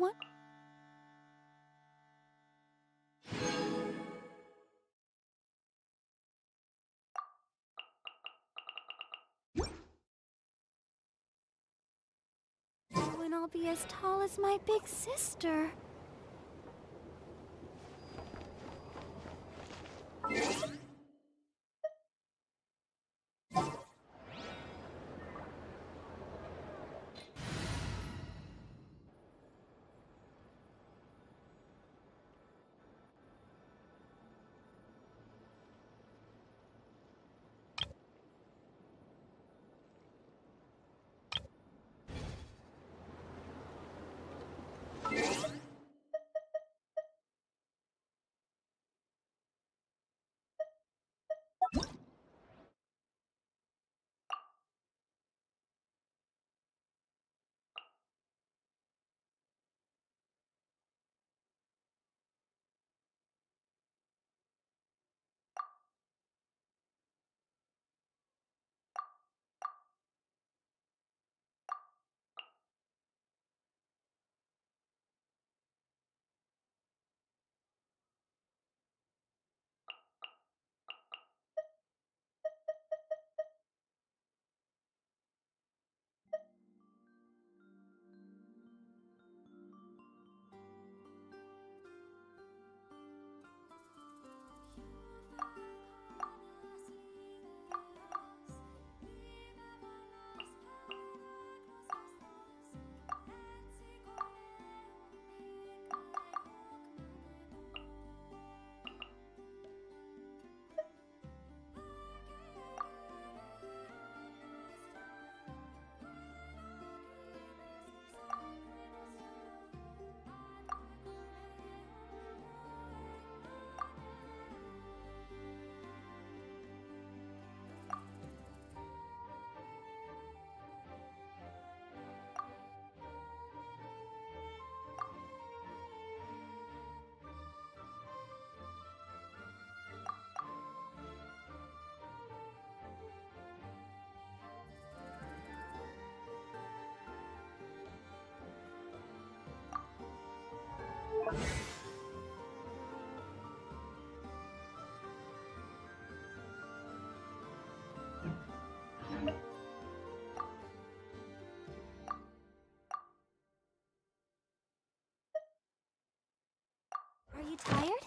What? When I'll be as tall as my big sister. Are you tired?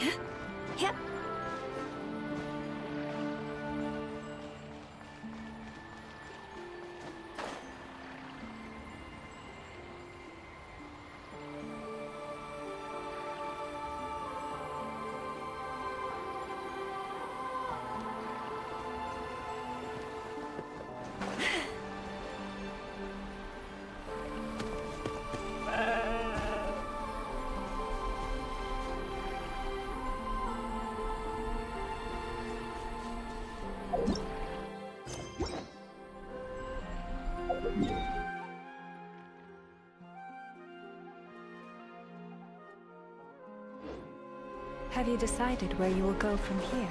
Yep. Have you decided where you will go from here?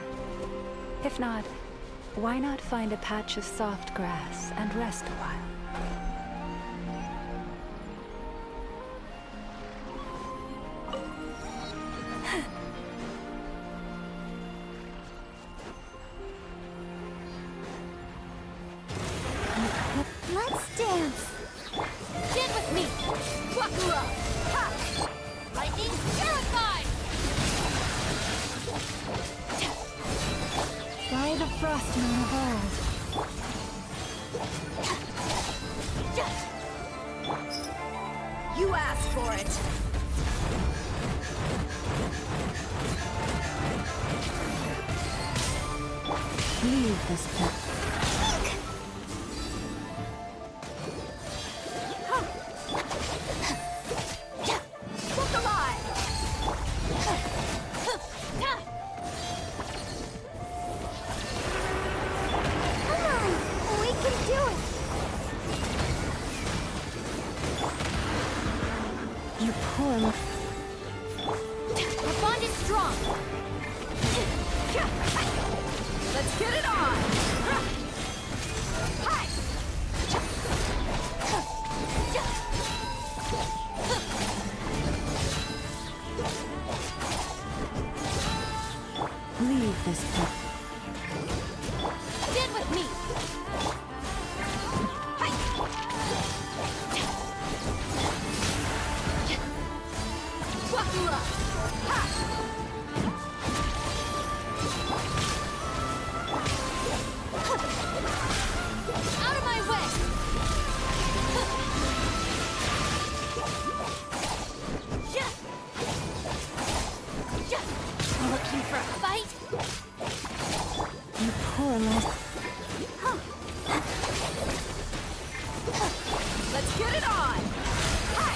If not, why not find a patch of soft grass and rest a while? Let's dance. Stand with me! Wakura! Ha! Lightning terrified! By the frost moon of old. You asked for it! Leave this place. Look alive! Come on, we can do it. You poor little... Our bond is strong! Let's get it on! Hi! Leave this place. Stand with me! Hi! Wakura! Ha! Out of my way! Looking for a fight? You poor little... Let's get it on! Hi!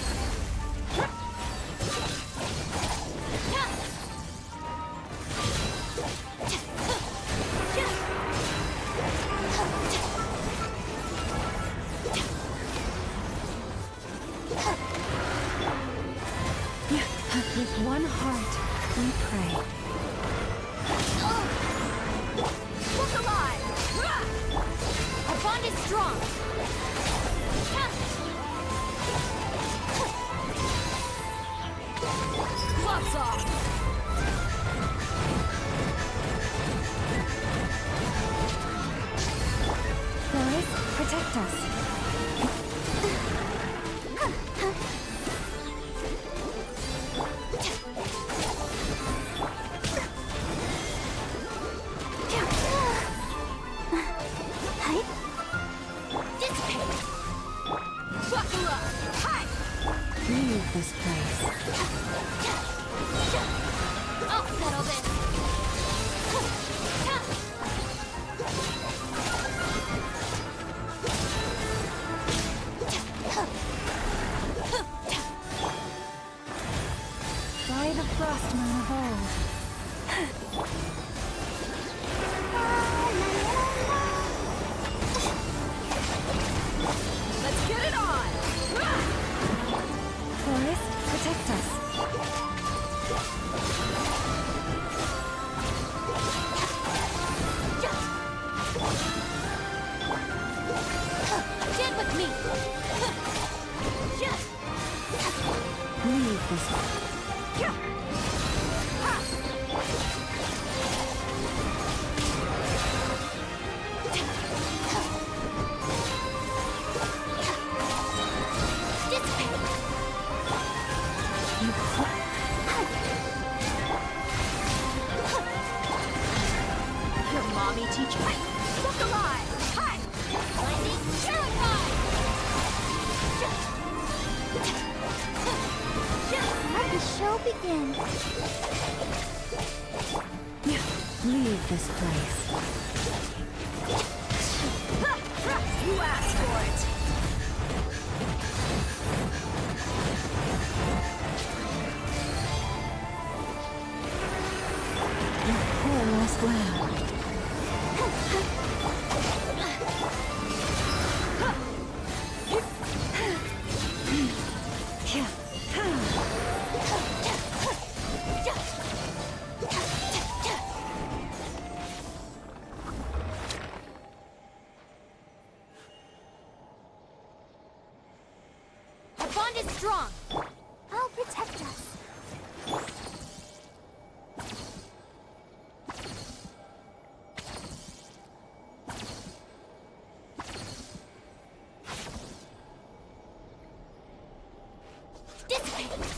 With one heart, we pray. Look alive! Our bond is strong! Gloves off! Boys, protect us. Wakura! Hi! Leave this place. I'll settle this! By the frost moon of old. Let's get it on! Boris, protect us. Stand with me! Leave this. Dissipate! You show begin. Leave this place. You asked for it! Poor lost lamb. Our bond is strong! I'll protect us. Dissipate!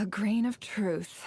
A grain of truth.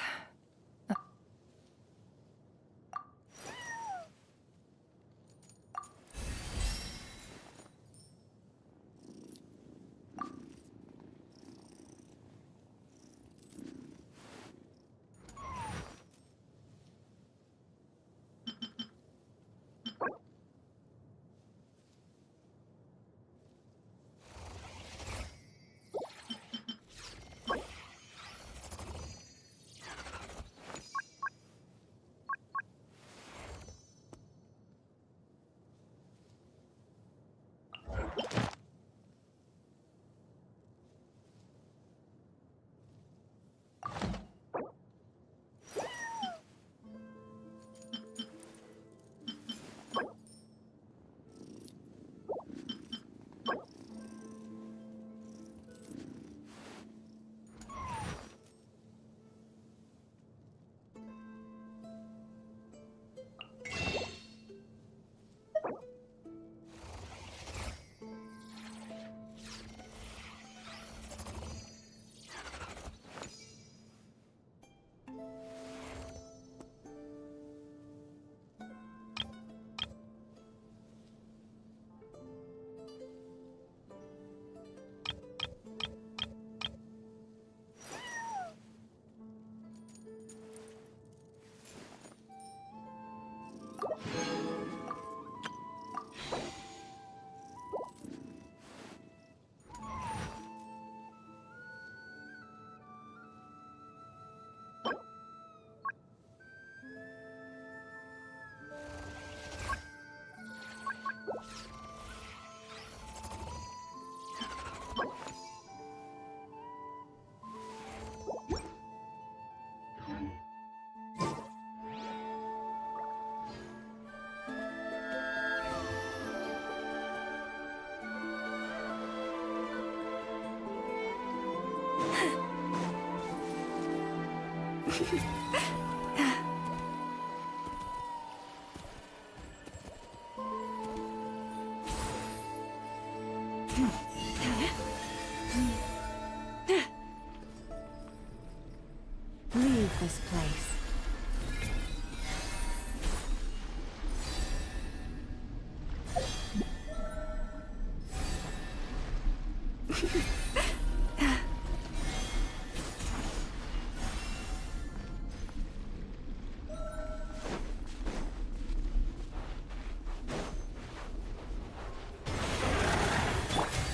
Leave this place.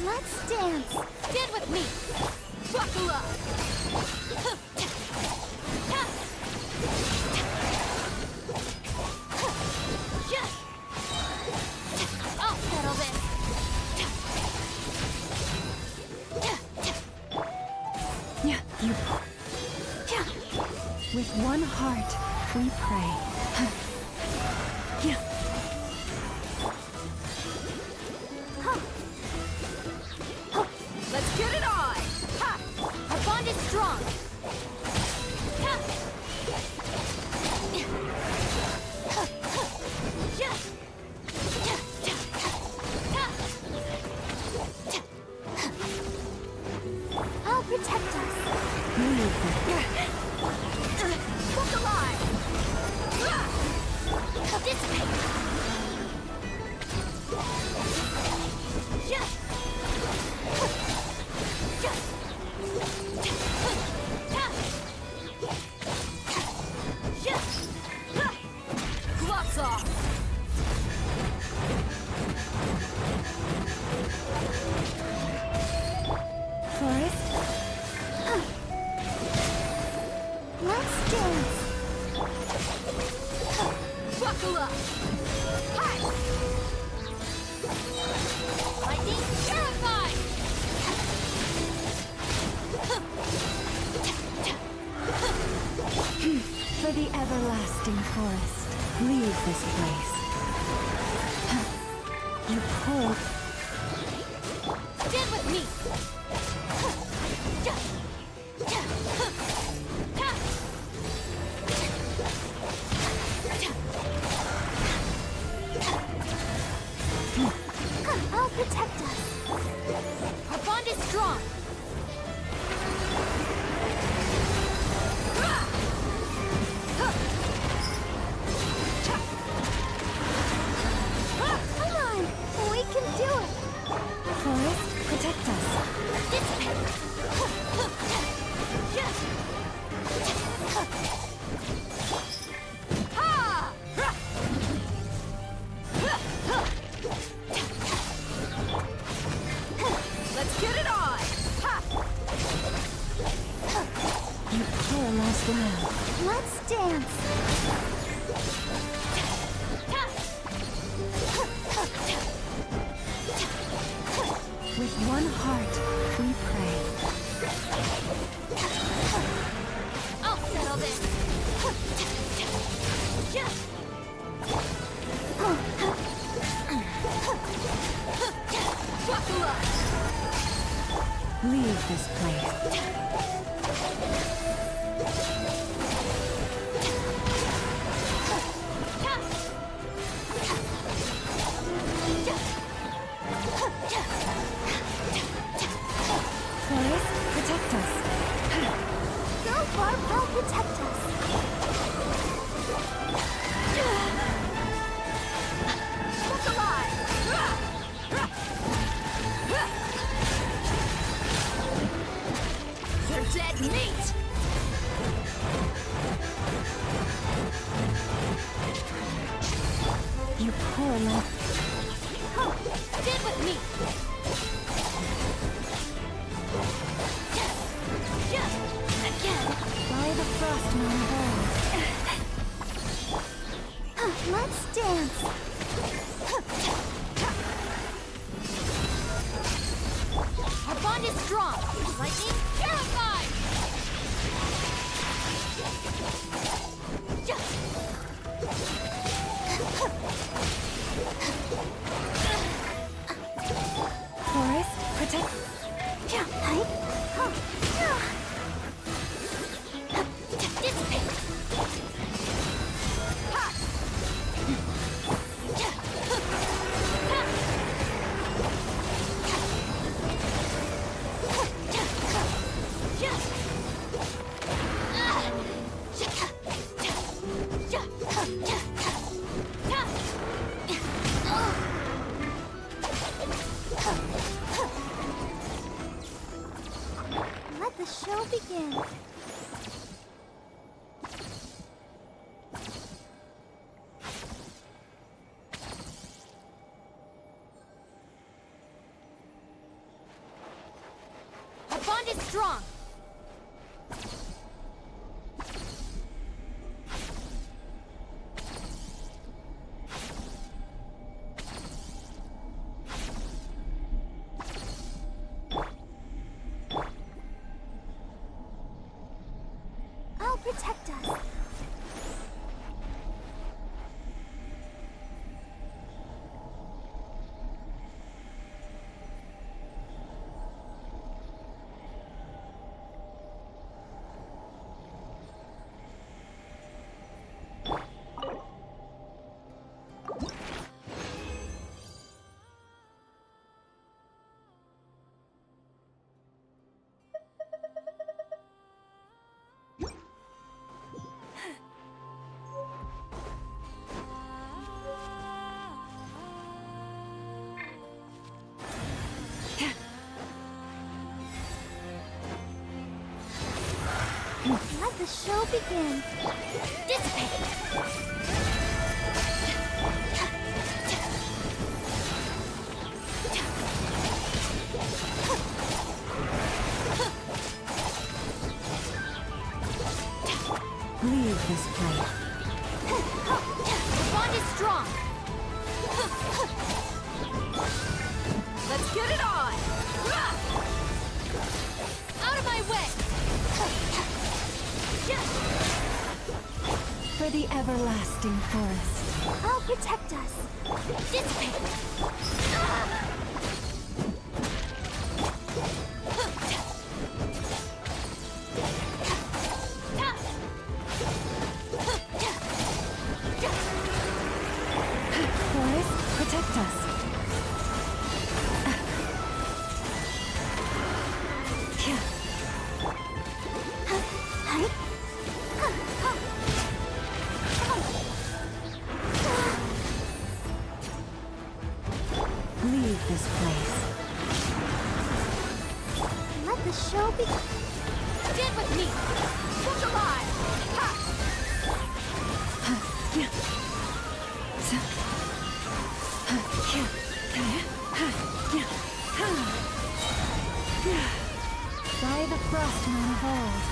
Let's dance. Get with me! Buckle up! I'll settle this! Yeah, you. With one heart, we pray. Yeah. Let's get it on! Ha! Our bond is strong! Ha! I'll protect us. Look alive! Dissipate! Gloves off! Forest, Let's dance. Buckle up! Hi! Lightning terrified! for the everlasting forest, leave this place. You poor. Stand with me! I'll protect us. Our bond is strong! Come on, we can do it. Forest, protect us. Let's get it on! You poor lost lamb. Let's dance. With one heart, we pray. I'll settle this! Buckle up! Leave this place. Forest, protect us. Go far, I'll protect us. Look alive! They're dead meat! You poor lamb. Stand with me! Again! By the frost moon burns. Let's dance. Our bond is strong! Lightning terrified! Forest, protect. Dissipate! strong! I'll protect us. Let the show begin. Dissipate! Leave this place. The bond is strong! Let's get it on! Out of my way! For the everlasting forest. I'll protect us. Dissipate! Forest, protect us. Leave this place. Let the show begin. Stand with me! Look alive! Ha! By the frostman of old.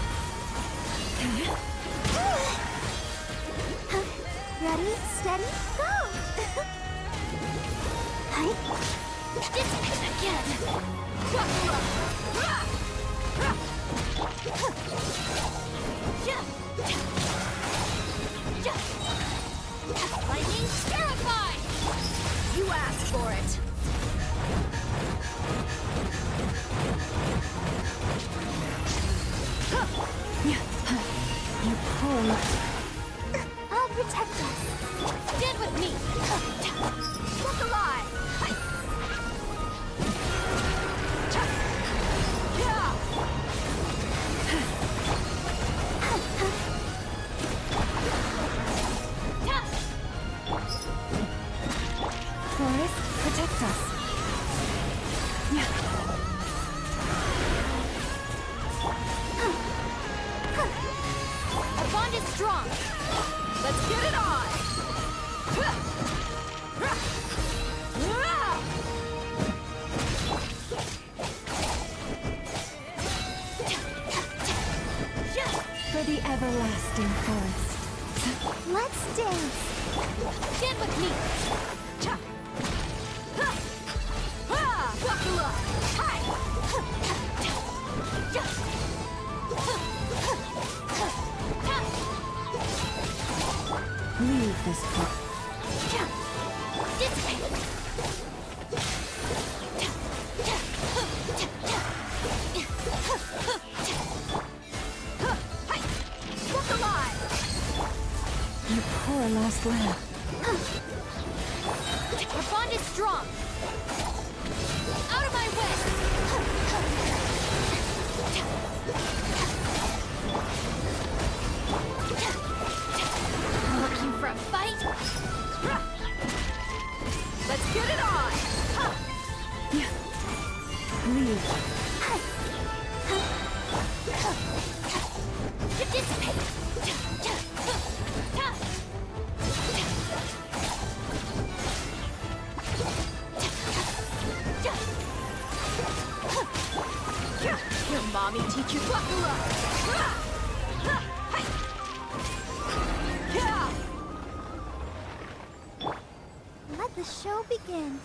Ready, steady, go! Dissipate again! Lightning terrified! You asked for it! You pull. I'll protect us. Stand with me! Look alive! Forest, protect us. Our bond is strong! Let's get it on! For the everlasting forest. Let's dance. Stand with me! Buckle up! Hi! Leave this place. Dissipate! Look alive! You poor lost lamb. Our bond is strong! Out of my way! Looking for a fight? Let's get it on! Leave. Dissipate! Your mommy you buckle up! Let the show begin.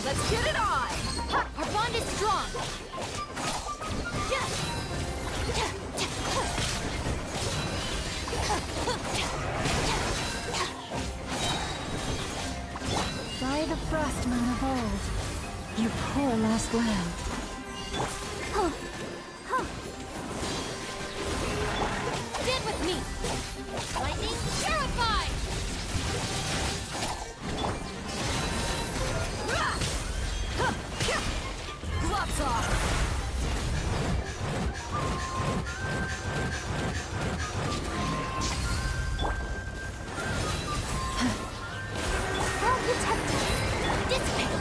Let's get it on! Our bond is strong! By the frost moon of old, your poor lost lamb. Stand with me! Lightning purified! Gloves off! I'll protect us. Dissipate!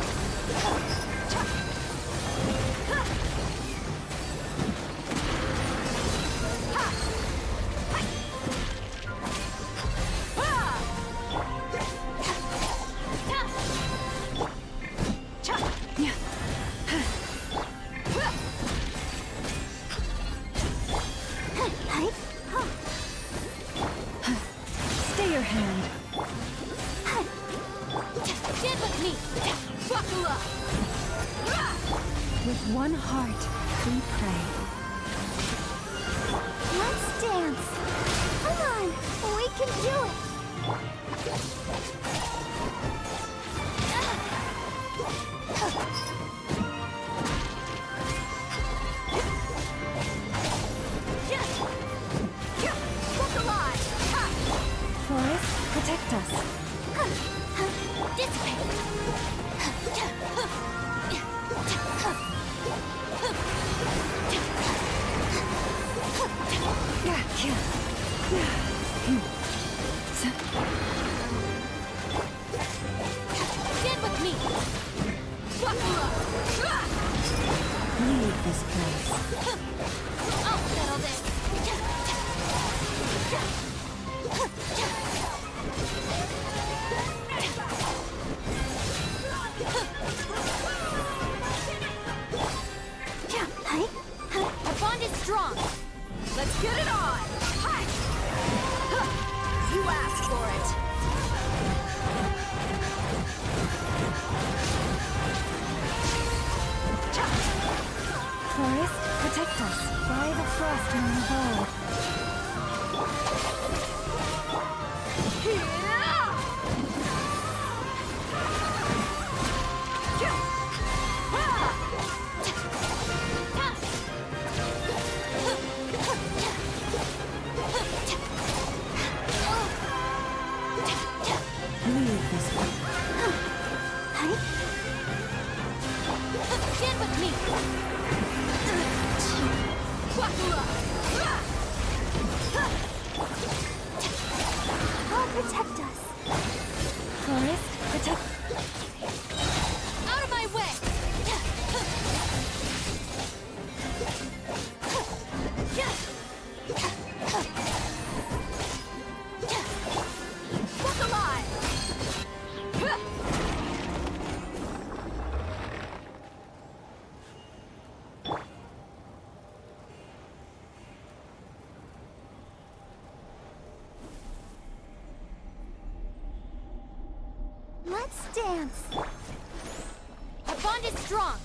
Stay your hand. Stand with me! Buckle up! With one heart, we pray. Let's dance. Come on, we can do it. Look alive! Forest, protect us. Dissipate! Stand with me! Buckle up! Leave this place. I'll settle this! Our bond is strong! Let's get it on! Hi! You asked for it! Forest, protect us. By the frost moon of old. Leave this place. Stand with me! Buckle up! I'll protect us. Forest, protect. Out of my way! Look alive! Let's dance. Our bond is strong.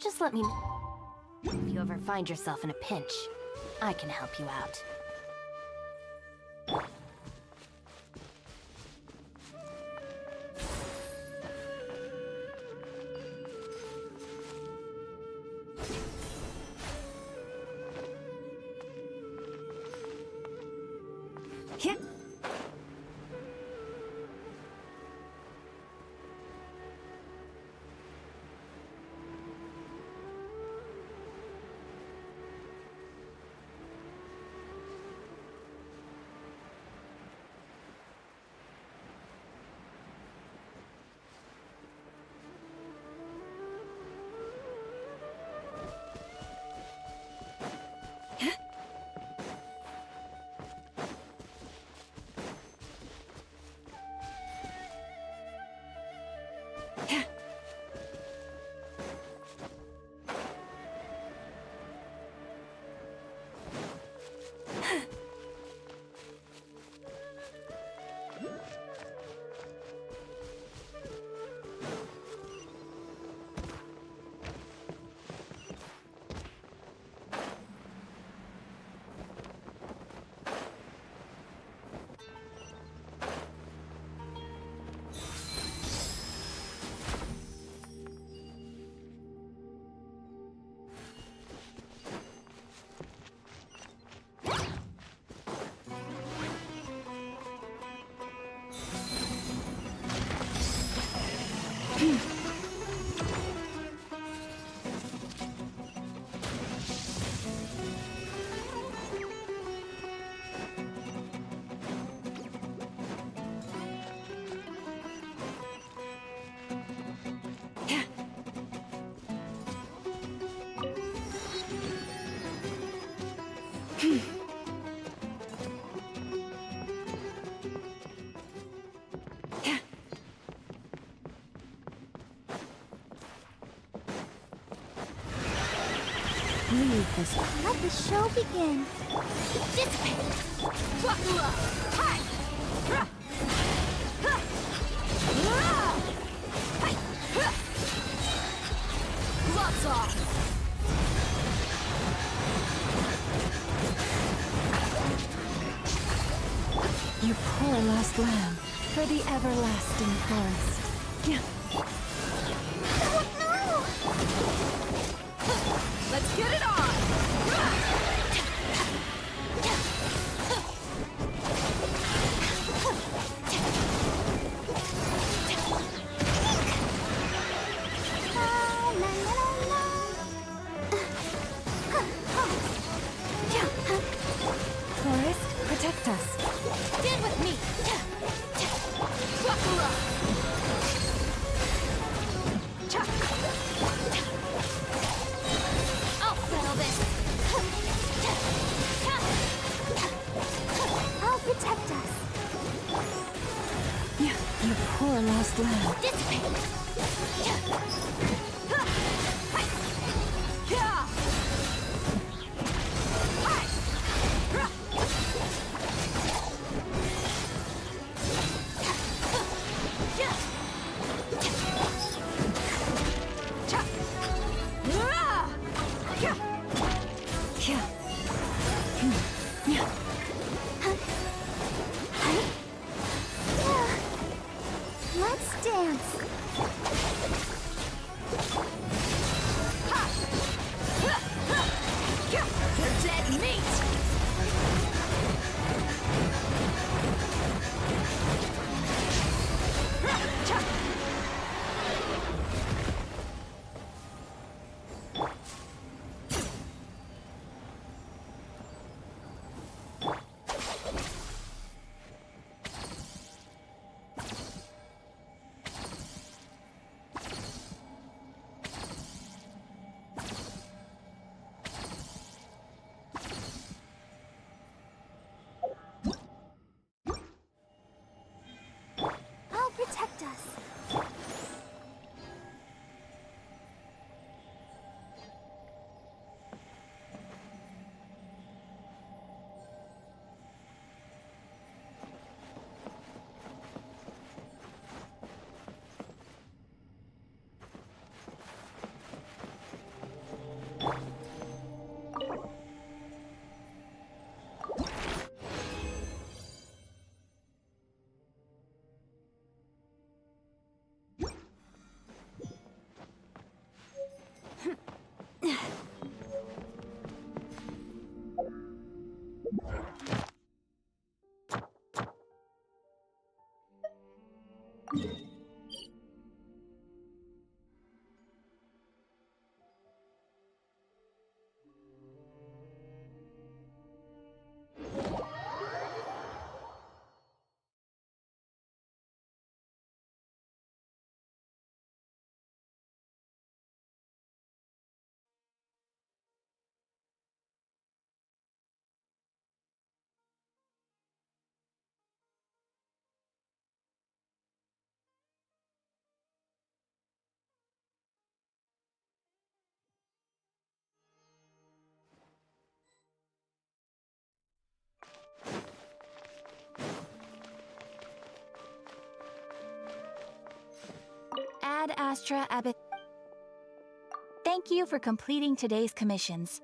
Just let me know if you ever find yourself in a pinch. I can help you out. Here. Leave this. Let the show begin. Dissipate! Buckle up! Hi! Ha! Ha! Ah! Hi! Ha! Gloves off! You poor lost lamb, for the everlasting forest. Yeah. Let's get it on! Forest, protect us. Stand with me! Buckle up! I'll settle this! I'll protect us. Yeah, you poor lost lamb. Dissipate! Let's dance. They're dead meat! I'll protect us. Ad Astra Abbot. Thank you for completing today's commissions.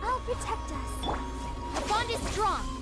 I'll protect us. The bond is strong.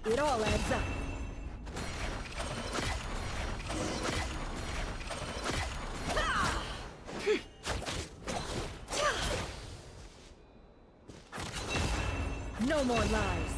It all adds up. No more lies.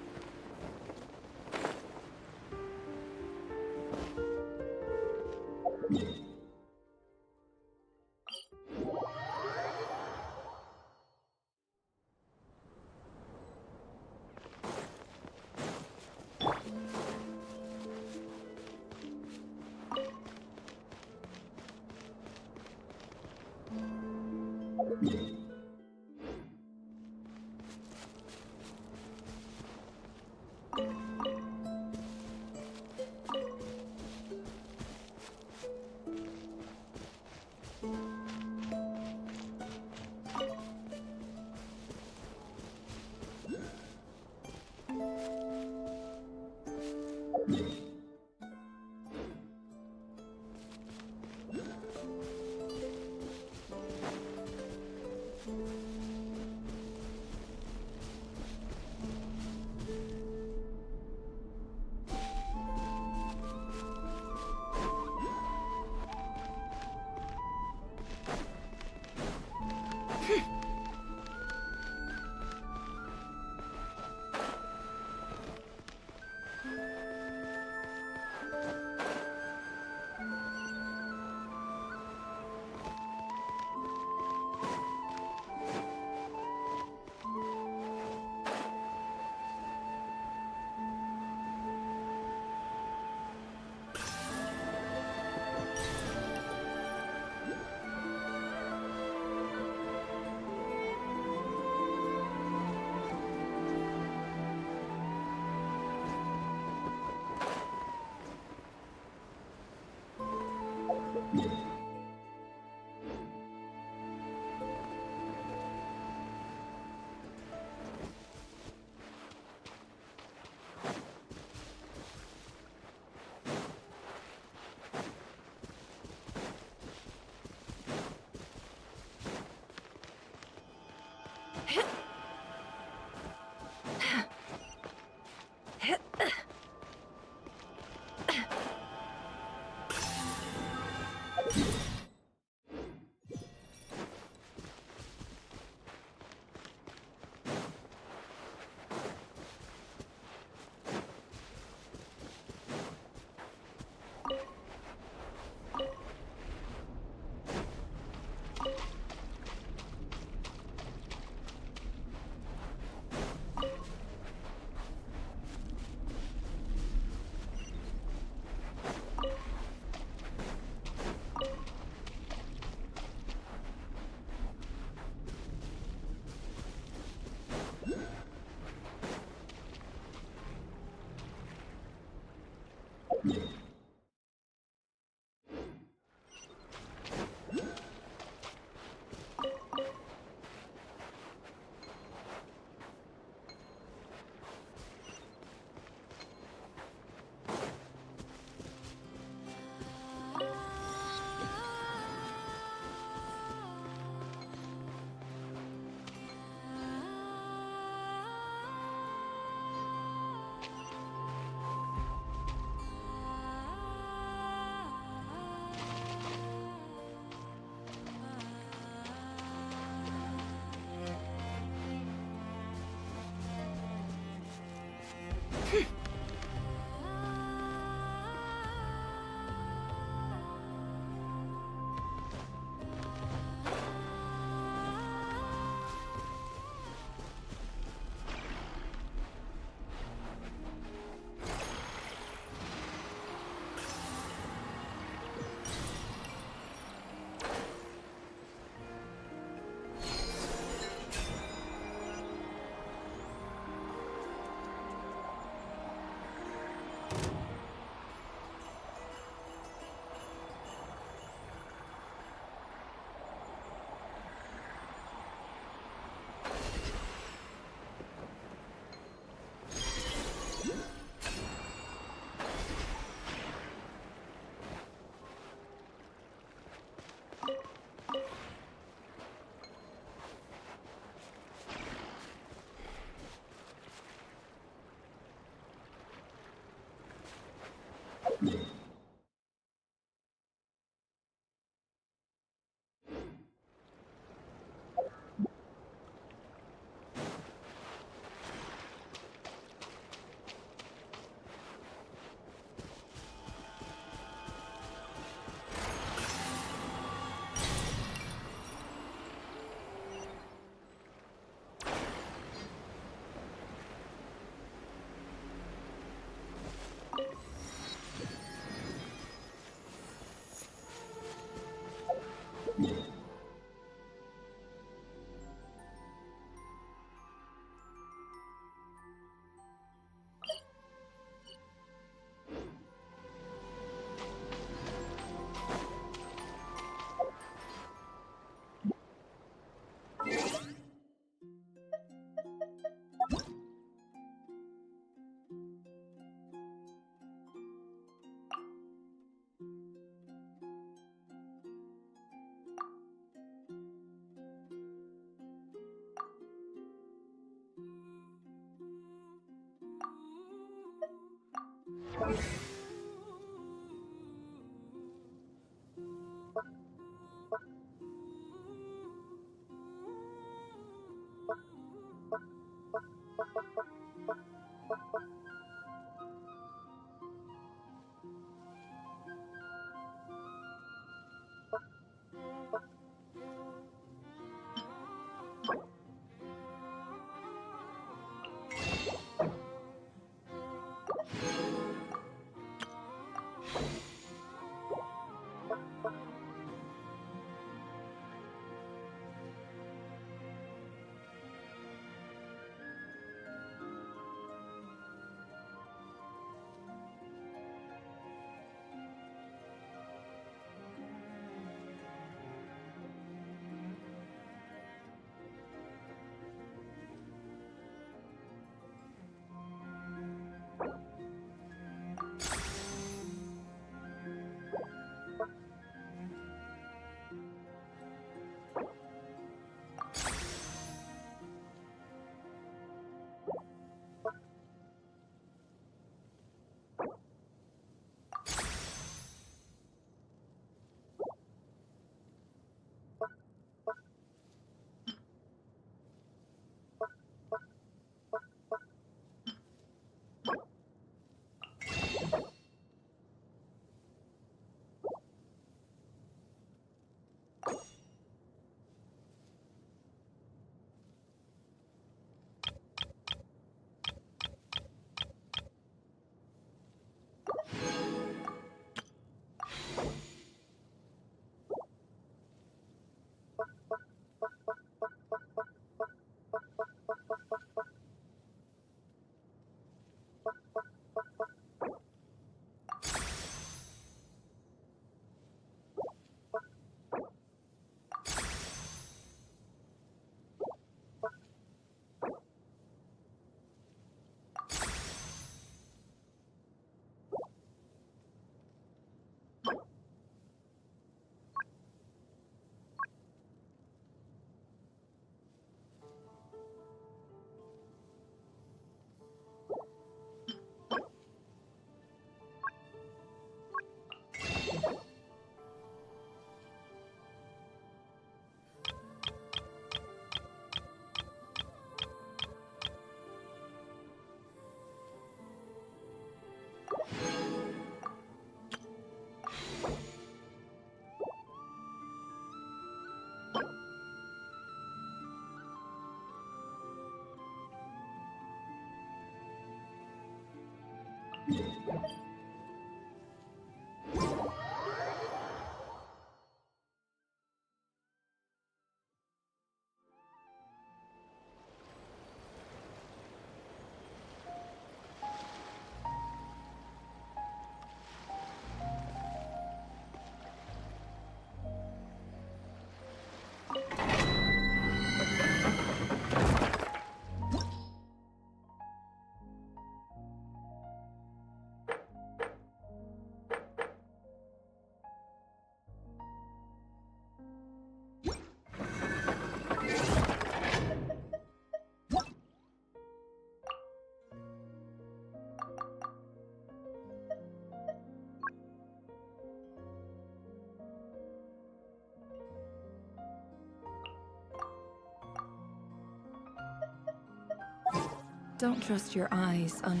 Don't trust your eyes on...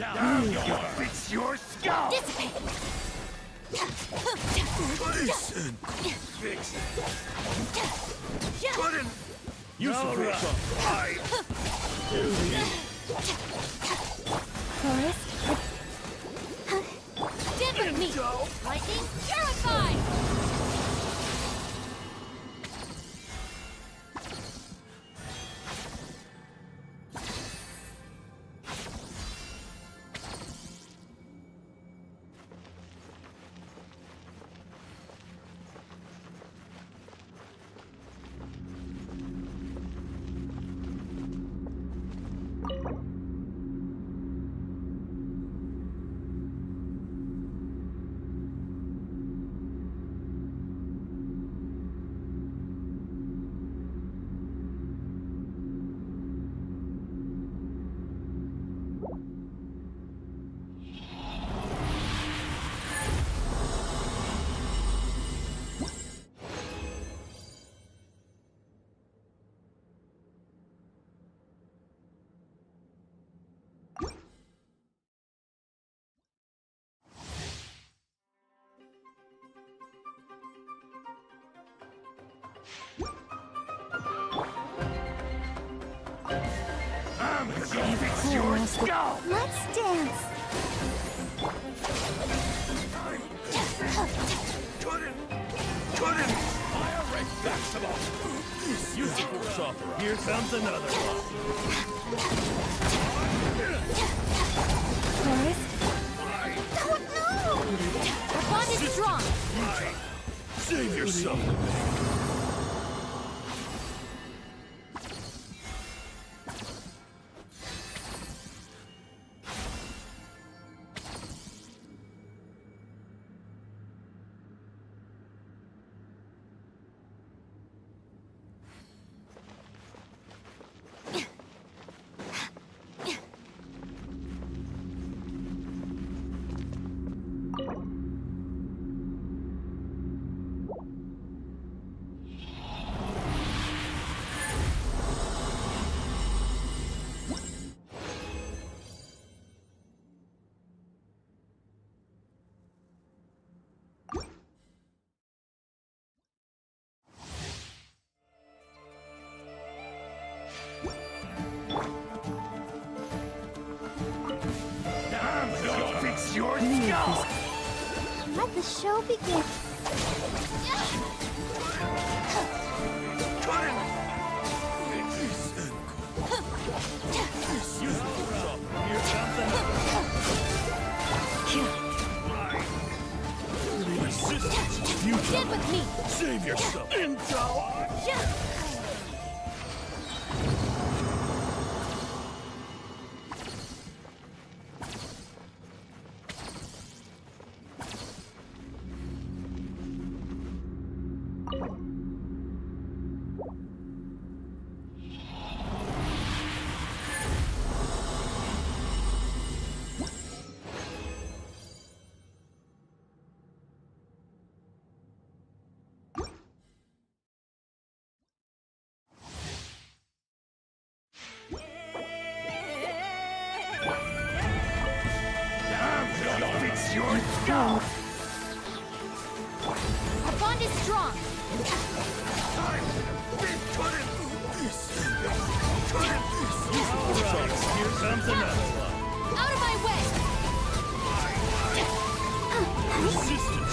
Now you'll fix your skull! Dissipate! Listen! Fix it! Couldn't! You support I... Chorus? Stand with me! Lightning, purified! I'm gonna fix your skull! Let's dance! Couldn't! Fire right back some more. You support authorize. Here comes another one. Chorus? Oh no! Our bond is strong! Save yourself. I'm gonna fix your skull! Let the show begin. Couldn't! You support authorize. Here comes another. Resistance is futile. Stand with me! Save yourself. I'm gonna fix your skull! Our bond is strong! Here comes another one. Out of my way! Resistance.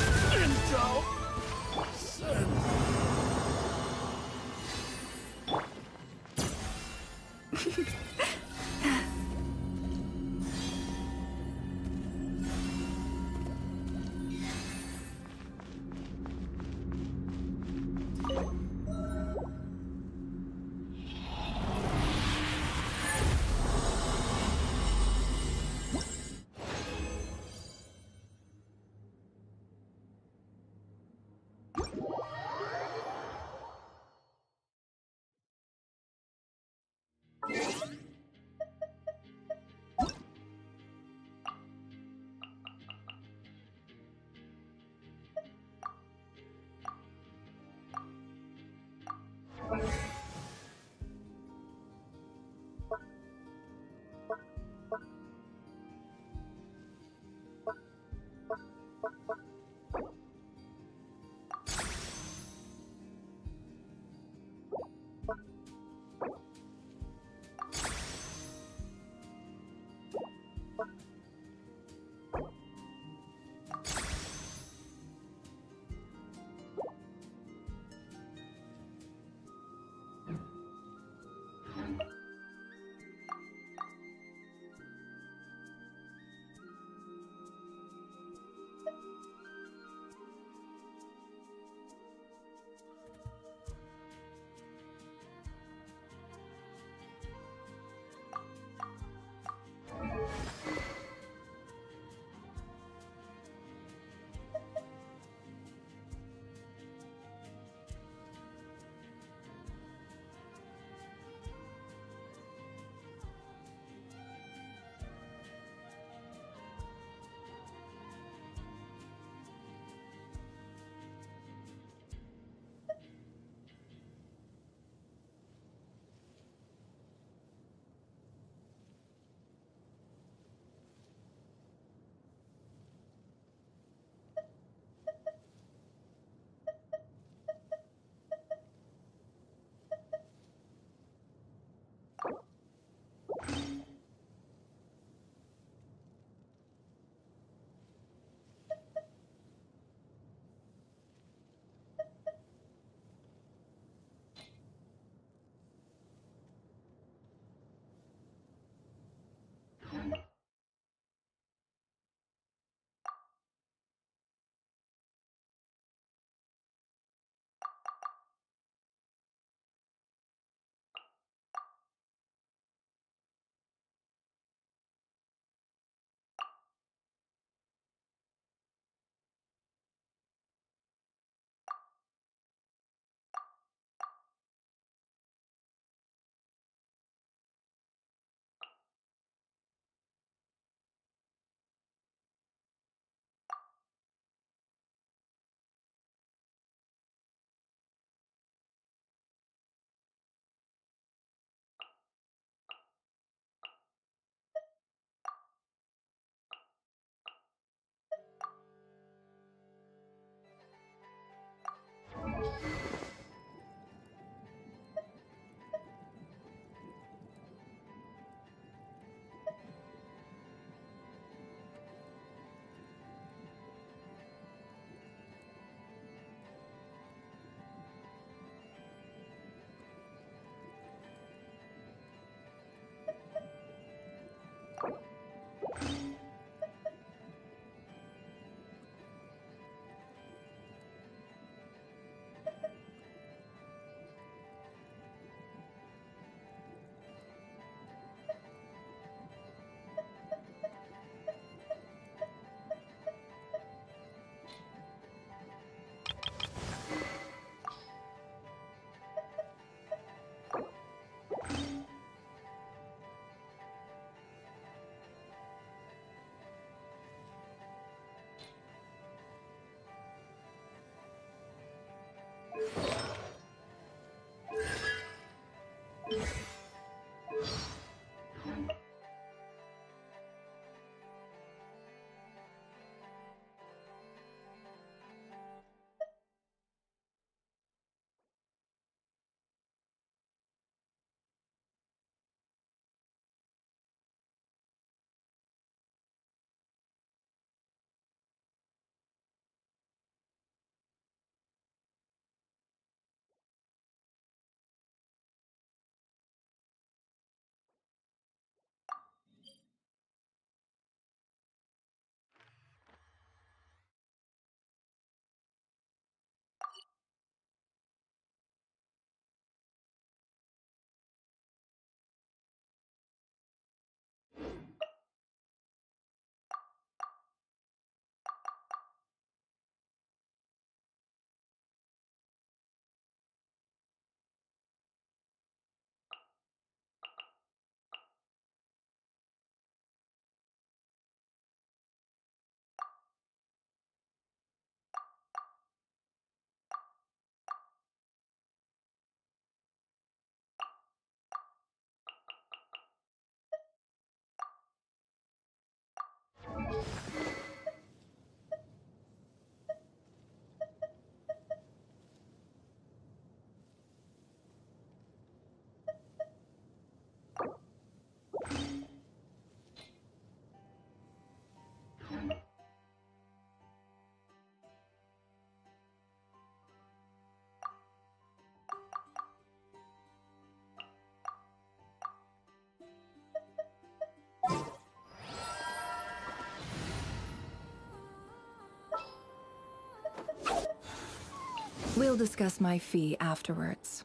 We'll discuss my fee afterwards.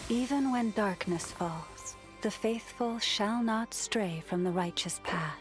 Even when darkness falls, the faithful shall not stray from the righteous path.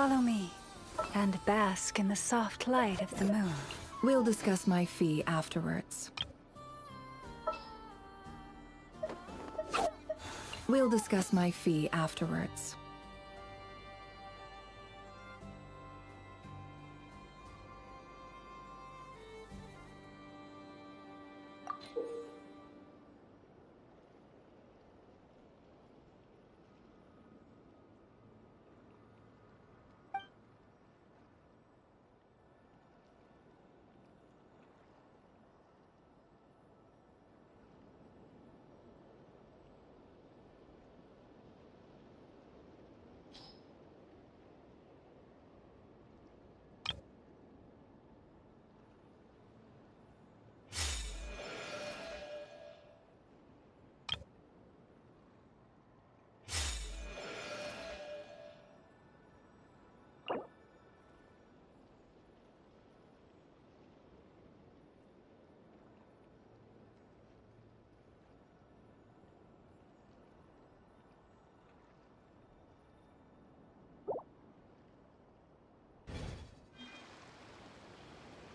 Follow me, and bask in the soft light of the moon. We'll discuss my fee afterwards. We'll discuss my fee afterwards.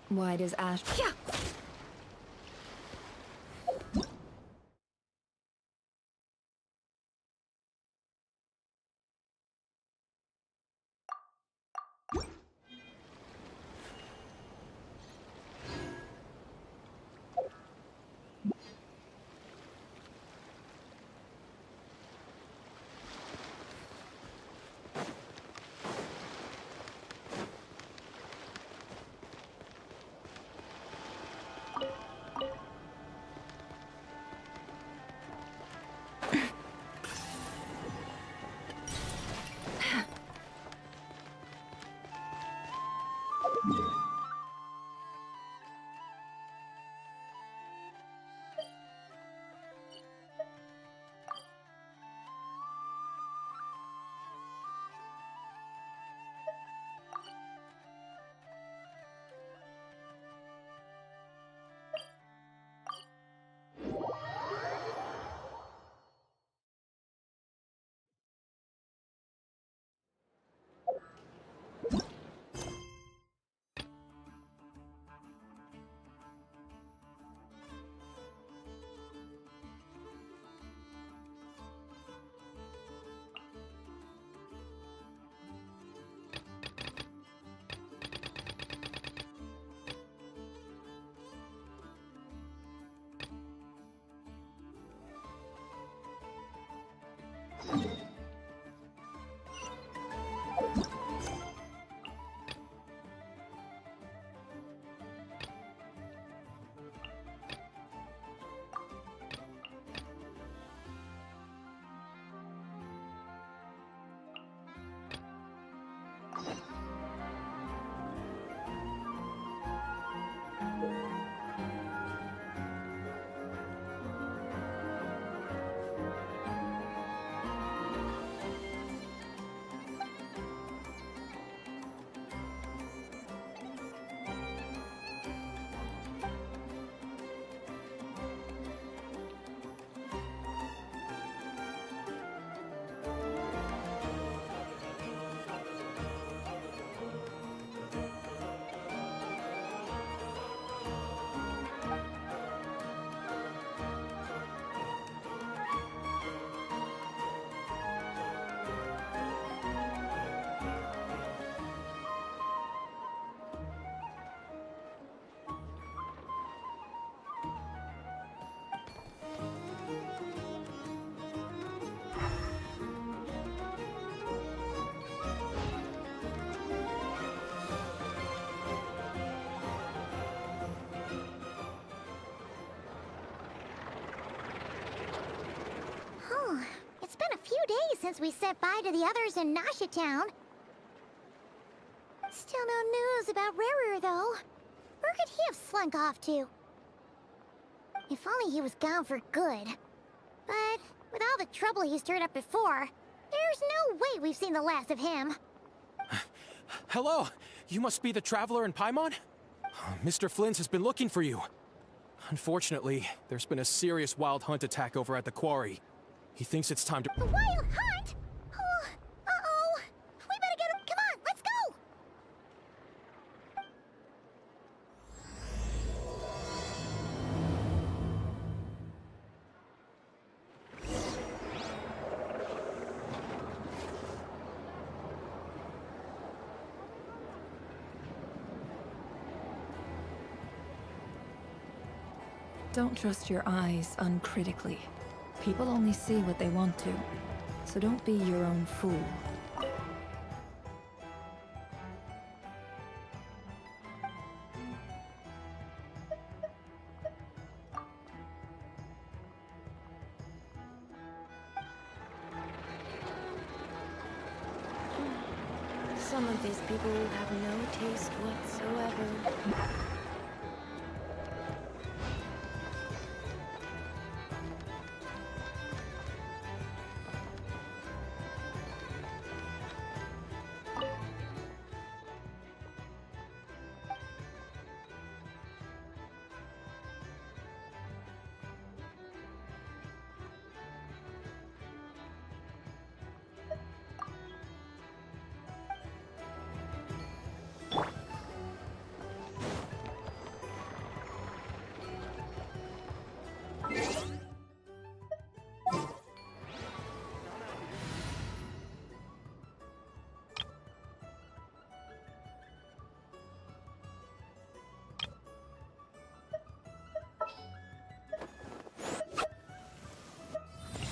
Why does Ash... Yeah. since we said bye to the others in Nasha Town. Still no news about Rarer, though. Where could he have slunk off to? If only he was gone for good. But with all the trouble he stirred up before, there's no way we've seen the last of him. Hello! You must be the traveler in Paimon? Mr. Flynn's has been looking for you. Unfortunately, there's been a serious wild hunt attack over at the quarry. He thinks it's time to— A wild hunt? Oh, uh-oh. We better get him. Come on, let's go! Don't trust your eyes uncritically. People only see what they want to, so don't be your own fool. Some of these people have no taste whatsoever.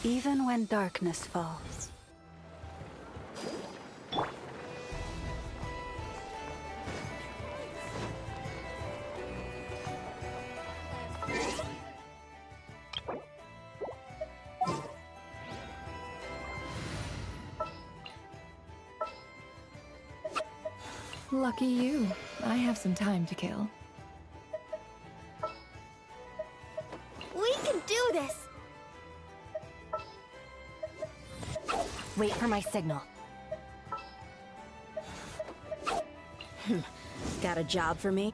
Even when darkness falls. Lucky you. I have some time to kill. We can do this! Wait for my signal. Got a job for me?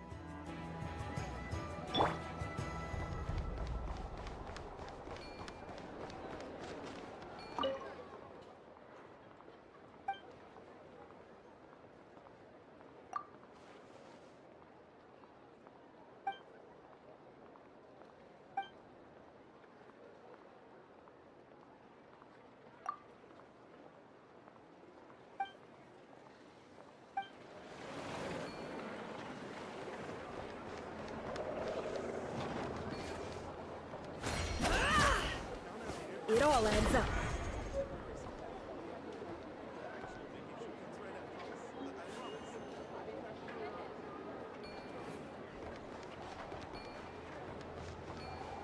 It all adds up.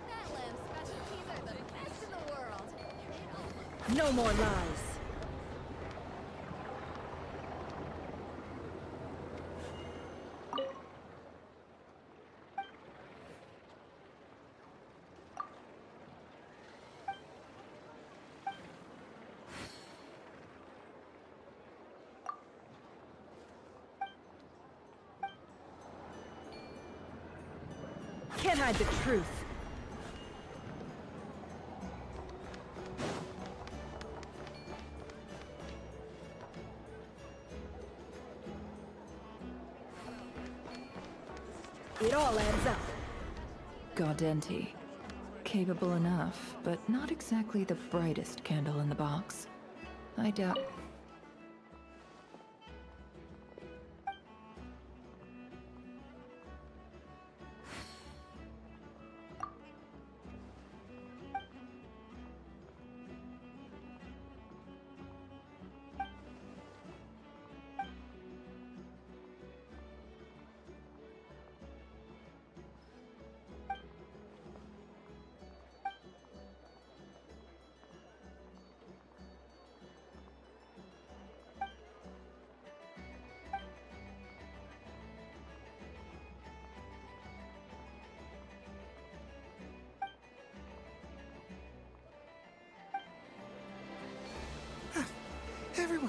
That lamb's specialties are the best in the world. No more lies. Can't hide the truth. It all adds up. Gaudenti. Capable enough, but not exactly the brightest candle in the box. I doubt...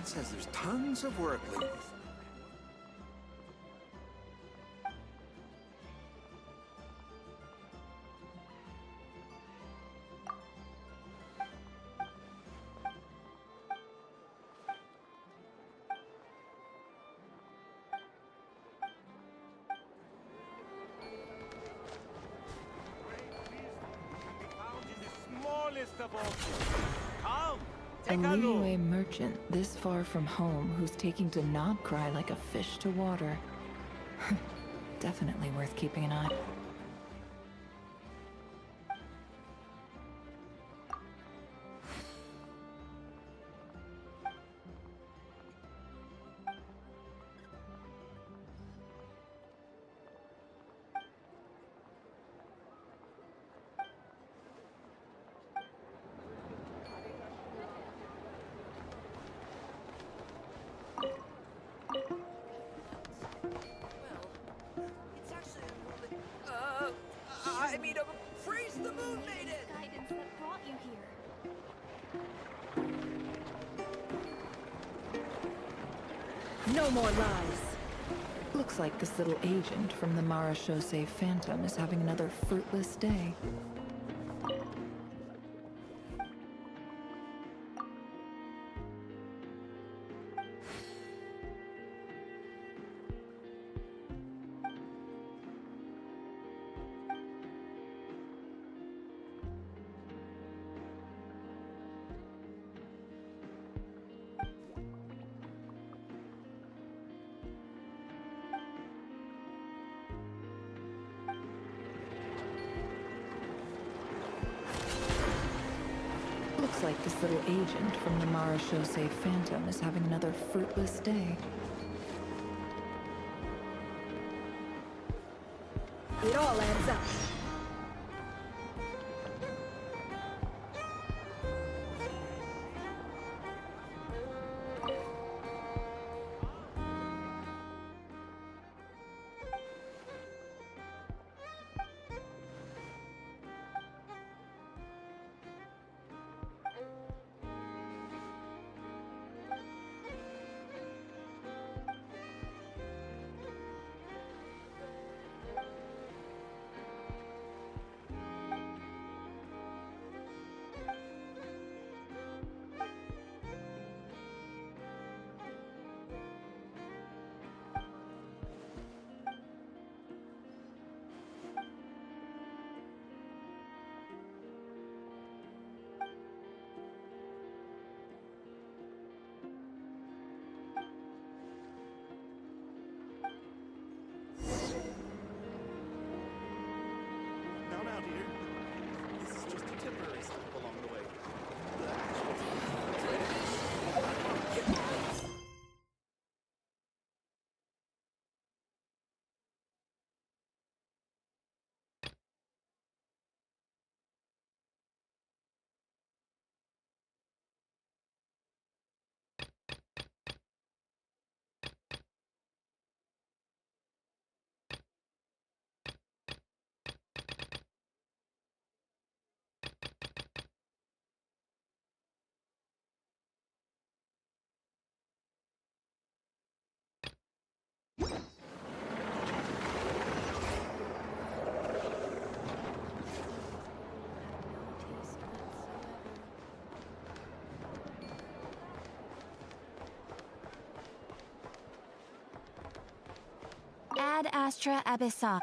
Dad says there's tons of work lately. A leeway merchant this far from home who's taking to knob cry like a fish to water. Definitely worth keeping an eye. Guidance that brought you here. No more lies. Looks like this little agent from the Marechaussee Phantom is having another fruitless day. Looks like this little agent from the Marechaussee Phantom is having another fruitless day. It all adds up. Now, dear. This is just a temporary stop along the way. Ad Astra Abyssa.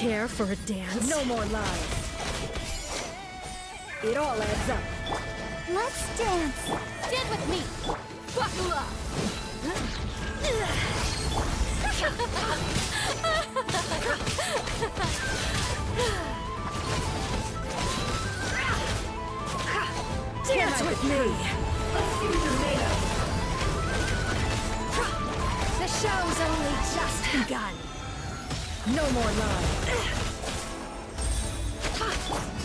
Care for a dance? No more lies. It all adds up. Let's dance. Stand with me! Buckle up! Dance with me! Let's see what you're made of! The show's only just begun. No more lies.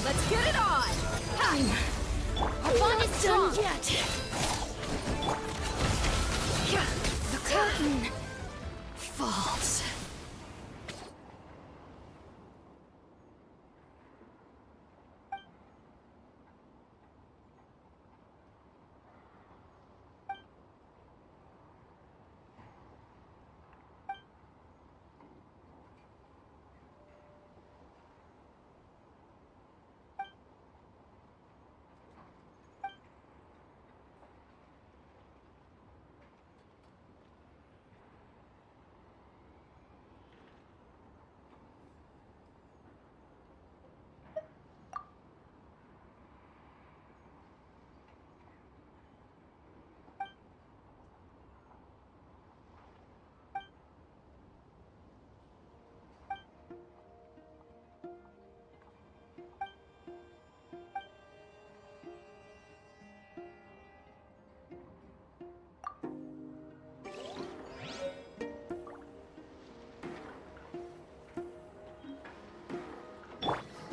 Let's get it on! Our bond is Done strong! yet. The curtain falls.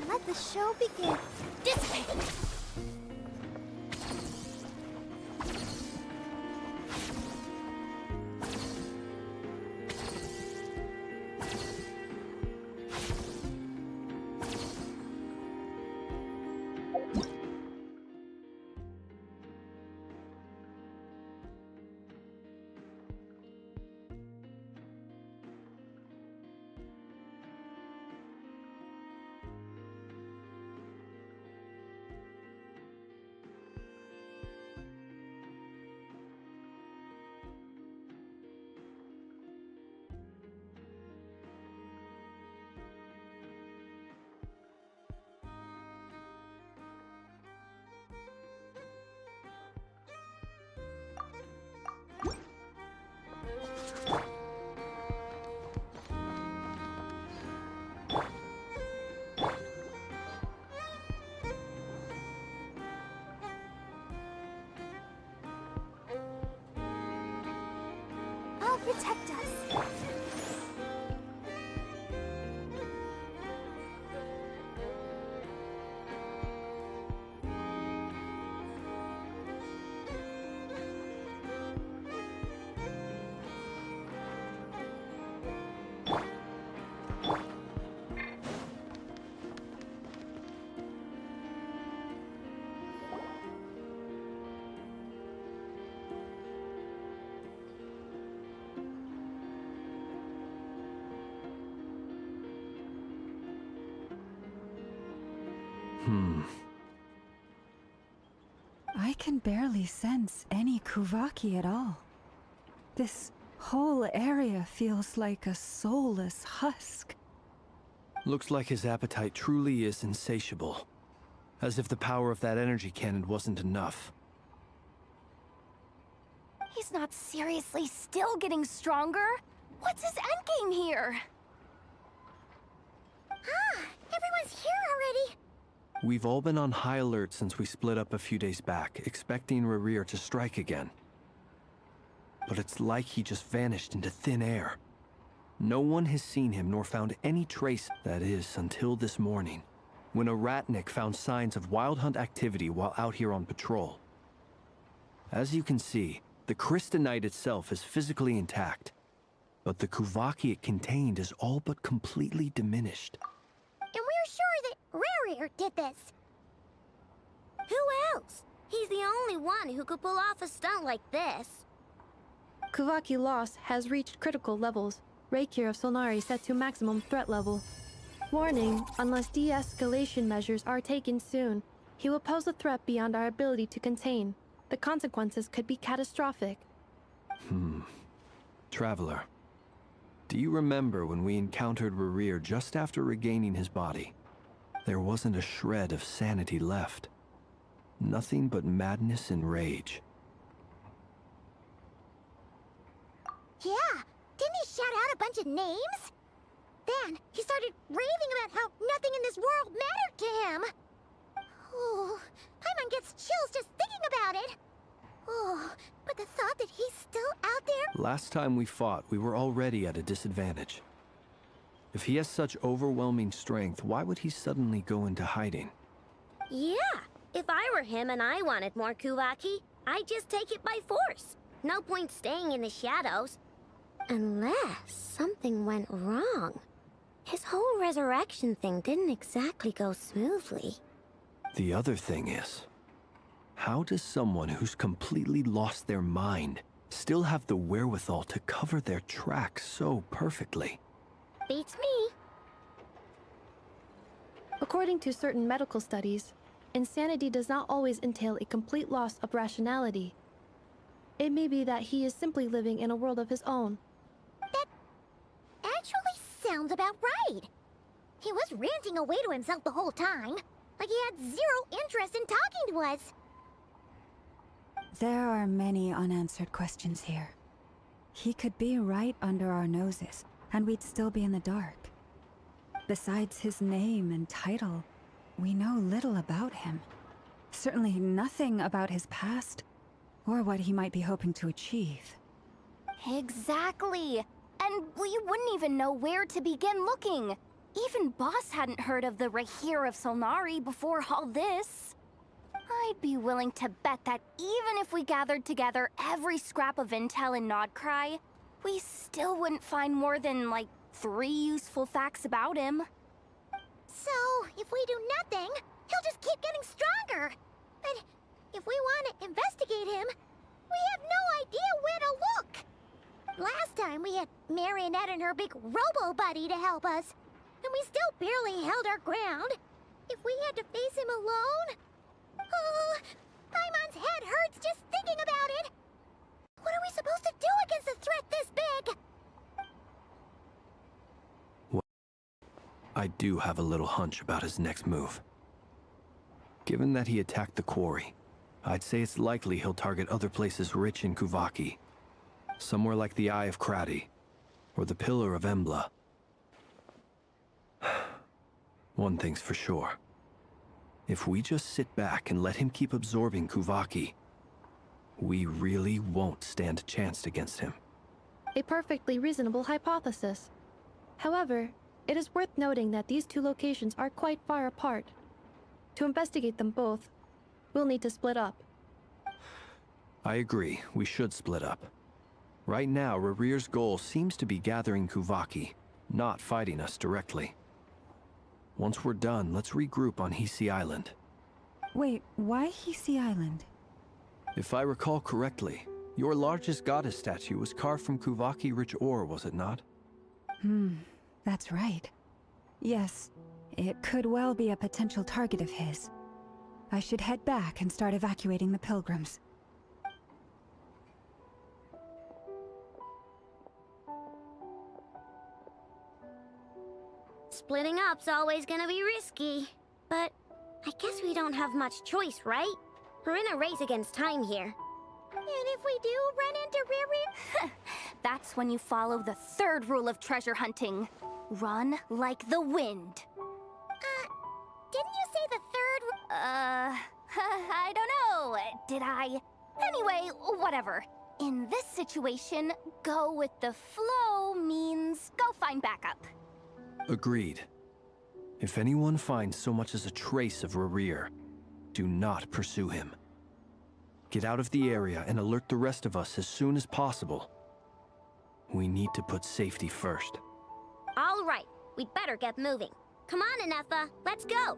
Let the show begin. Dissipate! I'll protect us. I can barely sense any Kuvaki at all. This whole area feels like a soulless husk. Looks like his appetite truly is insatiable. As if the power of that energy cannon wasn't enough. He's not seriously still getting stronger? What's his endgame here? Ah, everyone's here already. We've all been on high alert since we split up a few days back, expecting Rerir to strike again. But it's like he just vanished into thin air. No one has seen him nor found any trace, that is, until this morning, when a ratnik found signs of wild hunt activity while out here on patrol. As you can see, the Crystonite itself is physically intact, but the Kuvaki it contained is all but completely diminished. And we're sure that Rarir did this. Who else? He's the only one who could pull off a stunt like this. Kuvaki loss has reached critical levels. Reikir of Solnari set to maximum threat level. Warning, unless de-escalation measures are taken soon, he will pose a threat beyond our ability to contain. The consequences could be catastrophic. Traveler, do you remember when we encountered Rerir just after regaining his body? There wasn't a shred of sanity left. Nothing but madness and rage. Yeah, didn't he shout out a bunch of names? Then he started raving about how nothing in this world mattered to him. Oh, Paimon gets chills just thinking about it. Oh, but the thought that he's still out there... Last time we fought, we were already at a disadvantage. If he has such overwhelming strength, why would he suddenly go into hiding? Yeah, if I were him and I wanted more Kuvaki, I'd just take it by force. No point staying in the shadows. Unless something went wrong. His whole resurrection thing didn't exactly go smoothly. The other thing is, how does someone who's completely lost their mind still have the wherewithal to cover their tracks so perfectly? Beats me. According to certain medical studies, insanity does not always entail a complete loss of rationality. It may be that he is simply living in a world of his own. That actually sounds about right. He was ranting away to himself the whole time, like he had zero interest in talking to us. There are many unanswered questions here. He could be right under our noses, and we'd still be in the dark. Besides his name and title, we know little about him. Certainly nothing about his past, or what he might be hoping to achieve. Exactly. And we wouldn't even know where to begin looking. Even Boss hadn't heard of the Rahir of Solnari before all this. I'd be willing to bet that even if we gathered together every scrap of intel in Nodcry, we still wouldn't find more than, like, 3 useful facts about him. So, if we do nothing, he'll just keep getting stronger. But if we want to investigate him, we have no idea where to look. Last time we had Marionette and her big Robo buddy to help us, and we still barely held our ground. If we had to face him alone... Oh, Paimon's head hurts just thinking about it. What are we supposed to do against a threat this big? Well, I do have a little hunch about his next move. Given that he attacked the quarry, I'd say it's likely he'll target other places rich in Kuvaki. Somewhere like the Eye of Krati, or the Pillar of Embla. One thing's for sure. If we just sit back and let him keep absorbing Kuvaki, we really won't stand a chance against him. A perfectly reasonable hypothesis. However, it is worth noting that these two locations are quite far apart. To investigate them both, we'll need to split up. I agree, we should split up. Right now, Rarir's goal seems to be gathering Kuvaki, not fighting us directly. Once we're done, let's regroup on Hisi Island. Wait, why Hisi Island? If I recall correctly, your largest goddess statue was carved from Kuvaki-rich ore, was it not? That's right. Yes, it could well be a potential target of his. I should head back and start evacuating the pilgrims. Splitting up's always gonna be risky. But I guess we don't have much choice, right? We're in a race against time here. And if we do run into Riri... That's when you follow the 3rd rule of treasure hunting. Run like the wind. Didn't you say the 3rd... I don't know. Did I? Anyway, whatever. In this situation, go with the flow means go find backup. Agreed. If anyone finds so much as a trace of Rarir, do not pursue him. Get out of the area and alert the rest of us as soon as possible. We need to put safety first. All right, we'd better get moving. Come on, Anefa, let's go!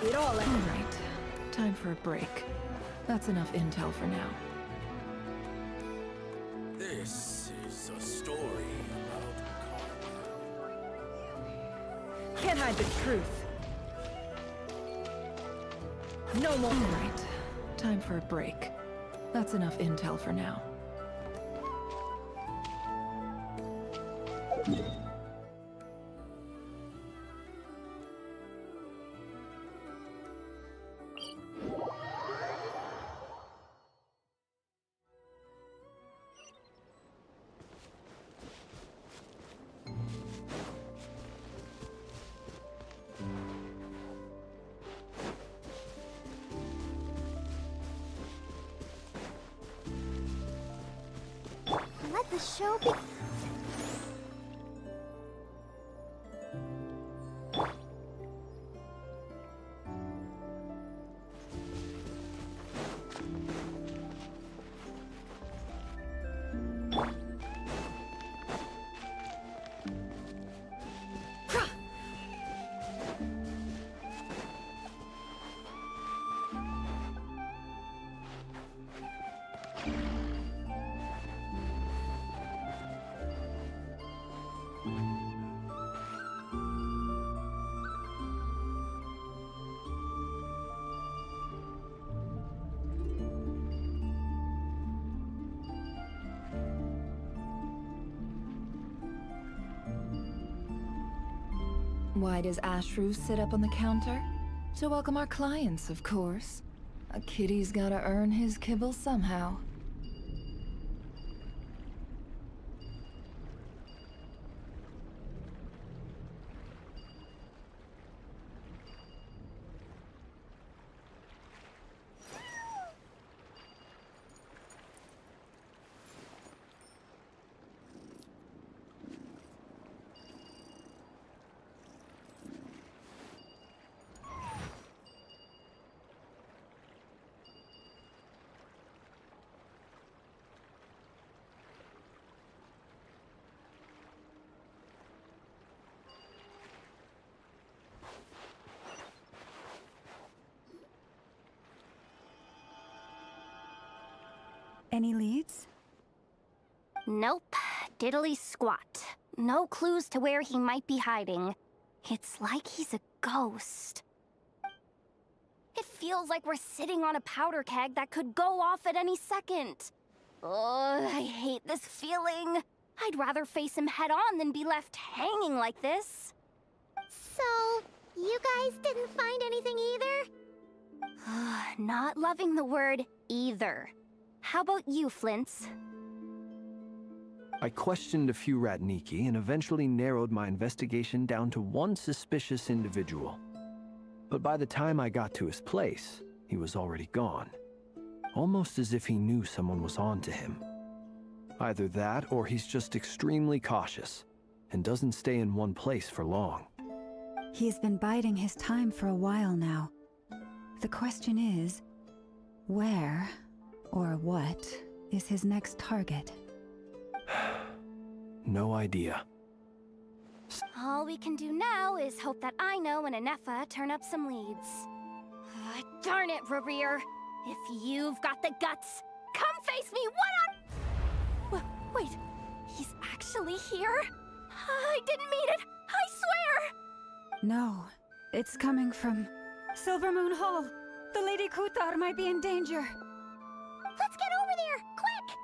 It all ends. Right. Time for a break. That's enough intel for now. This is a story about karma. Can't hide the truth. No more. Right. Time for a break. That's enough intel for now. Let the show be. Why does Ashru sit up on the counter? To welcome our clients, of course. A kitty's gotta earn his kibble somehow. Any leads? Nope. Diddly squat. No clues to where he might be hiding. It's like he's a ghost. It feels like we're sitting on a powder keg that could go off at any second. Ugh, I hate this feeling. I'd rather face him head on than be left hanging like this. So, you guys didn't find anything either? Not loving the word either. How about you, Flints? I questioned a few Ratniki and eventually narrowed my investigation down to one suspicious individual. But by the time I got to his place, he was already gone. Almost as if he knew someone was on to him. Either that, or he's just extremely cautious and doesn't stay in one place for long. He's been biding his time for a while now. The question is, where or what is his next target? No idea. All we can do now is hope that Ino and Anefa turn up some leads. Darn it, Rarir. If you've got the guts, come face me wait, he's actually here? I didn't mean it, I swear! No, it's coming from Silver Moon Hall. The Lady Kutar might be in danger. Let's get over there, quick!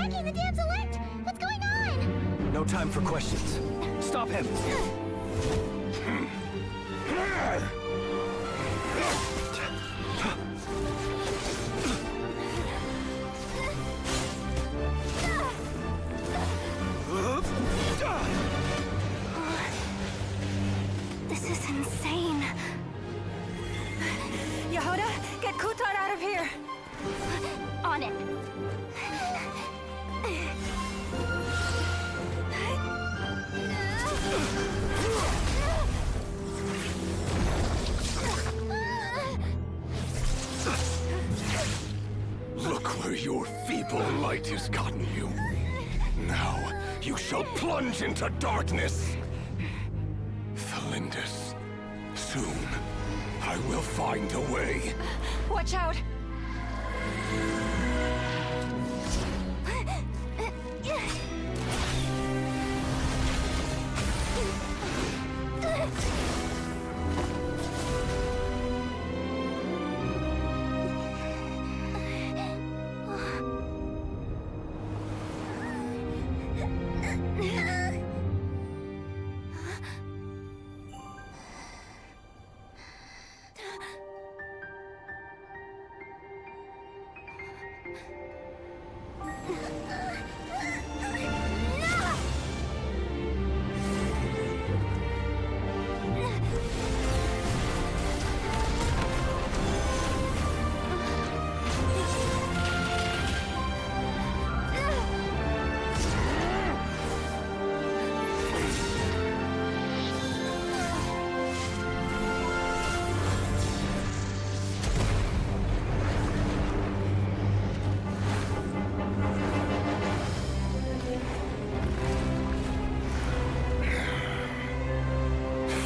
attacking the damselette! What's going on? No time for questions. Stop him! This is insane. Yehoda, get Kutar out of here! On it. Look where your feeble light has gotten you. Now, you shall plunge into darkness. Thalindus, soon, I will find a way. Watch out!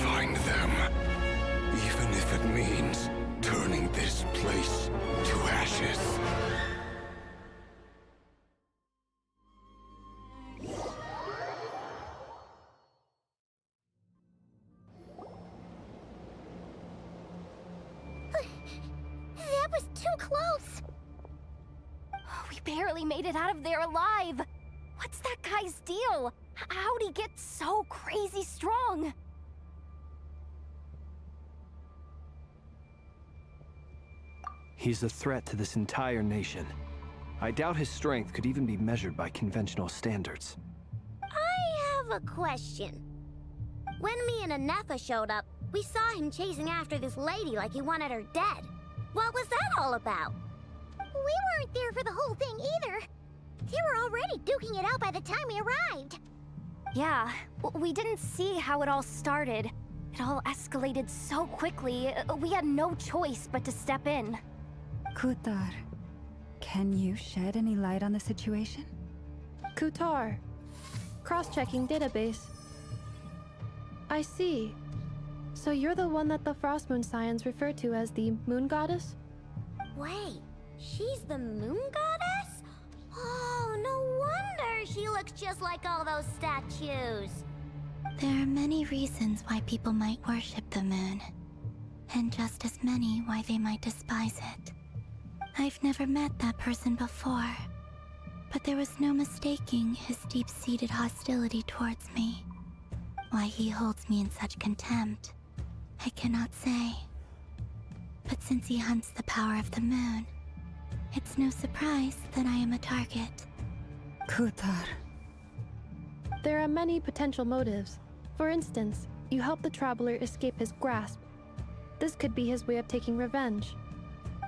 Find them. Even if it means turning this place to ashes. That was too close! We barely made it out of there alive. What's that guy's deal? How'd he get so crazy strong? He's a threat to this entire nation. I doubt his strength could even be measured by conventional standards. I have a question. When me and Anefa showed up, we saw him chasing after this lady like he wanted her dead. What was that all about? We weren't there for the whole thing either. They were already duking it out by the time we arrived. Yeah, we didn't see how it all started. It all escalated so quickly, we had no choice but to step in. Kutar, can you shed any light on the situation? Kutar. Cross-checking database. I see. So you're the one that the Frost Moon Scions refer to as the Moon Goddess? Wait, she's the moon goddess? Oh, no wonder she looks just like all those statues. There are many reasons why people might worship the moon, and just as many why they might despise it. I've never met that person before, but there was no mistaking his deep-seated hostility towards me. Why he holds me in such contempt, I cannot say. But since he hunts the power of the moon, it's no surprise that I am a target. Kutar. There are many potential motives. For instance, you help the traveler escape his grasp. This could be his way of taking revenge.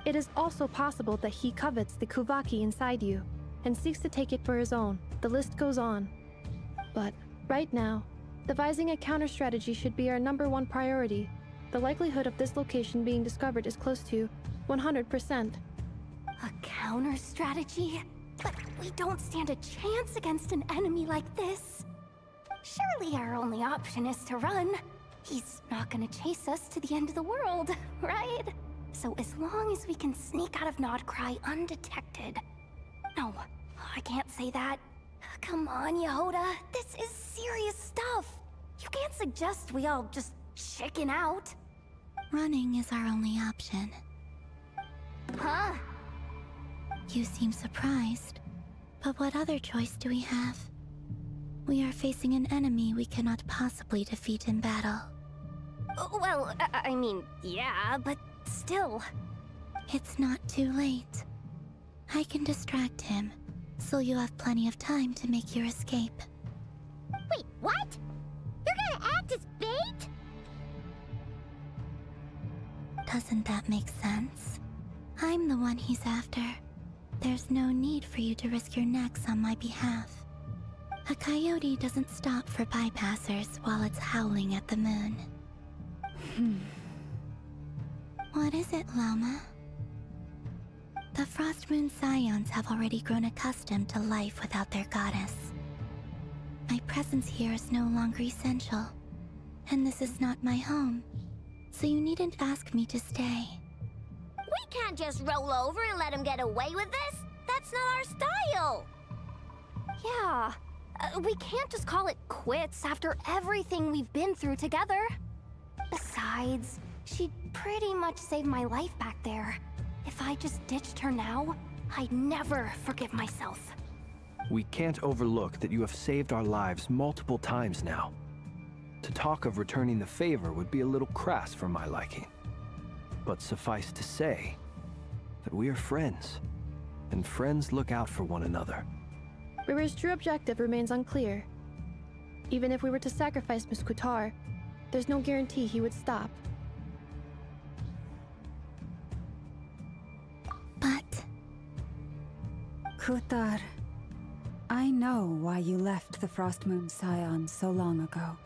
It is also possible that he covets the Kuvaki inside you, and seeks to take it for his own. The list goes on. But, right now, devising a counter-strategy should be our #1 priority. The likelihood of this location being discovered is close to 100%. A counter strategy? But we don't stand a chance against an enemy like this. Surely our only option is to run. He's not gonna chase us to the end of the world, right? So as long as we can sneak out of Nodcry undetected. No, I can't say that. Come on, Yehoda. This is serious stuff. You can't suggest we all just chicken out. Running is our only option. Huh? You seem surprised. But what other choice do we have? We are facing an enemy we cannot possibly defeat in battle. Well, I mean, yeah, but still. It's not too late. I can distract him, so you have plenty of time to make your escape. Wait, what? You're gonna act as bait? Doesn't that make sense? I'm the one he's after. There's no need for you to risk your necks on my behalf. A coyote doesn't stop for bypassers while it's howling at the moon. What is it, Lama? The Frost Moon Scions have already grown accustomed to life without their goddess. My presence here is no longer essential, and this is not my home, so you needn't ask me to stay. We can't just roll over and let him get away with this. That's not our style. Yeah, we can't just call it quits after everything we've been through together. Besides, she pretty much saved my life back there. If I just ditched her now, I'd never forgive myself. We can't overlook that you have saved our lives multiple times now. To talk of returning the favor would be a little crass for my liking. But suffice to say that we are friends, and friends look out for one another. Riri's true objective remains unclear. Even if we were to sacrifice Miss Kutar, there's no guarantee he would stop. But... Kutar, I know why you left the Frost Moon Scions so long ago.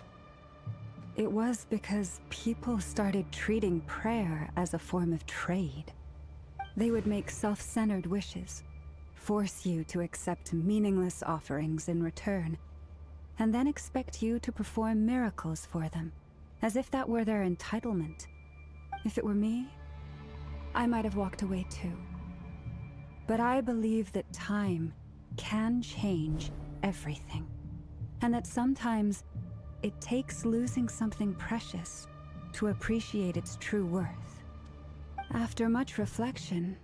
It was because people started treating prayer as a form of trade. They would make self-centered wishes, force you to accept meaningless offerings in return, and then expect you to perform miracles for them, as if that were their entitlement. If it were me, I might have walked away too. But I believe that time can change everything, and that sometimes it takes losing something precious to appreciate its true worth. After much reflection,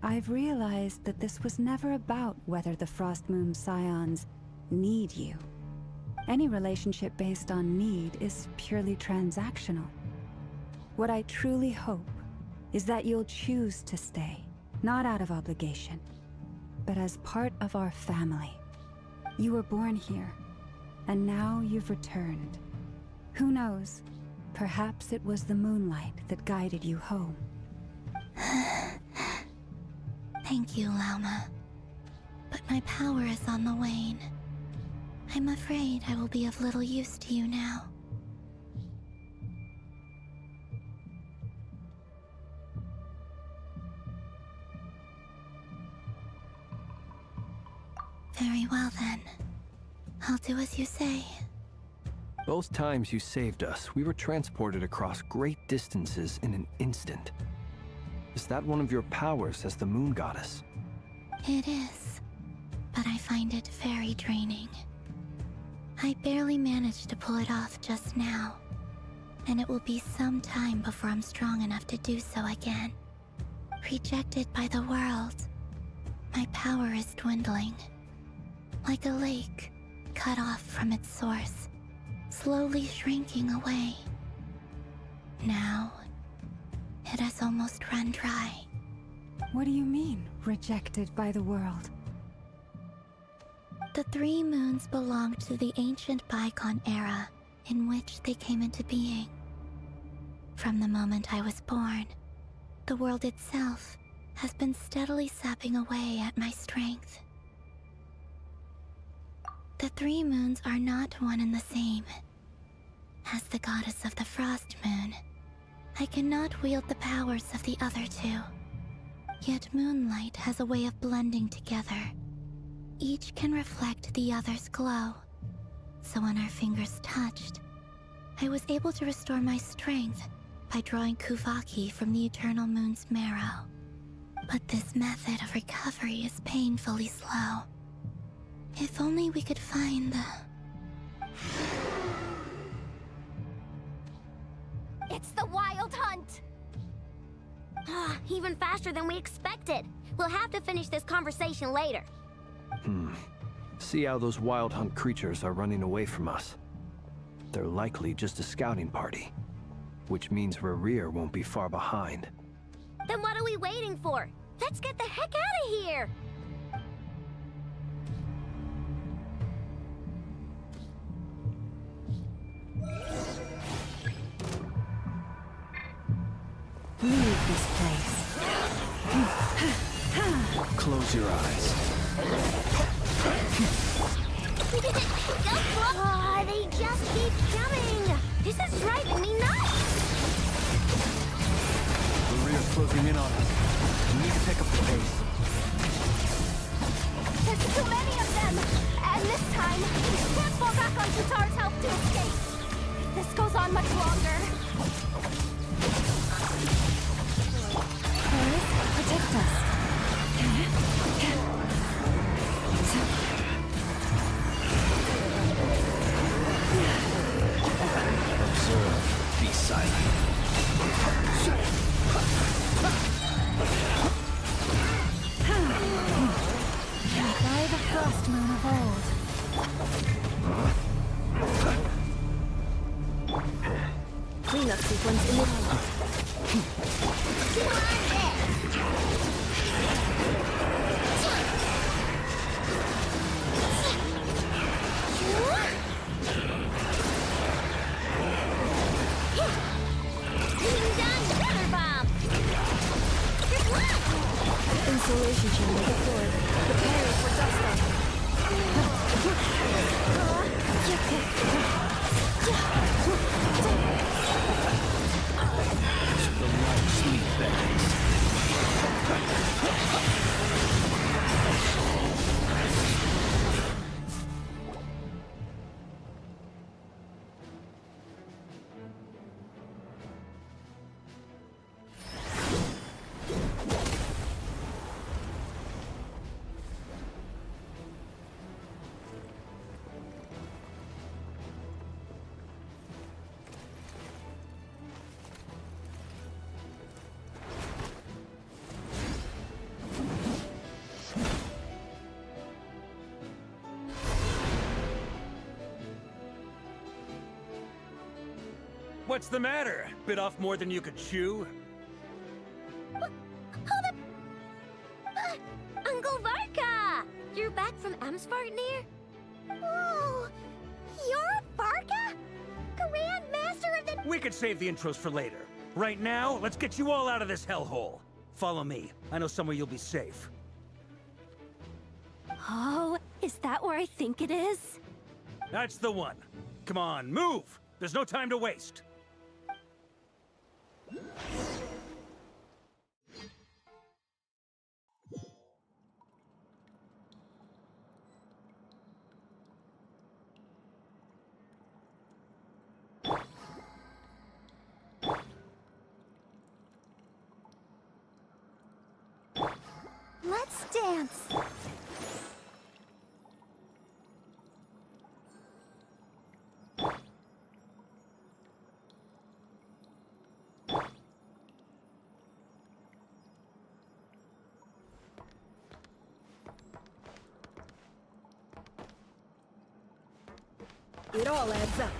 I've realized that this was never about whether the Frost Moon Scions need you. Any relationship based on need is purely transactional. What I truly hope is that you'll choose to stay, not out of obligation, but as part of our family. You were born here, and now you've returned. Who knows? Perhaps it was the moonlight that guided you home. Thank you, Lama. But my power is on the wane. I'm afraid I will be of little use to you now. Very well then. I'll do as you say. Both times you saved us, we were transported across great distances in an instant. Is that one of your powers as the Moon Goddess? It is, but I find it very draining. I barely managed to pull it off just now, and it will be some time before I'm strong enough to do so again. Rejected by the world, my power is dwindling. Like a lake, cut off from its source, slowly shrinking away. Now, it has almost run dry. What do you mean, rejected by the world? The 3 moons belong to the ancient bygone era in which they came into being. From the moment I was born, the world itself has been steadily sapping away at my strength. The 3 moons are not one and the same. As the goddess of the Frost Moon, I cannot wield the powers of the other 2. Yet Moonlight has a way of blending together. Each can reflect the other's glow. So when our fingers touched, I was able to restore my strength by drawing Kuvaki from the Eternal Moon's marrow. But this method of recovery is painfully slow. If only we could find the... It's the Wild Hunt! Even faster than we expected. We'll have to finish this conversation later. See how those wild hunt creatures are running away from us. They're likely just a scouting party, which means Rerir won't be far behind. Then what are we waiting for? Let's get the heck out of here! Leave this place. Close your eyes. Aw, they just keep coming! This is driving me nuts! Rerir's closing in on us. We need to pick up the pace. There's too many of them! And this time, we can't fall back on Tutar's help to escape! This goes on much longer. Protect us. Observe. Be silent. By the frost moon of old. Cleanup sequence initiated. Insulation chamber deployed. Prepare for dust up. The light sleep beckons. What's the matter? Bit off more than you could chew? Hold up! Uncle Varka! You're back from Amsvartnir? Oh, you're Varka? Grand Master of the... We could save the intros for later. Right now, let's get you all out of this hellhole. Follow me. I know somewhere you'll be safe. Oh, is that where I think it is? That's the one. Come on, move! There's no time to waste. Let's dance. It all adds up.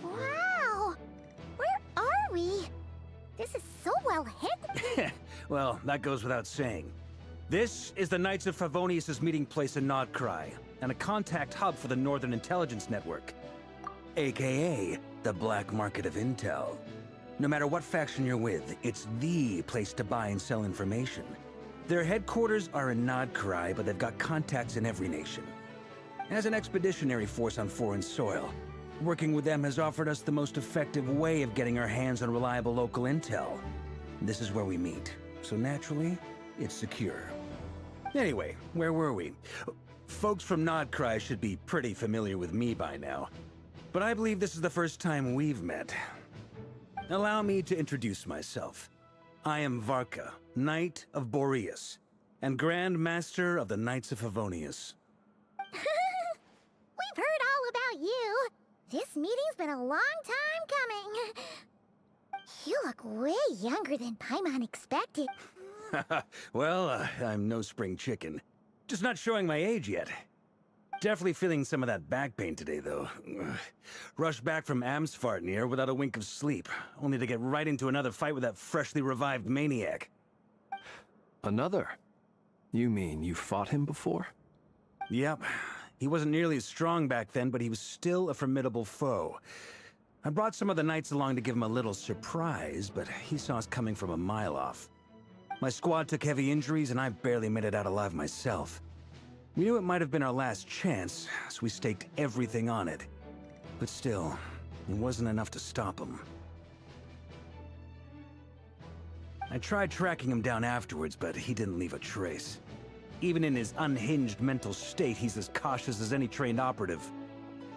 Wow! Where are we? This is so well hidden. Well, that goes without saying. This is the Knights of Favonius' meeting place in Nodcry, and a contact hub for the Northern Intelligence Network, aka the Black Market of Intel. No matter what faction you're with, it's the place to buy and sell information. Their headquarters are in Nodcry, but they've got contacts in every nation. As an expeditionary force on foreign soil, working with them has offered us the most effective way of getting our hands on reliable local intel. This is where we meet, so naturally, it's secure. Anyway, where were we? Folks from Nodcry should be pretty familiar with me by now, but I believe this is the first time we've met. Allow me to introduce myself. I am Varka, Knight of Boreas, and Grand Master of the Knights of Favonius. We've heard all about you. This meeting's been a long time coming. You look way younger than Paimon expected. Well, I'm no spring chicken. Just not showing my age yet. Definitely feeling some of that back pain today, though. Rushed back from Amsfartnir without a wink of sleep, only to get right into another fight with that freshly revived maniac. Another? You mean you fought him before? Yep. He wasn't nearly as strong back then, but he was still a formidable foe. I brought some of the knights along to give him a little surprise, but he saw us coming from a mile off. My squad took heavy injuries, and I barely made it out alive myself. We knew it might have been our last chance, so we staked everything on it. But still, it wasn't enough to stop him. I tried tracking him down afterwards, but he didn't leave a trace. Even in his unhinged mental state, he's as cautious as any trained operative.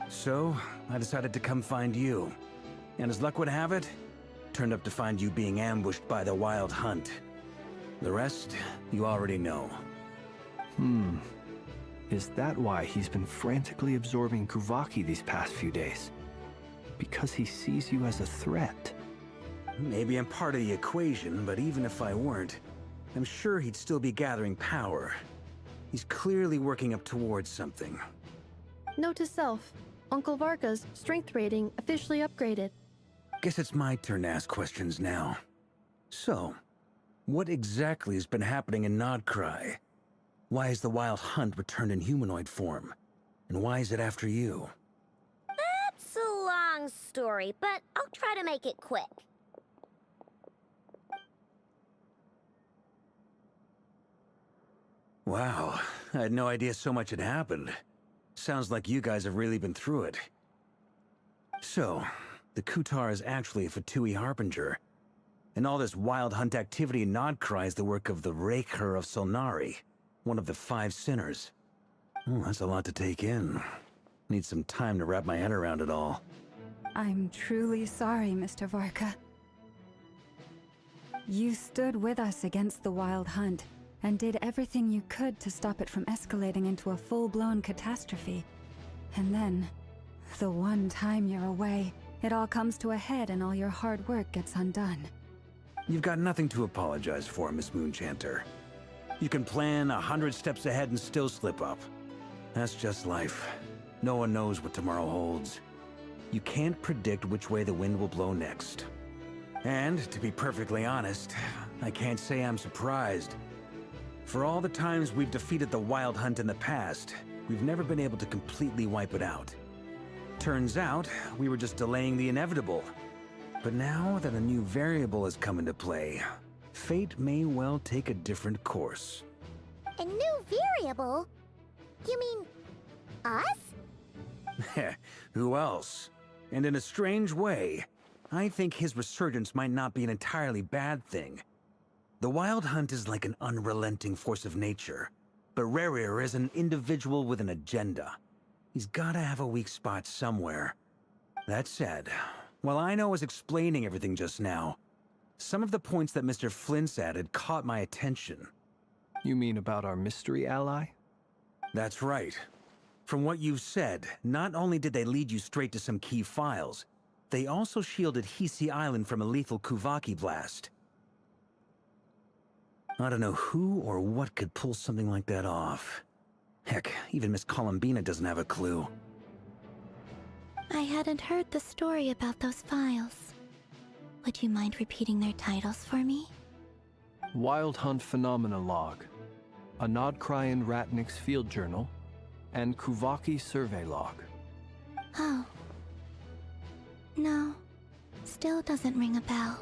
So, I decided to come find you. And as luck would have it, turned up to find you being ambushed by the Wild Hunt. The rest, you already know. Is that why he's been frantically absorbing Kuvaki these past few days? Because he sees you as a threat? Maybe I'm part of the equation, but even if I weren't, I'm sure he'd still be gathering power. He's clearly working up towards something. Note to self, Uncle Varka's strength rating officially upgraded. Guess it's my turn to ask questions now. So, what exactly has been happening in Nodcry? Why is the Wild Hunt returned in humanoid form? And why is it after you? That's a long long story, but I'll try to make it quick. Wow, I had no idea so much had happened. Sounds like you guys have really been through it. So, the Kutar is actually a Fatui Harbinger. And all this wild hunt activity in Nodcry is the work of the Raker of Solnari, one of the 5 sinners. That's a lot to take in. Need some time to wrap my head around it all. I'm truly sorry, Mr. Varka. You stood with us against the Wild Hunt, and did everything you could to stop it from escalating into a full-blown catastrophe. And then, the one time you're away, it all comes to a head and all your hard work gets undone. You've got nothing to apologize for, Miss Moonchanter. You can plan 100 steps ahead and still slip up. That's just life. No one knows what tomorrow holds. You can't predict which way the wind will blow next. And, to be perfectly honest, I can't say I'm surprised. For all the times we've defeated the Wild Hunt in the past, we've never been able to completely wipe it out. Turns out, we were just delaying the inevitable. But now that a new variable has come into play, fate may well take a different course. A new variable? You mean... us? Who else? And in a strange way, I think his resurgence might not be an entirely bad thing. The Wild Hunt is like an unrelenting force of nature, but Rerir is an individual with an agenda. He's gotta have a weak spot somewhere. That said, while I was explaining everything just now, some of the points that Mr. Flint's added caught my attention. You mean about our mystery ally? That's right. From what you've said, not only did they lead you straight to some key files, they also shielded Hisi Island from a lethal Kuvaki blast. I don't know who or what could pull something like that off. Heck, even Miss Columbina doesn't have a clue. I hadn't heard the story about those files. Would you mind repeating their titles for me? Wild Hunt Phenomena Log, a Nodcryan Ratnik's Field Journal, and Kuvaki Survey Log. Oh. No. Still doesn't ring a bell.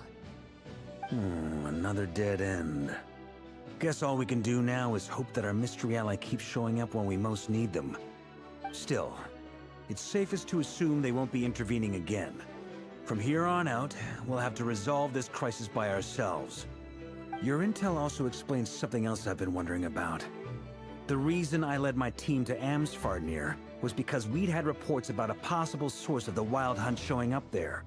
Another dead end. Guess all we can do now is hope that our mystery ally keeps showing up when we most need them. Still, it's safest to assume they won't be intervening again. From here on out, we'll have to resolve this crisis by ourselves. Your intel also explains something else I've been wondering about. The reason I led my team to Amsfarnir was because we'd had reports about a possible source of the Wild Hunt showing up there.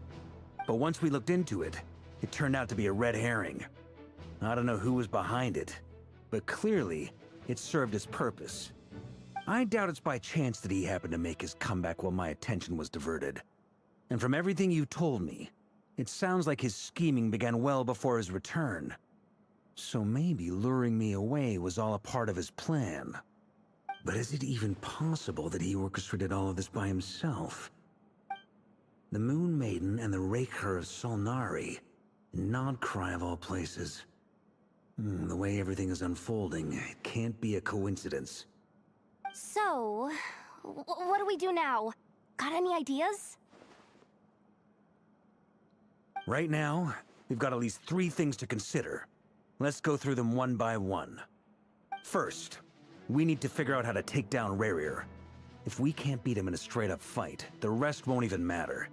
But once we looked into it, it turned out to be a red herring. I don't know who was behind it, but clearly, it served its purpose. I doubt it's by chance that he happened to make his comeback while my attention was diverted. And from everything you told me, it sounds like his scheming began well before his return. So maybe luring me away was all a part of his plan. But is it even possible that he orchestrated all of this by himself? The Moon Maiden and the Raker of Solnari, Nodcry of all places. The way everything is unfolding, it can't be a coincidence. So, what do we do now? Got any ideas? Right now, we've got at least 3 things to consider. Let's go through them one by one. First, we need to figure out how to take down Rerir. If we can't beat him in a straight-up fight, the rest won't even matter.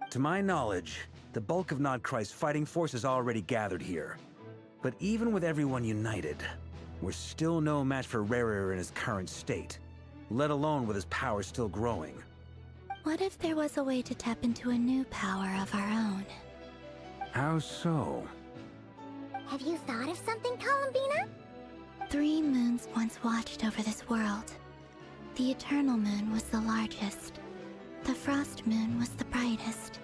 To my knowledge, the bulk of Nodcry's fighting force is already gathered here. But even with everyone united, we're still no match for Rerir in his current state, let alone with his power still growing. What if there was a way to tap into a new power of our own? How so? Have you thought of something, Columbina? 3 moons once watched over this world. The Eternal Moon was the largest. The Frost Moon was the brightest.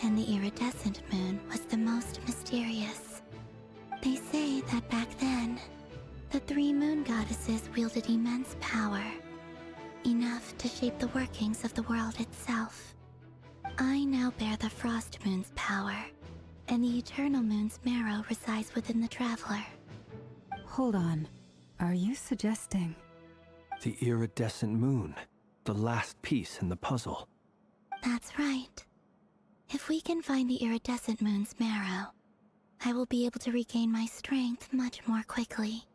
And the Iridescent Moon was the most mysterious. They say that back then, the 3 moon goddesses wielded immense power. Enough to shape the workings of the world itself. I now bear the Frost Moon's power, and the Eternal Moon's marrow resides within the Traveler. Hold on. Are you suggesting... The Iridescent Moon, the last piece in the puzzle. That's right. If we can find the iridescent moon's marrow, I will be able to regain my strength much more quickly.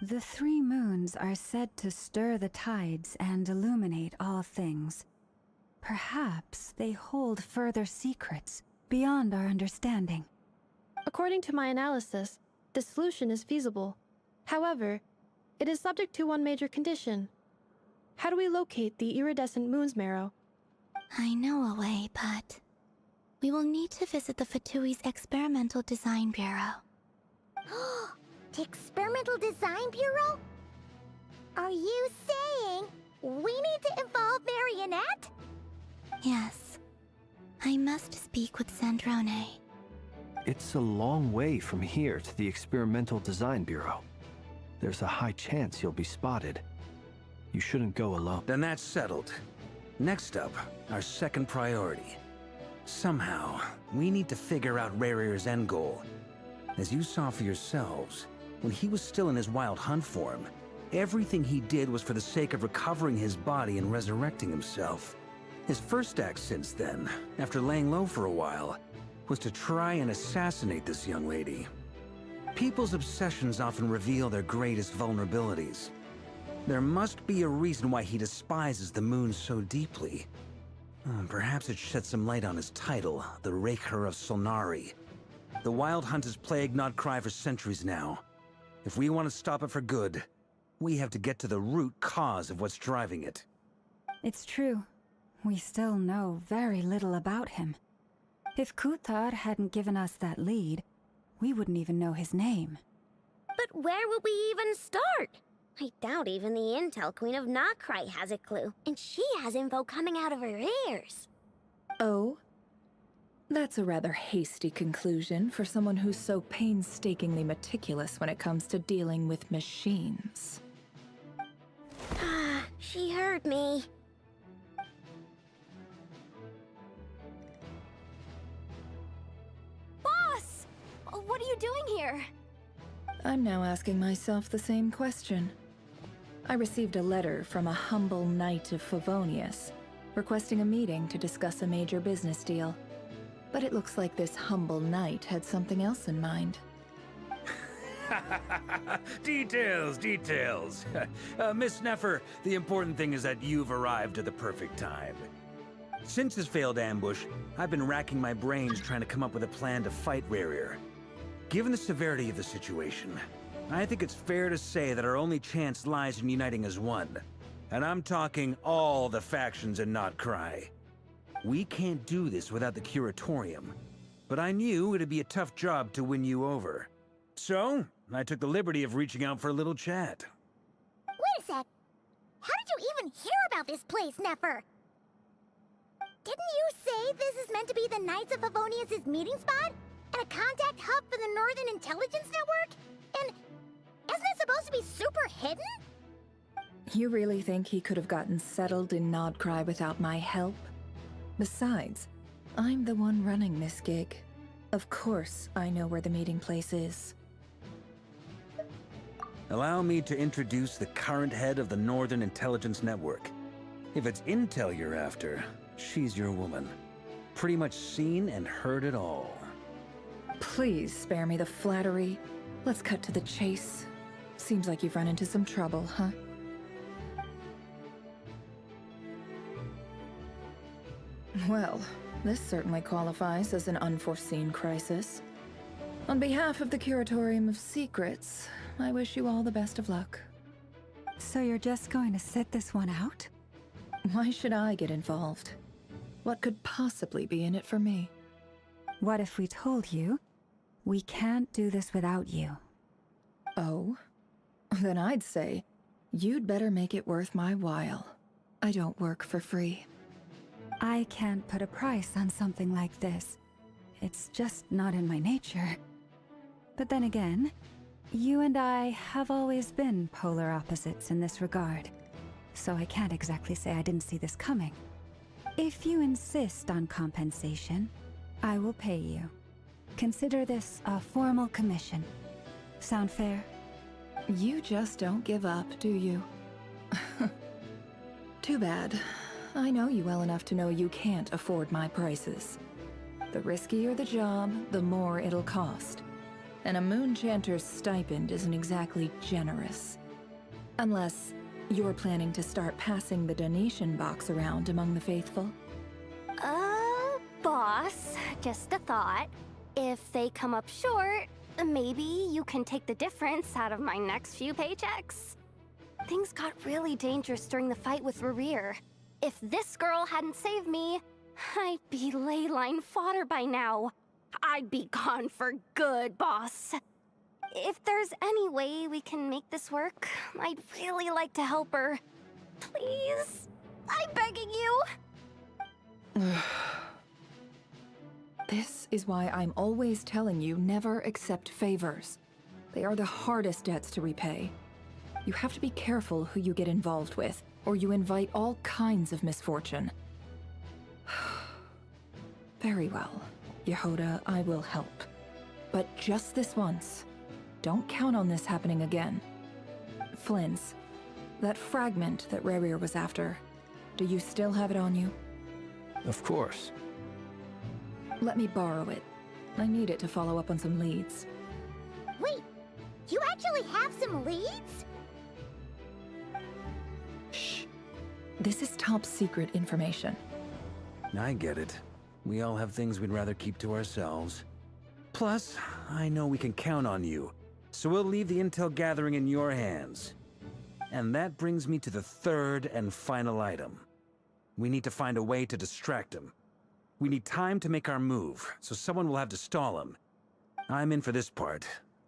The 3 moons are said to stir the tides and illuminate all things. Perhaps they hold further secrets beyond our understanding. According to my analysis, the solution is feasible. However, it is subject to one major condition. How do we locate the iridescent moon's marrow? I know a way, but we will need to visit the Fatui's Experimental Design Bureau. The Experimental Design Bureau? Are you saying we need to involve Marionette? Yes. I must speak with Sandrone. It's a long way from here to the Experimental Design Bureau. There's a high chance you'll be spotted. You shouldn't go alone. Then that's settled. Next up, our second priority. Somehow, we need to figure out Rarir's end goal. As you saw for yourselves, when he was still in his wild hunt form, everything he did was for the sake of recovering his body and resurrecting himself. His first act since then, after laying low for a while, was to try and assassinate this young lady. People's obsessions often reveal their greatest vulnerabilities. There must be a reason why he despises the moon so deeply. Perhaps it sheds some light on his title, the Raker of Solnari. The Wild Hunt has plagued Nodcry for centuries now. If we want to stop it for good, we have to get to the root cause of what's driving it. It's true. We still know very little about him. If Kuthar hadn't given us that lead, we wouldn't even know his name. But where would we even start? I doubt even the Intel Queen of Nodcry has a clue, and she has info coming out of her ears. Oh? That's a rather hasty conclusion for someone who's so painstakingly meticulous when it comes to dealing with machines. Ah, she heard me. Boss! What are you doing here? I'm now asking myself the same question. I received a letter from a humble knight of Favonius, requesting a meeting to discuss a major business deal. But it looks like this humble knight had something else in mind. Details. Miss Neffer, the important thing is that you've arrived at the perfect time. Since his failed ambush, I've been racking my brains trying to come up with a plan to fight Rarir. Given the severity of the situation, I think it's fair to say that our only chance lies in uniting as one. And I'm talking all the factions in Nodcry. We can't do this without the Curatorium, but I knew it'd be a tough job to win you over. So, I took the liberty of reaching out for a little chat. Wait a sec. How did you even hear about this place, Neffer? Didn't you say this is meant to be the Knights of Favonius' meeting spot? And a contact hub for the Northern Intelligence Network? And isn't it supposed to be super hidden? You really think he could have gotten settled in Nodcry without my help? Besides, I'm the one running this gig. Of course I know where the meeting place is. Allow me to introduce the current head of the Northern Intelligence Network. If it's intel you're after, she's your woman. Pretty much seen and heard it all. Please spare me the flattery. Let's cut to the chase. Seems like you've run into some trouble, huh? Well, this certainly qualifies as an unforeseen crisis. On behalf of the Curatorium of Secrets, I wish you all the best of luck. So you're just going to sit this one out? Why should I get involved? What could possibly be in it for me? What if we told you we can't do this without you? Oh? Then I'd say, you'd better make it worth my while. I don't work for free. I can't put a price on something like this. It's just not in my nature. But then again, you and I have always been polar opposites in this regard, so I can't exactly say I didn't see this coming. If you insist on compensation, I will pay you. Consider this a formal commission. Sound fair? You just don't give up, do you? Too bad. I know you well enough to know you can't afford my prices. The riskier the job, the more it'll cost. And a moon chanter's stipend isn't exactly generous. Unless you're planning to start passing the donation box around among the faithful. Boss, just a thought. If they come up short, maybe you can take the difference out of my next few paychecks. Things got really dangerous during the fight with Rerir. If this girl hadn't saved me, I'd be ley line fodder by now. I'd be gone for good, boss. If there's any way we can make this work, I'd really like to help her. Please? I'm begging you! This is why I'm always telling you never accept favors. They are the hardest debts to repay. You have to be careful who you get involved with, or you invite all kinds of misfortune. Very well, Yehoda, I will help. But just this once. Don't count on this happening again. Flynn's, that fragment that Rerir was after, do you still have it on you? Of course. Let me borrow it. I need it to follow up on some leads. Wait, you actually have some leads? Shh. This is top secret information. I get it. We all have things we'd rather keep to ourselves. Plus, I know we can count on you, so we'll leave the intel gathering in your hands. And that brings me to the third and final item. We need to find a way to distract him. We need time to make our move, so someone will have to stall him. I'm in for this part,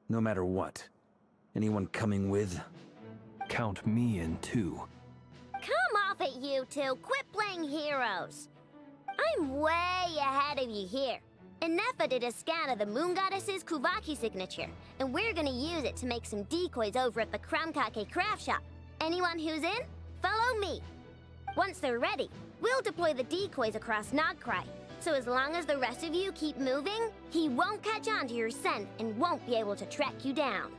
no matter what. Anyone coming with? Count me in too. Come off it, you two. Quit playing heroes. I'm way ahead of you here. Nefa did a scan of the Moon Goddess's Kuvaki signature, and we're gonna use it to make some decoys over at the Kramkake craft shop. Anyone who's in, follow me. Once they're ready, we'll deploy the decoys across Nogcry. So as long as the rest of you keep moving, he won't catch on to your scent and won't be able to track you down.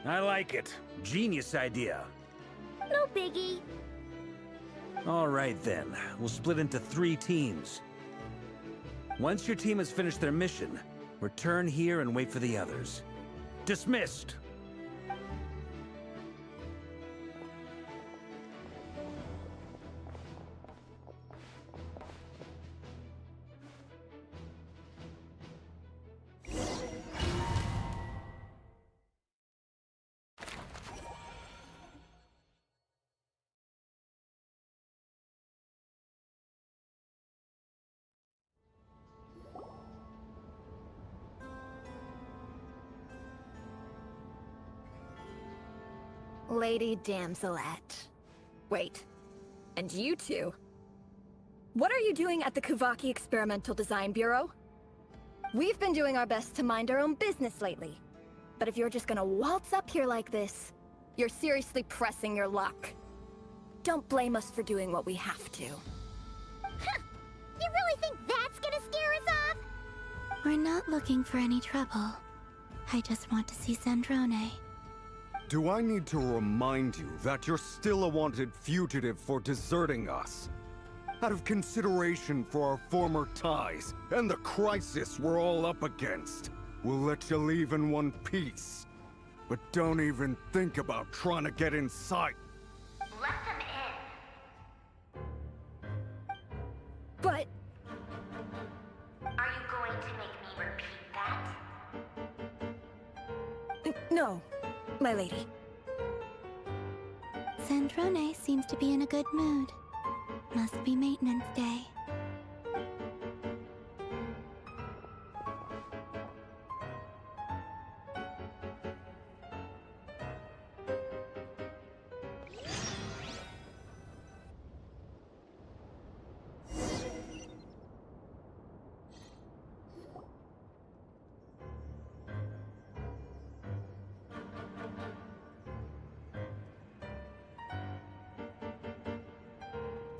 I like it. Genius idea. No biggie. All right then, we'll split into 3 teams. Once your team has finished their mission, return here and wait for the others. Dismissed! Lady Damselette. Wait, and you two? What are you doing at the Kuvaki Experimental Design Bureau? We've been doing our best to mind our own business lately. But if you're just gonna waltz up here like this, you're seriously pressing your luck. Don't blame us for doing what we have to. Huh! You really think that's gonna scare us off? We're not looking for any trouble. I just want to see Zandrone. Do I need to remind you that you're still a wanted fugitive for deserting us? Out of consideration for our former ties and the crisis we're all up against, we'll let you leave in one piece. But don't even think about trying to get inside. Let them in. But... Are you going to make me repeat that? no, my lady. Zandrone seems to be in a good mood. Must be maintenance day.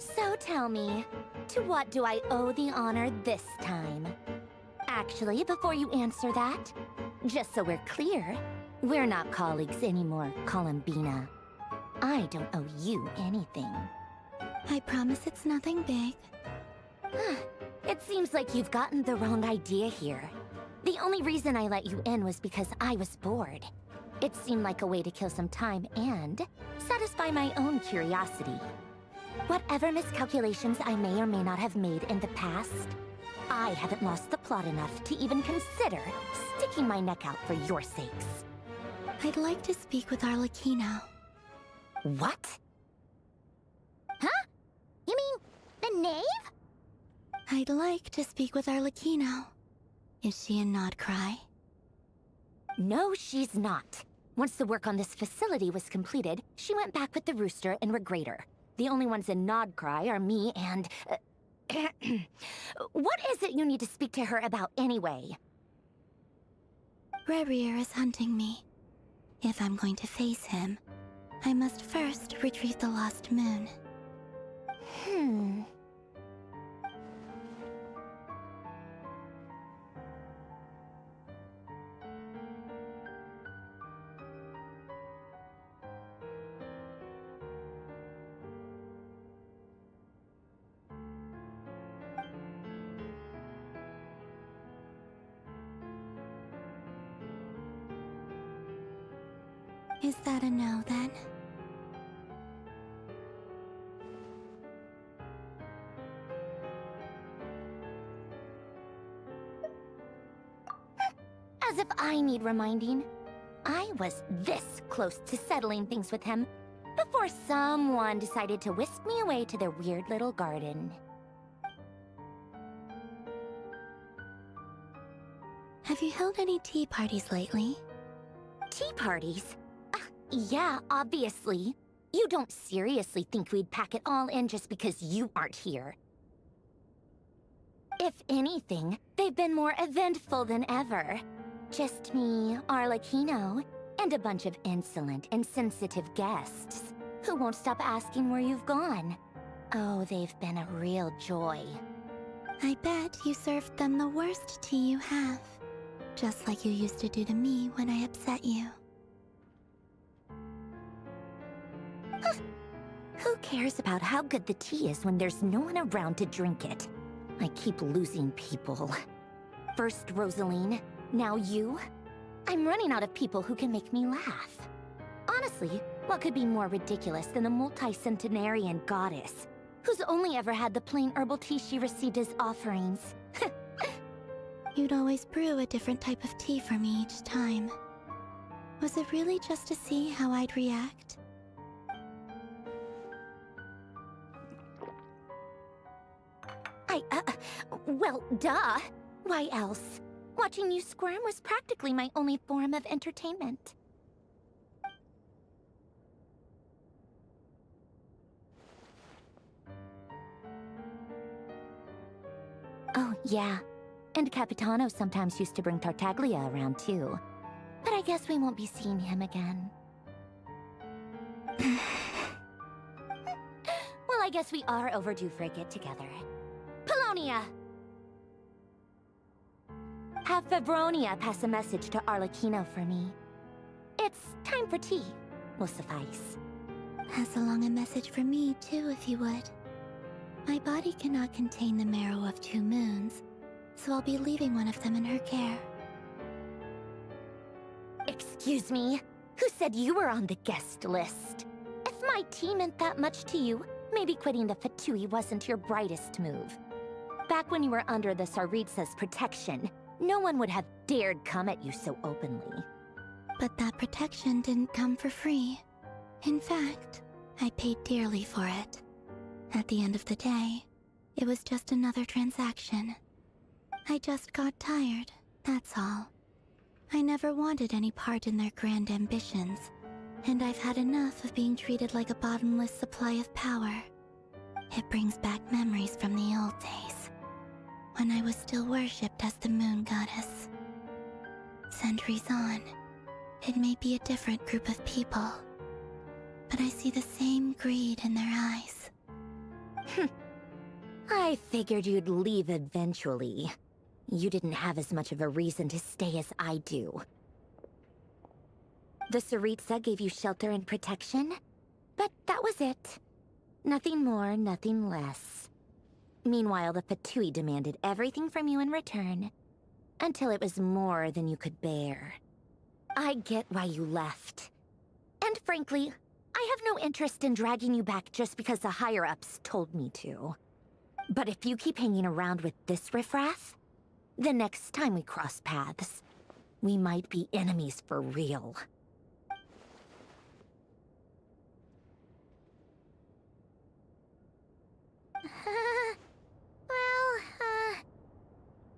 So tell me, to what do I owe the honor this time? Actually, before you answer that, just so we're clear, we're not colleagues anymore, Columbina. I don't owe you anything. I promise it's nothing big. It It seems like you've gotten the wrong idea here. The only reason I let you in was because I was bored. It seemed like a way to kill some time and satisfy my own curiosity. Whatever miscalculations I may or may not have made in the past, I haven't lost the plot enough to even consider sticking my neck out for your sakes. I'd like to speak with Arlecchino. What? Huh? You mean the knave? I'd like to speak with Arlecchino. Is she in Nodcry? No, she's not. Once the work on this facility was completed, she went back with the Rooster and Regrator. The only ones in Nodcry are me and... What is it you need to speak to her about anyway? Rerir is hunting me. If I'm going to face him, I must first retrieve the lost moon. Is that a no, then? As if I need reminding. I was this close to settling things with him before someone decided to whisk me away to their weird little garden. Have you held any tea parties lately? Tea parties? Yeah, obviously. You don't seriously think we'd pack it all in just because you aren't here. If anything, they've been more eventful than ever. Just me, Arlecchino, and a bunch of insolent, insensitive guests who won't stop asking where you've gone. Oh, they've been a real joy. I bet you served them the worst tea you have. Just like you used to do to me when I upset you. Who cares about how good the tea is when there's no one around to drink it? I keep losing people. First Rosaline, now you. I'm running out of people who can make me laugh. Honestly, what could be more ridiculous than a multi-centenarian goddess who's only ever had the plain herbal tea she received as offerings? You'd always brew a different type of tea for me each time. Was it really just to see how I'd react? Well, duh. Why else? Watching you squirm was practically my only form of entertainment. Oh, yeah. And Capitano sometimes used to bring Tartaglia around, too. But I guess we won't be seeing him again. Well, I guess we are overdue for a get-together. Polonia! Have Febronia pass a message to Arlecchino for me. It's time for tea. Will suffice. Pass along a message for me, too, if you would. My body cannot contain the marrow of 2 moons, so I'll be leaving one of them in her care. Excuse me? Who said you were on the guest list? If my tea meant that much to you, maybe quitting the Fatui wasn't your brightest move. Back when you were under the Tsaritsa's protection, no one would have dared come at you so openly. But that protection didn't come for free. In fact, I paid dearly for it. At the end of the day, it was just another transaction. I just got tired, that's all. I never wanted any part in their grand ambitions, and I've had enough of being treated like a bottomless supply of power. It brings back memories from the old days, when I was still worshipped as the moon goddess. Centuries on, it may be a different group of people, but I see the same greed in their eyes. I figured you'd leave eventually. You didn't have as much of a reason to stay as I do. The Tsaritsa gave you shelter and protection, but that was it. Nothing more, nothing less. Meanwhile, the Fatui demanded everything from you in return, until it was more than you could bear. I get why you left. And frankly, I have no interest in dragging you back just because the higher-ups told me to. But if you keep hanging around with this riffraff, the next time we cross paths, we might be enemies for real.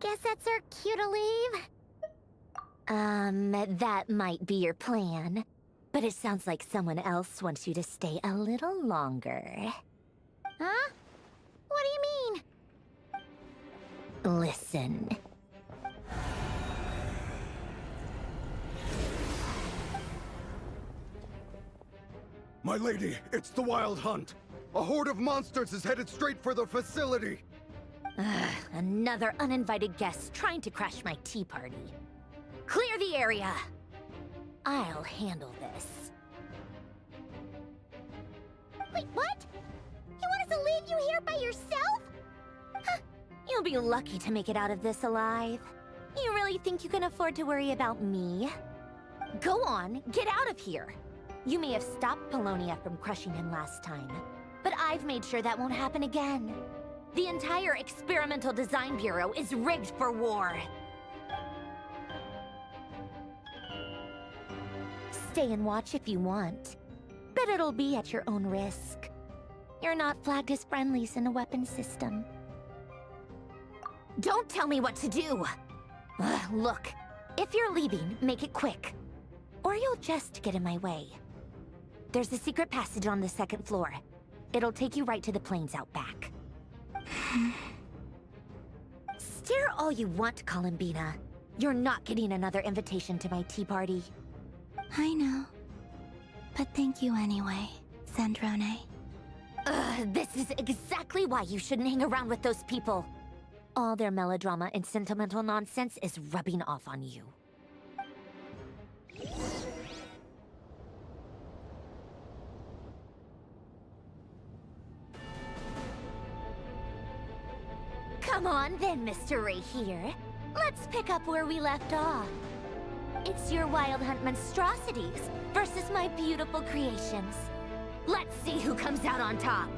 Guess that's our cue to leave. That might be your plan. But it sounds like someone else wants you to stay a little longer. Huh? What do you mean? Listen. My lady, it's the Wild Hunt. A horde of monsters is headed straight for the facility. Another uninvited guest trying to crash my tea party. Clear the area! I'll handle this. Wait, what? You want us to leave you here by yourself? Huh. You'll be lucky to make it out of this alive. You really think you can afford to worry about me? Go on, get out of here. You may have stopped Polonia from crushing him last time, but I've made sure that won't happen again. The entire Experimental Design Bureau is rigged for war. Stay and watch if you want, but it'll be at your own risk. You're not flagged as friendlies in the weapons system. Don't tell me what to do! Look, if you're leaving, make it quick. Or you'll just get in my way. There's a secret passage on the second floor. It'll take you right to the plains out back. Stare all you want, Columbina. You're not getting another invitation to my tea party. I know. But thank you anyway, Sandrone. This is exactly why you shouldn't hang around with those people. All their melodrama and sentimental nonsense is rubbing off on you. Come on then, Mr. Ray here. Let's pick up where we left off. It's your Wild Hunt monstrosities versus my beautiful creations. Let's see who comes out on top.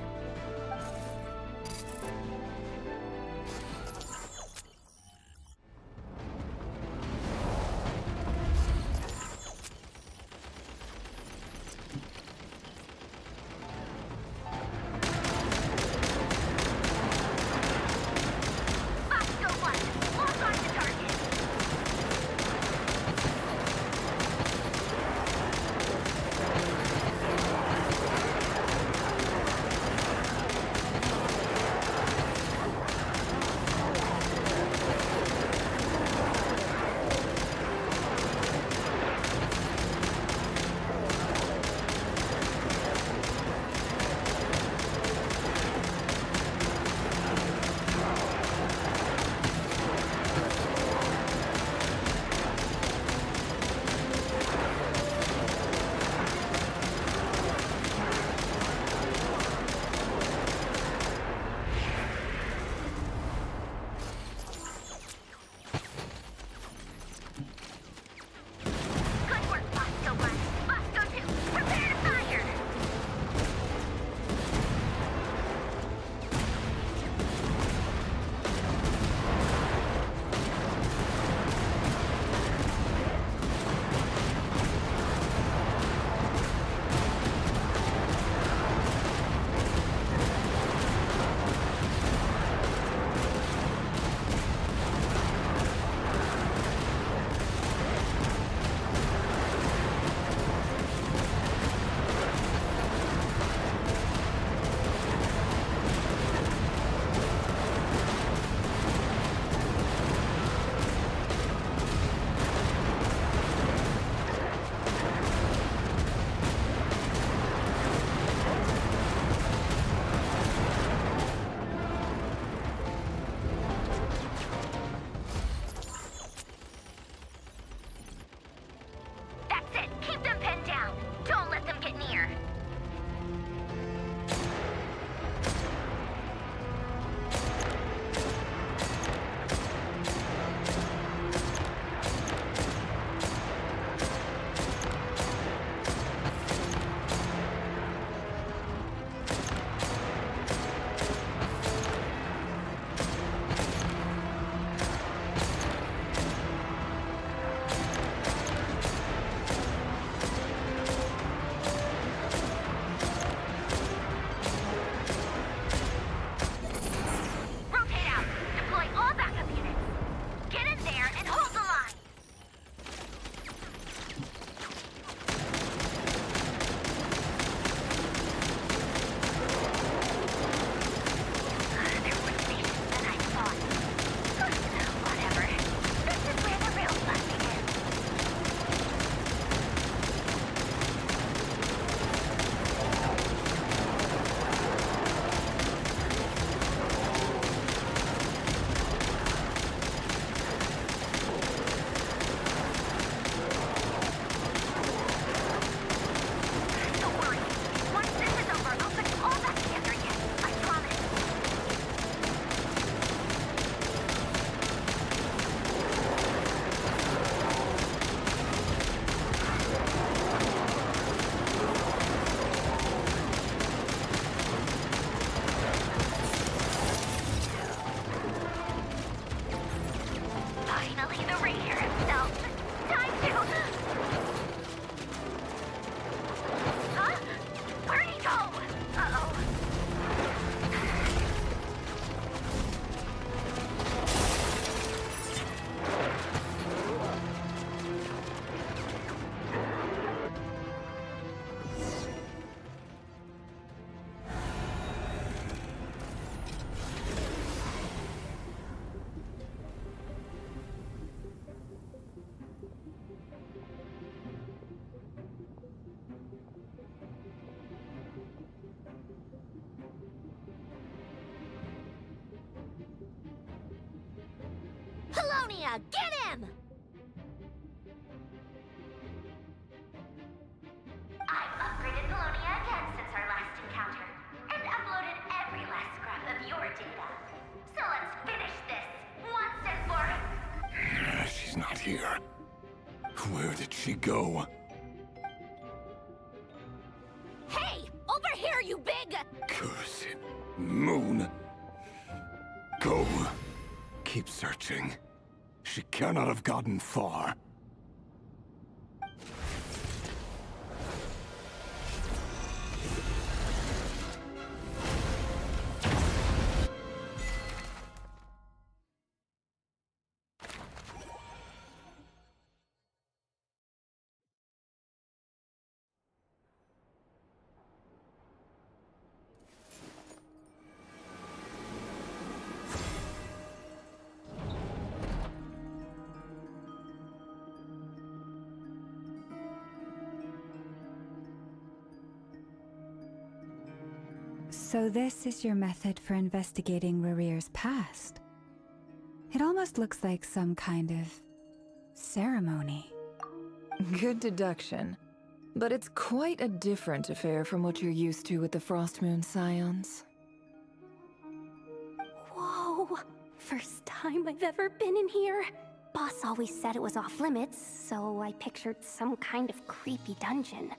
Rainier himself. Time to... Huh? Where'd he go? Uh-oh. Polonia, get him! I've upgraded Polonia again since our last encounter, and uploaded every last scrap of your data. So let's finish this, once and for... She's not here. Where did she go? Hey, over here, you big... Curse it. Moon. Go. Keep searching. She cannot have gotten far. So this is your method for investigating Rarir's past? It almost looks like some kind of ceremony. Good deduction. But it's quite a different affair from what you're used to with the Frostmoon Scions. Whoa! First time I've ever been in here. Boss always said it was off limits, so I pictured some kind of creepy dungeon.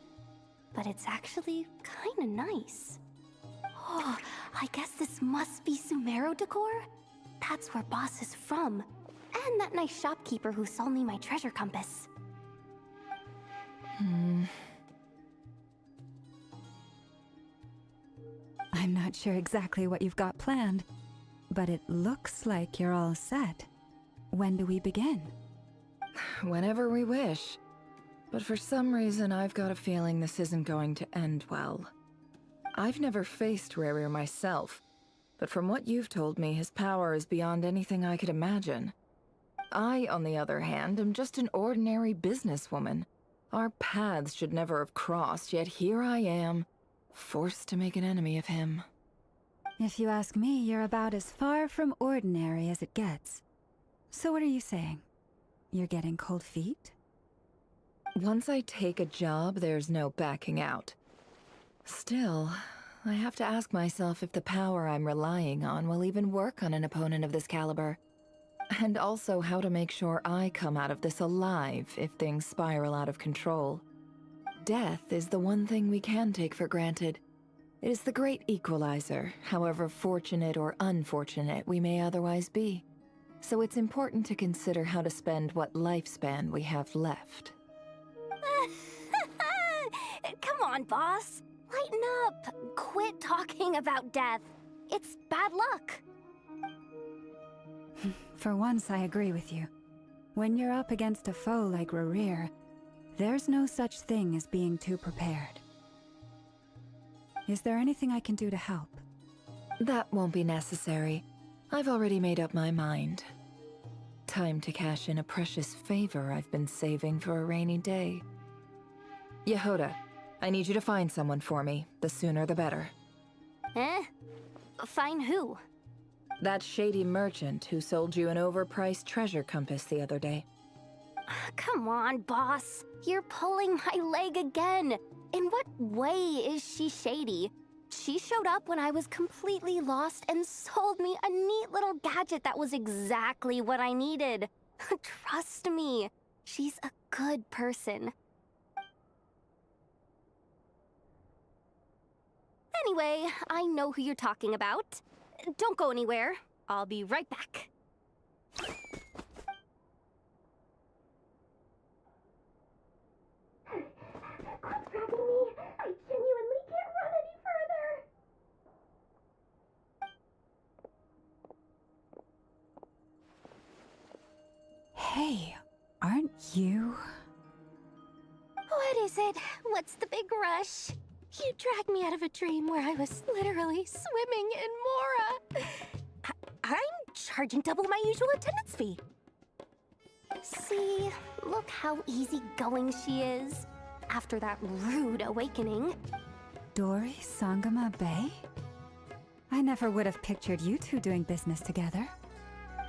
But it's actually kinda nice. Oh, I guess this must be Sumero decor? That's where Boss is from. And that nice shopkeeper who sold me my treasure compass. I'm not sure exactly what you've got planned, but it looks like you're all set. When do we begin? Whenever we wish. But for some reason, I've got a feeling this isn't going to end well. I've never faced Rarir myself, but from what you've told me, his power is beyond anything I could imagine. I, on the other hand, am just an ordinary businesswoman. Our paths should never have crossed, yet here I am, forced to make an enemy of him. If you ask me, you're about as far from ordinary as it gets. So what are you saying? You're getting cold feet? Once I take a job, there's no backing out. Still, I have to ask myself if the power I'm relying on will even work on an opponent of this caliber. And also how to make sure I come out of this alive if things spiral out of control. Death is the one thing we can take for granted. It is the great equalizer, however fortunate or unfortunate we may otherwise be. So it's important to consider how to spend what lifespan we have left. Come on, boss. Lighten up. Quit talking about death. It's bad luck. For once, I agree with you. When you're up against a foe like Rarir, there's no such thing as being too prepared. Is there anything I can do to help? That won't be necessary. I've already made up my mind. Time to cash in a precious favor I've been saving for a rainy day. Yehoda, I need you to find someone for me. The sooner the better. Eh? Find who? That shady merchant who sold you an overpriced treasure compass the other day. Come on, boss. You're pulling my leg again. In what way is she shady? She showed up when I was completely lost and sold me a neat little gadget that was exactly what I needed. Trust me, she's a good person. Anyway, I know who you're talking about. Don't go anywhere. I'll be right back. Hey, aren't you... What is it? What's the big rush? You dragged me out of a dream where I was literally swimming in Mora. I'm charging double my usual attendance fee. See, look how easygoing she is. After that rude awakening. Dori Sangama Bay? I never would have pictured you two doing business together.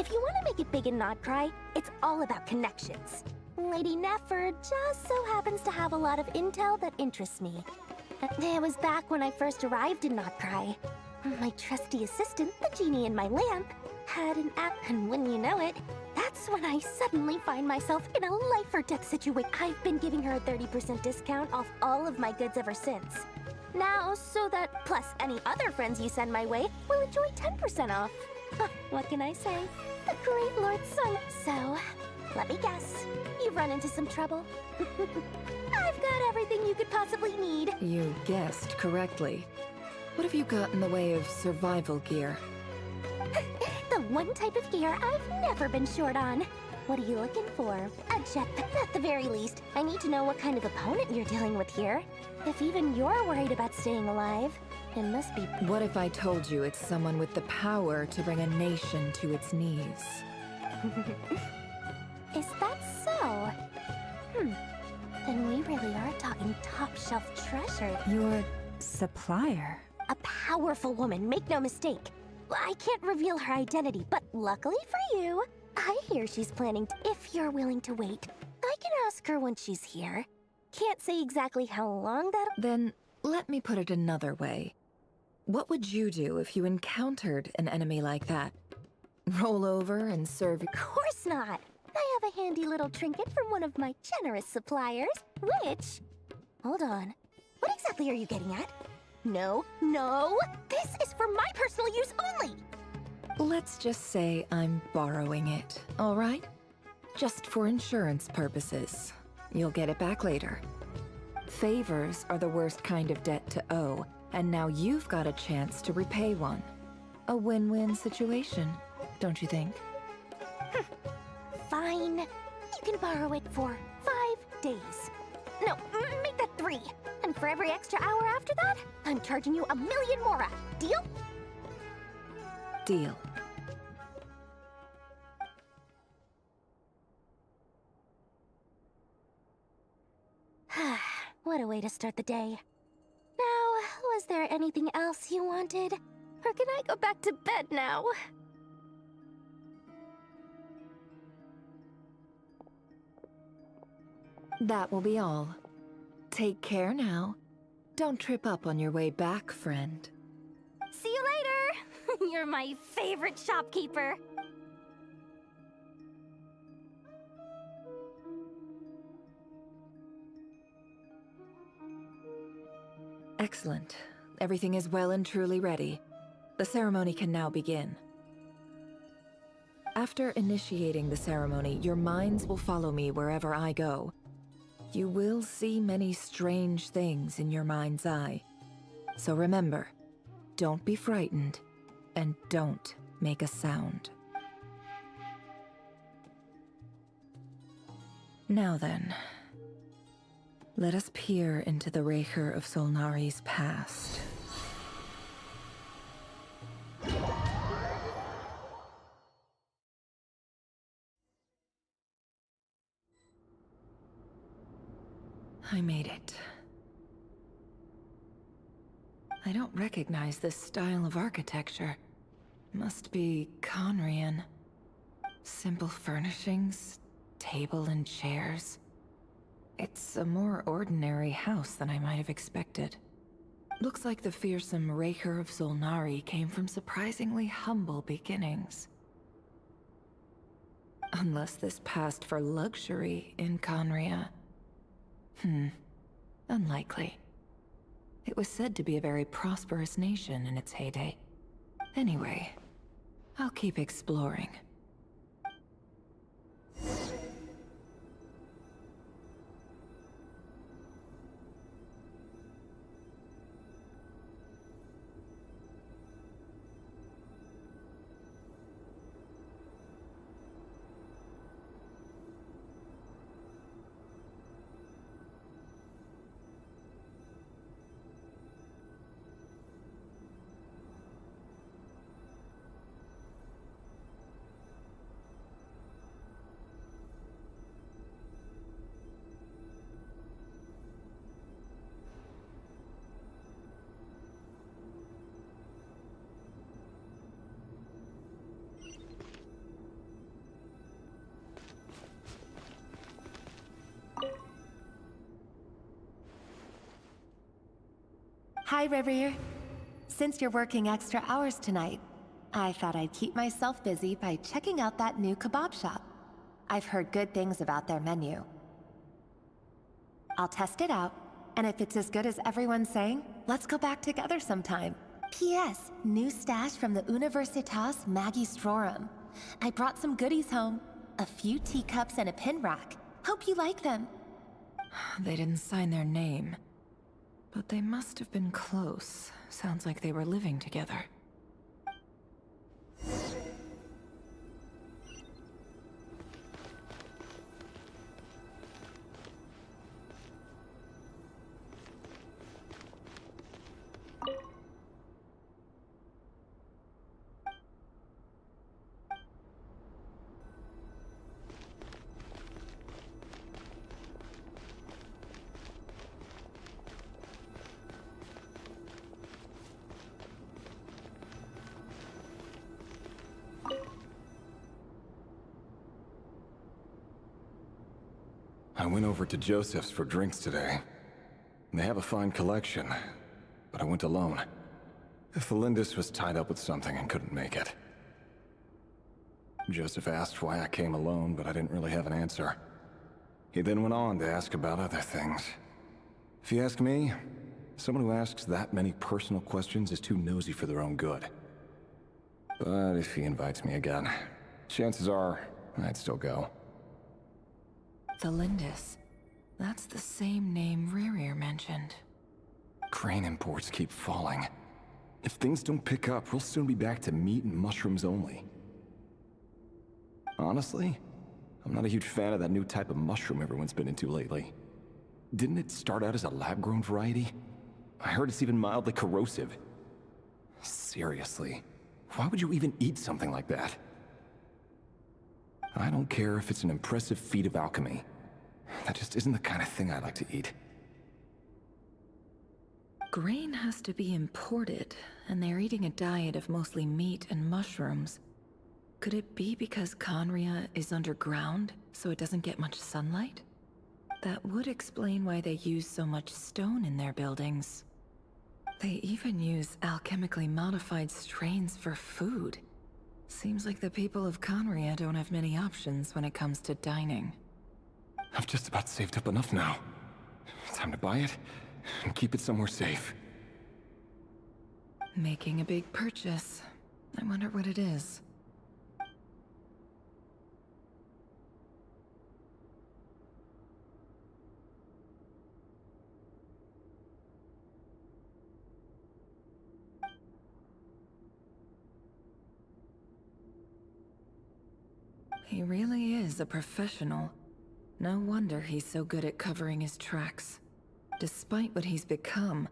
If you want to make it big in Nodcry, it's all about connections. Lady Nefer just so happens to have a lot of intel that interests me. It was back when I first arrived in Nodcry. My trusty assistant, the genie in my lamp, had an app, and wouldn't you know it, that's when I suddenly find myself in a life-or-death situation. I've been giving her a 30% discount off all of my goods ever since. Now, so that plus any other friends you send my way will enjoy 10% off. What can I say? The great Lord Sun. So, let me guess. You've run into some trouble. I've got everything you could possibly need. You guessed correctly. What have you got in the way of survival gear? The one type of gear I've never been short on. What are you looking for? A jetpack, at the very least. I need to know what kind of opponent you're dealing with here. If even you're worried about staying alive, it must be... What if I told you it's someone with the power to bring a nation to its knees? Is that so? Then we really are talking top-shelf treasure. Your supplier? A powerful woman, make no mistake. I can't reveal her identity, but luckily for you, I hear she's planning to... If you're willing to wait, I can ask her when she's here. Can't say exactly how long that'll... Then, let me put it another way. What would you do if you encountered an enemy like that? Roll over and serve... Of course not! I have a handy little trinket from one of my generous suppliers, which... Hold on. What exactly are you getting at? No, no! This is for my personal use only! Let's just say I'm borrowing it, all right? Just for insurance purposes. You'll get it back later. Favors are the worst kind of debt to owe, and now you've got a chance to repay one. A win-win situation, don't you think? Fine. You can borrow it for 5 days. No, make that 3. And for every extra hour after that, I'm charging you 1,000,000 Mora. Deal? Deal. What a way to start the day. Now, was there anything else you wanted? Or can I go back to bed now? That will be all. Take care now. Don't trip up on your way back, friend. See you later! You're my favorite shopkeeper. Excellent. Everything is well and truly ready. The ceremony can now begin. After initiating the ceremony, your minds will follow me wherever I go. You will see many strange things in your mind's eye. So remember, don't be frightened, and don't make a sound. Now then, let us peer into the Raker of Solnari's past. I made it. I don't recognize this style of architecture. Must be Conrian. Simple furnishings, table and chairs. It's a more ordinary house than I might have expected. Looks like the fearsome Raker of Solnari came from surprisingly humble beginnings. Unless this passed for luxury in Conria. Unlikely. It was said to be a very prosperous nation in its heyday. Anyway, I'll keep exploring. Hi, Reverie. Since you're working extra hours tonight, I thought I'd keep myself busy by checking out that new kebab shop. I've heard good things about their menu. I'll test it out, and if it's as good as everyone's saying, let's go back together sometime. P.S. New stash from the Universitas Magistrorum. I brought some goodies home. A few teacups and a pin rack. Hope you like them. They didn't sign their name. But they must have been close. Sounds like they were living together. I went over to Joseph's for drinks today. They have a fine collection, but I went alone. Felindis was tied up with something and couldn't make it. Joseph asked why I came alone, but I didn't really have an answer. He then went on to ask about other things. If you ask me, someone who asks that many personal questions is too nosy for their own good. But if he invites me again, chances are I'd still go. The Lindis. That's the same name Rerir mentioned. Crane imports keep falling. If things don't pick up, we'll soon be back to meat and mushrooms only. Honestly, I'm not a huge fan of that new type of mushroom everyone's been into lately. Didn't it start out as a lab-grown variety? I heard it's even mildly corrosive. Seriously, why would you even eat something like that? I don't care if it's an impressive feat of alchemy. That just isn't the kind of thing I like to eat. Grain has to be imported, and they're eating a diet of mostly meat and mushrooms. Could it be because Conria is underground, so it doesn't get much sunlight? That would explain why they use so much stone in their buildings. They even use alchemically modified strains for food. Seems like the people of Conria don't have many options when it comes to dining. I've just about saved up enough now. Time to buy it and keep it somewhere safe. Making a big purchase. I wonder what it is. He really is a professional. No wonder he's so good at covering his tracks. Despite what he's become,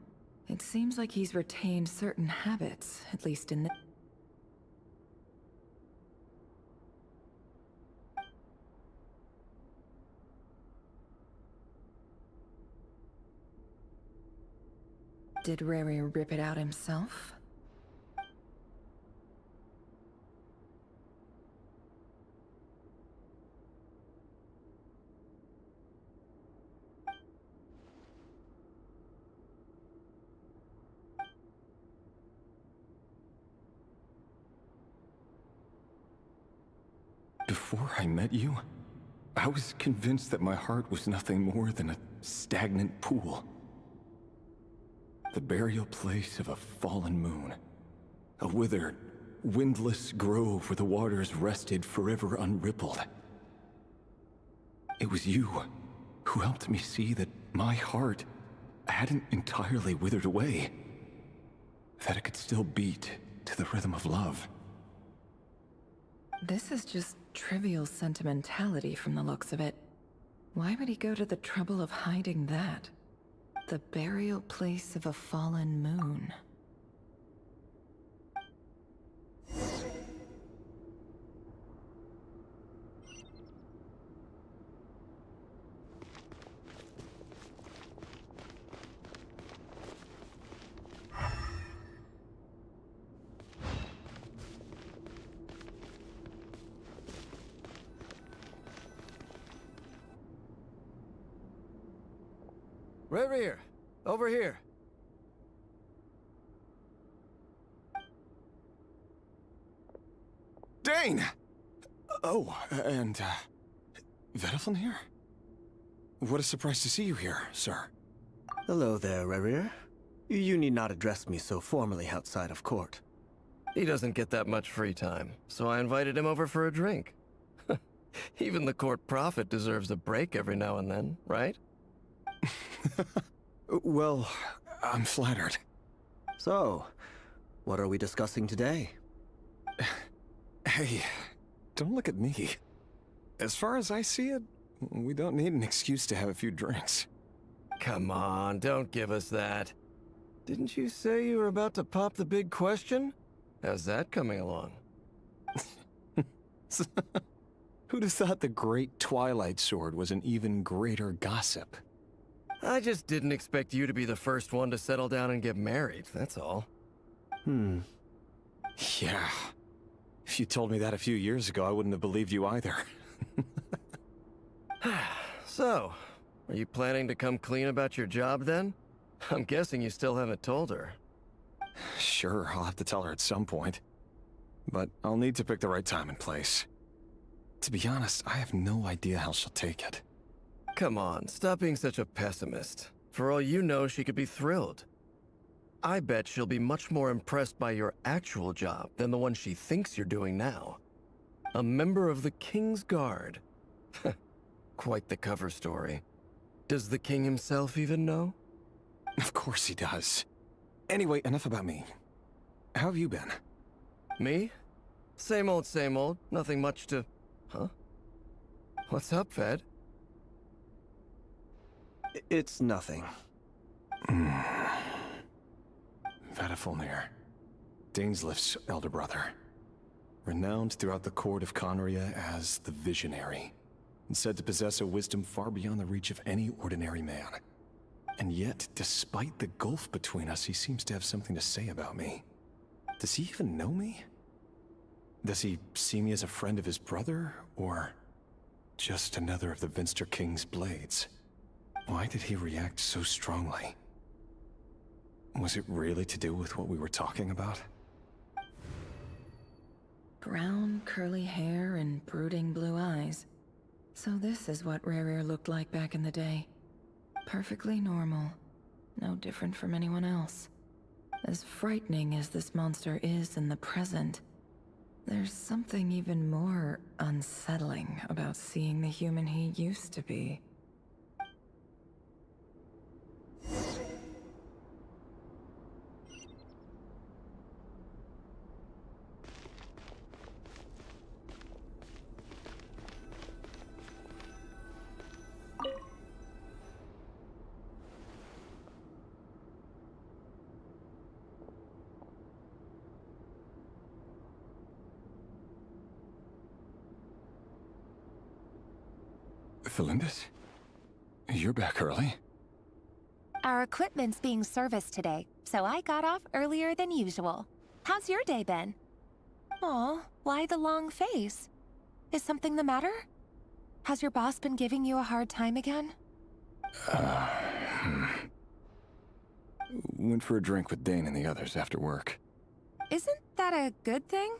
it seems like he's retained certain habits, at least in the... Did Rary rip it out himself? Before I met you, I was convinced that my heart was nothing more than a stagnant pool. The burial place of a fallen moon. A withered, windless grove where the waters rested forever unrippled. It was you who helped me see that my heart hadn't entirely withered away. That it could still beat to the rhythm of love. This is just trivial sentimentality from the looks of it. Why would he go to the trouble of hiding that? The burial place of a fallen moon. Reverie, over here. Oh, and, Vediflin here? What a surprise to see you here, sir. Hello there, Rerir. You need not address me so formally outside of court. He doesn't get that much free time, so I invited him over for a drink. Even the court prophet deserves a break every now and then, right? Well, I'm flattered. So, what are we discussing today? Hey, don't look at me. As far as I see it, we don't need an excuse to have a few drinks. Come on, don't give us that. Didn't you say you were about to pop the big question? How's that coming along? Who'd have thought the great Twilight Sword was an even greater gossip? I just didn't expect you to be the first one to settle down and get married, that's all. Yeah. If you told me that a few years ago, I wouldn't have believed you either. So, are you planning to come clean about your job then? I'm guessing you still haven't told her. Sure, I'll have to tell her at some point. But I'll need to pick the right time and place. To be honest, I have no idea how she'll take it. Come on, stop being such a pessimist. For all you know, she could be thrilled. I bet she'll be much more impressed by your actual job than the one she thinks you're doing now. A member of the King's Guard. Quite the cover story. Does the king himself even know? Of course he does. Anyway, enough about me. How have you been? Me? Same old, same old. Nothing much to... Huh? What's up, Ved? It's nothing. Vediflin, Dainsleif's elder brother. Renowned throughout the court of Conria as the Visionary, and said to possess a wisdom far beyond the reach of any ordinary man. And yet, despite the gulf between us, he seems to have something to say about me. Does he even know me? Does he see me as a friend of his brother, or just another of the Vinster King's blades? Why did he react so strongly? Was it really to do with what we were talking about? Brown, curly hair and brooding blue eyes. So this is what Rerir looked like back in the day. Perfectly normal. No different from anyone else. As frightening as this monster is in the present, there's something even more unsettling about seeing the human he used to be. Felindis? You're back early? Our equipment's being serviced today, so I got off earlier than usual. How's your day been? Aw, why the long face? Is something the matter? Has your boss been giving you a hard time again? Went for a drink with Dane and the others after work. Isn't that a good thing?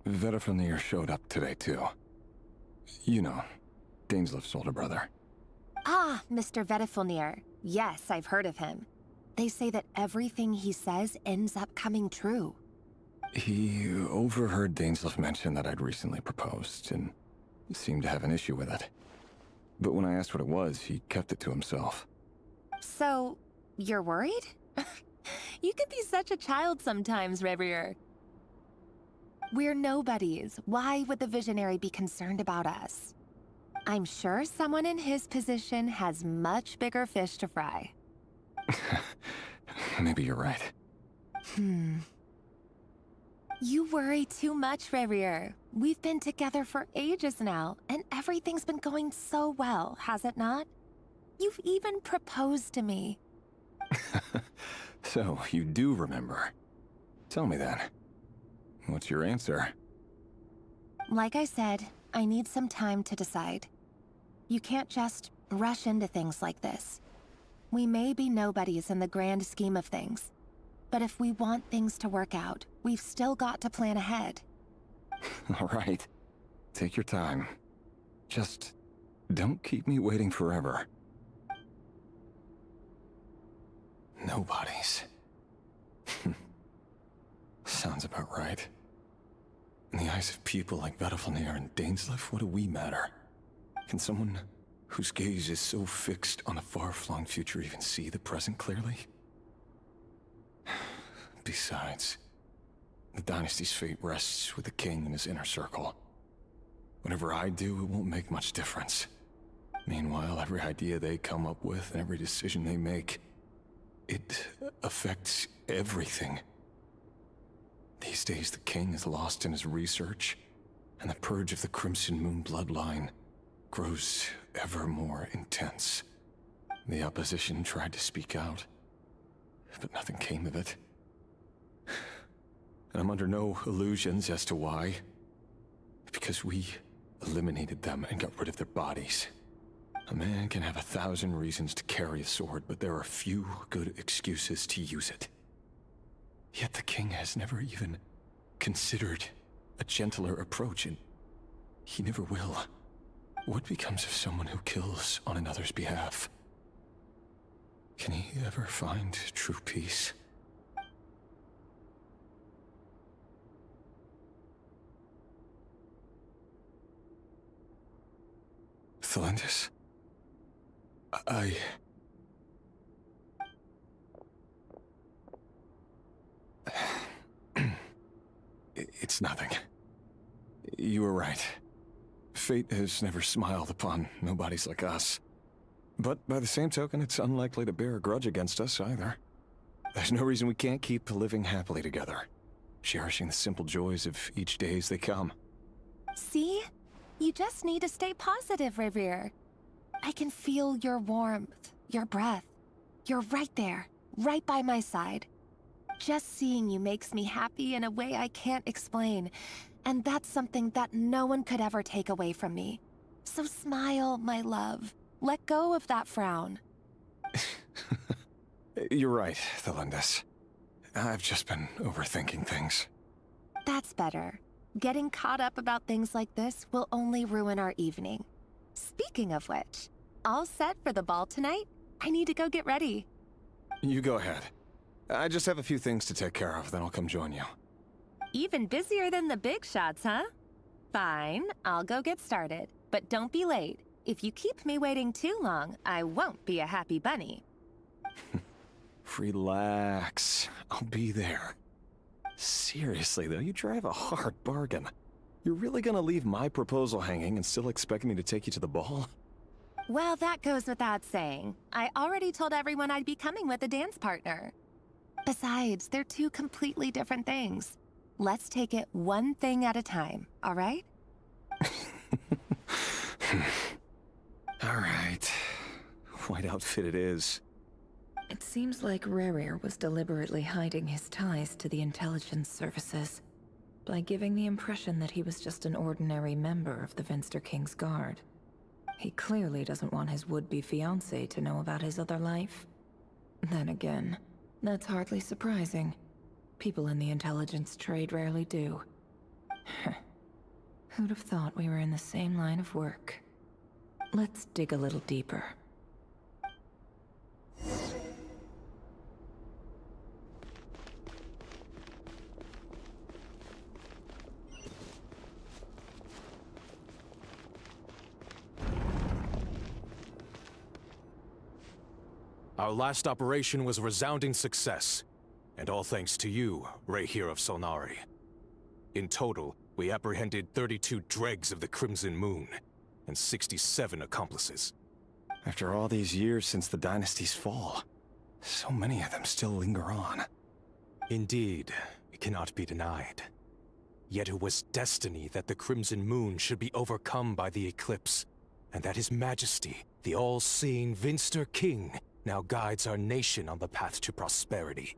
Vediflin showed up today, too. You know, Dainsleif's older brother. Ah, Mr. Vediflin. Yes, I've heard of him. They say that everything he says ends up coming true. He overheard Dainsleif mention that I'd recently proposed, and seemed to have an issue with it. But when I asked what it was, he kept it to himself. So, you're worried? You can be such a child sometimes, Rerir. We're nobodies. Why would the Visionary be concerned about us? I'm sure someone in his position has much bigger fish to fry. Maybe you're right. You worry too much, Rerir. We've been together for ages now, and everything's been going so well, has it not? You've even proposed to me. So, you do remember. Tell me then. What's your answer? Like I said, I need some time to decide. You can't just rush into things like this. We may be nobodies in the grand scheme of things, but if we want things to work out, we've still got to plan ahead. All right. Take your time. Just don't keep me waiting forever. Nobodies. Sounds about right. In the eyes of people like Vedalfnir and Dainsleif, what do we matter? Can someone whose gaze is so fixed on a far-flung future even see the present clearly? Besides, the dynasty's fate rests with the king and his inner circle. Whatever I do, it won't make much difference. Meanwhile, every idea they come up with and every decision they make, it affects everything. These days, the king is lost in his research, and the purge of the Crimson Moon bloodline grows ever more intense. The opposition tried to speak out, but nothing came of it. And I'm under no illusions as to why. Because we eliminated them and got rid of their bodies. A man can have 1,000 reasons to carry a sword, but there are few good excuses to use it. Yet the king has never even considered a gentler approach, and he never will. What becomes of someone who kills on another's behalf? Can he ever find true peace? Thelendis? It's nothing. You were right. Fate has never smiled upon nobodies like us. But by the same token, it's unlikely to bear a grudge against us either. There's no reason we can't keep living happily together, cherishing the simple joys of each day as they come. See? You just need to stay positive, Revere. I can feel your warmth, your breath. You're right there, right by my side. Just seeing you makes me happy in a way I can't explain, and that's something that no one could ever take away from me. So smile, my love. Let go of that frown. You're right, Thelendis. I've just been overthinking things. That's better. Getting caught up about things like this will only ruin our evening. Speaking of which, all set for the ball tonight? I need to go get ready. You go ahead. I just have a few things to take care of, then I'll come join you. Even busier than the big shots, huh? Fine, I'll go get started. But don't be late. If you keep me waiting too long, I won't be a happy bunny. Relax. I'll be there. Seriously, though, you drive a hard bargain. You're really gonna leave my proposal hanging and still expect me to take you to the ball? Well, that goes without saying. I already told everyone I'd be coming with a dance partner. Besides, they're two completely different things. Let's take it one thing at a time, all right? All right. White outfit it is. It seems like Rerir was deliberately hiding his ties to the intelligence services by giving the impression that he was just an ordinary member of the Vinster King's Guard. He clearly doesn't want his would-be fiancée to know about his other life. Then again, that's hardly surprising. People in the intelligence trade rarely do. Who'd have thought we were in the same line of work? Let's dig a little deeper. Our last operation was a resounding success, and all thanks to you, Rahere of Solnari. In total, we apprehended 32 dregs of the Crimson Moon, and 67 accomplices. After all these years since the dynasty's fall, so many of them still linger on. Indeed, it cannot be denied. Yet it was destiny that the Crimson Moon should be overcome by the eclipse, and that His Majesty, the all-seeing Vinster King, now guides our nation on the path to prosperity.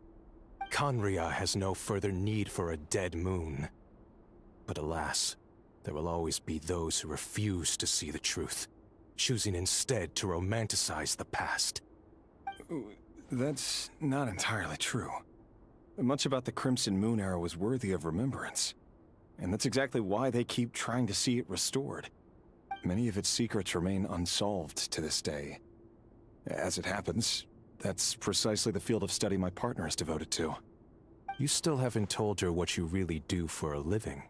Khaenri'ah has no further need for a dead moon. But alas, there will always be those who refuse to see the truth, choosing instead to romanticize the past. That's not entirely true. Much about the Crimson Moon era was worthy of remembrance. And that's exactly why they keep trying to see it restored. Many of its secrets remain unsolved to this day. As it happens, that's precisely the field of study my partner is devoted to. You still haven't told her what you really do for a living.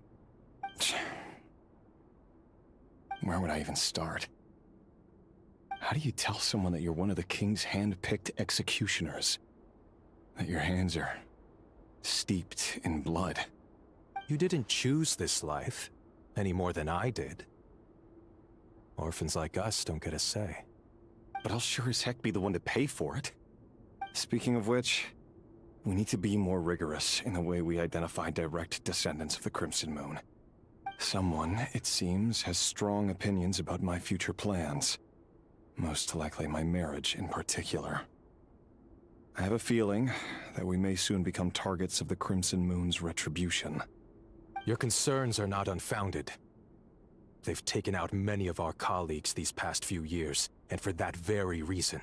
Where would I even start? How do you tell someone that you're one of the king's hand-picked executioners? That your hands are steeped in blood? You didn't choose this life, any more than I did. Orphans like us don't get a say. But I'll sure as heck be the one to pay for it. Speaking of which, we need to be more rigorous in the way we identify direct descendants of the Crimson Moon. Someone, it seems, has strong opinions about my future plans. Most likely my marriage in particular. I have a feeling that we may soon become targets of the Crimson Moon's retribution. Your concerns are not unfounded. They've taken out many of our colleagues these past few years, and for that very reason.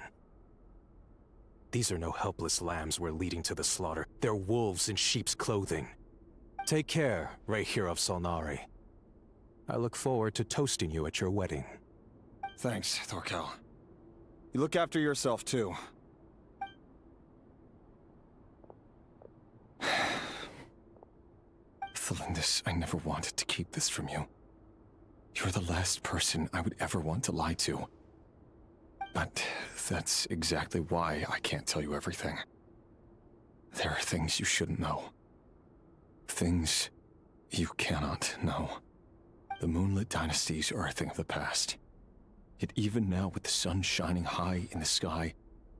These are no helpless lambs we're leading to the slaughter. They're wolves in sheep's clothing. Take care, Rahier of Solnari. I look forward to toasting you at your wedding. Thanks, Thorkel. You look after yourself, too. Thelindis, I never wanted to keep this from you. You're the last person I would ever want to lie to. But that's exactly why I can't tell you everything. There are things you shouldn't know. Things you cannot know. The Moonlit dynasties are a thing of the past. Yet even now, with the sun shining high in the sky,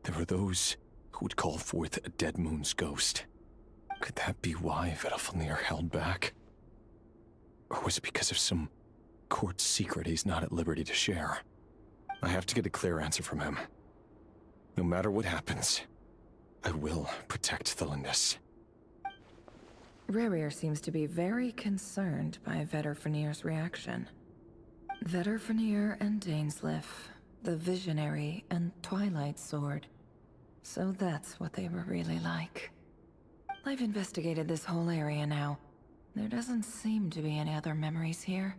there are those who would call forth a dead moon's ghost. Could that be why Vedalfnir held back? Or was it because of some court secret he's not at liberty to share? I have to get a clear answer from him. No matter what happens, I will protect Thelindis. Rarir seems to be very concerned by Vedalfnir's reaction. Vedalfnir and Dainsleif, the Visionary and Twilight Sword. So that's what they were really like. I've investigated this whole area now. There doesn't seem to be any other memories here.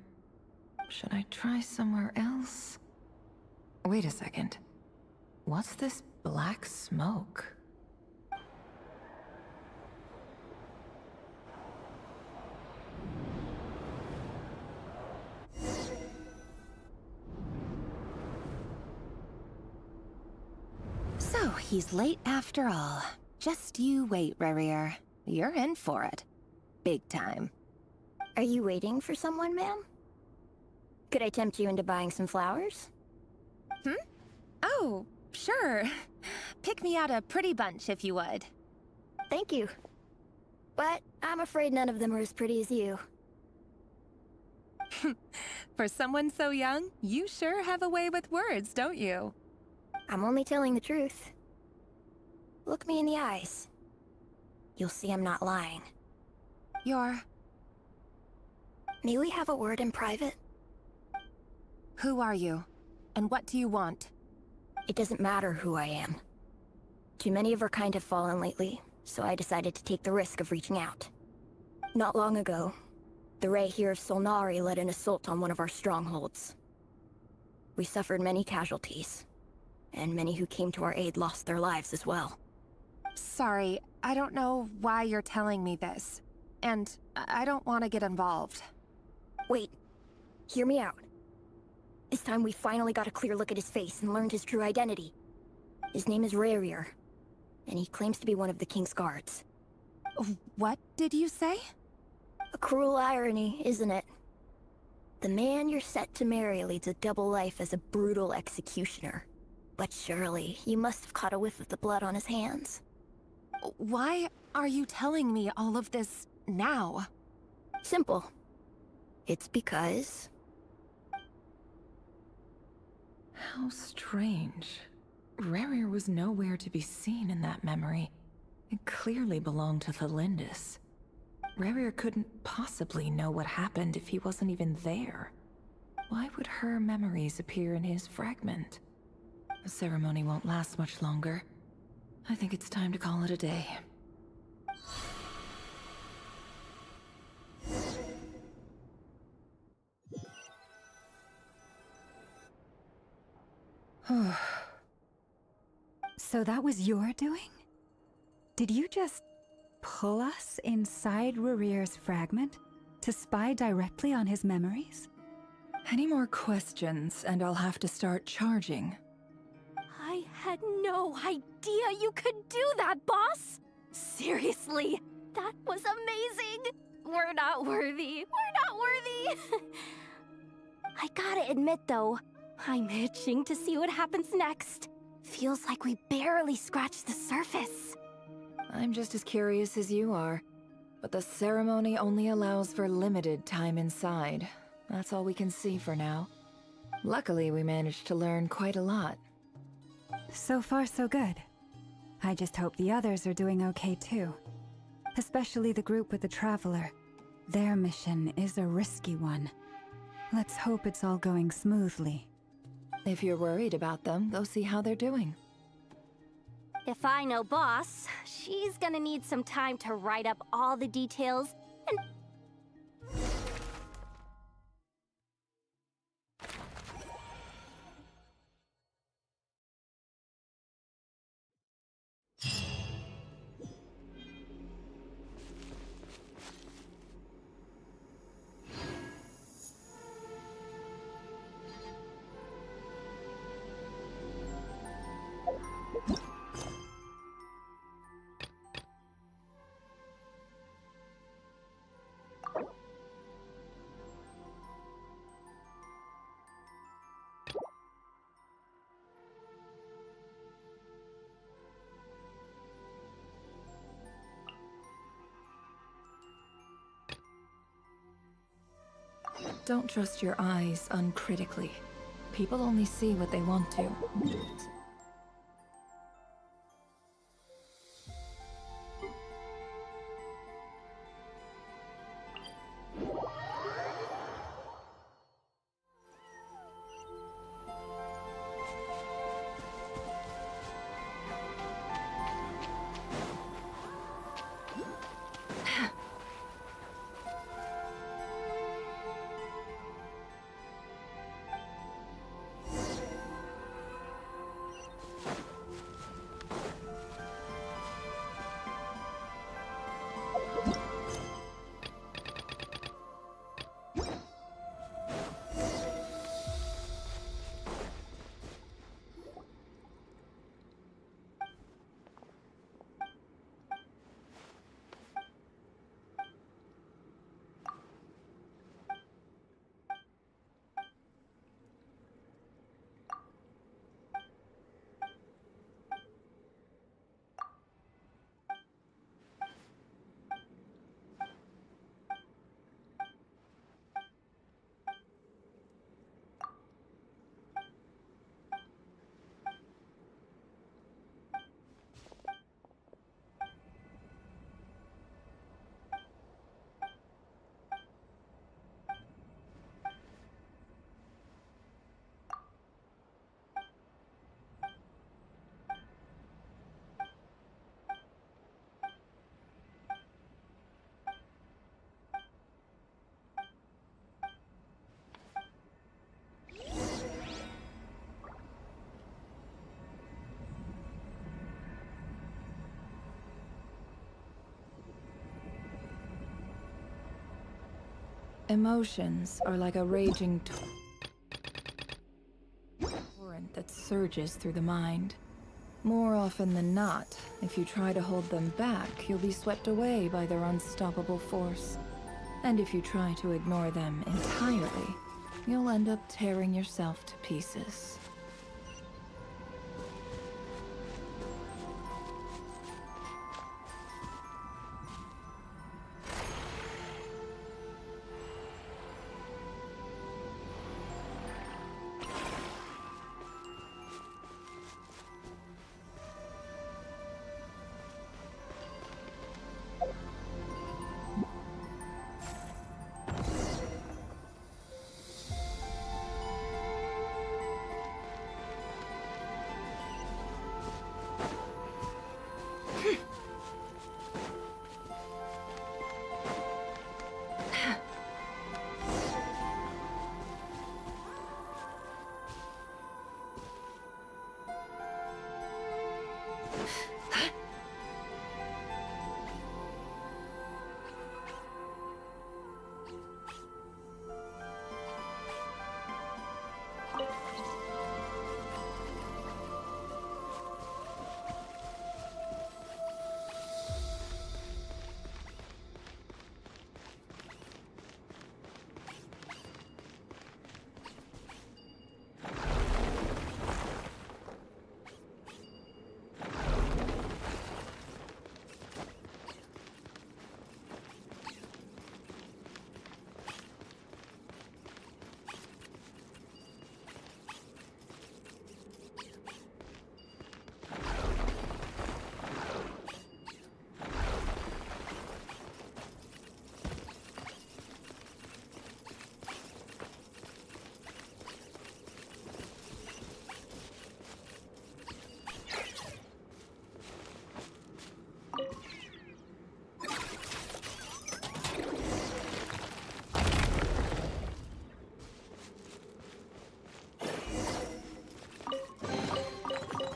Should I try somewhere else? Wait a second. What's this black smoke? So, he's late after all. Just you wait, Rarir. You're in for it. Big time. Are you waiting for someone, ma'am? Could I tempt you into buying some flowers? Oh, sure. Pick me out a pretty bunch if you would. Thank you. But I'm afraid none of them are as pretty as you. For someone so young, you sure have a way with words, don't you? I'm only telling the truth. Look me in the eyes. You'll see I'm not lying. May we have a word in private? Who are you? And what do you want? It doesn't matter who I am. Too many of our kind have fallen lately, so I decided to take the risk of reaching out. Not long ago, the Rahier of Solnari led an assault on one of our strongholds. We suffered many casualties, and many who came to our aid lost their lives as well. Sorry, I don't know why you're telling me this. And I don't want to get involved. Wait, hear me out. This time we finally got a clear look at his face and learned his true identity. His name is Rarir, and he claims to be one of the King's Guards. What did you say? A cruel irony, isn't it? The man you're set to marry leads a double life as a brutal executioner. But surely, you must have caught a whiff of the blood on his hands. Why are you telling me all of this now? Simple. It's because... How strange. Rarir was nowhere to be seen in that memory. It clearly belonged to Thelindis. Rarir couldn't possibly know what happened if he wasn't even there. Why would her memories appear in his fragment? The ceremony won't last much longer. I think it's time to call it a day. So that was your doing? Did you just pull us inside Rarir's fragment to spy directly on his memories? Any more questions, and I'll have to start charging. I had no idea you could do that, boss! Seriously, that was amazing! We're not worthy. We're not worthy! I gotta admit, though, I'm itching to see what happens next. Feels like we barely scratched the surface. I'm just as curious as you are, but the ceremony only allows for limited time inside. That's all we can see for now. Luckily, we managed to learn quite a lot. So far, so good. I just hope the others are doing okay too. Especially the group with the Traveler. Their mission is a risky one. Let's hope it's all going smoothly. If you're worried about them, go see how they're doing. If I know Boss, she's gonna need some time to write up all the details and... Don't trust your eyes uncritically. People only see what they want to. Emotions are like a raging torrent that surges through the mind. More often than not, if you try to hold them back, you'll be swept away by their unstoppable force. And if you try to ignore them entirely, you'll end up tearing yourself to pieces.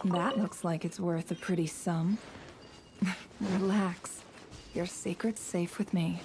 That looks like it's worth a pretty sum. Relax. Your secret's safe with me.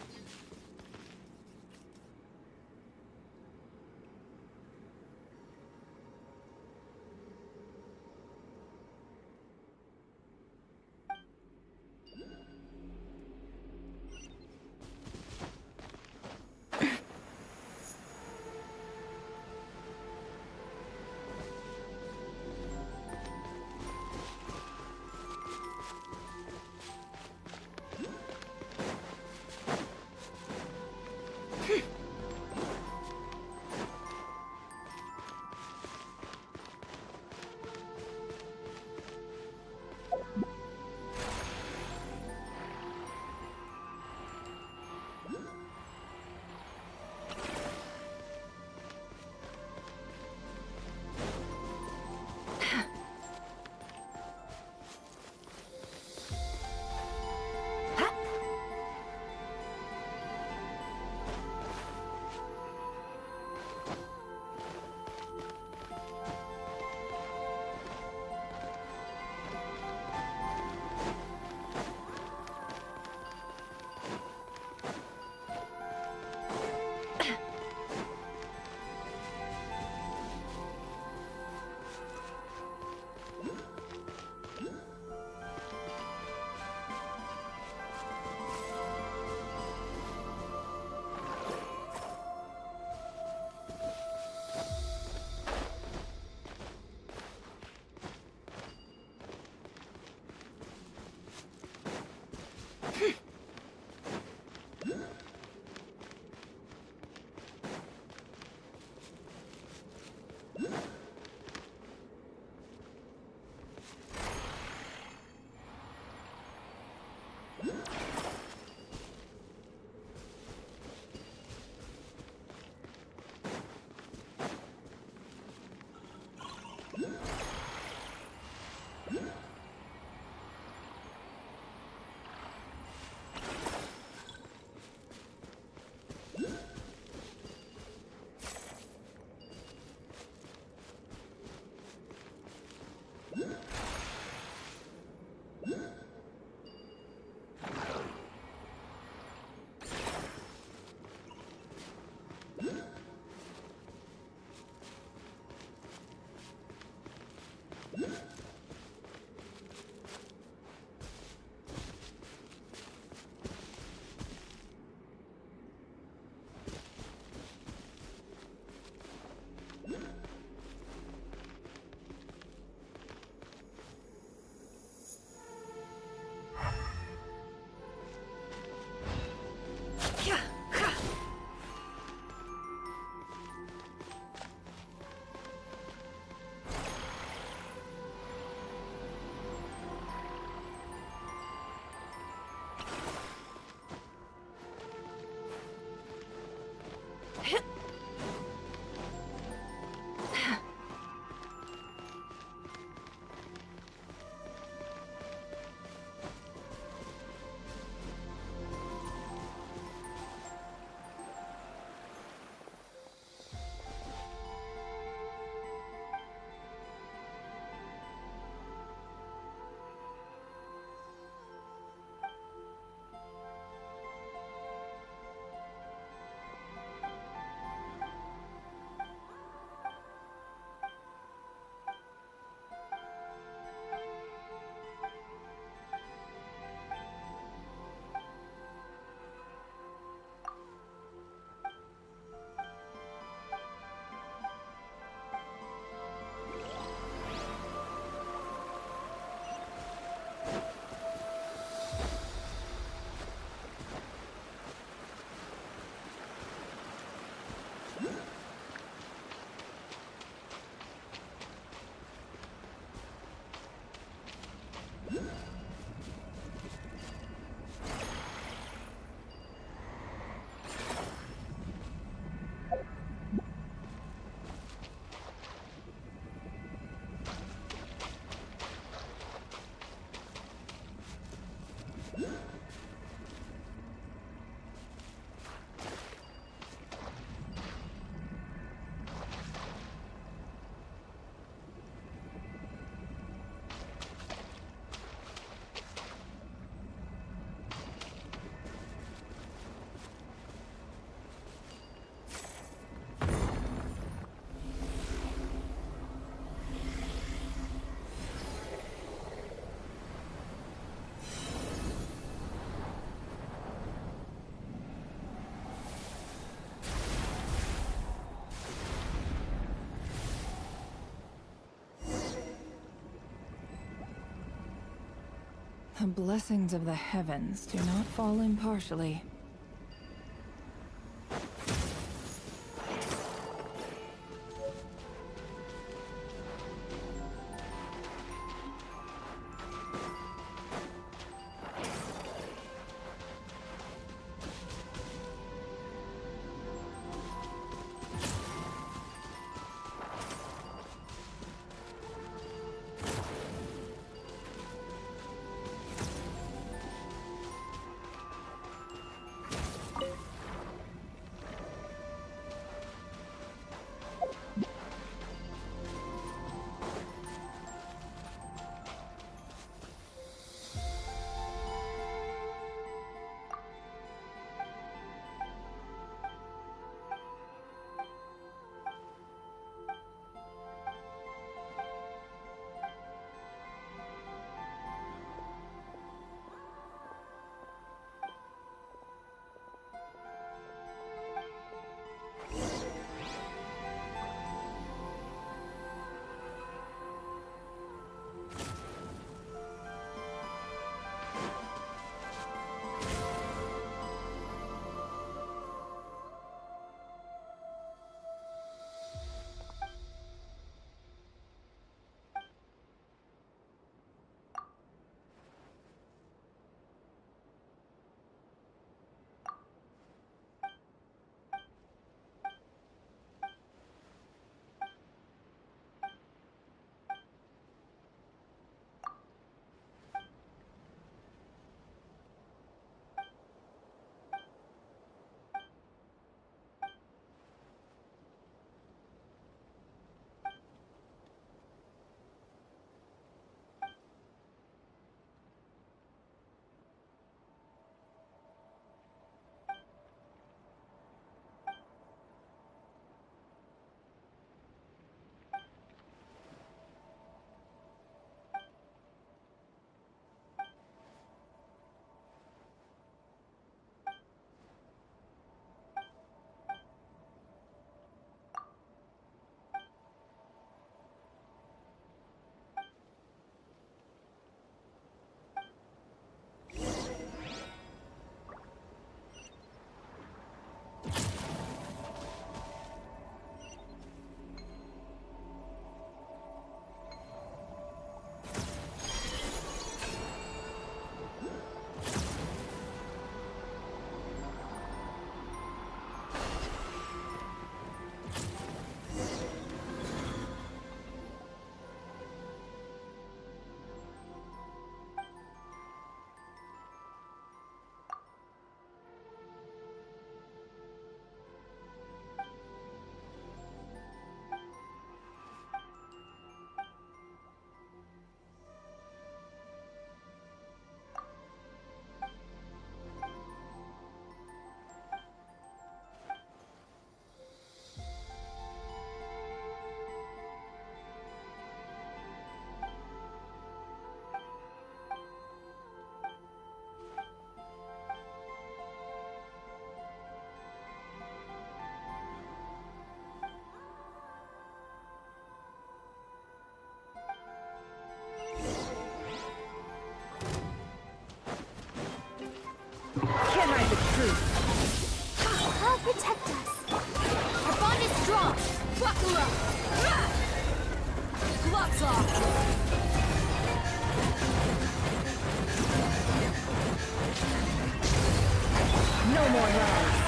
The blessings of the heavens do not fall impartially. Can't hide the truth. I'll protect us. Our bond is strong. Buckle up. Gloves off. No more lies.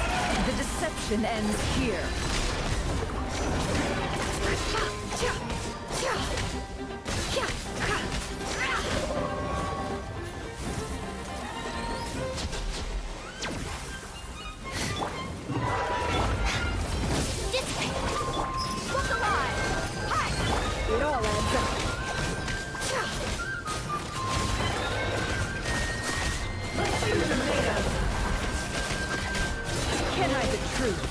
The deception ends here. It all adds up. Let's see what they're made of. Can't hide the truth.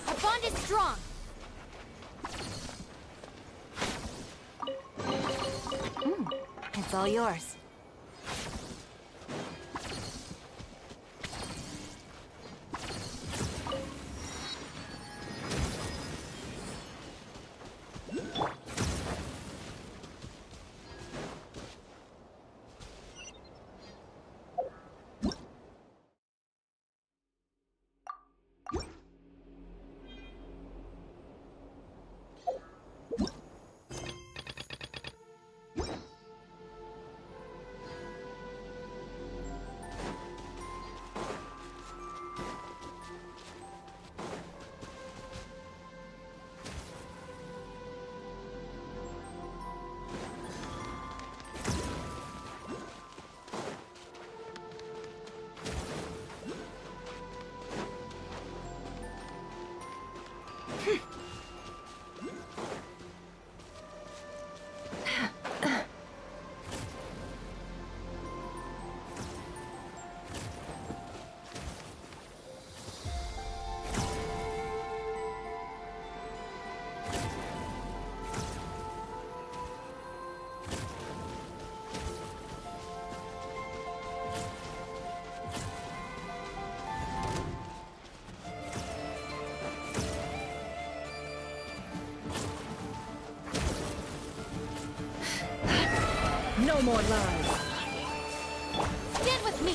Our bond is strong. It's all yours. No more lies. Stand with me!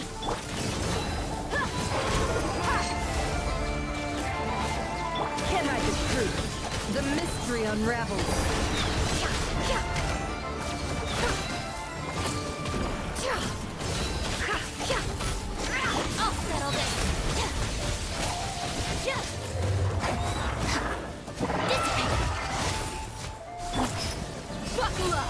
Can't hide the truth. The mystery unravels. I'll settle this! Dissipate! Buckle up!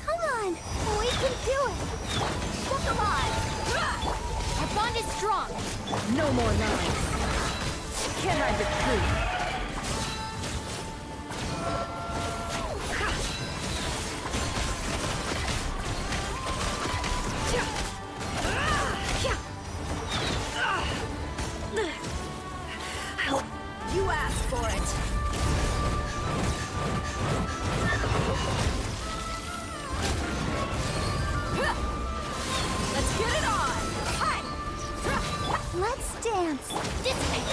Come on! We can do it! Look alive! Our bond is strong! No more lies. Can't hide the truth. You asked for it! Let's get it on! Hi! Let's dance! Dissipate!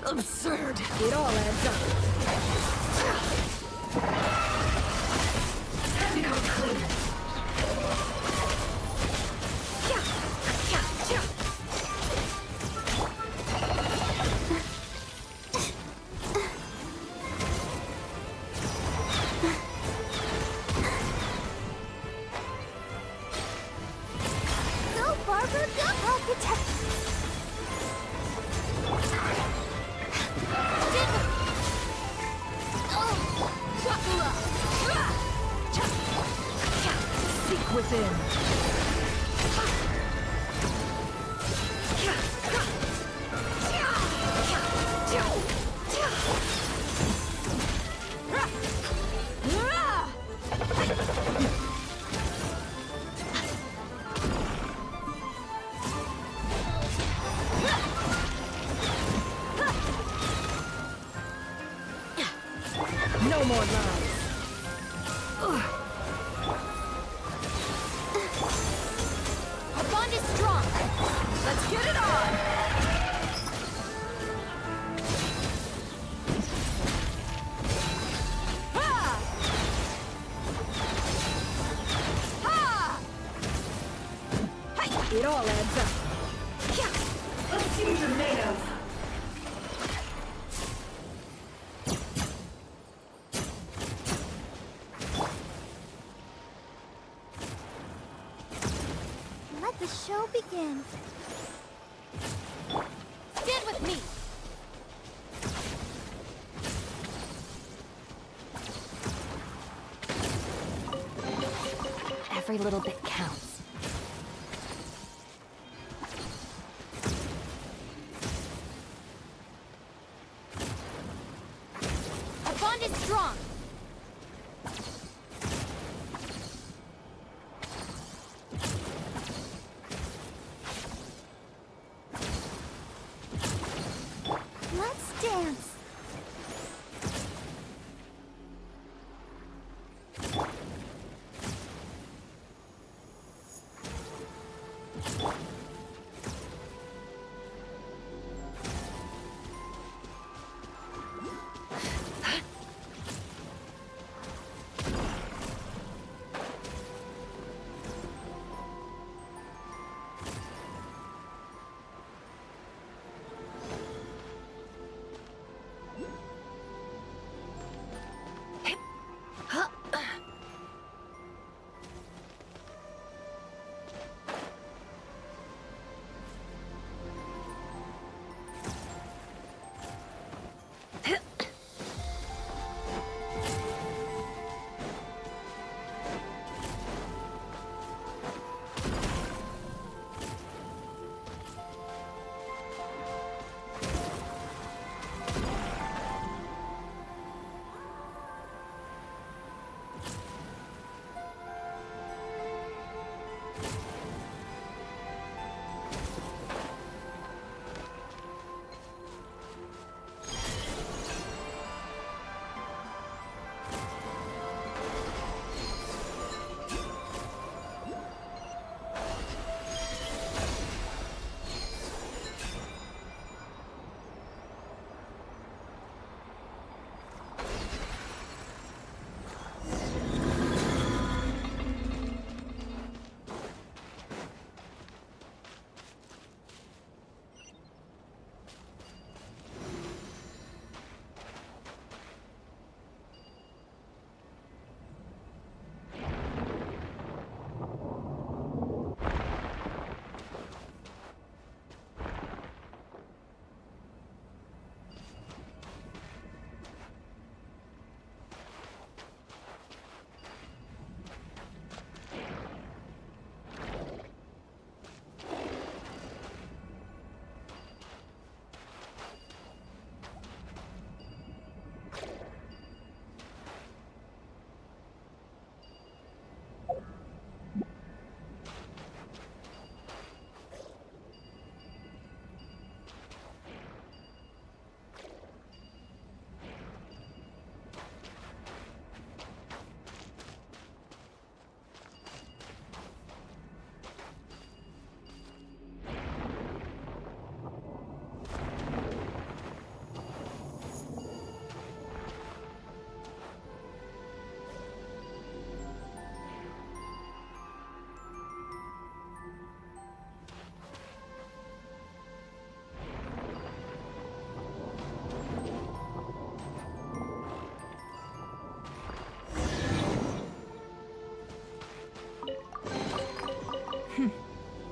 Absurd. It all adds up. Time to come clean. Go, Barbara, go! Architect! Buckle up! Seek within. No more lies. Our bond is strong! Let's get it on! Ha! Ha! It all adds up. Let's see what you're made of. Let the show begin. Stand with me! Every little bit counts.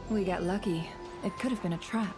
We got lucky. It could have been a trap.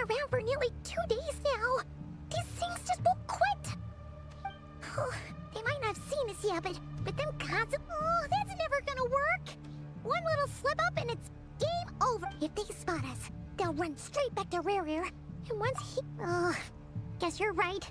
around for nearly 2 days now. These things just won't quit. They might not have seen us yet, but them concepts... Oh, that's never gonna work. One little slip up and it's game over. If they spot us, they'll run straight back to Rare. And once he... Oh, guess you're right.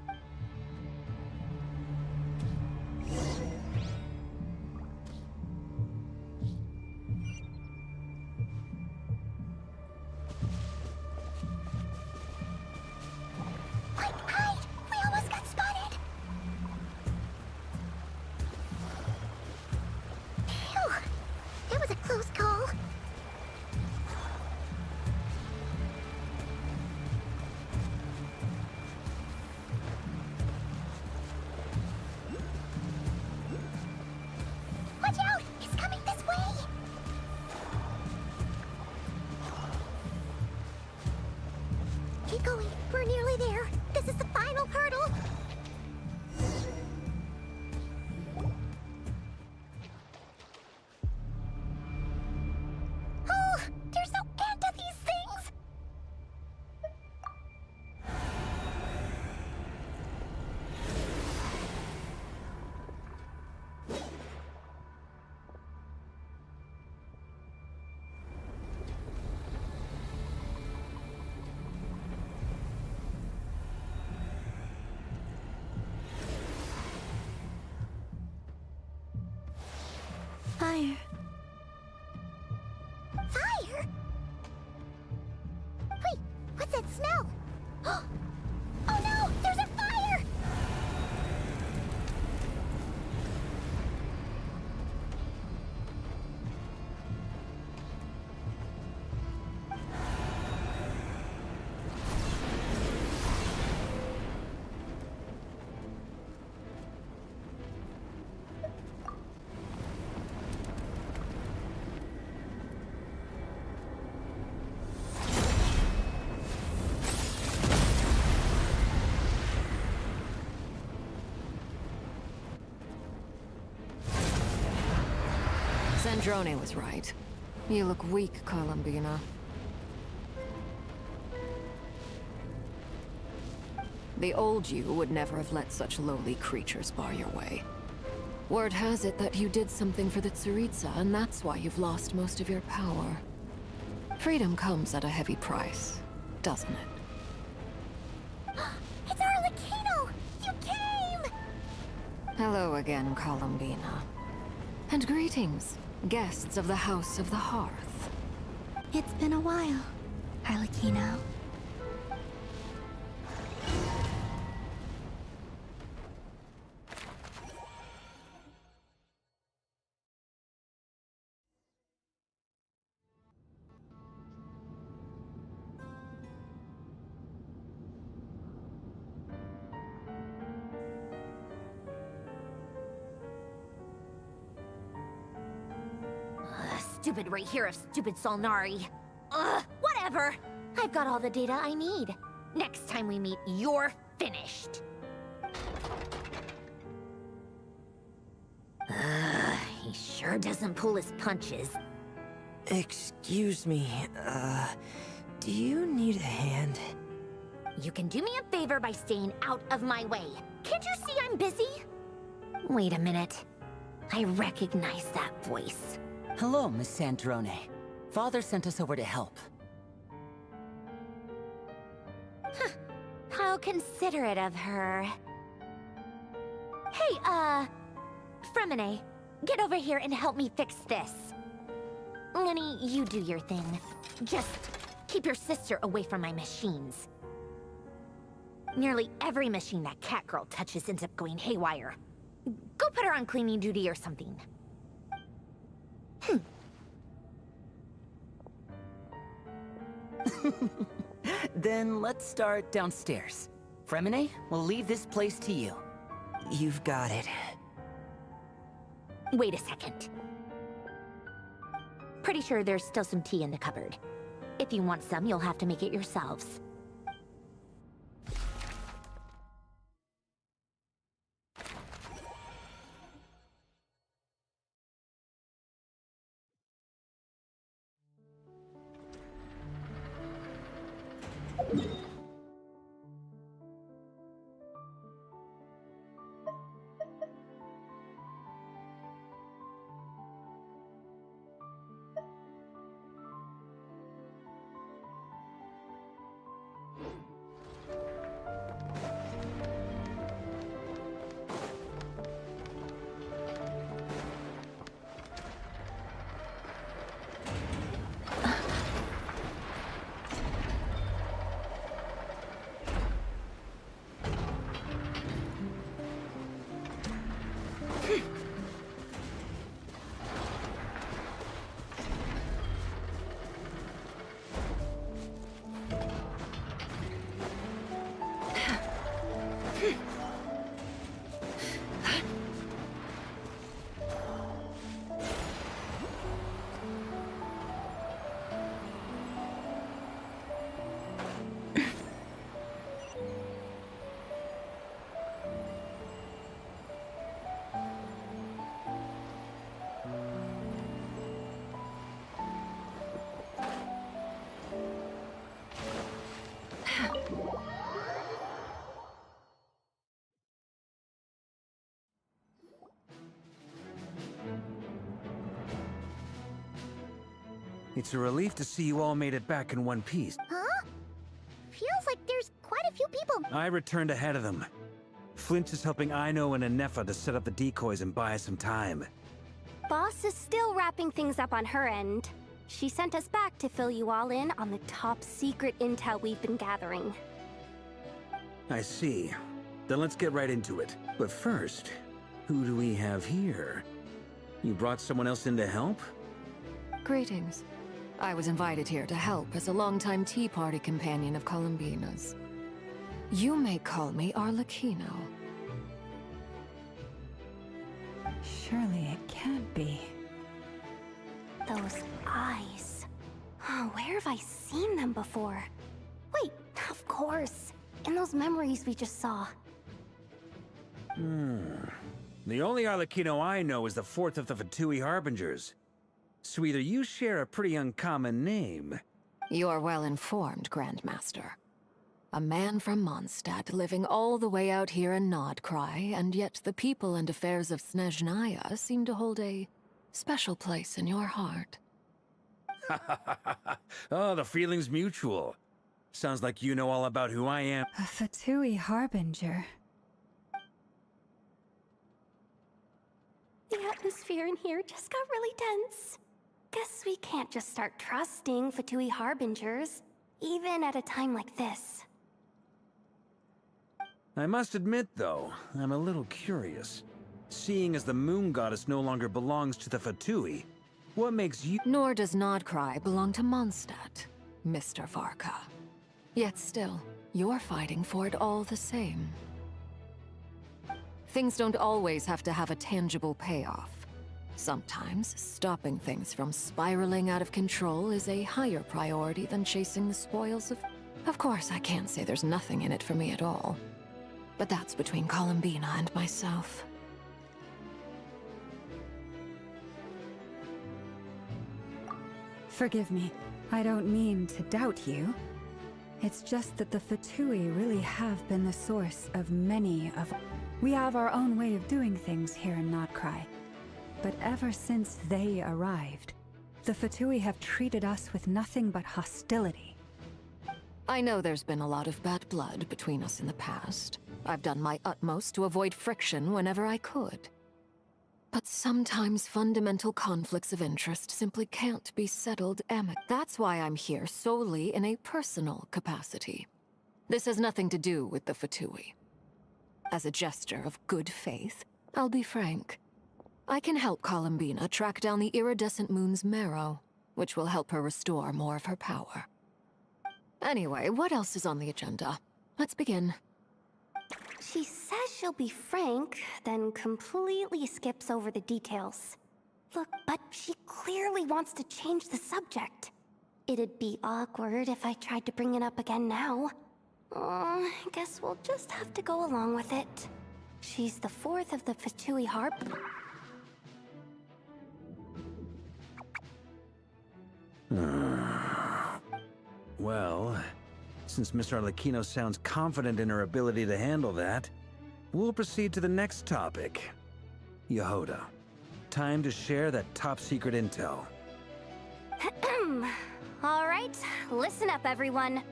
Keep going. We're nearly there. This is the final hurdle. Oh, there's no end to these things. Sandrone was right. You look weak, Columbina. The old you would never have let such lowly creatures bar your way. Word has it that you did something for the Tsaritsa, and that's why you've lost most of your power. Freedom comes at a heavy price, doesn't it? It's Arlecchino! You came! Hello again, Columbina. And greetings, guests of the House of the Hearth. It's been a while, Arlecchino. Stupid right here of stupid Solnari. Ugh, whatever. I've got all the data I need. Next time we meet, you're finished. He sure doesn't pull his punches. Excuse me, do you need a hand? You can do me a favor by staying out of my way. Can't you see I'm busy? Wait a minute. I recognize that voice. Hello, Miss Sandrone. Father sent us over to help. How considerate of her. Hey, Fremine, get over here and help me fix this. Lenny, you do your thing. Just keep your sister away from my machines. Nearly every machine that cat girl touches ends up going haywire. Go put her on cleaning duty or something. Then let's start downstairs. Fremine, we'll leave this place to you. You've got it. Wait a second. Pretty sure there's still some tea in the cupboard. If you want some, you'll have to make it yourselves. It's a relief to see you all made it back in one piece. Huh? Feels like there's quite a few people. I returned ahead of them. Flint is helping Aino and Anefa to set up the decoys and buy us some time. Boss is still wrapping things up on her end. She sent us back to fill you all in on the top secret intel we've been gathering. I see. Then let's get right into it. But first, who do we have here? You brought someone else in to help? Greetings. I was invited here to help as a longtime Tea Party companion of Columbina's. You may call me Arlecchino. Surely it can't be. Those eyes. Oh, where have I seen them before? Wait, of course. In those memories we just saw. The only Arlecchino I know is the fourth of the Fatui Harbingers. Sweeter, you share a pretty uncommon name. You're well informed, Grandmaster. A man from Mondstadt living all the way out here in Nodcry, and yet the people and affairs of Snezhnaya seem to hold a special place in your heart. Oh, the feeling's mutual. Sounds like you know all about who I am. A Fatui harbinger. The atmosphere in here just got really tense. Guess we can't just start trusting Fatui harbingers, even at a time like this. I must admit, though, I'm a little curious. Seeing as the moon goddess no longer belongs to the Fatui, what makes you— Nor does Nodcry belong to Mondstadt, Mr. Varka. Yet still, you're fighting for it all the same. Things don't always have to have a tangible payoff. Sometimes, stopping things from spiraling out of control is a higher priority than chasing the spoils of— Of course, I can't say there's nothing in it for me at all. But that's between Columbina and myself. Forgive me. I don't mean to doubt you. It's just that the Fatui really have been the source of many of— We have our own way of doing things here in Nodcry. But ever since they arrived, the Fatui have treated us with nothing but hostility. I know there's been a lot of bad blood between us in the past. I've done my utmost to avoid friction whenever I could. But sometimes fundamental conflicts of interest simply can't be settled amicably. That's why I'm here solely in a personal capacity. This has nothing to do with the Fatui. As a gesture of good faith, I'll be frank. I can help Columbina track down the iridescent moon's marrow, which will help her restore more of her power. Anyway, what else is on the agenda? Let's begin. She says she'll be frank, then completely skips over the details. Look, but she clearly wants to change the subject. It'd be awkward if I tried to bring it up again now. I guess we'll just have to go along with it. She's the fourth of the Fatui Harp. Well, since Miss Arlecchino sounds confident in her ability to handle that, we'll proceed to the next topic. Yehoda, time to share that top-secret intel. All right, listen up, everyone.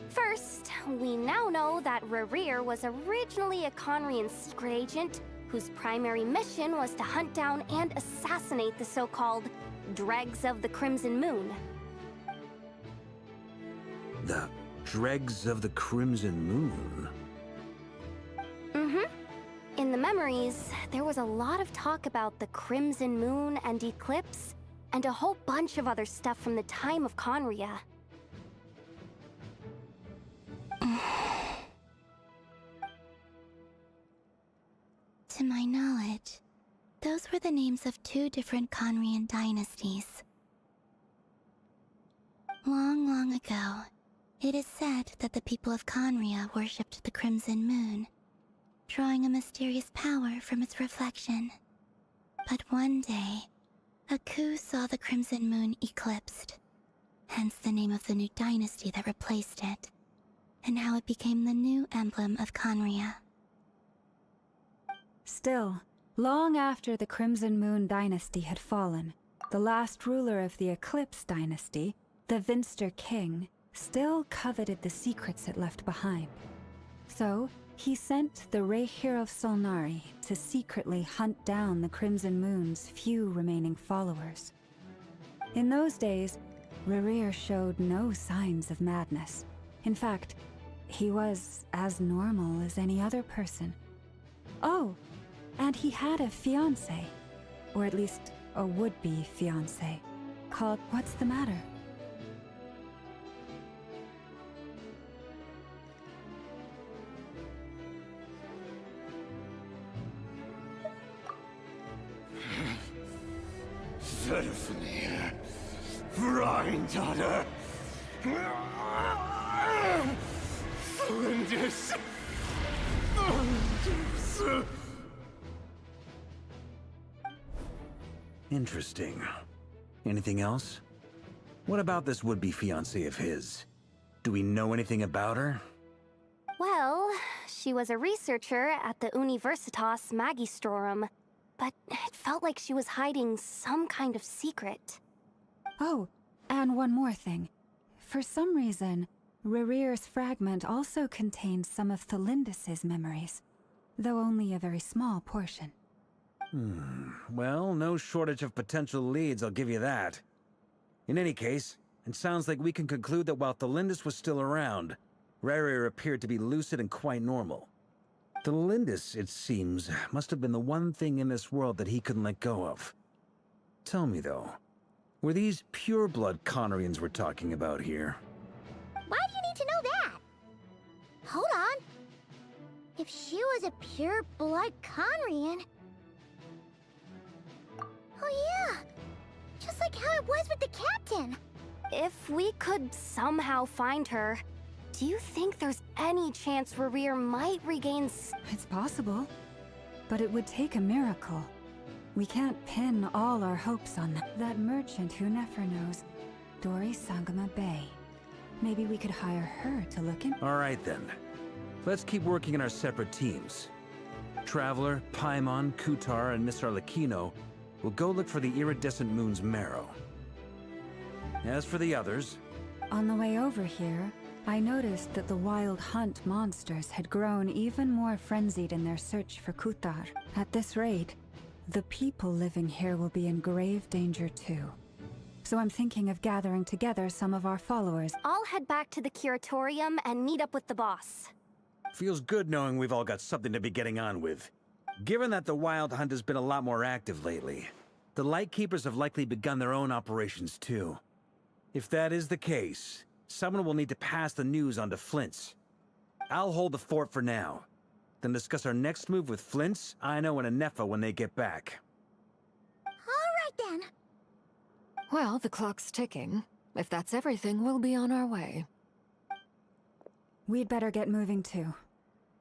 First, we now know that Rerir was originally a Conrian secret agent whose primary mission was to hunt down and assassinate the so-called Dregs of the Crimson Moon. The Dregs of the Crimson Moon? In the memories, there was a lot of talk about the Crimson Moon and Eclipse, and a whole bunch of other stuff from the time of Conria. To my knowledge, those were the names of two different Conrian dynasties. Long, long ago, it is said that the people of Conria worshipped the Crimson Moon, drawing a mysterious power from its reflection. But one day, a coup saw the Crimson Moon eclipsed, hence the name of the new dynasty that replaced it, and how it became the new emblem of Conria. Still, long after the Crimson Moon dynasty had fallen, the last ruler of the Eclipse dynasty, the Vinster King, still coveted the secrets it left behind. So, he sent the Rehir of Solnari to secretly hunt down the Crimson Moon's few remaining followers. In those days, Rerir showed no signs of madness. In fact, he was as normal as any other person. Oh, and he had a fiancé, or at least a would-be fiancé, called— What's the matter? Verfnir, Freindaughter, Flinders. Interesting. Anything else? What about this would-be fiancée of his? Do we know anything about her? Well, she was a researcher at the Universitas Magistrorum, but it felt like she was hiding some kind of secret. Oh, and one more thing. For some reason, Rerear's fragment also contains some of Thelindis' memories, though only a very small portion. Well, no shortage of potential leads, I'll give you that. In any case, it sounds like we can conclude that while Thelindis was still around, Rerear appeared to be lucid and quite normal. Thelindis, it seems, must have been the one thing in this world that he couldn't let go of. Tell me, though, were these pure-blood Conorians we're talking about here? Why do you need to know that? Hold on. If she was a pure-blood Conrian... Oh yeah! Just like how it was with the captain! If we could somehow find her, do you think there's any chance Rerear might regain It's possible, but it would take a miracle. We can't pin all our hopes on that merchant who never knows, Dori Sangama Bay. Maybe we could hire her to look in. All right, then. Let's keep working in our separate teams. Traveler, Paimon, Kutar, and Miss Arlecchino will go look for the iridescent moon's marrow. As for the others... On the way over here, I noticed that the wild hunt monsters had grown even more frenzied in their search for Kutar. At this rate, the people living here will be in grave danger too. So I'm thinking of gathering together some of our followers. I'll head back to the curatorium and meet up with the boss. Feels good knowing we've all got something to be getting on with. Given that the Wild Hunt has been a lot more active lately, the Lightkeepers have likely begun their own operations too. If that is the case, someone will need to pass the news on to Flint's. I'll hold the fort for now, then discuss our next move with Flint's, Aino, and Anefa when they get back. All right then. Well, the clock's ticking. If that's everything, we'll be on our way. We'd better get moving too.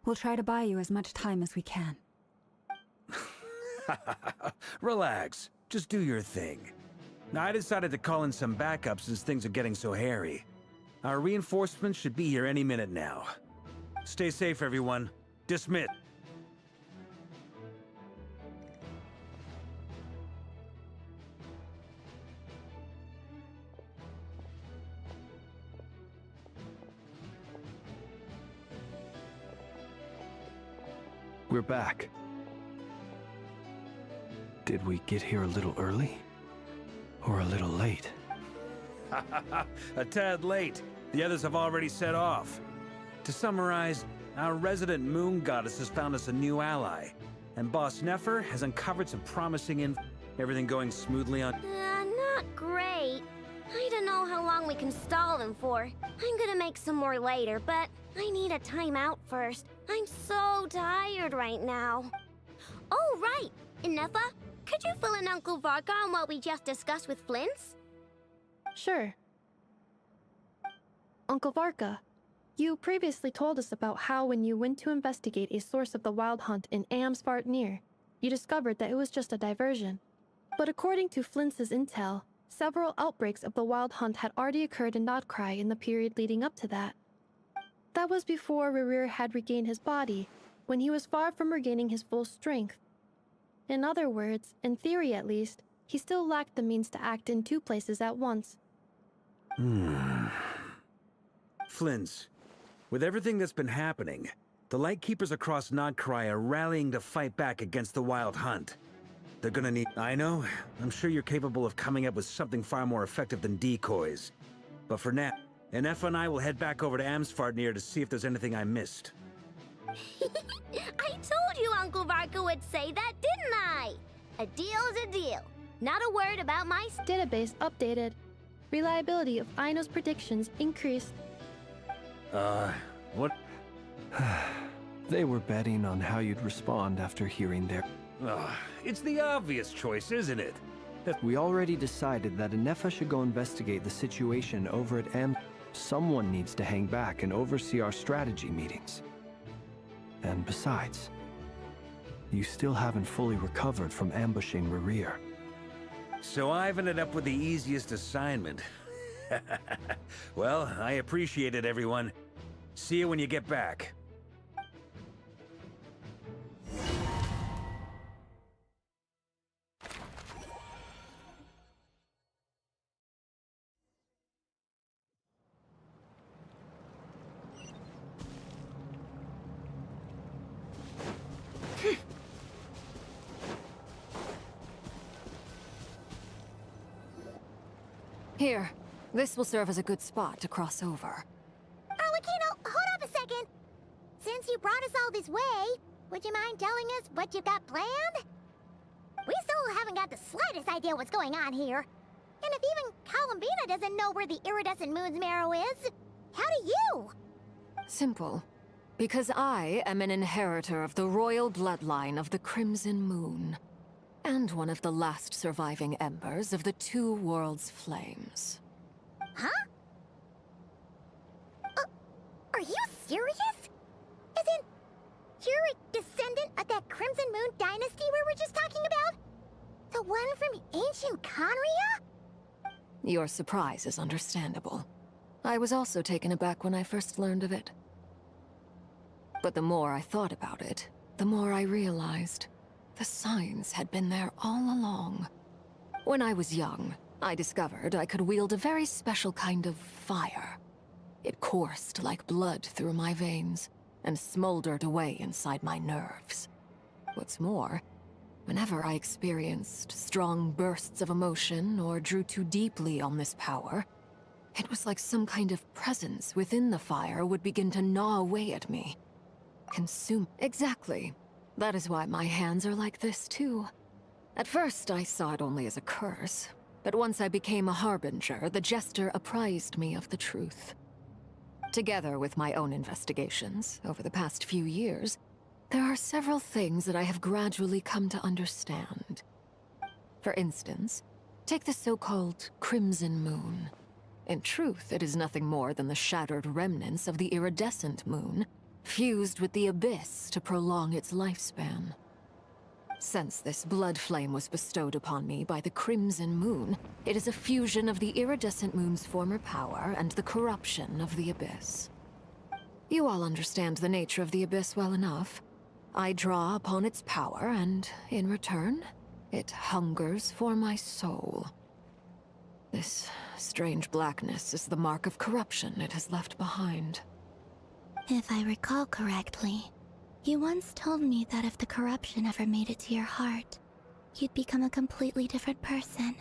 We'll try to buy you as much time as we can. Relax. Just do your thing. I decided to call in some backup since things are getting so hairy. Our reinforcements should be here any minute now. Stay safe, everyone. Dismiss. We're back. Did we get here a little early? Or a little late? A tad late. The others have already set off. To summarize, our resident moon goddess has found us a new ally, and Boss Nefer has uncovered some promising Everything going smoothly on... Not great. I don't know how long we can stall them for. I'm gonna make some more later, but I need a timeout first. I'm so tired right now. Oh, right! Inefa, could you fill in Uncle Varka on what we just discussed with Flint's? Sure. Uncle Varka, you previously told us about how when you went to investigate a source of the Wild Hunt in Amsvartnir, you discovered that it was just a diversion. But according to Flint's intel, several outbreaks of the Wild Hunt had already occurred in Nodcry in the period leading up to that. That was before Rerear had regained his body, when he was far from regaining his full strength. In other words, in theory at least, he still lacked the means to act in two places at once. Flint's, with everything that's been happening, the Lightkeepers across Nodcry are rallying to fight back against the Wild Hunt. They're gonna need... I know, I'm sure you're capable of coming up with something far more effective than decoys. But for now, Anefa and I will head back over to Amsvartnir to see if there's anything I missed. I told you Uncle Varka would say that, didn't I? A deal's a deal. Not a word about my... Database updated. Reliability of Aino's predictions increased. What? They were betting on how you'd respond after hearing their... It's the obvious choice, isn't it? We already decided that Anefa should go investigate the situation over at Someone needs to hang back and oversee our strategy meetings. And besides, you still haven't fully recovered from ambushing Rerear. So I've ended up with the easiest assignment. Well, I appreciate it, everyone. See you when you get back. Here, this will serve as a good spot to cross over. Arlecchino, hold up a second. Since you brought us all this way, would you mind telling us what you've got planned? We still haven't got the slightest idea what's going on here. And if even Columbina doesn't know where the iridescent moon's marrow is, how do you? Simple. Because I am an inheritor of the royal bloodline of the Crimson Moon. And one of the last surviving embers of the Two Worlds' flames. Huh? Are you serious? As in, you're a descendant of that Crimson Moon dynasty we were just talking about? The one from ancient Conria? Your surprise is understandable. I was also taken aback when I first learned of it. But the more I thought about it, the more I realized the signs had been there all along. When I was young, I discovered I could wield a very special kind of fire. It coursed like blood through my veins and smoldered away inside my nerves. What's more, whenever I experienced strong bursts of emotion or drew too deeply on this power, it was like some kind of presence within the fire would begin to gnaw away at me. Consume. Exactly. That is why my hands are like this, too. At first, I saw it only as a curse, but once I became a harbinger, the jester apprised me of the truth. Together with my own investigations, over the past few years, there are several things that I have gradually come to understand. For instance, take the so-called Crimson Moon. In truth, it is nothing more than the shattered remnants of the iridescent moon, fused with the abyss to prolong its lifespan. Since this blood flame was bestowed upon me by the Crimson Moon, it is a fusion of the iridescent moon's former power and the corruption of the abyss. You all understand the nature of the abyss well enough. I draw upon its power, and in return, it hungers for my soul. This strange blackness is the mark of corruption it has left behind. If I recall correctly, you once told me that if the corruption ever made it to your heart, you'd become a completely different person.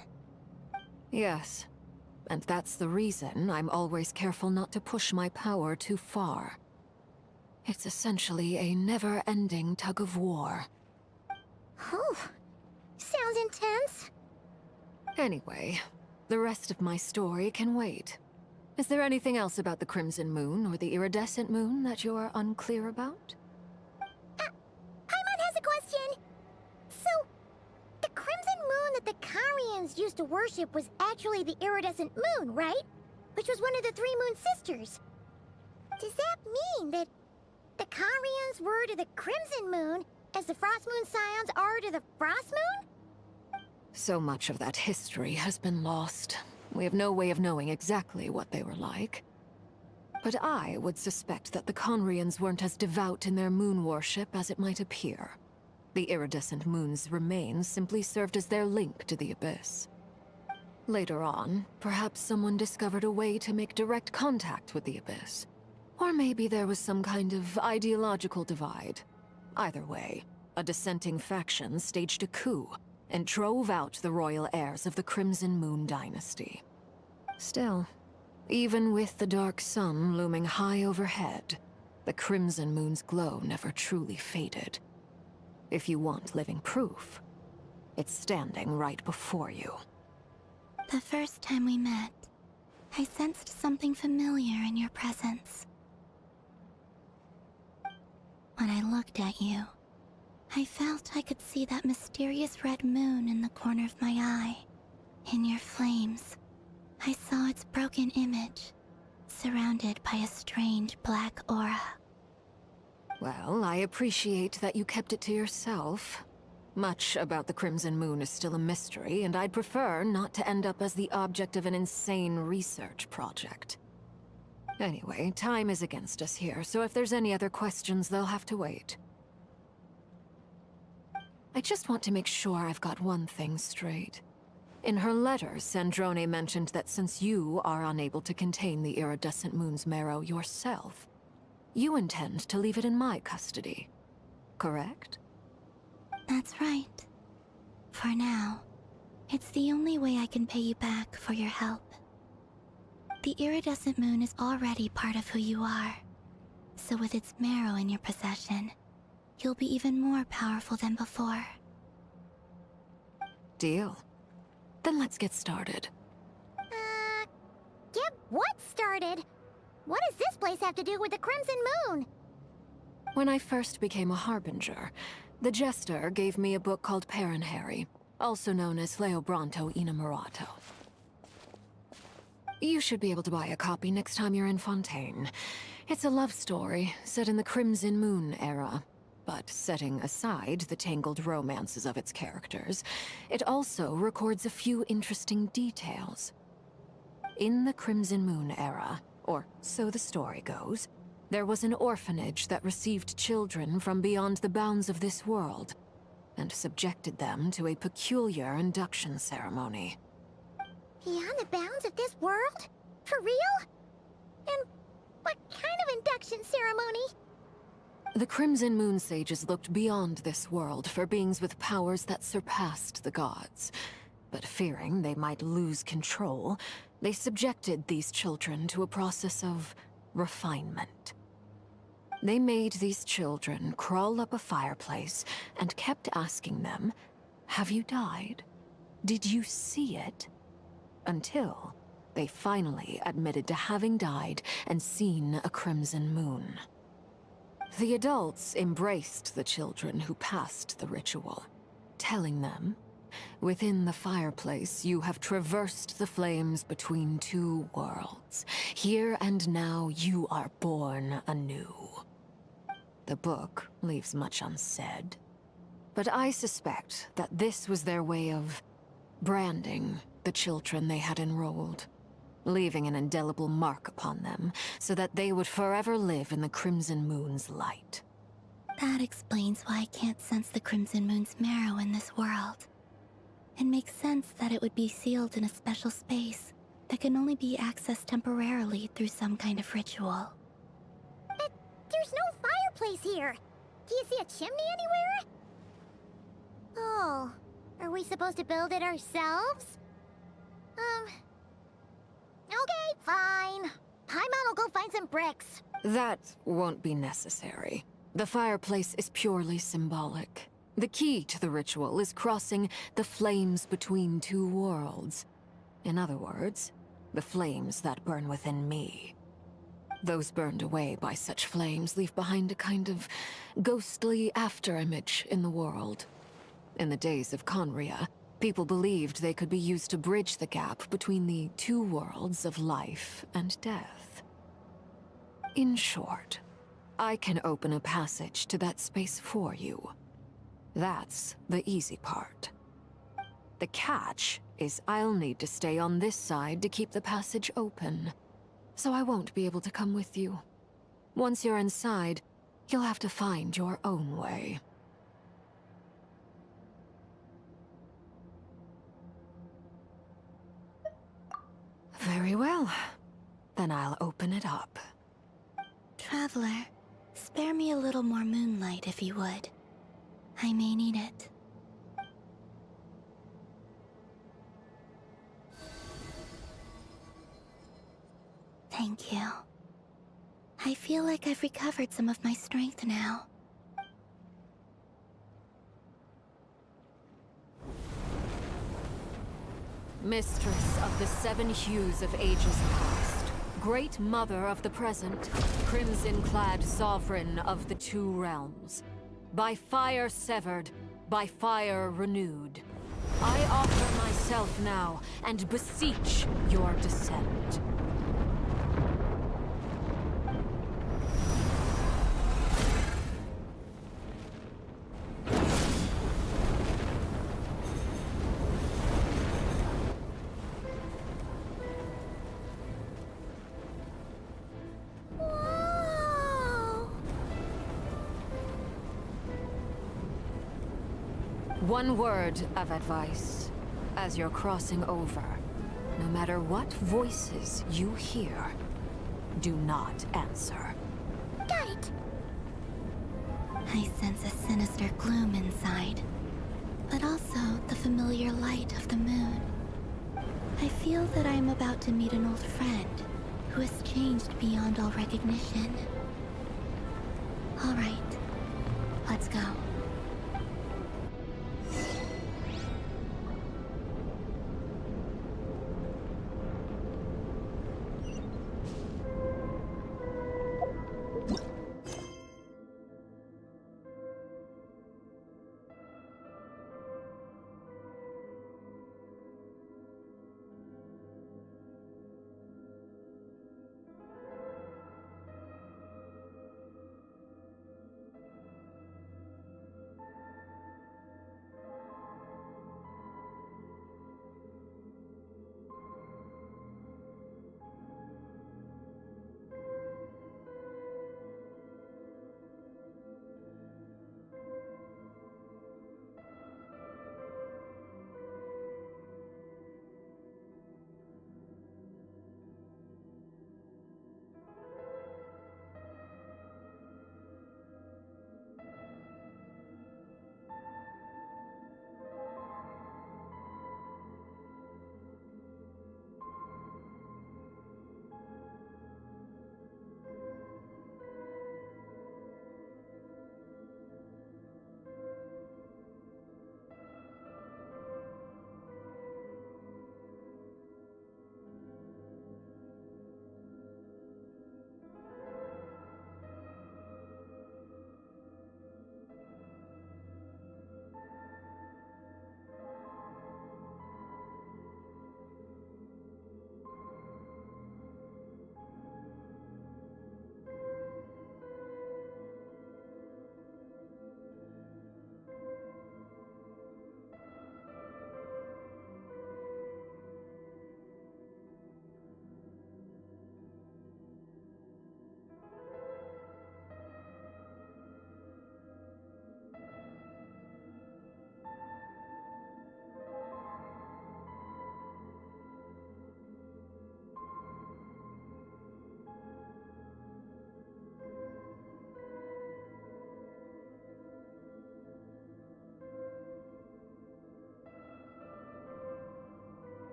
Yes, and that's the reason I'm always careful not to push my power too far. It's essentially a never-ending tug of war. Oh, sounds intense. Anyway, the rest of my story can wait. Is there anything else about the Crimson Moon or the Iridescent Moon that you're unclear about? Paimon has a question. So, the Crimson Moon that the Carians used to worship was actually the Iridescent Moon, right? Which was one of the three Moon Sisters. Does that mean that the Carians were to the Crimson Moon as the Frost Moon Scions are to the Frost Moon? So much of that history has been lost. We have no way of knowing exactly what they were like. But I would suspect that the Conrians weren't as devout in their moon worship as it might appear. The iridescent moon's remains simply served as their link to the abyss. Later on, perhaps someone discovered a way to make direct contact with the abyss. Or maybe there was some kind of ideological divide. Either way, a dissenting faction staged a coup and drove out the royal heirs of the Crimson Moon dynasty. Still, even with the dark sun looming high overhead, the Crimson Moon's glow never truly faded. If you want living proof, it's standing right before you. The first time we met, I sensed something familiar in your presence. When I looked at you, I felt I could see that mysterious red moon in the corner of my eye. In your flames, I saw its broken image, surrounded by a strange black aura. Well, I appreciate that you kept it to yourself. Much about the Crimson Moon is still a mystery, and I'd prefer not to end up as the object of an insane research project. Anyway, time is against us here, so if there's any other questions, they'll have to wait. I just want to make sure I've got one thing straight. In her letter, Sandrone mentioned that since you are unable to contain the iridescent moon's marrow yourself, you intend to leave it in my custody. Correct? That's right. For now, it's the only way I can pay you back for your help. The iridescent moon is already part of who you are, so with its marrow in your possession, you'll be even more powerful than before. Deal. Then let's get started. Get what started? What does this place have to do with the Crimson Moon? When I first became a Harbinger, the Jester gave me a book called Paranhari, also known as Leobranto Inamorato. You should be able to buy a copy next time you're in Fontaine. It's a love story set in the Crimson Moon era, but setting aside the tangled romances of its characters, it also records a few interesting details. In the Crimson Moon era, or so the story goes, there was an orphanage that received children from beyond the bounds of this world, and subjected them to a peculiar induction ceremony. Beyond the bounds of this world? For real? And what kind of induction ceremony? The Crimson Moon sages looked beyond this world for beings with powers that surpassed the gods. But fearing they might lose control, they subjected these children to a process of refinement. They made these children crawl up a fireplace and kept asking them, "Have you died? Did you see it?" Until they finally admitted to having died and seen a crimson moon. The adults embraced the children who passed the ritual, telling them, "Within the fireplace, you have traversed the flames between two worlds. Here and now, you are born anew." The book leaves much unsaid, but I suspect that this was their way of branding the children they had enrolled, leaving an indelible mark upon them so that they would forever live in the Crimson Moon's light. That explains why I can't sense the Crimson Moon's marrow in this world. It makes sense that it would be sealed in a special space that can only be accessed temporarily through some kind of ritual. But there's no fireplace here. Do you see a chimney anywhere? Oh, are we supposed to build it ourselves? Okay, fine. Paimon will go find some bricks. That won't be necessary. The fireplace is purely symbolic. The key to the ritual is crossing the flames between two worlds. In other words, the flames that burn within me. Those burned away by such flames leave behind a kind of ghostly afterimage in the world. In the days of Conria, people believed they could be used to bridge the gap between the two worlds of life and death. In short, I can open a passage to that space for you. That's the easy part. The catch is I'll need to stay on this side to keep the passage open, so I won't be able to come with you. Once you're inside, you'll have to find your own way. Very well. Then I'll open it up. Traveler, spare me a little more moonlight if you would. I may need it. Thank you. I feel like I've recovered some of my strength now. Mistress of the seven hues of ages past, great mother of the present, crimson-clad sovereign of the two realms, by fire severed, by fire renewed, I offer myself now and beseech your descent. One word of advice. As you're crossing over, no matter what voices you hear, do not answer. Got it. I sense a sinister gloom inside, but also the familiar light of the moon. I feel that I am about to meet an old friend who has changed beyond all recognition. All right, let's go.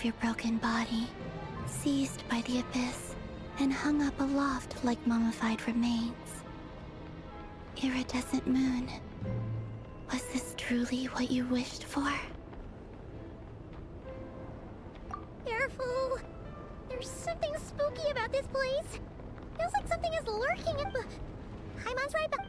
your broken body, seized by the abyss, and hung up aloft like mummified remains. Iridescent moon, was this truly what you wished for? Careful! There's something spooky about this place. Feels like something is lurking at the... Paimon's right back.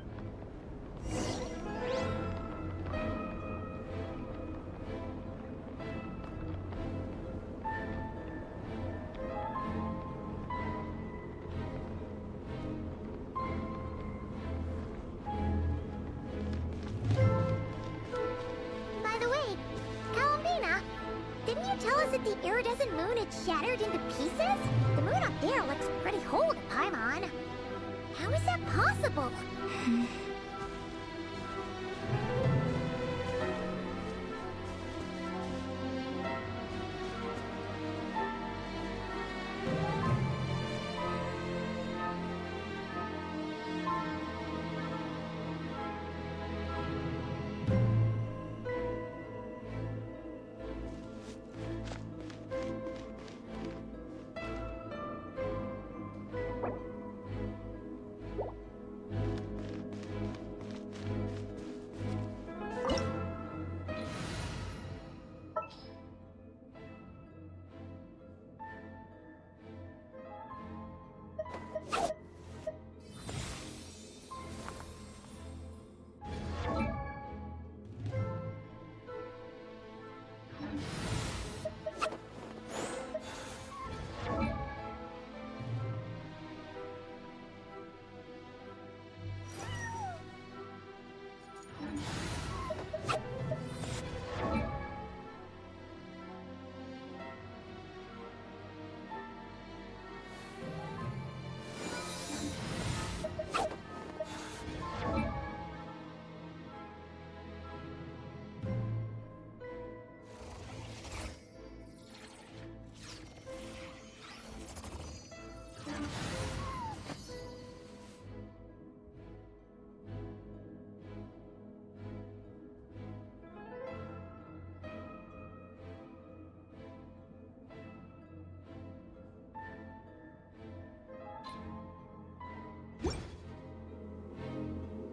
By the way, Kalambina, didn't you tell us that the iridescent moon had shattered into pieces? The moon up there looks pretty whole to Paimon. How is that possible?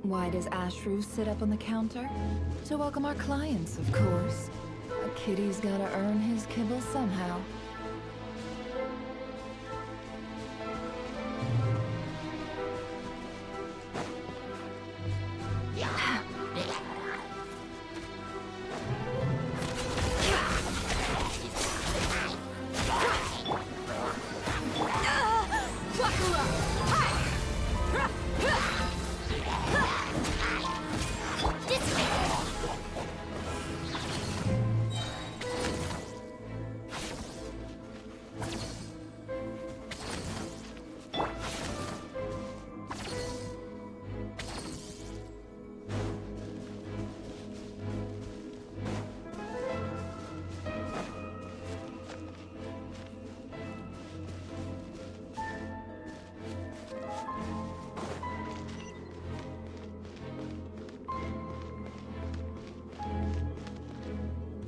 Why does Ashru sit up on the counter? To welcome our clients, of course. A kitty's gotta earn his kibble somehow.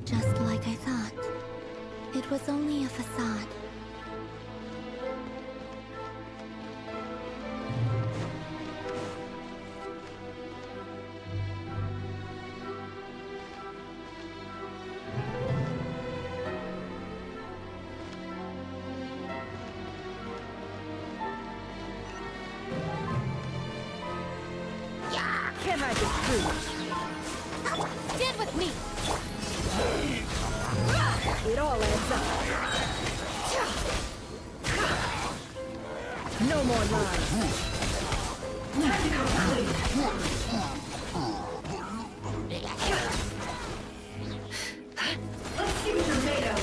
Just like I thought. It was only a facade. Can I just prove? Stand with me! It all adds up. No more lies. Let's see what you're made of.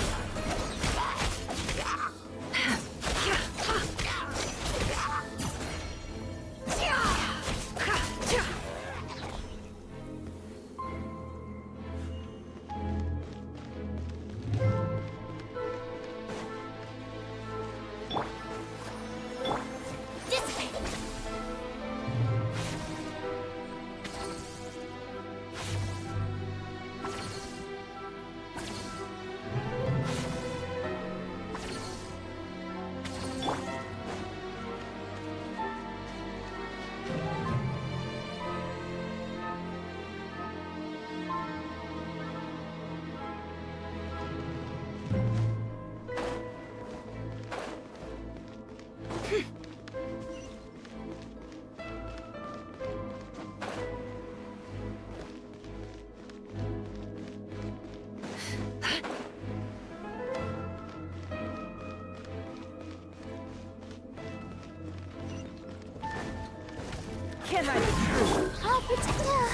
guide you through. I'll protect her.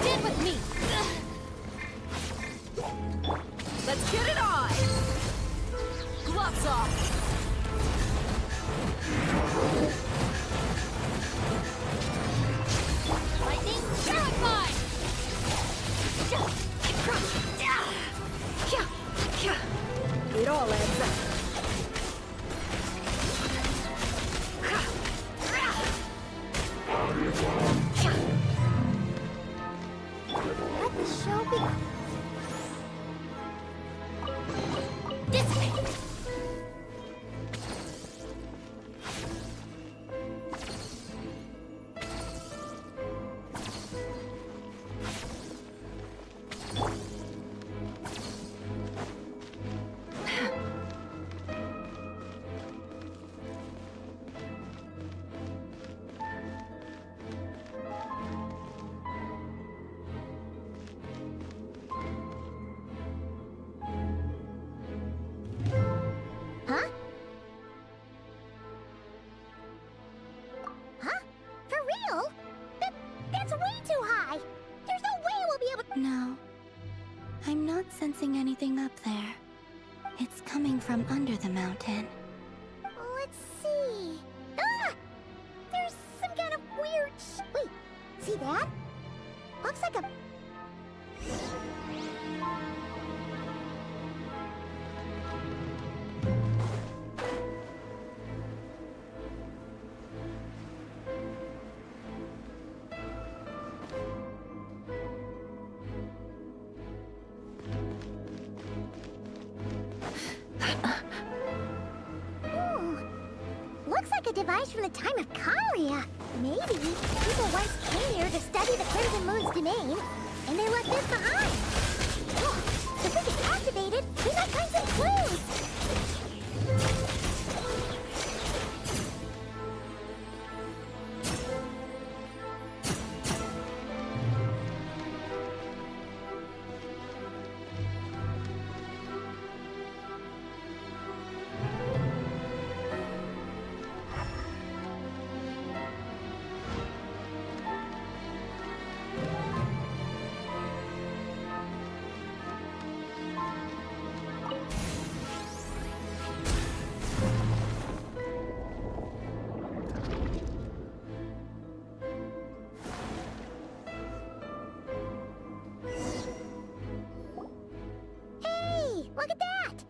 Stand with me. Let's get it on. Gloves off. Lightning, terrified! It all adds up. Let the show be... Dissipate! Huh? Huh? For real? That's way too high! There's no way we'll be able to... No. I'm not sensing anything up there. It's coming from under the mountain. Let's see... Ah! There's some kind of weird... Wait, see that? Looks like a... Looks like a device from the time of Kalia. Maybe people once came here to study the Crimson Moon's domain, and they left this behind. Oh, if we get activated, we might find some clues. Look at that!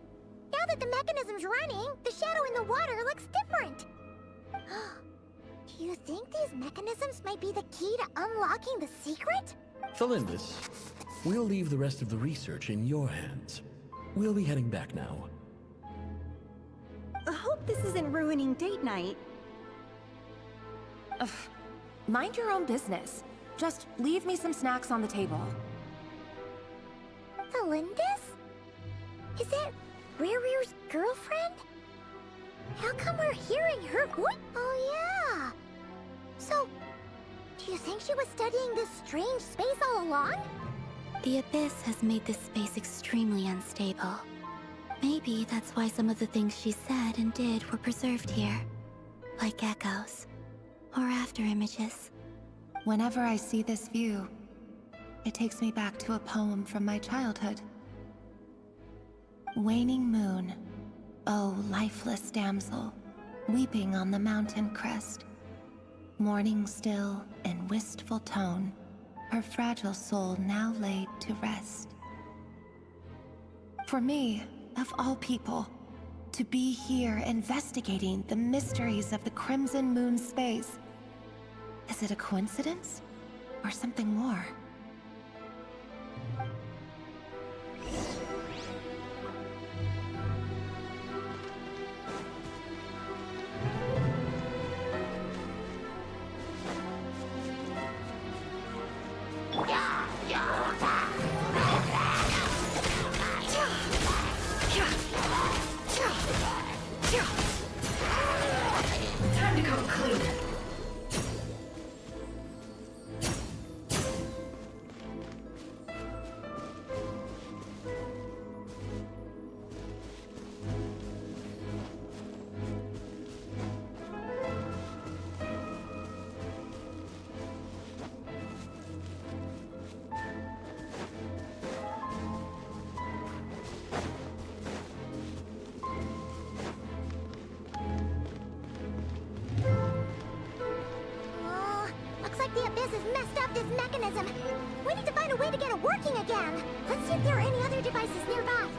Now that the mechanism's running, the shadow in the water looks different. Do you think these mechanisms might be the key to unlocking the secret? Felindus, we'll leave the rest of the research in your hands. We'll be heading back now. I hope this isn't ruining date night. Ugh. Mind your own business. Just leave me some snacks on the table. Felindus? Is that Rerear's girlfriend? How come we're hearing her voice? Oh yeah! So, do you think she was studying this strange space all along? The Abyss has made this space extremely unstable. Maybe that's why some of the things she said and did were preserved here. Like echoes. Or after images. Whenever I see this view, it takes me back to a poem from my childhood. Waning moon, oh lifeless damsel, weeping on the mountain crest. Mourning still in wistful tone, her fragile soul now laid to rest. For me, of all people, to be here investigating the mysteries of the Crimson Moon space, is it a coincidence or something more? Time to come clean. Lindis has messed up this mechanism. We need to find a way to get it working again. Let's see if there are any other devices nearby.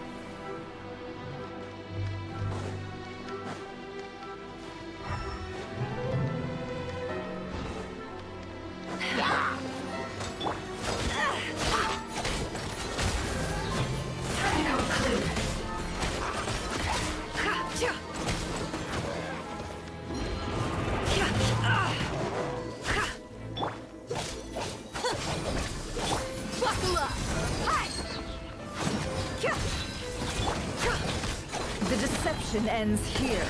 The deception ends here.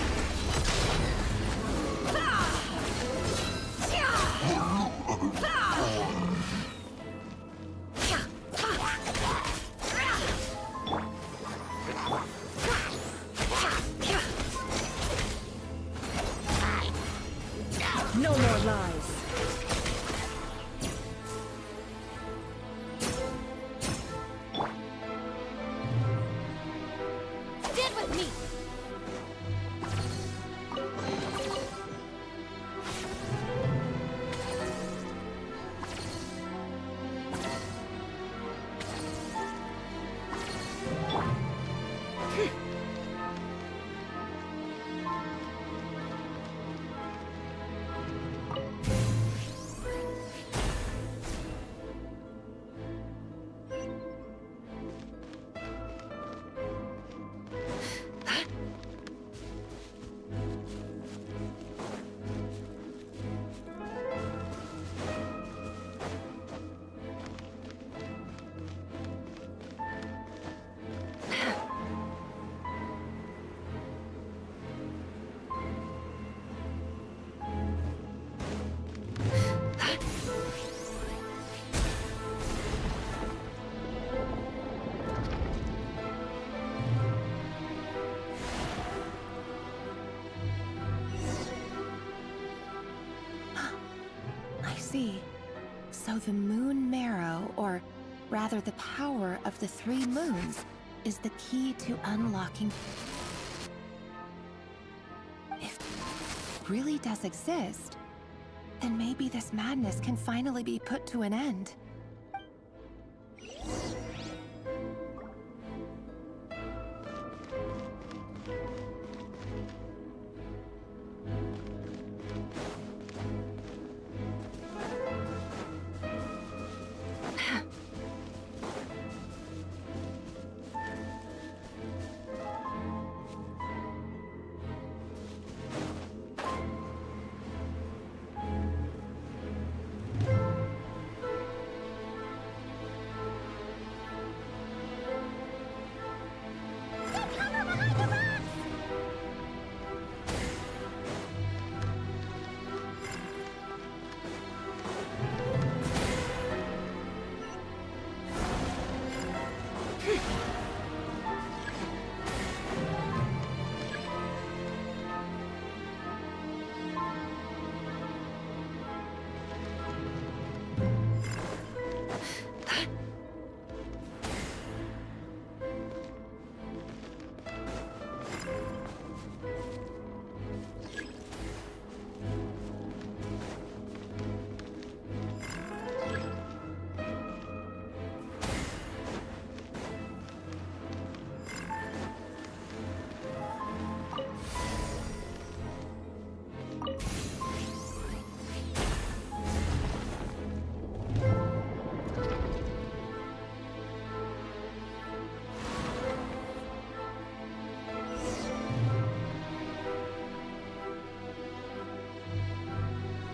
No more lies. Stand with me! I see. So the moon marrow, or rather the power of the 3 moons, is the key to unlocking... If it really does exist, then maybe this madness can finally be put to an end.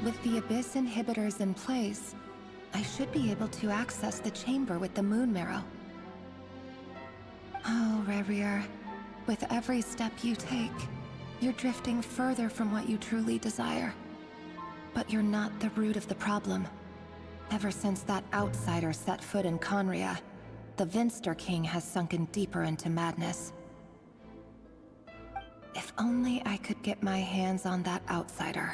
With the Abyss inhibitors in place, I should be able to access the chamber with the moon marrow. Oh, Rerir, with every step you take, you're drifting further from what you truly desire. But you're not the root of the problem. Ever since that outsider set foot in Conria, the Vinster King has sunken deeper into madness. If only I could get my hands on that outsider.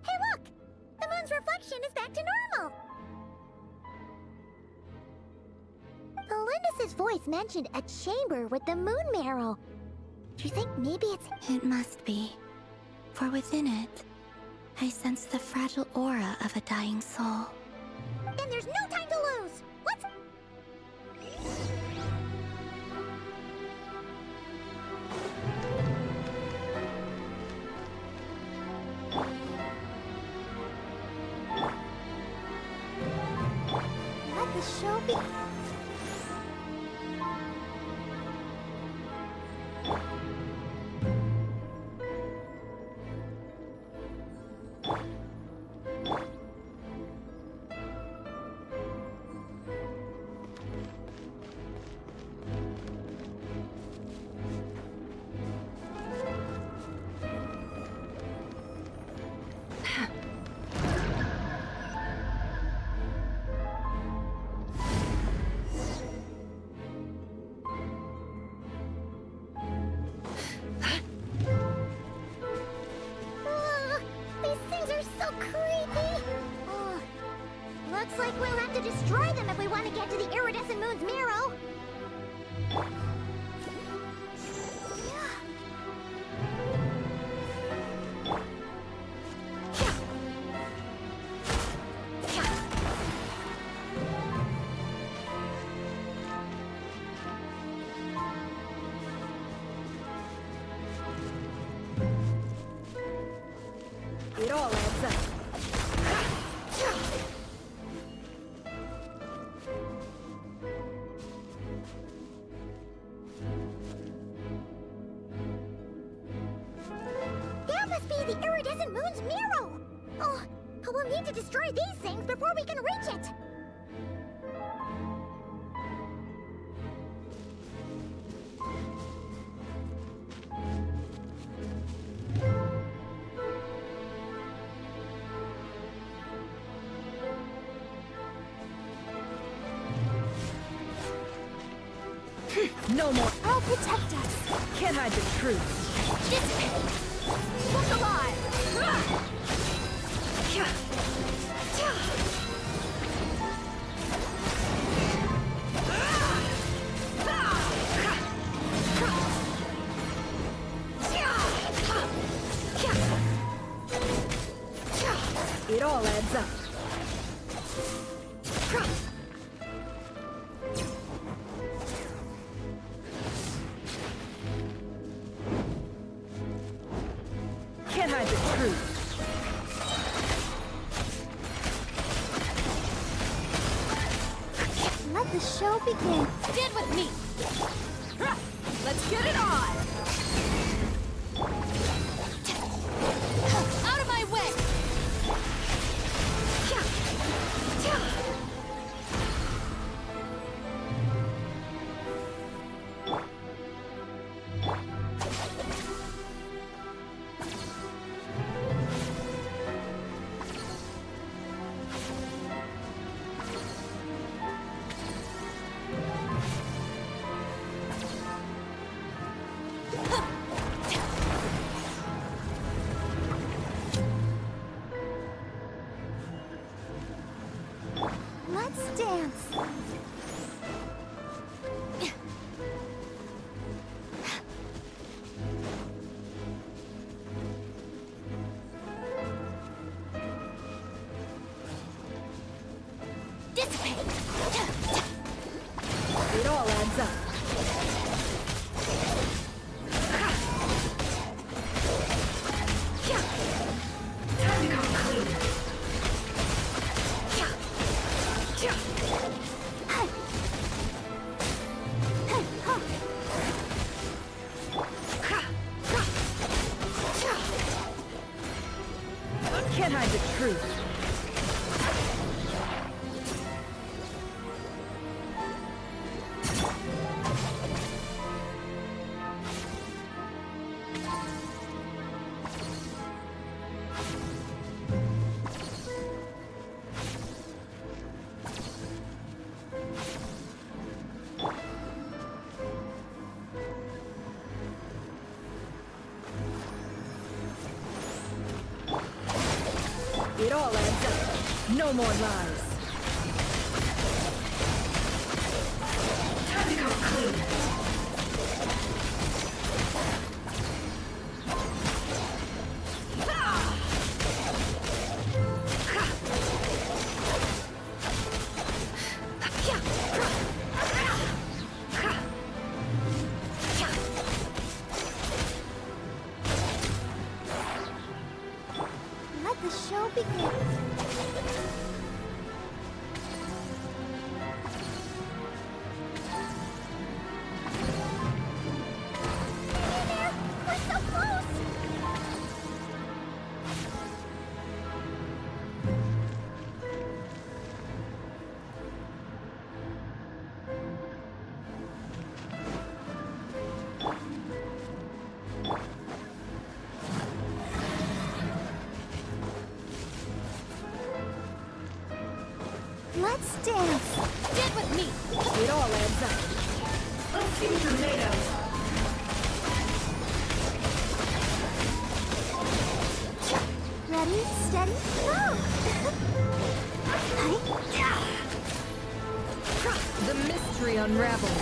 Hey look! The moon's reflection is back to normal! The Lindis' His voice mentioned a chamber with the moon marrow. Do you think maybe it's... It must be. For within it, I sense the fragile aura of a dying soul. Then there's no time to lose! Let's... Let the show be... These things are so creepy! Oh, looks like we'll have to destroy them if we want to get to the iridescent moon's marrow. It all adds up. That must be the iridescent moon's marrow! Oh, we'll need to destroy these things before we can reach it! No more. I'll protect us! Can't hide the truth. Dissipate! Look alive! It all adds up. Can't hide the truth. Let the show begin. Stand with me. Let's get it on. Out of my way. Let's dance. Dissipate. It all adds up. Time to come clean. Can't hide the truth. It all adds up. No more lies. Time to come won't be good. Hang in there! We're so close! Let's dance! Get with me! It all adds up. Let's see what you're made of. Ready, steady, go! The mystery unravels.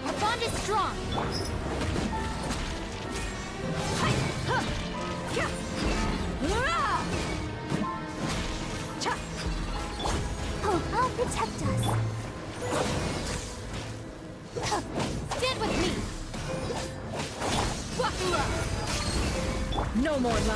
Our bond is strong. Oh, I'll protect us. Stand with me. No more lies.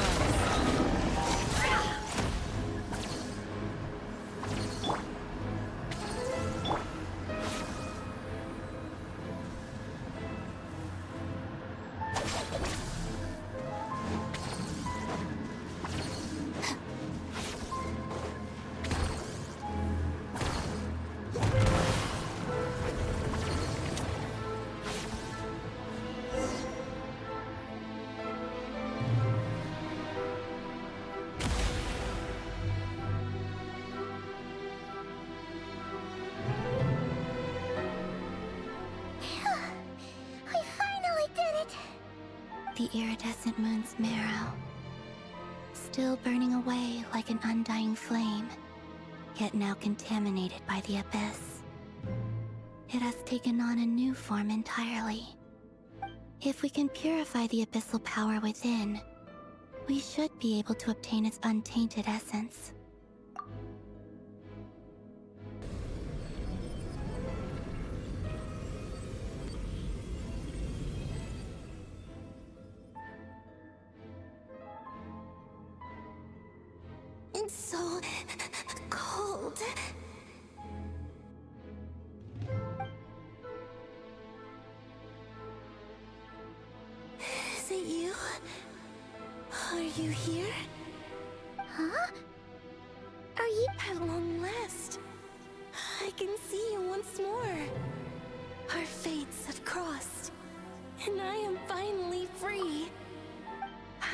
We finally did it! The iridescent moon's marrow, still burning away like an undying flame, yet now contaminated by the abyss. It has taken on a new form entirely. If we can purify the abyssal power within, we should be able to obtain its untainted essence. It's so cold. Is it you? Are you here? Huh? Are you... At long last, I can see you once more. Our fates have crossed, and I am finally free.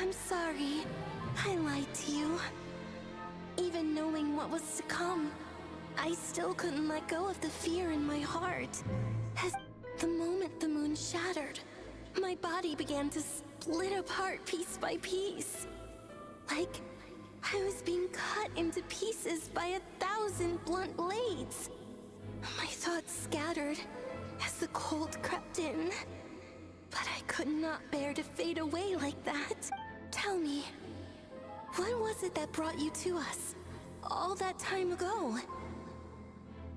I'm sorry, I lied to you. Even knowing what was to come, I still couldn't let go of the fear in my heart. As the moment the moon shattered, my body began to split apart piece by piece. Like I was being cut into pieces by 1,000 blunt blades. My thoughts scattered as the cold crept in. But I could not bear to fade away like that. Tell me, what was it that brought you to us all that time ago?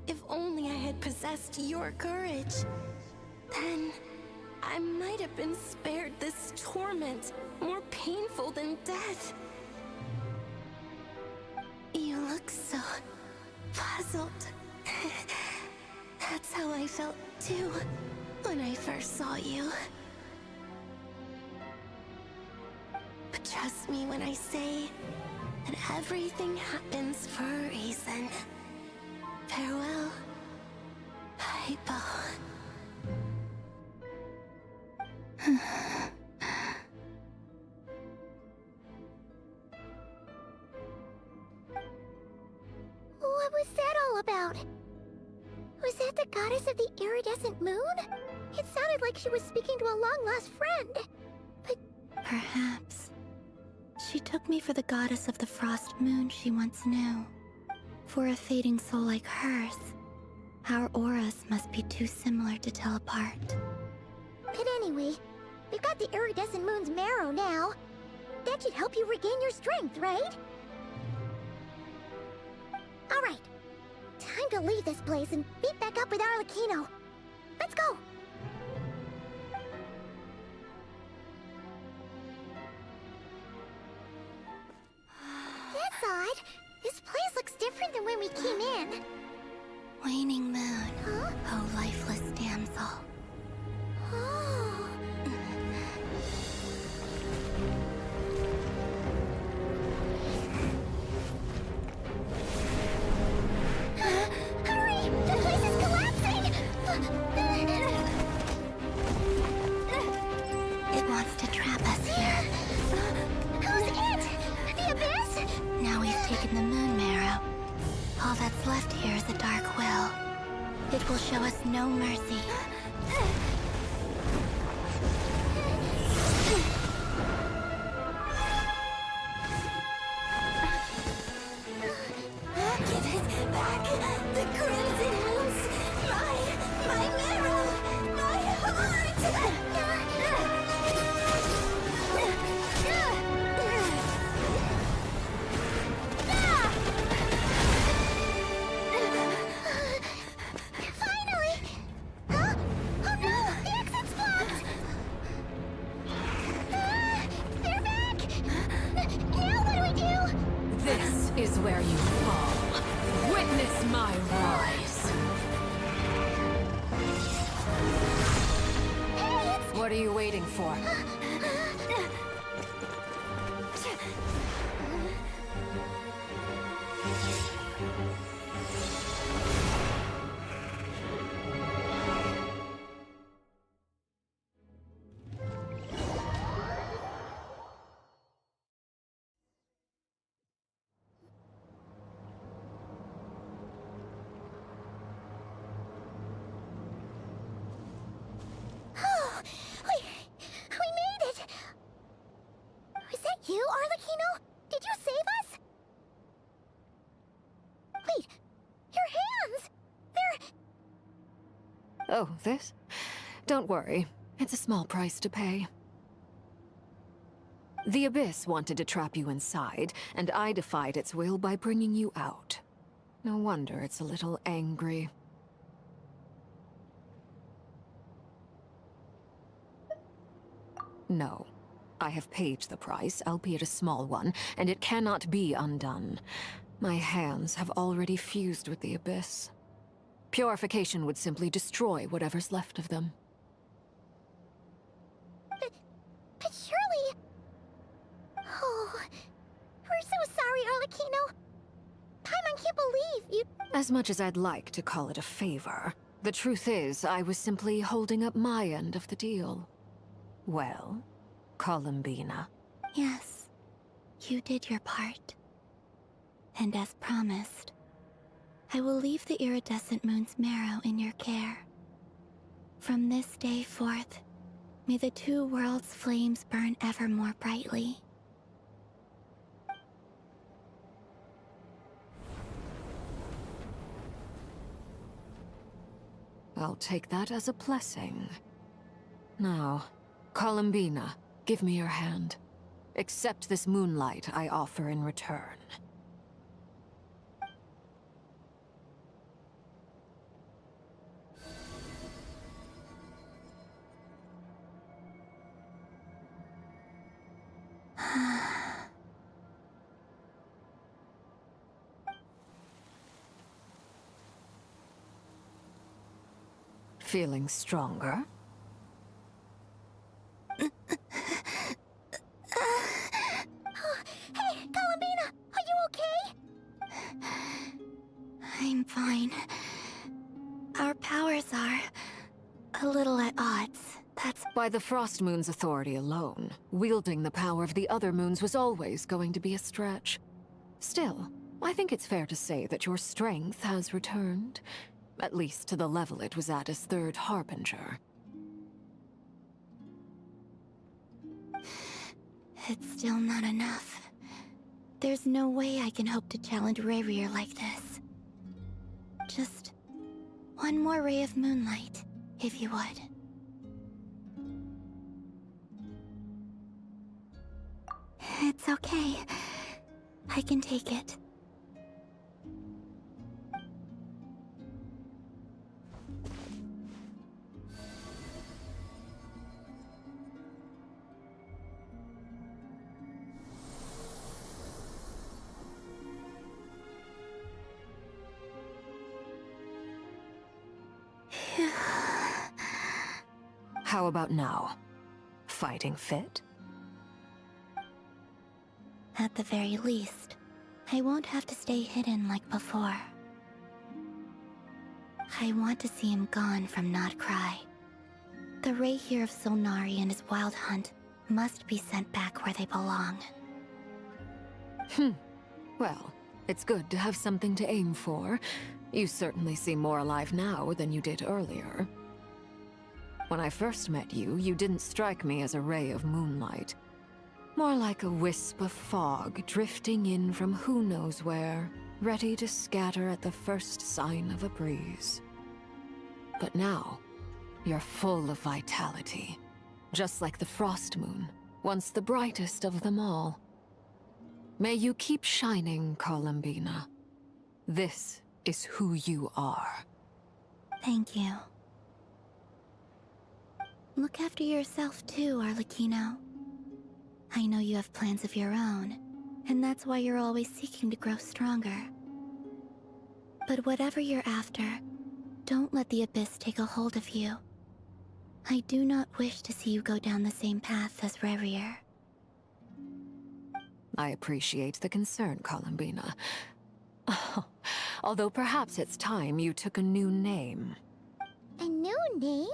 If only I had possessed your courage, then I might have been spared this torment more painful than death. You look so puzzled. That's how I felt too when I first saw you. But trust me when I say that everything happens for a reason. Farewell, Hypo. What was that all about? Was that the goddess of the iridescent moon? It sounded like she was speaking to a long-lost friend. But... Perhaps. She took me for the goddess of the frost moon she once knew. For a fading soul like hers, our auras must be too similar to tell apart. But anyway, we've got the iridescent moon's marrow now. That should help you regain your strength, right? Alright. Time to leave this place and meet back up with Arlecchino. Let's go! That's odd. This place looks different than when we came in. Waning moon. Huh? Oh, lifeless damsel. Oh. Hurry! The place is collapsing! It wants to trap us here. Who's it? The Abyss? Now we've taken the moon marrow. All that's left here is a dark will. It will show us no mercy. Give it back! The crimson moons! My marrow! My heart! Finally! Huh? Oh no! The exit's blocked! They're back! Now what do we do? This is where you fall. Witness my rise. What are you waiting for? Oh, we made it! Was that you, Arlecchino? Did you save us? Wait, your hands! They're... Oh, this? Don't worry. It's a small price to pay. The Abyss wanted to trap you inside, and I defied its will by bringing you out. No wonder it's a little angry. No. I have paid the price, albeit a small one, and it cannot be undone. My hands have already fused with the Abyss. Purification would simply destroy whatever's left of them. But surely... Oh, we're so sorry, Arlecchino. Paimon can't believe you... As much as I'd like to call it a favor, the truth is I was simply holding up my end of the deal. Well, Columbina. Yes, you did your part. And as promised, I will leave the iridescent moon's marrow in your care. From this day forth, may the two worlds' flames burn ever more brightly. I'll take that as a blessing. Now, Columbina, give me your hand. Accept this moonlight I offer in return. Feeling stronger? Hey, Columbina, are you okay? I'm fine. Our powers are a little at odds. That's... By the Frost Moon's authority alone, wielding the power of the other moons was always going to be a stretch. Still, I think it's fair to say that your strength has returned. At least to the level it was at as Third Harbinger. It's still not enough. There's no way I can hope to challenge Rayrir like this. Just one more ray of moonlight, if you would. It's okay. I can take it. How about now? Fighting fit? At the very least, I won't have to stay hidden like before. I want to see him gone from Not Cry. The Rahier of Solnari and his wild hunt must be sent back where they belong. Well, it's good to have something to aim for. You certainly seem more alive now than you did earlier. When I first met you, you didn't strike me as a ray of moonlight. More like a wisp of fog drifting in from who knows where, ready to scatter at the first sign of a breeze. But now, you're full of vitality, just like the frost moon, once the brightest of them all. May you keep shining, Columbina. This is who you are. Thank you. Look after yourself too, Arlecchino. I know you have plans of your own, and that's why you're always seeking to grow stronger. But whatever you're after, don't let the Abyss take a hold of you. I do not wish to see you go down the same path as Rerier. I appreciate the concern, Columbina. Although perhaps it's time you took a new name. A new name?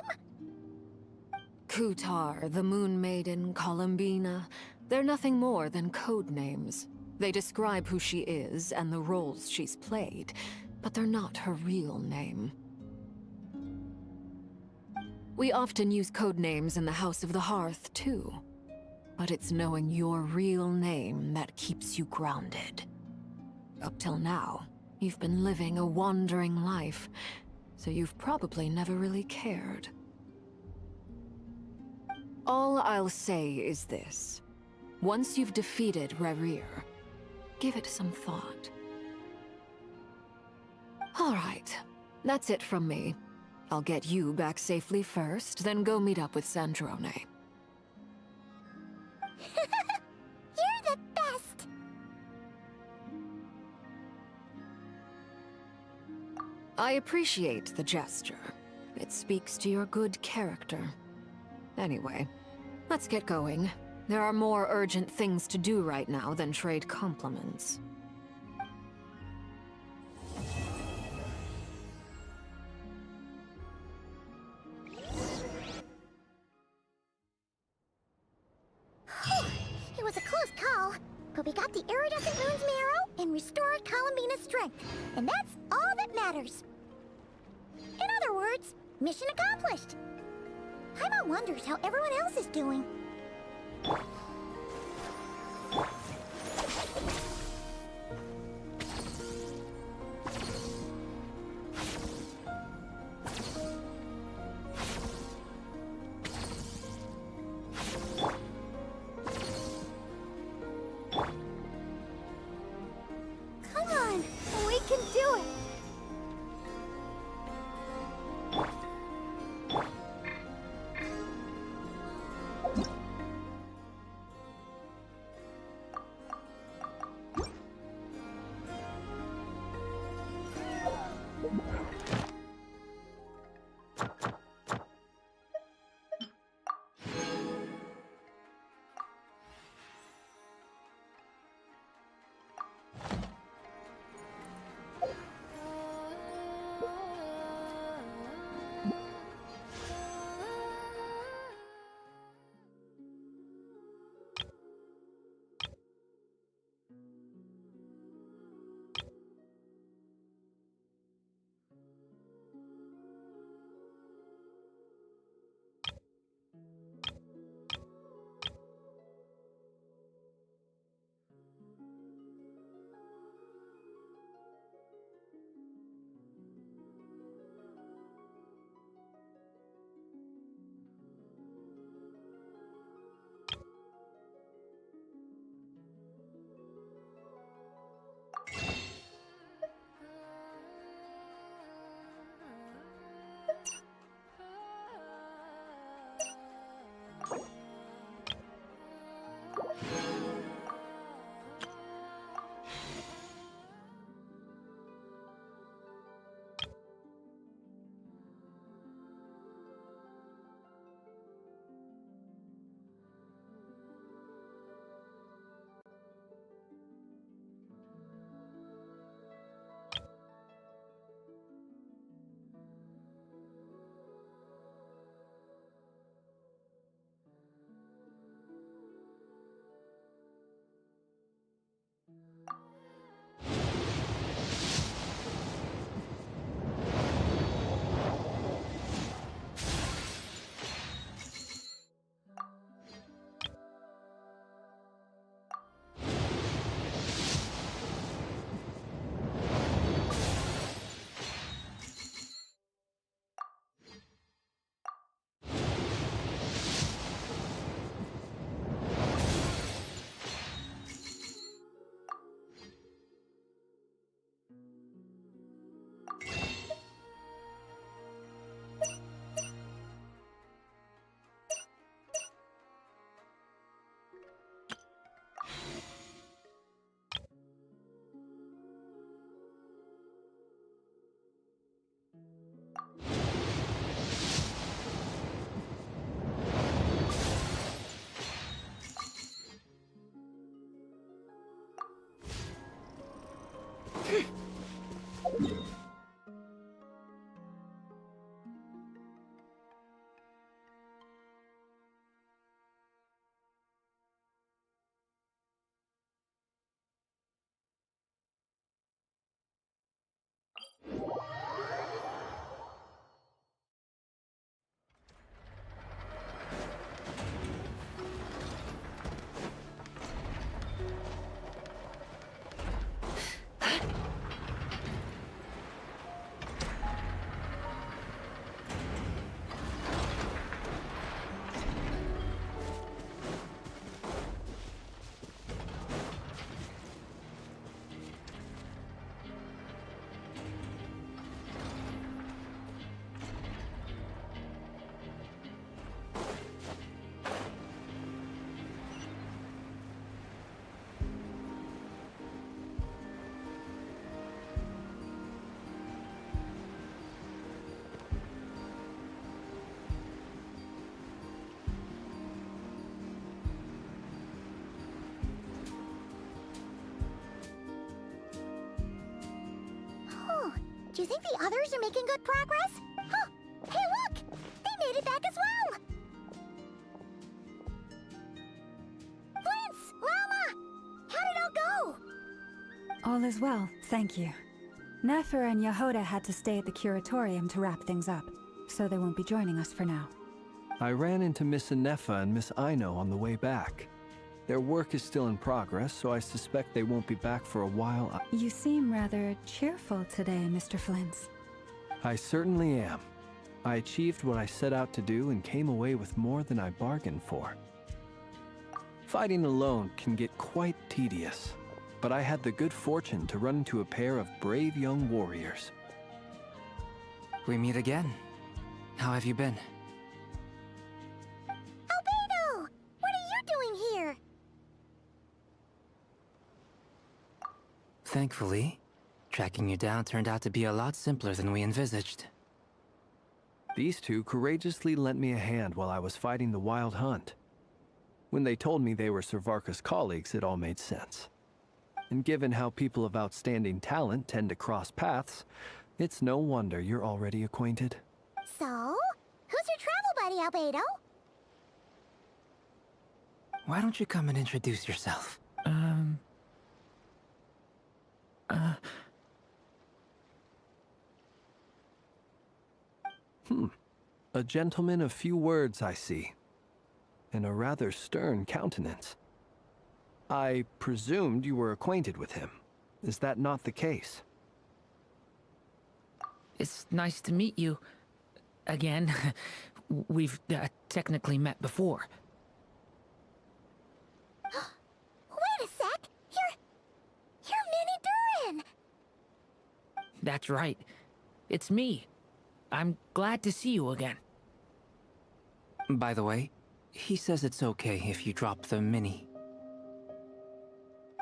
Kutar, the Moon Maiden, Columbina, they're nothing more than code names. They describe who she is and the roles she's played, but they're not her real name. We often use code names in the House of the Hearth, too. But it's knowing your real name that keeps you grounded. Up till now, you've been living a wandering life, so you've probably never really cared. All I'll say is this. Once you've defeated Rerier, give it some thought. All right, that's it from me. I'll get you back safely first, then go meet up with Sandrone. You're the best! I appreciate the gesture. It speaks to your good character. Anyway, let's get going. There are more urgent things to do right now than trade compliments. It was a close call, but we got the iridescent moon's marrow and restored Columbina's strength, and that's all that matters. In other words, mission accomplished. Paimon wonders how everyone else is doing. Come on, we can do it. Do you think the others are making good progress? Huh! Hey, look! They made it back as well! Flint's! Llama! How did it all go? All is well, thank you. Nefer and Yehoda had to stay at the curatorium to wrap things up, so they won't be joining us for now. I ran into Miss Anefa and Miss Aino on the way back. Their work is still in progress, so I suspect they won't be back for a while. You seem rather cheerful today, Mr. Flint's. I certainly am. I achieved what I set out to do and came away with more than I bargained for. Fighting alone can get quite tedious, but I had the good fortune to run into a pair of brave young warriors. We meet again. How have you been? Albedo! What are you doing here? Thankfully, tracking you down turned out to be a lot simpler than we envisaged. These two courageously lent me a hand while I was fighting the wild hunt. When they told me they were Servarka's colleagues, it all made sense. And given how people of outstanding talent tend to cross paths, it's no wonder you're already acquainted. So, who's your travel buddy, Albedo? Why don't you come and introduce yourself? A gentleman of few words, I see. And a rather stern countenance. I presumed you were acquainted with him. Is that not the case? It's nice to meet you. Again. We've technically met before. Wait a sec! You're Minnie Durin! That's right. It's me. I'm glad to see you again. By the way, he says it's okay if you drop the mini.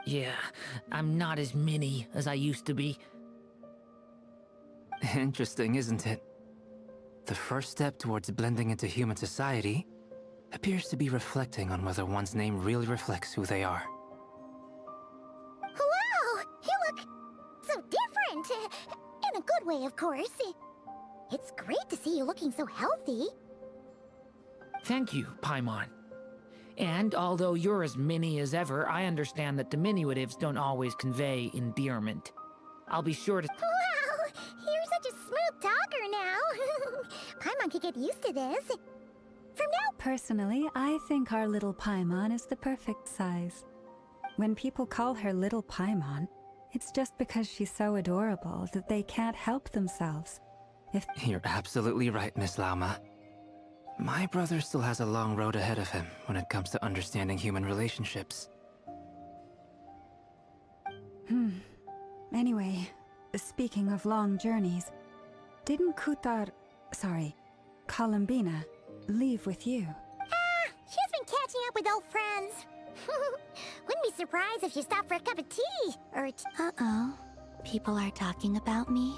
Yeah, I'm not as mini as I used to be. Interesting, isn't it? The first step towards blending into human society appears to be reflecting on whether one's name really reflects who they are. Wow! You look so different! In a good way, of course. It's great to see you looking so healthy. Thank you, Paimon. And although you're as mini as ever, I understand that diminutives don't always convey endearment. I'll be sure to... Wow! You're such a smooth talker now. Paimon could get used to this. From now... Personally, I think our little Paimon is the perfect size. When people call her Little Paimon, it's just because she's so adorable that they can't help themselves. You're absolutely right, Miss Lauma. My brother still has a long road ahead of him when it comes to understanding human relationships. Anyway, speaking of long journeys, didn't Columbina, leave with you? She's been catching up with old friends. Wouldn't be surprised if she stopped for a cup of tea, or Uh-oh. People are talking about me.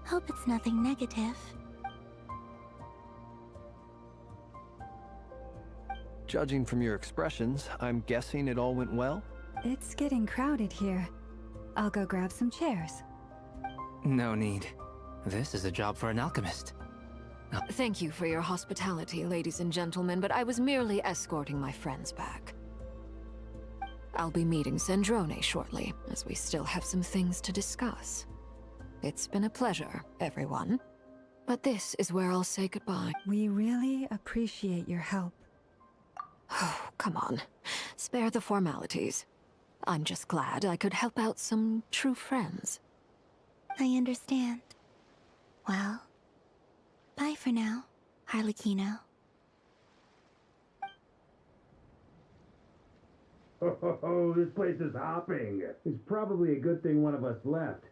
Hope it's nothing negative. Judging from your expressions, I'm guessing it all went well? It's getting crowded here. I'll go grab some chairs. No need. This is a job for an alchemist. Thank you for your hospitality, ladies and gentlemen, but I was merely escorting my friends back. I'll be meeting Sandrone shortly, as we still have some things to discuss. It's been a pleasure, everyone. But this is where I'll say goodbye. We really appreciate your help. Oh, come on. Spare the formalities. I'm just glad I could help out some true friends. I understand. Well, bye for now, Harlequino. Oh, this place is hopping. It's probably a good thing one of us left.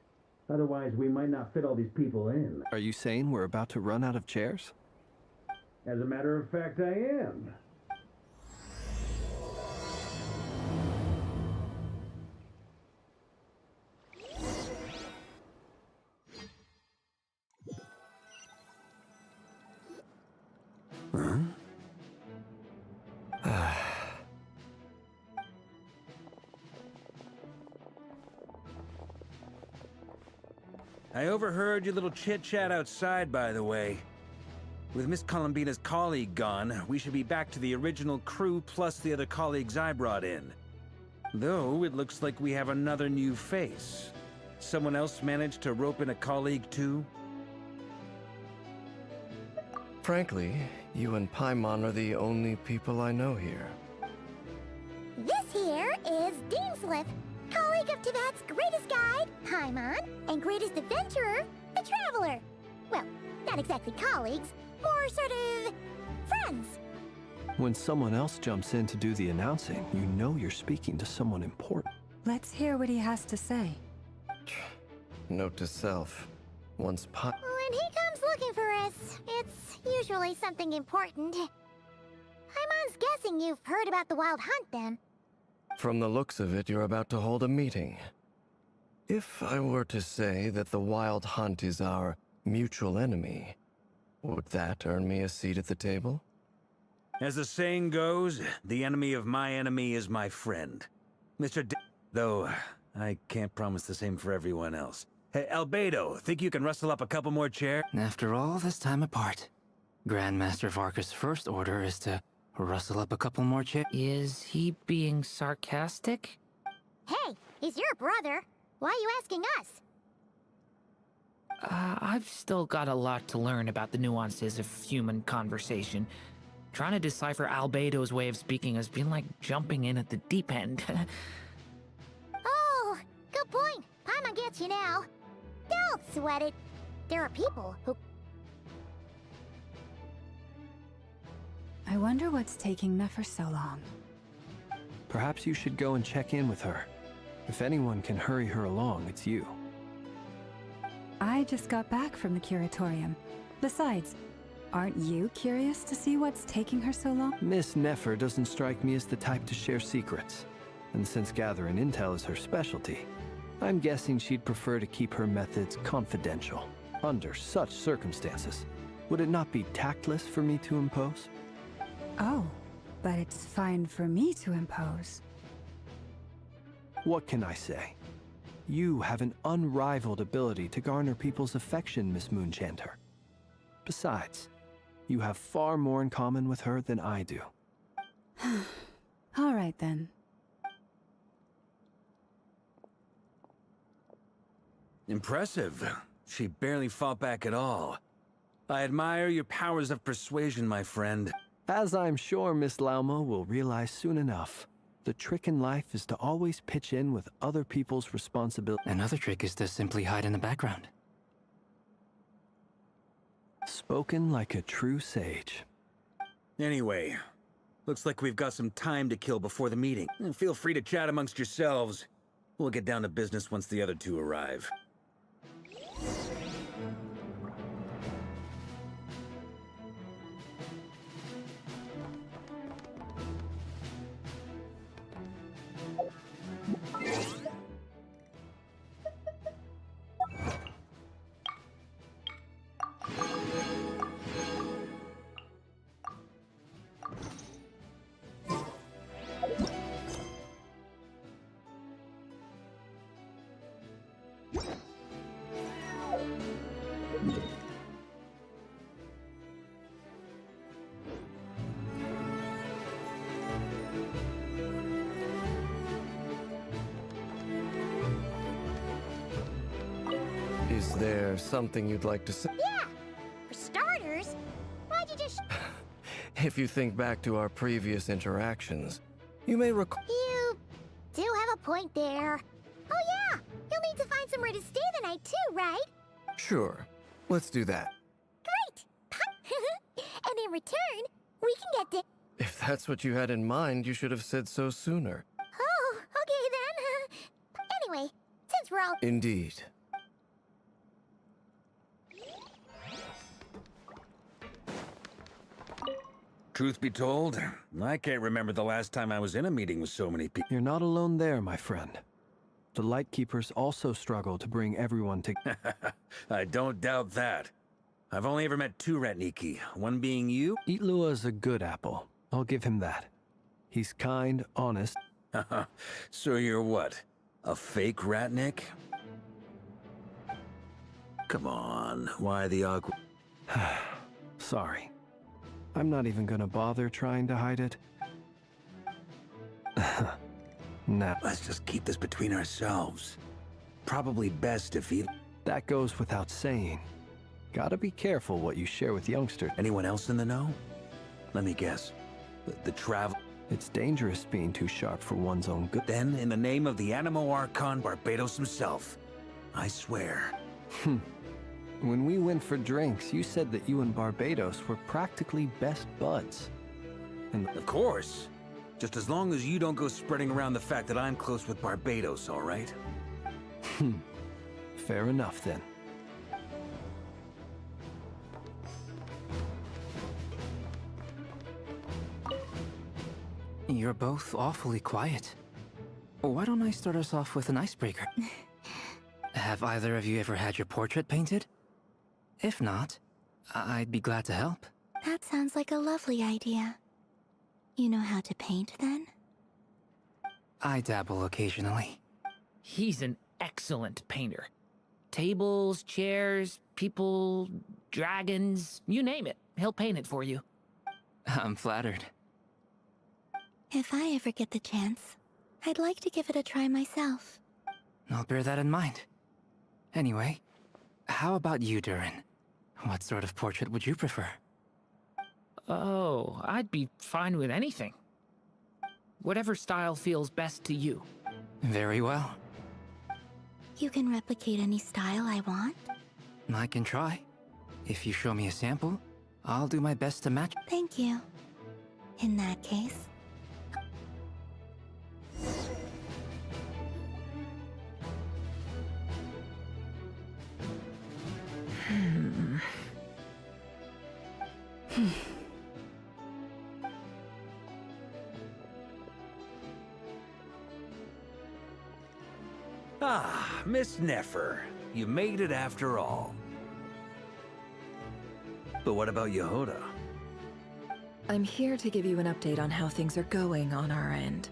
Otherwise, we might not fit all these people in. Are you saying we're about to run out of chairs? As a matter of fact, I am. I overheard your little chit-chat outside, by the way. With Miss Columbina's colleague gone, we should be back to the original crew plus the other colleagues I brought in. Though, it looks like we have another new face. Someone else managed to rope in a colleague, too? Frankly, you and Paimon are the only people I know here. This here is Deanslip, colleague of Tibet's greatest guide, Paimon, and greatest adventurer, the Traveler. Well, not exactly colleagues, more sort of friends. When someone else jumps in to do the announcing, you know you're speaking to someone important. Let's hear what he has to say. Note to self. Once When he comes looking for us, it's usually something important. Paimon's guessing you've heard about the Wild Hunt, then. From the looks of it, you're about to hold a meeting. If I were to say that the Wild Hunt is our mutual enemy, would that earn me a seat at the table? As the saying goes, the enemy of my enemy is my friend. Though, I can't promise the same for everyone else. Hey, Albedo, think you can rustle up a couple more chairs? After all this time apart, Grandmaster Varka's first order is to rustle up a couple more chairs. Is he being sarcastic? Hey, he's your brother. Why are you asking us? I've still got a lot to learn about the nuances of human conversation. Trying to decipher Albedo's way of speaking has been like jumping in at the deep end. Oh, good point. Paimon gets you now. Don't sweat it. There are people who... I wonder what's taking Nefer so long. Perhaps you should go and check in with her. If anyone can hurry her along, it's you. I just got back from the curatorium. Besides, aren't you curious to see what's taking her so long? Miss Nefer doesn't strike me as the type to share secrets. And since gathering intel is her specialty, I'm guessing she'd prefer to keep her methods confidential. Under such circumstances, would it not be tactless for me to impose? Oh, but it's fine for me to impose. What can I say? You have an unrivaled ability to garner people's affection, Miss Moonchanter. Besides, you have far more in common with her than I do. All right, then. Impressive. She barely fought back at all. I admire your powers of persuasion, my friend. As I'm sure Miss Lauma will realize soon enough, the trick in life is to always pitch in with other people's responsibility. Another trick is to simply hide in the background. Spoken like a true sage. Anyway, looks like we've got some time to kill before the meeting. Feel free to chat amongst yourselves. We'll get down to business once the other two arrive. Is there something you'd like to say? Yeah! For starters, why'd you just... If you think back to our previous interactions, you may recall... You do have a point there. Oh yeah! You'll need to find somewhere to stay the night too, right? Sure, let's do that. Great! And in return, we can get to... If that's what you had in mind, you should have said so sooner. Oh, okay then. Anyway, since we're all... Indeed. Truth be told, I can't remember the last time I was in a meeting with so many people. You're not alone there, my friend. The Lightkeepers also struggle to bring everyone together. I don't doubt that. I've only ever met two Ratniki, one being you. Itlua's a good apple. I'll give him that. He's kind, honest. So you're what? A fake Ratnik? Come on, why the awkward... Sorry. I'm not even gonna bother trying to hide it. Nah. Let's just keep this between ourselves. Probably best if he... That goes without saying. Gotta be careful what you share with youngsters. Anyone else in the know? Let me guess. The travel... It's dangerous being too sharp for one's own good. Then, in the name of the Animo Archon Barbados himself, I swear. When we went for drinks, you said that you and Barbados were practically best buds. And of course. Just as long as you don't go spreading around the fact that I'm close with Barbados, all right? Fair enough, then. You're both awfully quiet. Why don't I start us off with an icebreaker? Have either of you ever had your portrait painted? If not, I'd be glad to help. That sounds like a lovely idea. You know how to paint, then? I dabble occasionally. He's an excellent painter. Tables, chairs, people, dragons, you name it. He'll paint it for you. I'm flattered. If I ever get the chance, I'd like to give it a try myself. I'll bear that in mind. Anyway, how about you, Durin? What sort of portrait would you prefer? Oh, I'd be fine with anything. Whatever style feels best to you. Very well. You can replicate any style I want? I can try. If you show me a sample, I'll do my best to match. Thank you. In that case... Ah, Miss Nefer. You made it after all. But what about Yehoda? I'm here to give you an update on how things are going on our end.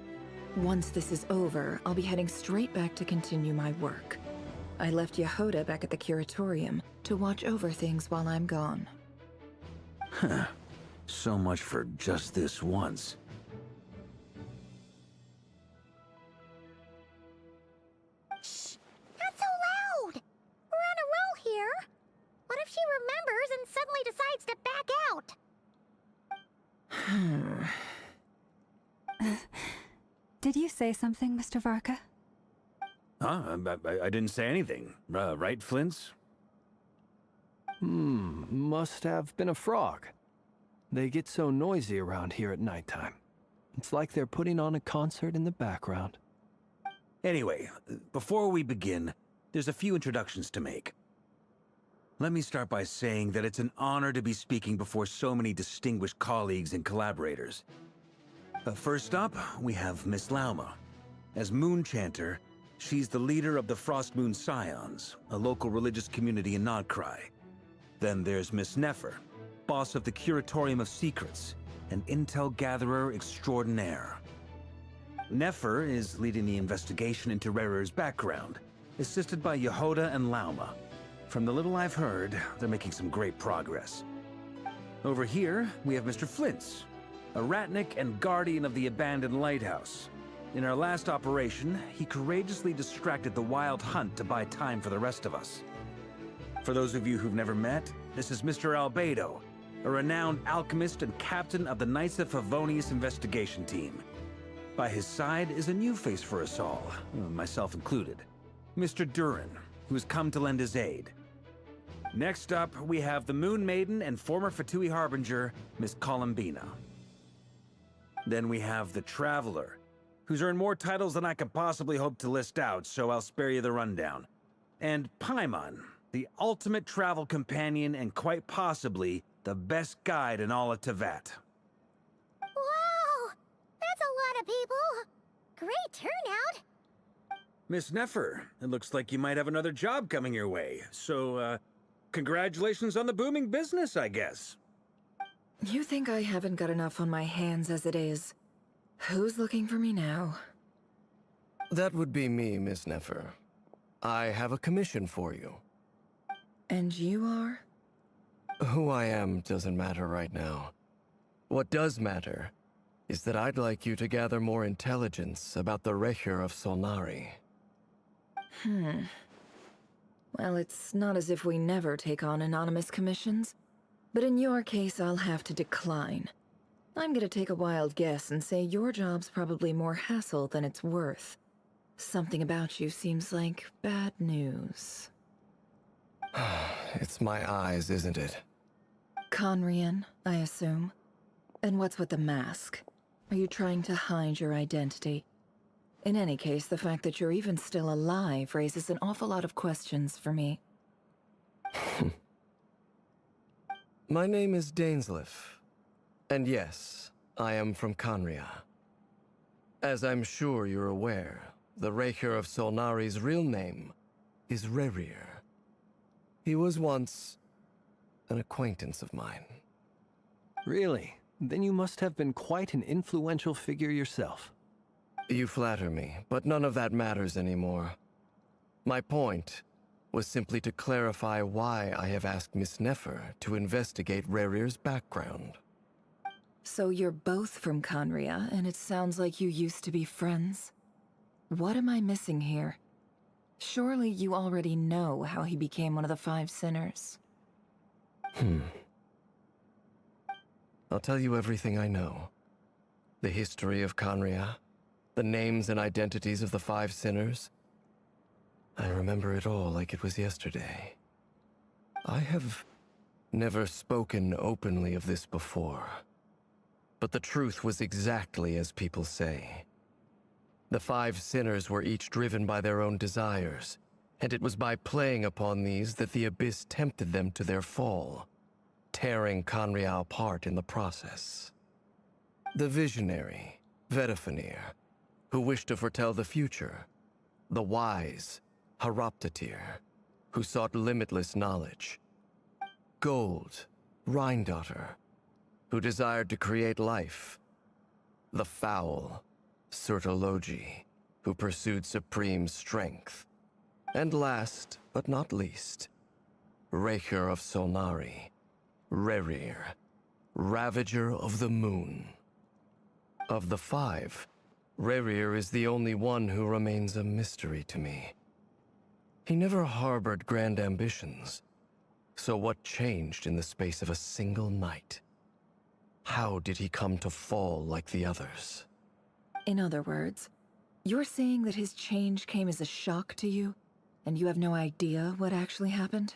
Once this is over, I'll be heading straight back to continue my work. I left Yehoda back at the Curatorium to watch over things while I'm gone. Huh. So much for just this once. Shh! Not so loud! We're on a roll here. What if she remembers and suddenly decides to back out? Did you say something, Mr. Varka? Huh? I didn't say anything. Right, Flints? Must have been a frog. They get so noisy around here at nighttime. It's like they're putting on a concert in the background. Anyway, before we begin, there's a few introductions to make. Let me start by saying that it's an honor to be speaking before so many distinguished colleagues and collaborators. First up, we have Miss Lauma. As Moon Chanter, she's the leader of the Frost Moon Scions, a local religious community in Nodcry. Then there's Miss Nefer, boss of the Curatorium of Secrets, an intel gatherer extraordinaire. Nefer is leading the investigation into Rerer's background, assisted by Yehoda and Lauma. From the little I've heard, they're making some great progress. Over here, we have Mr. Flints, a Ratnik and guardian of the abandoned lighthouse. In our last operation, he courageously distracted the Wild Hunt to buy time for the rest of us. For those of you who've never met, this is Mr. Albedo, a renowned alchemist and captain of the Knights of Favonius investigation team. By his side is a new face for us all, myself included, Mr. Durin, who has come to lend his aid. Next up, we have the Moon Maiden and former Fatui Harbinger, Miss Columbina. Then we have the Traveler, who's earned more titles than I could possibly hope to list out, so I'll spare you the rundown. And Paimon, the ultimate travel companion and quite possibly the best guide in all of Tevat. Wow! That's a lot of people! Great turnout! Miss Nefer, it looks like you might have another job coming your way, so, congratulations on the booming business, I guess. You think I haven't got enough on my hands as it is? Who's looking for me now? That would be me, Miss Nefer. I have a commission for you. And you are? Who I am doesn't matter right now. What does matter is that I'd like you to gather more intelligence about the Recher of Solnari. Well, it's not as if we never take on anonymous commissions. But in your case, I'll have to decline. I'm gonna take a wild guess and say your job's probably more hassle than it's worth. Something about you seems like bad news. It's my eyes, isn't it? Conrian, I assume. And what's with the mask? Are you trying to hide your identity? In any case, the fact that you're even still alive raises an awful lot of questions for me. My name is Dainsleif. And yes, I am from Conria. As I'm sure you're aware, the Recher of Solnari's real name is Rerir. He was once an acquaintance of mine. Really? Then you must have been quite an influential figure yourself. You flatter me, but none of that matters anymore. My point was simply to clarify why I have asked Miss Nefer to investigate Rerir's background. So you're both from Conria, and it sounds like you used to be friends? What am I missing here? Surely you already know how he became one of the Five Sinners. I'll tell you everything I know. The history of Conria, the names and identities of the Five Sinners. I remember it all like it was yesterday. I have never spoken openly of this before. But the truth was exactly as people say. The Five Sinners were each driven by their own desires, and it was by playing upon these that the Abyss tempted them to their fall, tearing Conria apart in the process. The visionary, Vedifenir, who wished to foretell the future. The wise, Haroptatir, who sought limitless knowledge. Gold, Rheindotter, who desired to create life. The foul, Sertologi, who pursued supreme strength. And last, but not least, Recher of Solnari, Rerir, Ravager of the Moon. Of the five, Rerir is the only one who remains a mystery to me. He never harbored grand ambitions. So what changed in the space of a single night? How did he come to fall like the others? In other words, you're saying that his change came as a shock to you, and you have no idea what actually happened?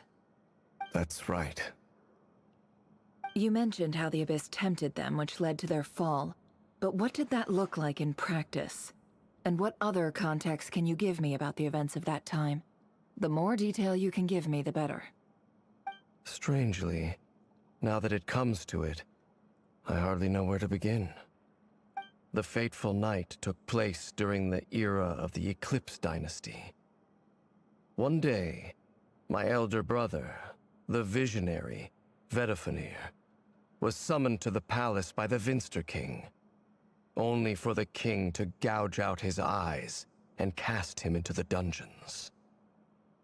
That's right. You mentioned how the Abyss tempted them, which led to their fall. But what did that look like in practice? And what other context can you give me about the events of that time? The more detail you can give me, the better. Strangely, now that it comes to it, I hardly know where to begin. The fateful night took place during the era of the Eclipse Dynasty. One day, my elder brother, the visionary, Vedifenir, was summoned to the palace by the Vinster King, only for the king to gouge out his eyes and cast him into the dungeons.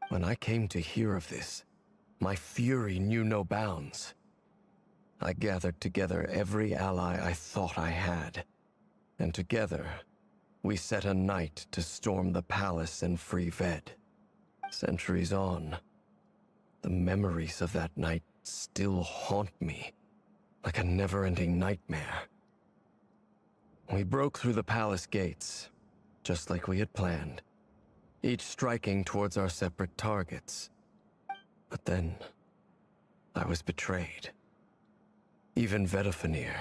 When I came to hear of this, my fury knew no bounds. I gathered together every ally I thought I had, and together, we set a night to storm the palace and free Ved. Centuries on, The memories of that night still haunt me, like a never-ending nightmare. We broke through the palace gates, just like we had planned, each striking towards our separate targets. But then, I was betrayed. Even Vetafinir,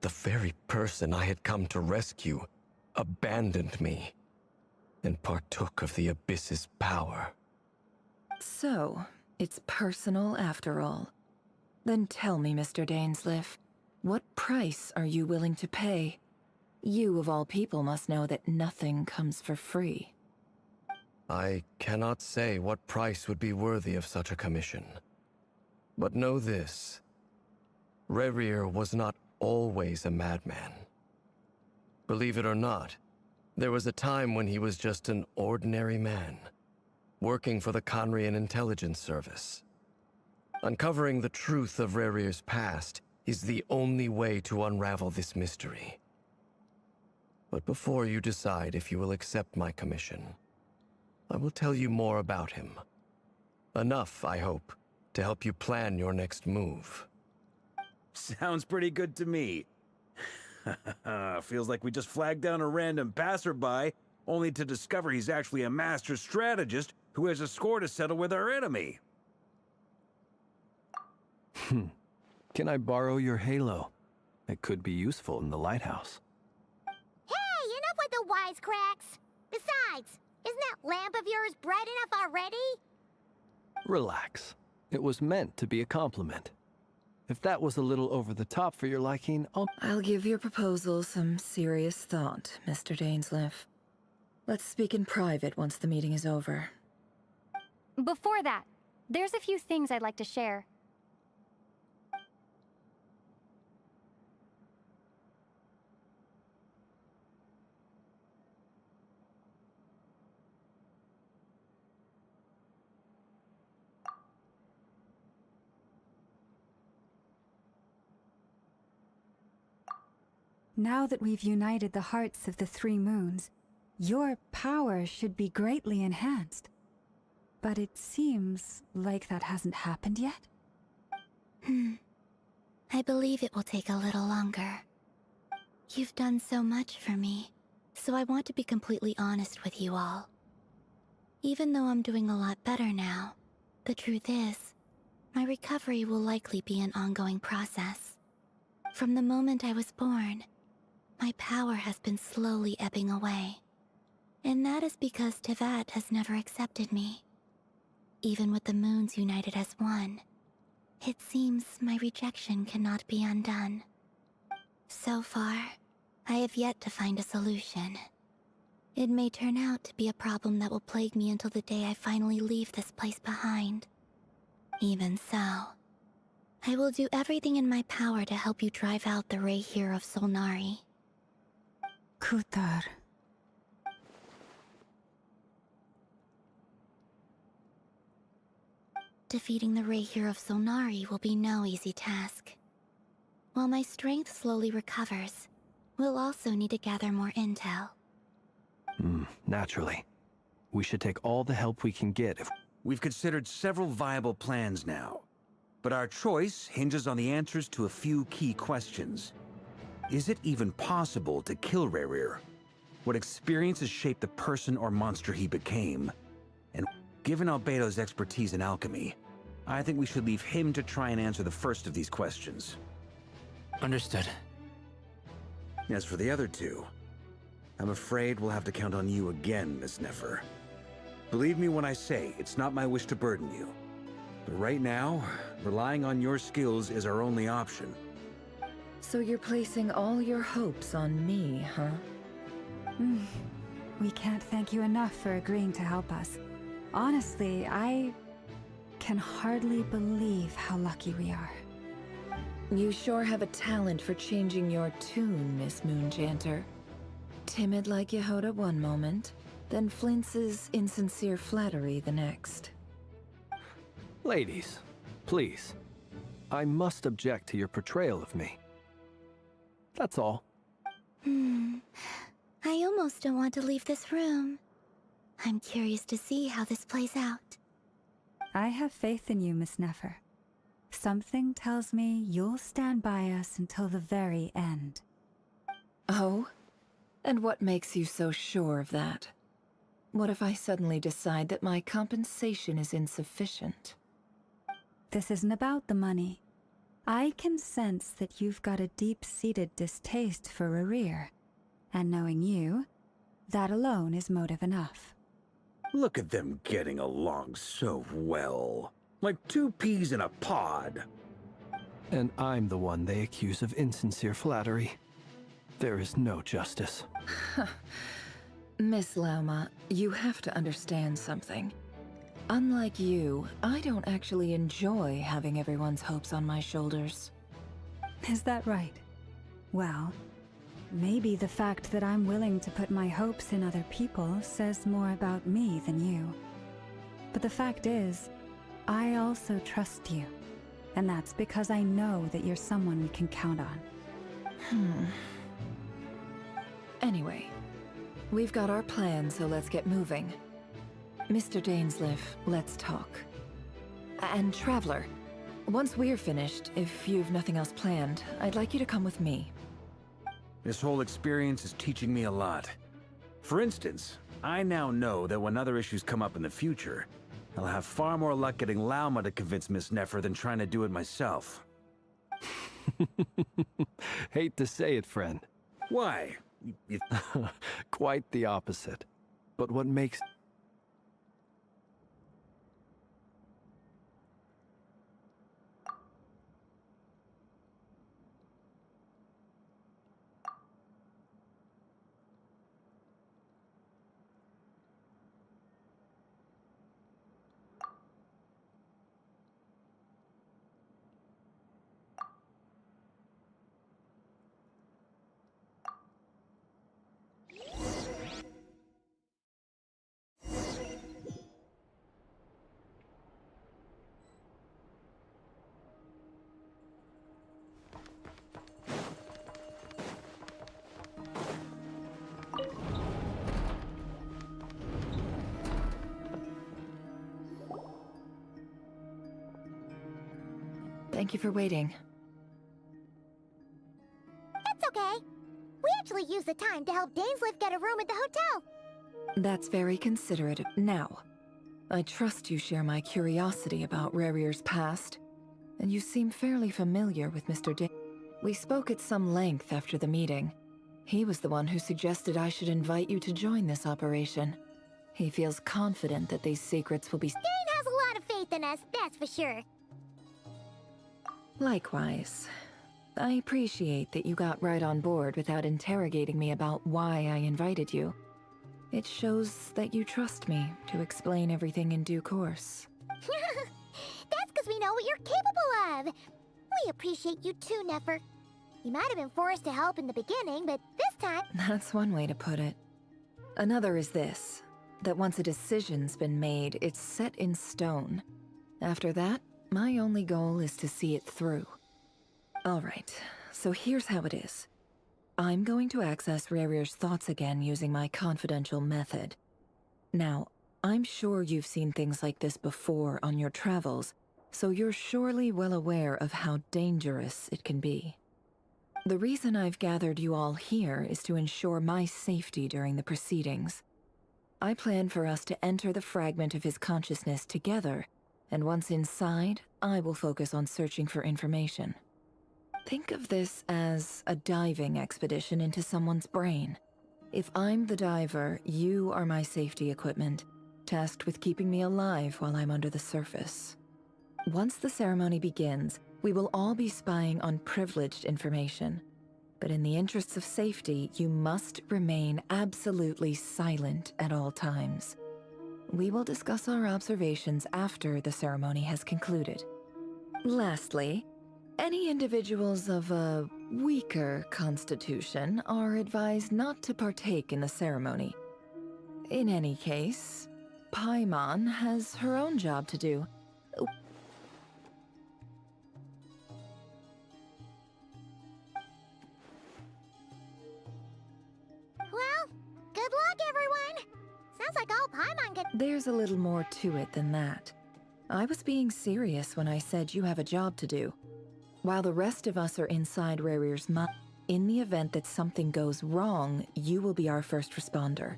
the very person I had come to rescue, abandoned me and partook of the Abyss's power. So, it's personal after all. Then tell me, Mr. Dainsleif, what price are you willing to pay? You, of all people, must know that nothing comes for free. I cannot say what price would be worthy of such a commission. But know this. Rerir was not always a madman. Believe it or not, there was a time when he was just an ordinary man, working for the Conrian Intelligence Service. Uncovering the truth of Rerir's past is the only way to unravel this mystery. But before you decide if you will accept my commission, I will tell you more about him. Enough, I hope, to help you plan your next move. Sounds pretty good to me. Feels like we just flagged down a random passerby, only to discover he's actually a master strategist who has a score to settle with our enemy. Can I borrow your halo? It could be useful in the lighthouse. Hey, enough with the wisecracks! Besides, isn't that lamp of yours bright enough already? Relax. It was meant to be a compliment. If that was a little over the top for your liking, I'll give your proposal some serious thought, Mr. Dainsleif. Let's speak in private once the meeting is over. Before that, there's a few things I'd like to share. Now that we've united the hearts of the three moons, your power should be greatly enhanced. But it seems like that hasn't happened yet. I believe it will take a little longer. You've done so much for me, so I want to be completely honest with you all. Even though I'm doing a lot better now, the truth is, my recovery will likely be an ongoing process. From the moment I was born, my power has been slowly ebbing away. And that is because Tevat has never accepted me. Even with the moons united as one, it seems my rejection cannot be undone. So far, I have yet to find a solution. It may turn out to be a problem that will plague me until the day I finally leave this place behind. Even so, I will do everything in my power to help you drive out the Rehir of Solnari. Kutar. Defeating the Rehir of Solnari will be no easy task. While my strength slowly recovers, we'll also need to gather more intel. Naturally. We should take all the help we can get if... We've considered several viable plans now, but our choice hinges on the answers to a few key questions. Is it even possible to kill Rerir? What experiences shaped the person or monster he became? And given Albedo's expertise in alchemy, I think we should leave him to try and answer the first of these questions. Understood. As for the other two, I'm afraid we'll have to count on you again, Miss Nefer. Believe me when I say it's not my wish to burden you. But right now, relying on your skills is our only option. So you're placing all your hopes on me, huh? We can't thank you enough for agreeing to help us. Honestly, I can hardly believe how lucky we are. You sure have a talent for changing your tune, Miss Moonjanter. Timid like Yehoda one moment, then flinches insincere flattery the next. Ladies, please. I must object to your portrayal of me. That's all. I almost don't want to leave this room. I'm curious to see how this plays out. I have faith in you, Miss Nefer. Something tells me you'll stand by us until the very end. Oh? And what makes you so sure of that? What if I suddenly decide that my compensation is insufficient? This isn't about the money. I can sense that you've got a deep-seated distaste for Rerir. And knowing you, that alone is motive enough. Look at them getting along so well. Like two peas in a pod. And I'm the one they accuse of insincere flattery. There is no justice. Miss Lauma, you have to understand something. Unlike you, I don't actually enjoy having everyone's hopes on my shoulders. Is that right? Well, maybe the fact that I'm willing to put my hopes in other people says more about me than you. But the fact is, I also trust you. And that's because I know that you're someone we can count on. Anyway, we've got our plan, so let's get moving. Mr. Dainsleif, let's talk. And Traveler, once we're finished, if you've nothing else planned, I'd like you to come with me. This whole experience is teaching me a lot. For instance, I now know that when other issues come up in the future, I'll have far more luck getting Lauma to convince Miss Nefer than trying to do it myself. Hate to say it, friend. Why? Quite the opposite. But what makes... Thank you for waiting. That's okay. We actually used the time to help Dainsleif get a room at the hotel. That's very considerate. Now, I trust you share my curiosity about Rerir's past, and you seem fairly familiar with Mr. We spoke at some length after the meeting. He was the one who suggested I should invite you to join this operation. He feels confident that these secrets will be... Dane has a lot of faith in us, that's for sure. Likewise. I appreciate that you got right on board without interrogating me about why I invited you. It shows that you trust me to explain everything in due course. That's because we know what you're capable of. We appreciate you too, Nefer. You might have been forced to help in the beginning, but this time... That's one way to put it. Another is this, that once a decision's been made, it's set in stone. After that, my only goal is to see it through. Alright, so here's how it is. I'm going to access Rerir's thoughts again using my confidential method. Now, I'm sure you've seen things like this before on your travels, so you're surely well aware of how dangerous it can be. The reason I've gathered you all here is to ensure my safety during the proceedings. I plan for us to enter the fragment of his consciousness together, and once inside, I will focus on searching for information. Think of this as a diving expedition into someone's brain. If I'm the diver, you are my safety equipment, tasked with keeping me alive while I'm under the surface. Once the ceremony begins, we will all be spying on privileged information. But in the interests of safety, you must remain absolutely silent at all times. We will discuss our observations after the ceremony has concluded. Lastly, any individuals of a weaker constitution are advised not to partake in the ceremony. In any case, Paimon has her own job to do. Well, good luck, everyone! Sounds like all Paimon could... There's a little more to it than that. I was being serious when I said you have a job to do. While the rest of us are inside Rarir's mind, in the event that something goes wrong, you will be our first responder.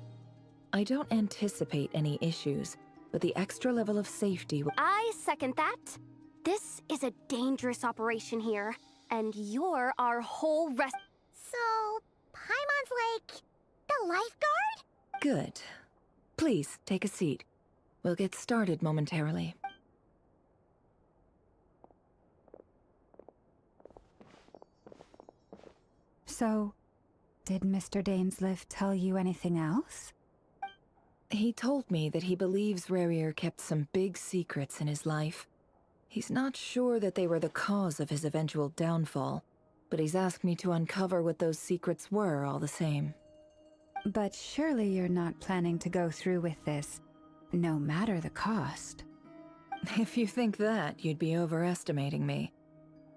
I don't anticipate any issues, but the extra level of safety will— I second that. This is a dangerous operation here, and you're our whole rest— So, Paimon's like the lifeguard? Good. Please, take a seat. We'll get started momentarily. So, did Mr. Dainsliff tell you anything else? He told me that he believes Rarir kept some big secrets in his life. He's not sure that they were the cause of his eventual downfall, but he's asked me to uncover what those secrets were all the same. But surely you're not planning to go through with this, no matter the cost. If you think that, you'd be overestimating me.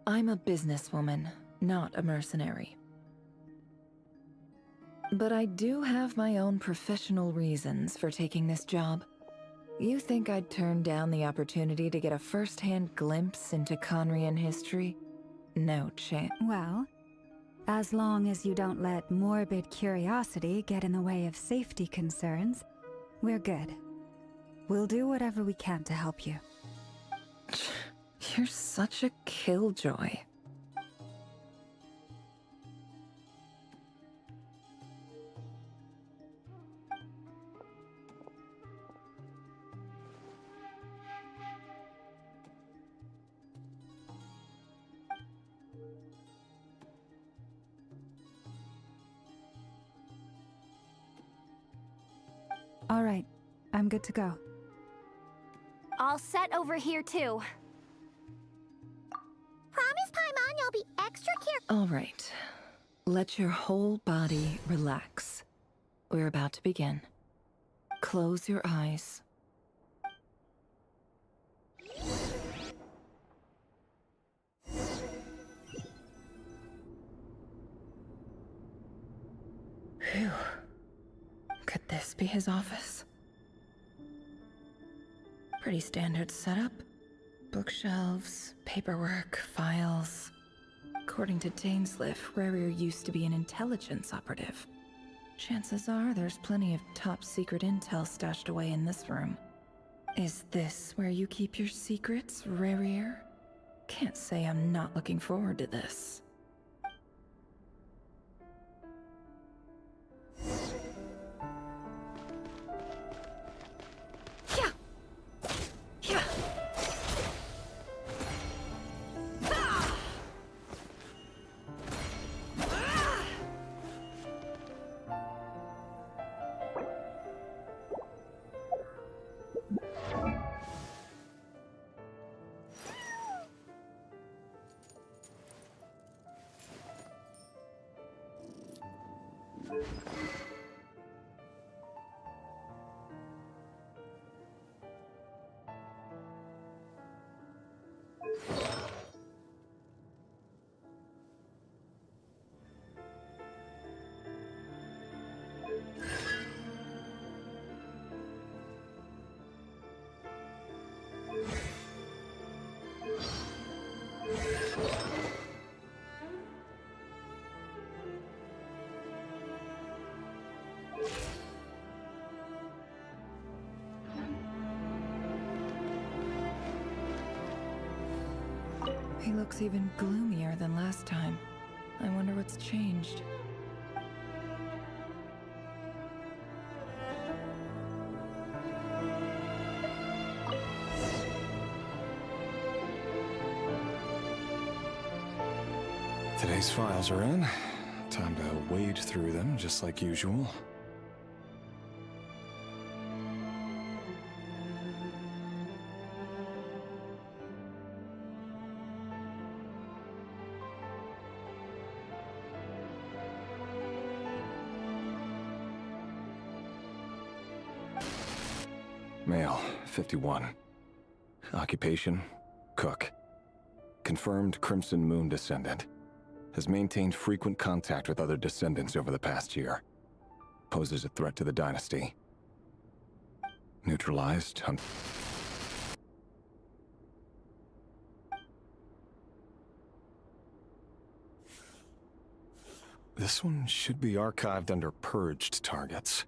I'm a businesswoman, not a mercenary. But I do have my own professional reasons for taking this job. You think I'd turn down the opportunity to get a first-hand glimpse into Conrian history? No chance. Well, as long as you don't let morbid curiosity get in the way of safety concerns, we're good. We'll do whatever we can to help you. You're such a killjoy. All right, I'm good to go. All set over here, too. Promise, Paimon, you'll be extra careful. All right. Let your whole body relax. We're about to begin. Close your eyes. Phew. Could this be his office? Pretty standard setup. Bookshelves, paperwork, files. According to Dainsliff, Rarir used to be an intelligence operative. Chances are there's plenty of top-secret intel stashed away in this room. Is this where you keep your secrets, Rarir? Can't say I'm not looking forward to this. He looks even gloomier than last time. I wonder what's changed. Today's files are in. Time to wade through them, just like usual. Male, 51. Occupation, cook. Confirmed Crimson Moon descendant. Has maintained frequent contact with other descendants over the past year. Poses a threat to the dynasty. Neutralized. This one should be archived under purged targets.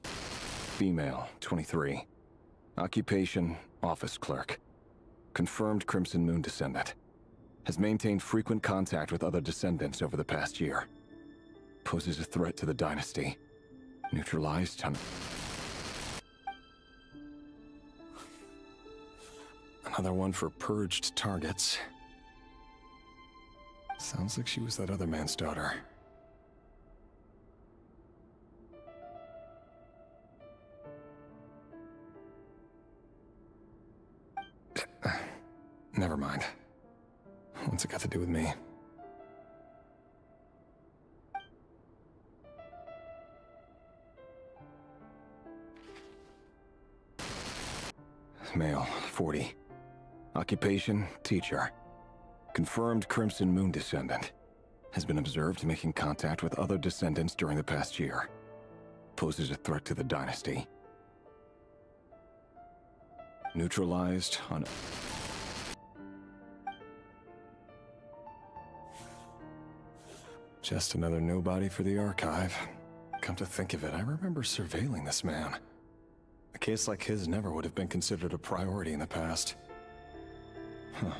Female, 23. Occupation, office clerk. Confirmed Crimson Moon descendant. Has maintained frequent contact with other descendants over the past year. Poses a threat to the dynasty. Neutralized on... Another one for purged targets. Sounds like she was that other man's daughter. Never mind. What's it got to do with me? Male, 40. Occupation, teacher. Confirmed Crimson Moon descendant. Has been observed making contact with other descendants during the past year. Poses a threat to the dynasty. Neutralized on... Just another nobody for the archive. Come to think of it, I remember surveilling this man. A case like his never would have been considered a priority in the past. Huh.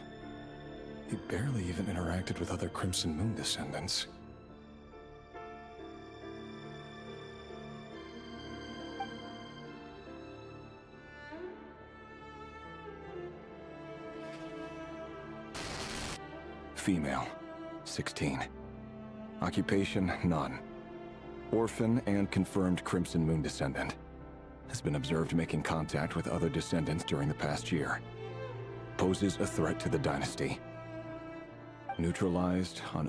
He barely even interacted with other Crimson Moon descendants. Female, 16. Occupation, none. Orphan and confirmed Crimson Moon descendant. Has been observed making contact with other descendants during the past year. Poses a threat to the dynasty. Neutralized on...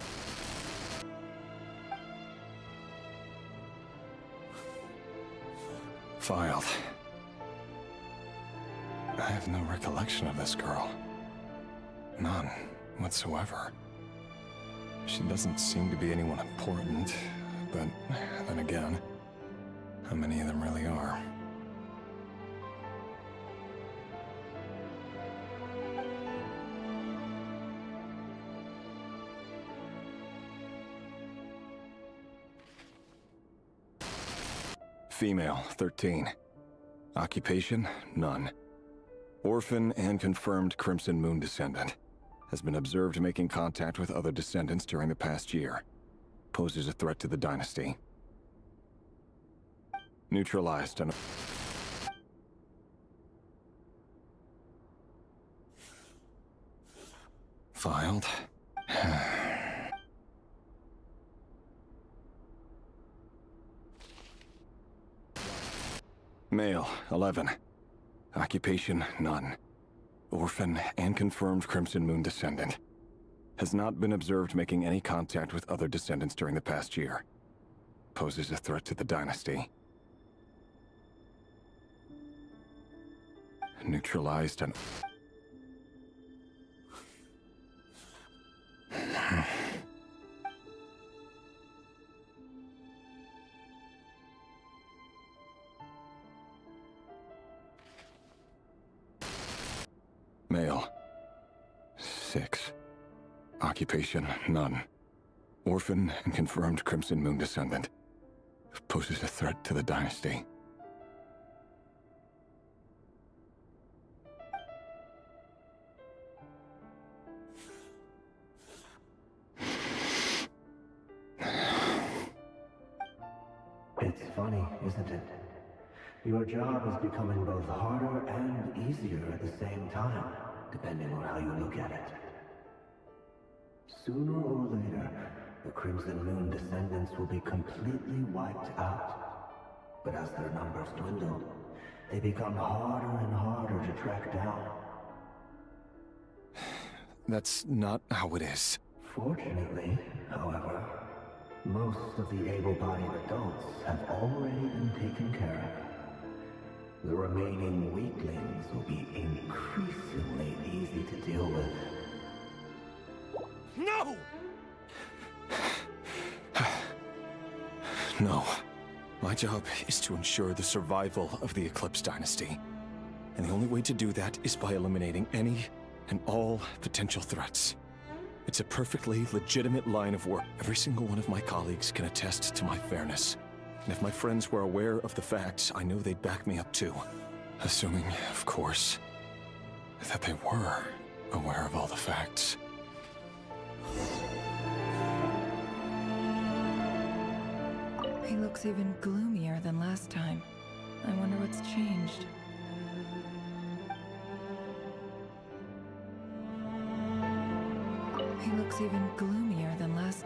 Filed. I have no recollection of this girl. None whatsoever. She doesn't seem to be anyone important, but then again, how many of them really are? Female, 13. Occupation, none. Orphan and confirmed Crimson Moon descendant. Has been observed making contact with other descendants during the past year. Poses a threat to the dynasty. Neutralized on... Filed. Male, 11. Occupation, none. Orphan and confirmed Crimson Moon descendant. Has not been observed making any contact with other descendants during the past year. Poses a threat to the dynasty. Neutralized on... Male, 6. Occupation, none. Orphan and confirmed Crimson Moon descendant. Poses a threat to the dynasty. It's funny, isn't it? Your job is becoming both harder and easier at the same time, depending on how you look at it. Sooner or later, the Crimson Moon descendants will be completely wiped out. But as their numbers dwindle, they become harder and harder to track down. That's not how it is. Fortunately, however, most of the able-bodied adults have already been taken care of. The remaining weaklings will be increasingly easy to deal with. No! No. My job is to ensure the survival of the Eclipse Dynasty. And the only way to do that is by eliminating any and all potential threats. It's a perfectly legitimate line of work. Every single one of my colleagues can attest to my fairness. And if my friends were aware of the facts, I know they'd back me up too. Assuming, of course, that they were aware of all the facts. He looks even gloomier than last time. I wonder what's changed. He looks even gloomier than last.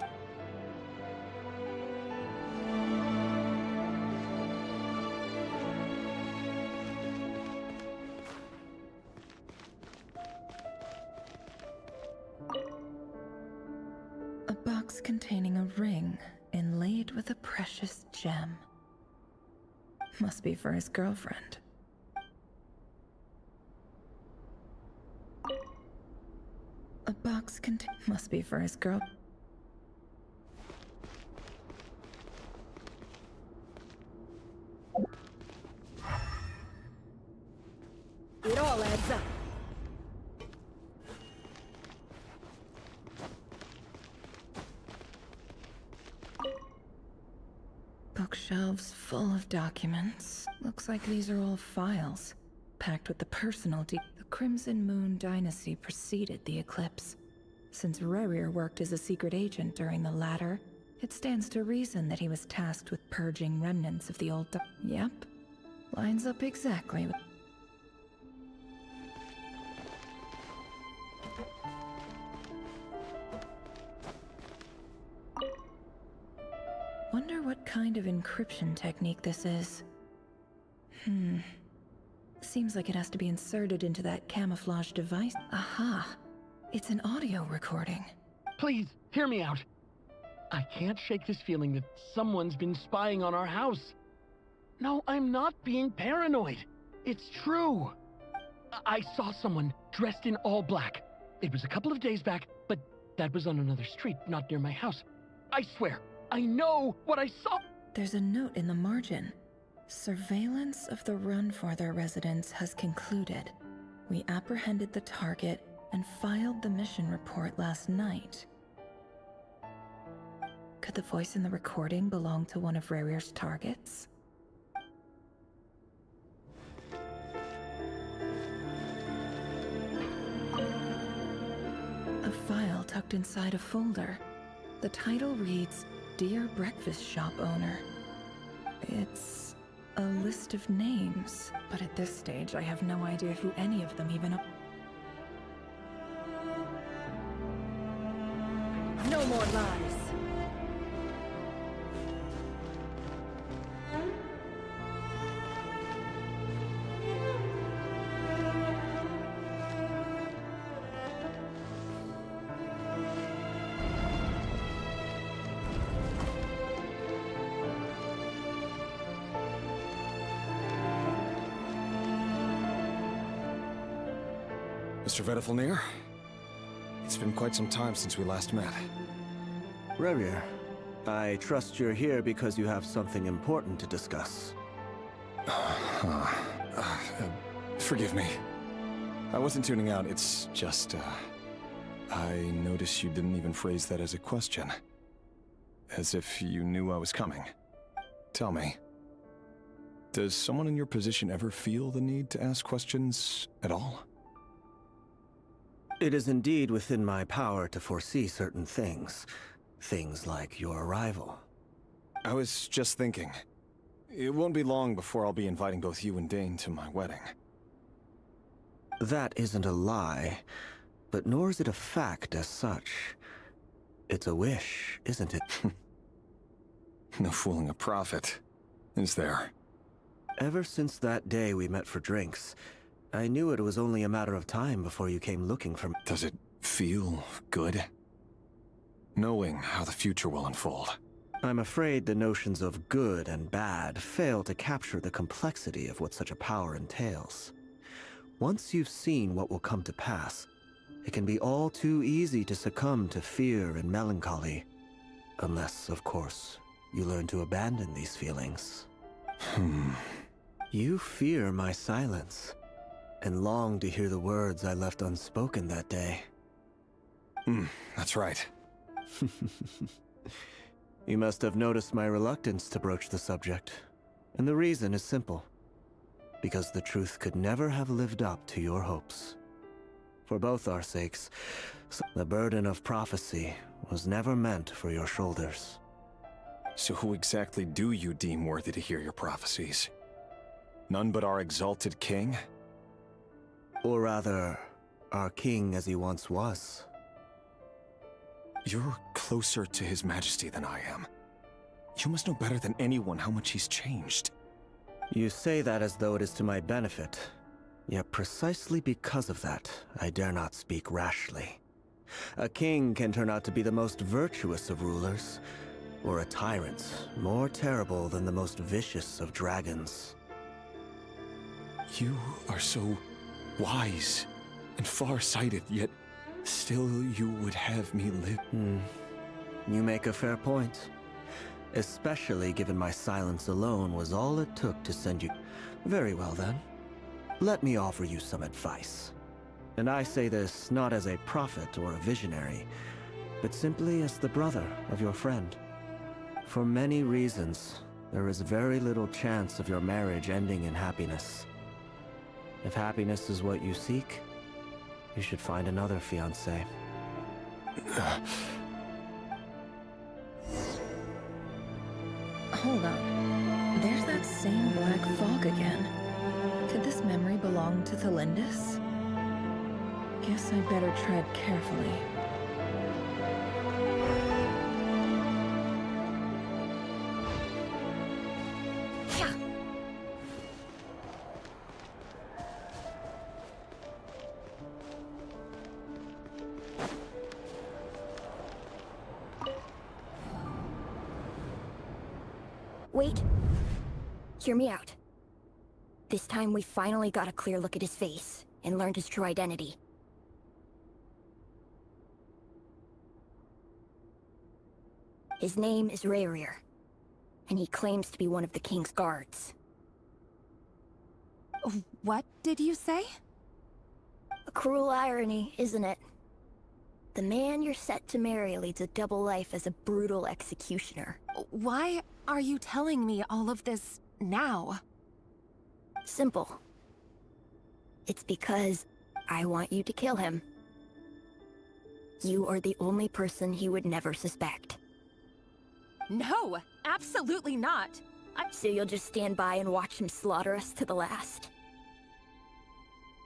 A box containing a ring inlaid with a precious gem. Must be for his girlfriend. A box must be for his girl. It all adds up. Bookshelves full of documents. Looks like these are all files, packed with the personal The Crimson Moon Dynasty preceded the eclipse. Since Rerir worked as a secret agent during the latter, it stands to reason that he was tasked with purging remnants of the old Yep. Lines up exactly with... Wonder what kind of encryption technique this is. Seems like it has to be inserted into that camouflage device. Aha! It's an audio recording. Please, hear me out. I can't shake this feeling that someone's been spying on our house. No, I'm not being paranoid. It's true. I saw someone dressed in all black. It was a couple of days back, but that was on another street, not near my house. I swear, I know what I saw. There's a note in the margin. Surveillance of the run for their residence has concluded. We apprehended the target and filed the mission report last night. Could the voice in the recording belong to one of Rerir's targets? A file tucked inside a folder. The title reads, Dear Breakfast Shop Owner. It's a list of names, but at this stage I have no idea who any of them even are. No more lies. Mr. Vedifalnir? It's been quite some time since we last met. Rerir, I trust you're here because you have something important to discuss. Forgive me. I wasn't tuning out, it's just, I noticed you didn't even phrase that as a question. As if you knew I was coming. Tell me, does someone in your position ever feel the need to ask questions at all? It is indeed within my power to foresee certain things. Things like your arrival. I was just thinking. It won't be long before I'll be inviting both you and Dane to my wedding. That isn't a lie, but nor is it a fact as such. It's a wish, isn't it? No fooling a prophet, is there? Ever since that day we met for drinks, I knew it was only a matter of time before you came looking for me. Does it feel good? Knowing how the future will unfold. I'm afraid the notions of good and bad fail to capture the complexity of what such a power entails. Once you've seen what will come to pass, it can be all too easy to succumb to fear and melancholy. Unless, of course, you learn to abandon these feelings. You fear my silence, and long to hear the words I left unspoken that day. That's right. You must have noticed my reluctance to broach the subject, and the reason is simple. Because the truth could never have lived up to your hopes. For both our sakes, the burden of prophecy was never meant for your shoulders. So who exactly do you deem worthy to hear your prophecies? None but our exalted king? Or rather, our king as he once was. You're closer to His Majesty than I am. You must know better than anyone how much he's changed. You say that as though it is to my benefit. Yet precisely because of that, I dare not speak rashly. A king can turn out to be the most virtuous of rulers, or a tyrant more terrible than the most vicious of dragons. You are so wise and far-sighted, yet still you would have me live. You make a fair point. Especially given my silence alone was all it took to send you. Very well then. Let me offer you some advice. And I say this not as a prophet or a visionary, but simply as the brother of your friend. For many reasons, there is very little chance of your marriage ending in happiness. If happiness is what you seek, you should find another fiancé. Hold on. There's that same black fog again. Could this memory belong to Thelindis? Guess I'd better tread carefully. Wait. Hear me out. This time we finally got a clear look at his face, and learned his true identity. His name is Rerir, and he claims to be one of the king's guards. What did you say? A cruel irony, isn't it? The man you're set to marry leads a double life as a brutal executioner. Why are you telling me all of this now? Simple. It's because I want you to kill him. You are the only person he would never suspect. No, absolutely not. So you'll just stand by and watch him slaughter us to the last?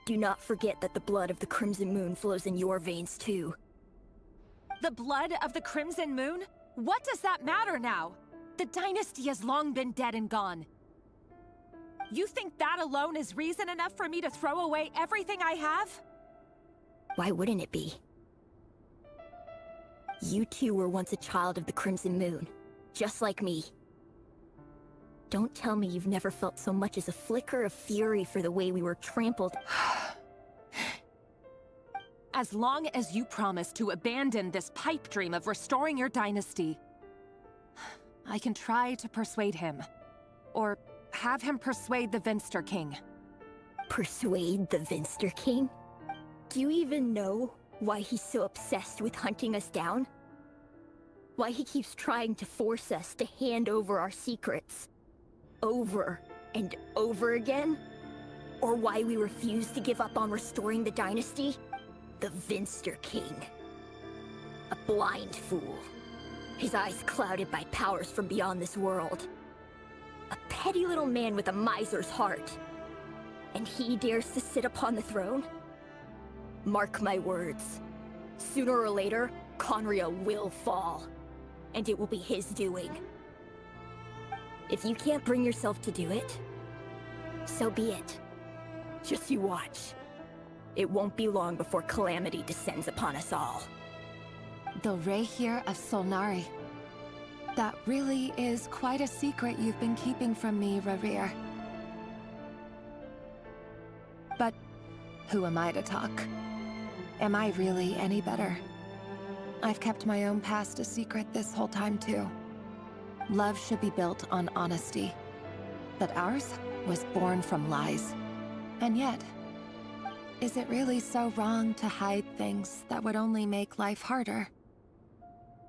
Do not forget that the blood of the Crimson Moon flows in your veins too. The blood of the Crimson Moon? What does that matter now? The dynasty has long been dead and gone. You think that alone is reason enough for me to throw away everything I have? Why wouldn't it be? You two were once a child of the Crimson Moon, just like me. Don't tell me you've never felt so much as a flicker of fury for the way we were trampled. As long as you promise to abandon this pipe dream of restoring your dynasty, I can try to persuade him. Or have him persuade the Vinster King. Persuade the Vinster King? Do you even know why he's so obsessed with hunting us down? Why he keeps trying to force us to hand over our secrets? Over and over again? Or why we refuse to give up on restoring the dynasty? The Vinster King. A blind fool. His eyes clouded by powers from beyond this world. A petty little man with a miser's heart. And he dares to sit upon the throne? Mark my words. Sooner or later, Conria will fall. And it will be his doing. If you can't bring yourself to do it, so be it. Just you watch. It won't be long before calamity descends upon us all. The Rerir of Solnari. That really is quite a secret you've been keeping from me, Rerir. But who am I to talk? Am I really any better? I've kept my own past a secret this whole time too. Love should be built on honesty. But ours was born from lies. And yet, is it really so wrong to hide things that would only make life harder?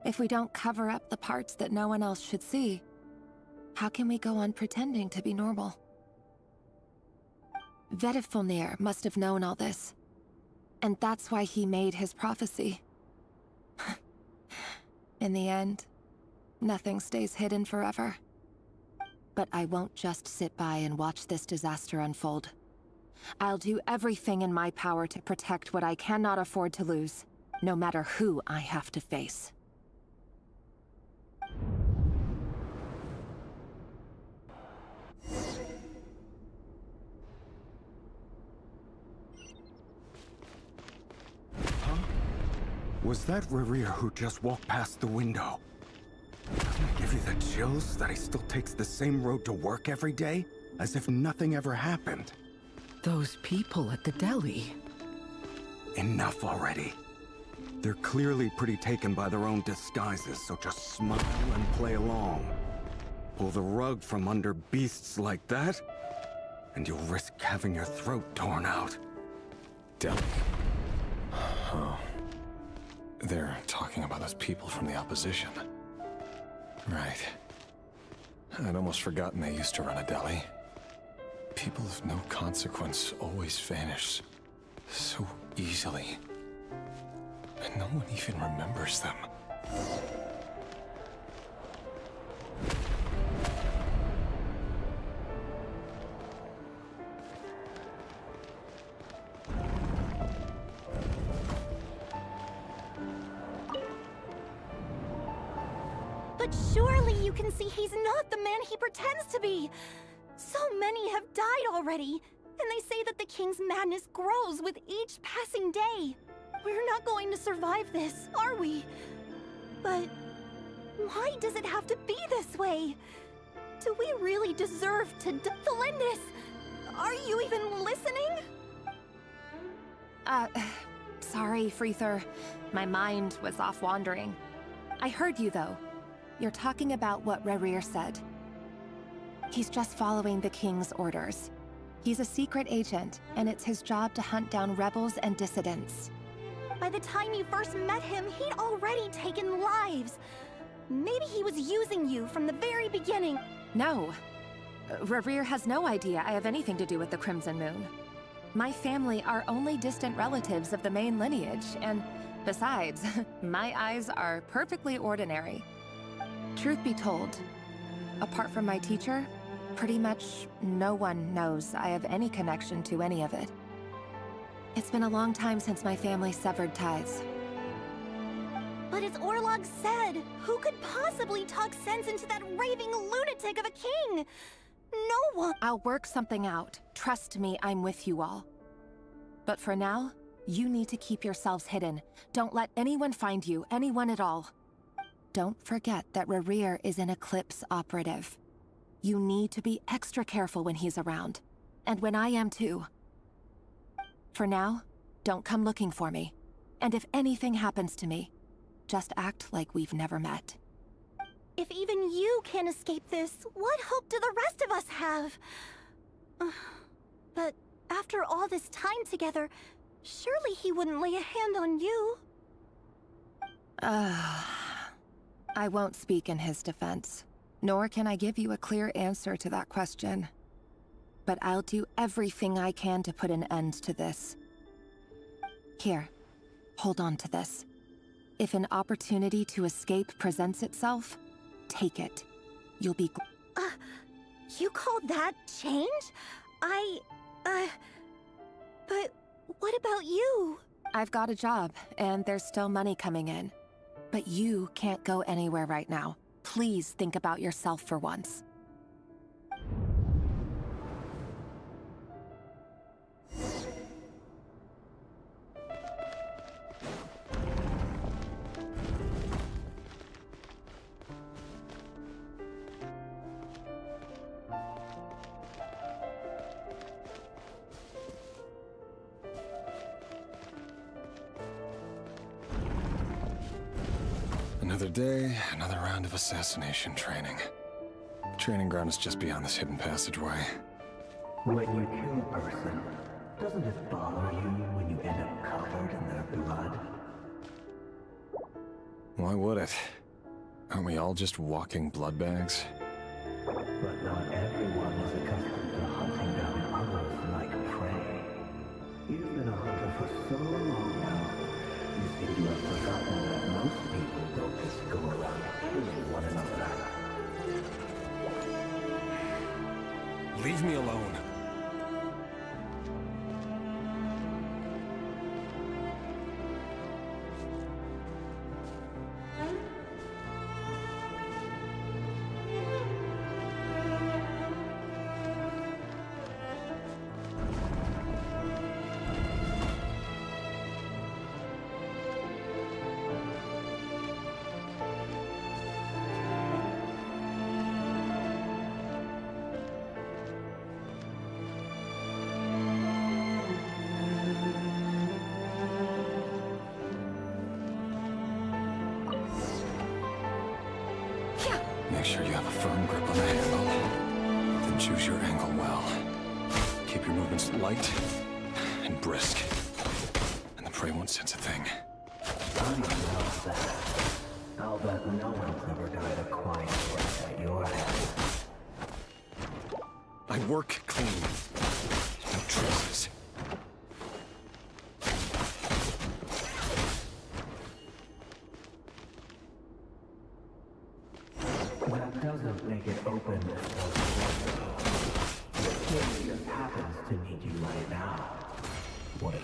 If we don't cover up the parts that no one else should see, how can we go on pretending to be normal? Vedifulnir must have known all this. And that's why he made his prophecy. In the end, nothing stays hidden forever. But I won't just sit by and watch this disaster unfold. I'll do everything in my power to protect what I cannot afford to lose, no matter who I have to face. Was that Rerir who just walked past the window? Doesn't it give you the chills that he still takes the same road to work every day? As if nothing ever happened. Those people at the deli. Enough already. They're clearly pretty taken by their own disguises, so just smile and play along. Pull the rug from under beasts like that, and you'll risk having your throat torn out. Deli? Oh. They're talking about those people from the opposition. Right. I'd almost forgotten they used to run a deli. People of no consequence always vanish so easily. And no one even remembers them. But surely you can see he's not the man he pretends to be! So many have died already, and they say that the king's madness grows with each passing day. We're not going to survive this, are we? But why does it have to be this way? Do we really deserve to Felindis, are you even listening? Sorry, Freether. My mind was off wandering. I heard you, though. You're talking about what Rerir said. He's just following the king's orders. He's a secret agent, and it's his job to hunt down rebels and dissidents. By the time you first met him, he'd already taken lives. Maybe he was using you from the very beginning. No. Rerir has no idea I have anything to do with the Crimson Moon. My family are only distant relatives of the main lineage, and besides, my eyes are perfectly ordinary. Truth be told, apart from my teacher, pretty much no one knows I have any connection to any of it. It's been a long time since my family severed ties. But as Orlog said, who could possibly talk sense into that raving lunatic of a king? No one— I'll work something out. Trust me, I'm with you all. But for now, you need to keep yourselves hidden. Don't let anyone find you, anyone at all. Don't forget that Rerir is an Eclipse operative. You need to be extra careful when he's around. And when I am too. For now, don't come looking for me. And if anything happens to me, just act like we've never met. If even you can't escape this, what hope do the rest of us have? But after all this time together, surely he wouldn't lay a hand on you. I won't speak in his defense, nor can I give you a clear answer to that question. But I'll do everything I can to put an end to this. Here, hold on to this. If an opportunity to escape presents itself, take it. You'll be You call that change? But what about you? I've got a job, and there's still money coming in. But you can't go anywhere right now. Please think about yourself for once. Another day, another round of assassination training. Training ground is just beyond this hidden passageway. When you kill a person, doesn't it bother you when you end up covered in their blood? Why would it? Aren't we all just walking blood bags? But not everyone is accustomed to hunting down others like prey. You've been a hunter for so long now, you seem to have forgotten that most people don't just go around killing one another. Leave me alone. Make sure you have a firm grip on the handle. Then choose your angle well. Keep your movements light and brisk. And the prey won't sense a thing. I'll bet no one's ever died a quiet death at your hands. I work clean. No traces. That doesn't make it open. The thing just happens to need you right now. What if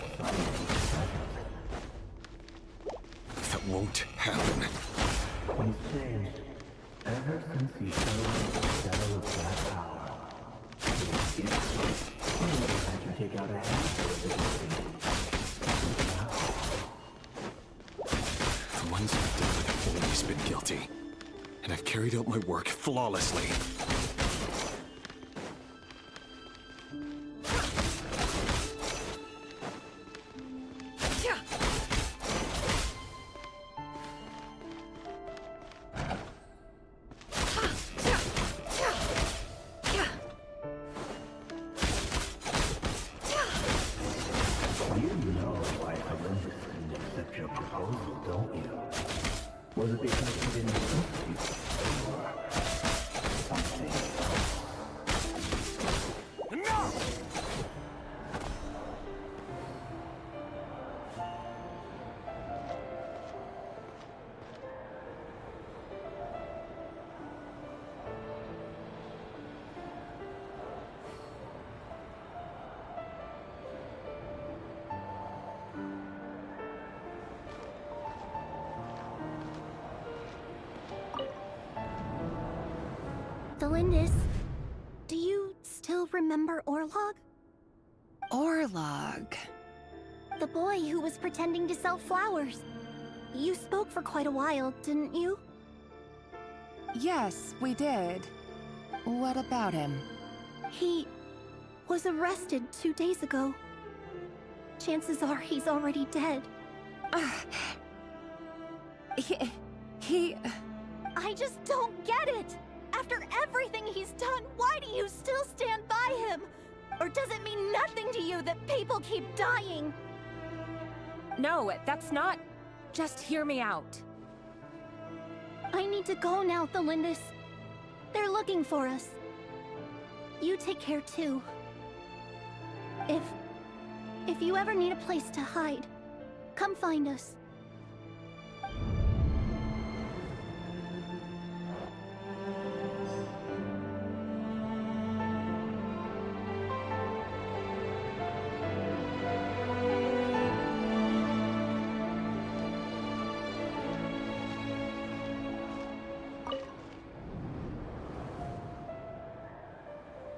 That won't happen. He's changed. Ever since he showed the shadow of that power. He had to take out a handful of The ones I've dealt with have always been guilty. And I've carried out my work flawlessly. You know why Olympus didn't accept your proposal, don't you? Was it because he didn't trust you? Or something else? No! Delindis, do you still remember Orlog? Orlog. The boy who was pretending to sell flowers. You spoke for quite a while, didn't you? Yes, we did. What about him? He was arrested 2 days ago. Chances are he's already dead. He... I just don't get it! After everything he's done, why do you still stand by him? Or does it mean nothing to you that people keep dying? No, that's not... Just hear me out. I need to go now, Thelindis. They're looking for us. You take care too. If you ever need a place to hide, come find us.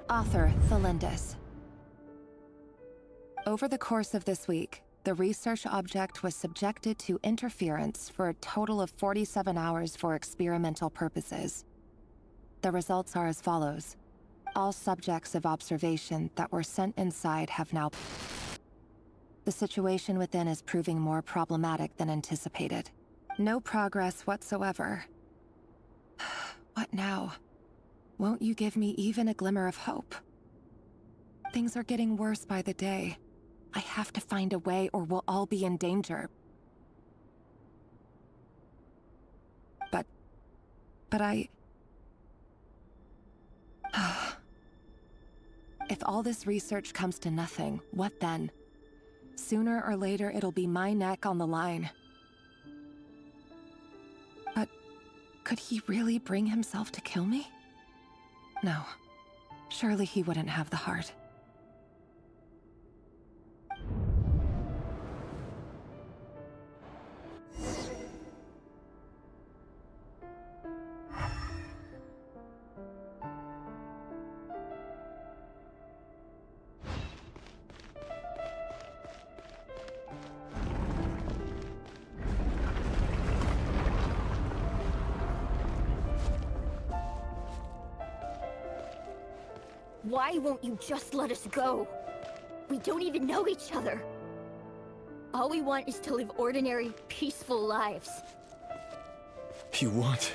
Author Thelindis. Over the course of this week, the research object was subjected to interference for a total of 47 hours for experimental purposes. The results are as follows. All subjects of observation that were sent inside have now... The situation within is proving more problematic than anticipated. No progress whatsoever. What now? Won't you give me even a glimmer of hope? Things are getting worse by the day. I have to find a way or we'll all be in danger. But I... If all this research comes to nothing, what then? Sooner or later, it'll be my neck on the line. But could he really bring himself to kill me? No. Surely he wouldn't have the heart. Why won't you just let us go? We don't even know each other. All we want is to live ordinary, peaceful lives. You want...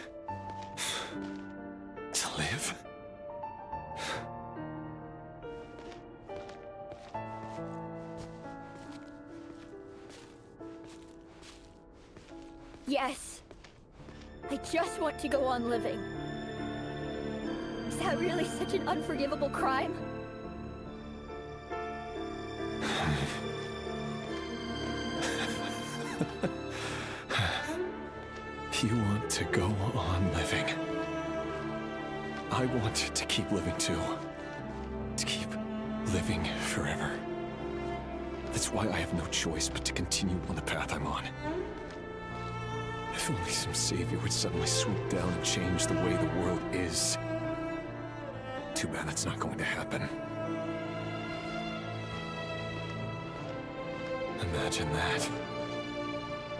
to live? Yes. I just want to go on living. Is that really such an unforgivable crime? You want to go on living. I want to keep living too. To keep living forever. That's why I have no choice but to continue on the path I'm on. If only some savior would suddenly swoop down and change the way the world is. Too bad that's not going to happen. Imagine that.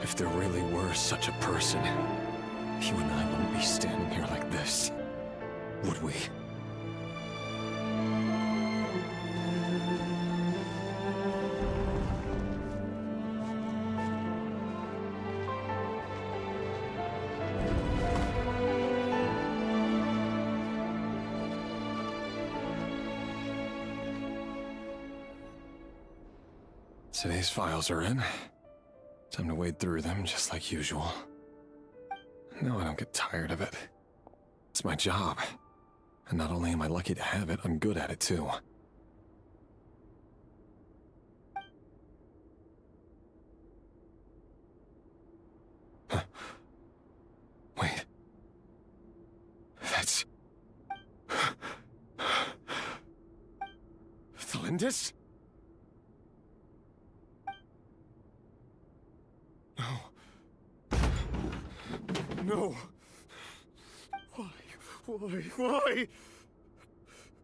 If there really were such a person, you and I wouldn't be standing here like this, would we? Today's files are in. Time to wade through them just like usual. No, I don't get tired of it. It's my job. And not only am I lucky to have it, I'm good at it too. Huh. Wait. That's... Thalindis? No. Why?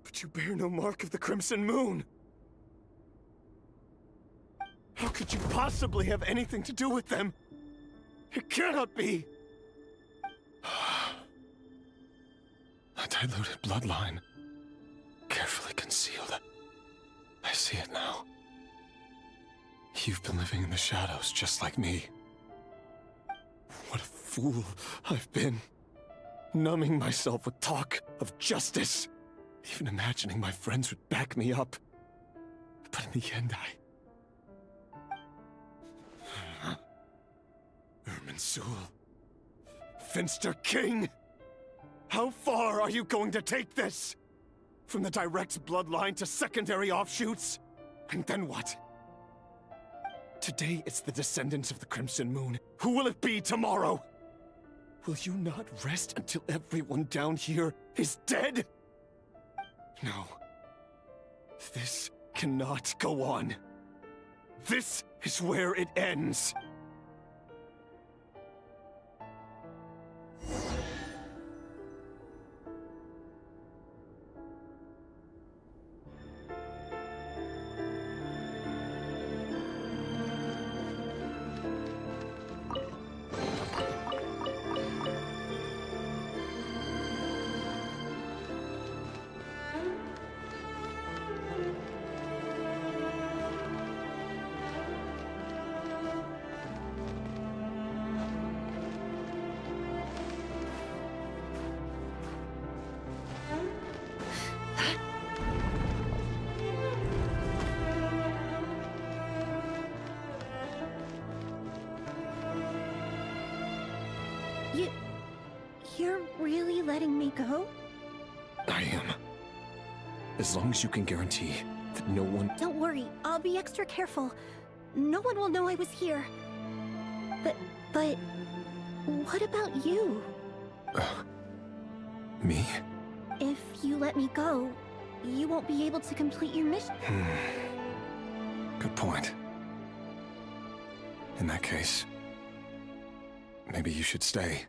But you bear no mark of the Crimson Moon. How could you possibly have anything to do with them? It cannot be! A diluted bloodline. Carefully concealed. I see it now. You've been living in the shadows just like me. What a fool I've been. Numbing myself with talk of justice. Even imagining my friends would back me up. But in the end, Irminsul. Finster King! How far are you going to take this? From the direct bloodline to secondary offshoots? And then what? Today it's the descendants of the Crimson Moon. Who will it be tomorrow? Will you not rest until everyone down here is dead? No. This cannot go on. This is where it ends. You're really letting me go? I am. As long as you can guarantee that no one... Don't worry, I'll be extra careful. No one will know I was here. But... what about you? Me? If you let me go, you won't be able to complete your mission. Good point. In that case, maybe you should stay.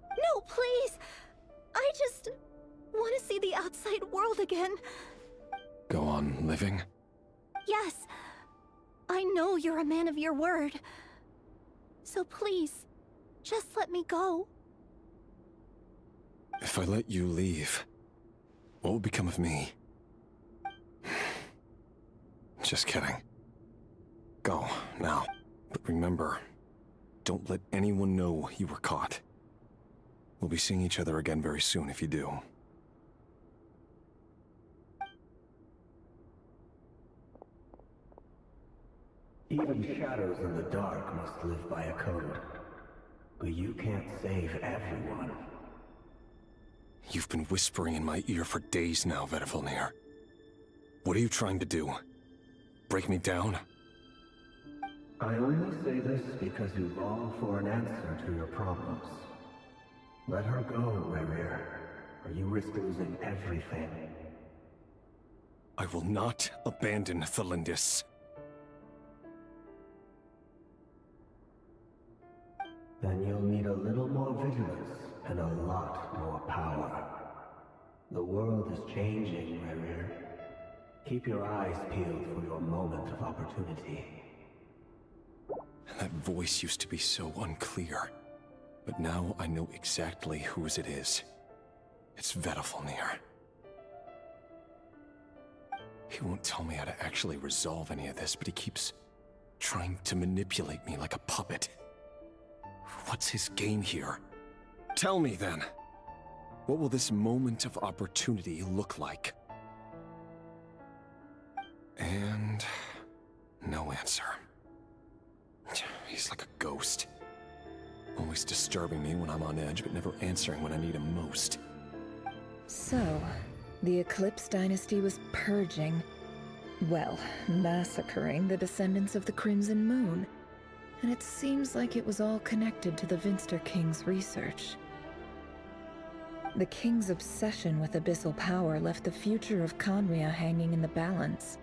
No, please! I just want to see the outside world again. Go on living? Yes. I know you're a man of your word. So please, just let me go. If I let you leave, what will become of me? Just kidding. Go, now. But remember, don't let anyone know you were caught. We'll be seeing each other again very soon if you do. Even shadows in the dark must live by a code. But you can't save everyone. You've been whispering in my ear for days now, Vedifilnir. What are you trying to do? Break me down? I only say this because you long for an answer to your problems. Let her go, Rerir, or you risk losing everything. I will not abandon Thelindis. Then you'll need a little more vigilance and a lot more power. The world is changing, Rerir. Keep your eyes peeled for your moment of opportunity. That voice used to be so unclear. But now I know exactly whose it is. It's Vedifilnir. He won't tell me how to actually resolve any of this, but he keeps trying to manipulate me like a puppet. What's his game here? Tell me then. What will this moment of opportunity look like? And no answer. He's like a ghost. Always disturbing me when I'm on edge, but never answering when I need him most. So, the Eclipse Dynasty was purging, well, massacring the descendants of the Crimson Moon. And it seems like it was all connected to the Vinster King's research. The King's obsession with abyssal power left the future of Conria hanging in the balance.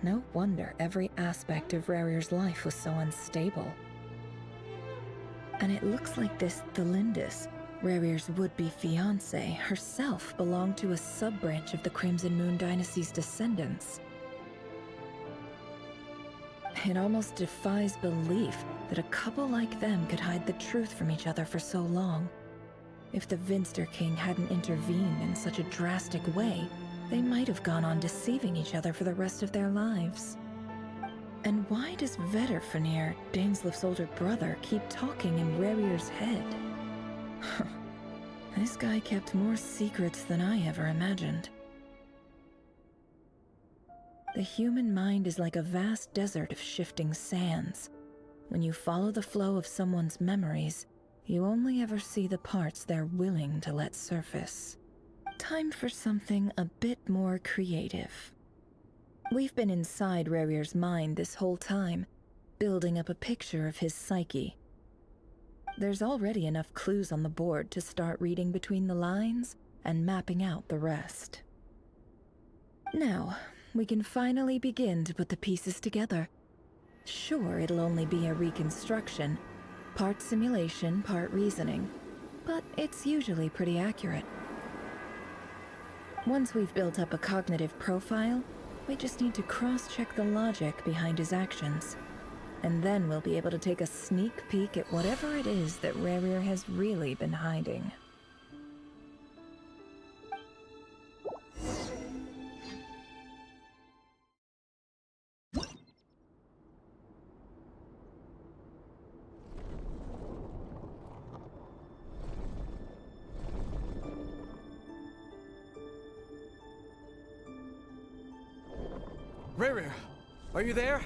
No wonder every aspect of Rerir's life was so unstable. And it looks like this Thelindis, Rerir's would-be fiancé, herself belonged to a sub-branch of the Crimson Moon Dynasty's descendants. It almost defies belief that a couple like them could hide the truth from each other for so long. If the Vinster King hadn't intervened in such a drastic way, they might have gone on deceiving each other for the rest of their lives. And why does Vedifilnir, Dainsleif's older brother, keep talking in Rerir's head? This guy kept more secrets than I ever imagined. The human mind is like a vast desert of shifting sands. When you follow the flow of someone's memories, you only ever see the parts they're willing to let surface. Time for something a bit more creative. We've been inside Rerir's mind this whole time, building up a picture of his psyche. There's already enough clues on the board to start reading between the lines and mapping out the rest. Now, we can finally begin to put the pieces together. Sure, it'll only be a reconstruction, part simulation, part reasoning, but it's usually pretty accurate. Once we've built up a cognitive profile, we just need to cross-check the logic behind his actions. And then we'll be able to take a sneak peek at whatever it is that Rerir has really been hiding. Rerir, are you there?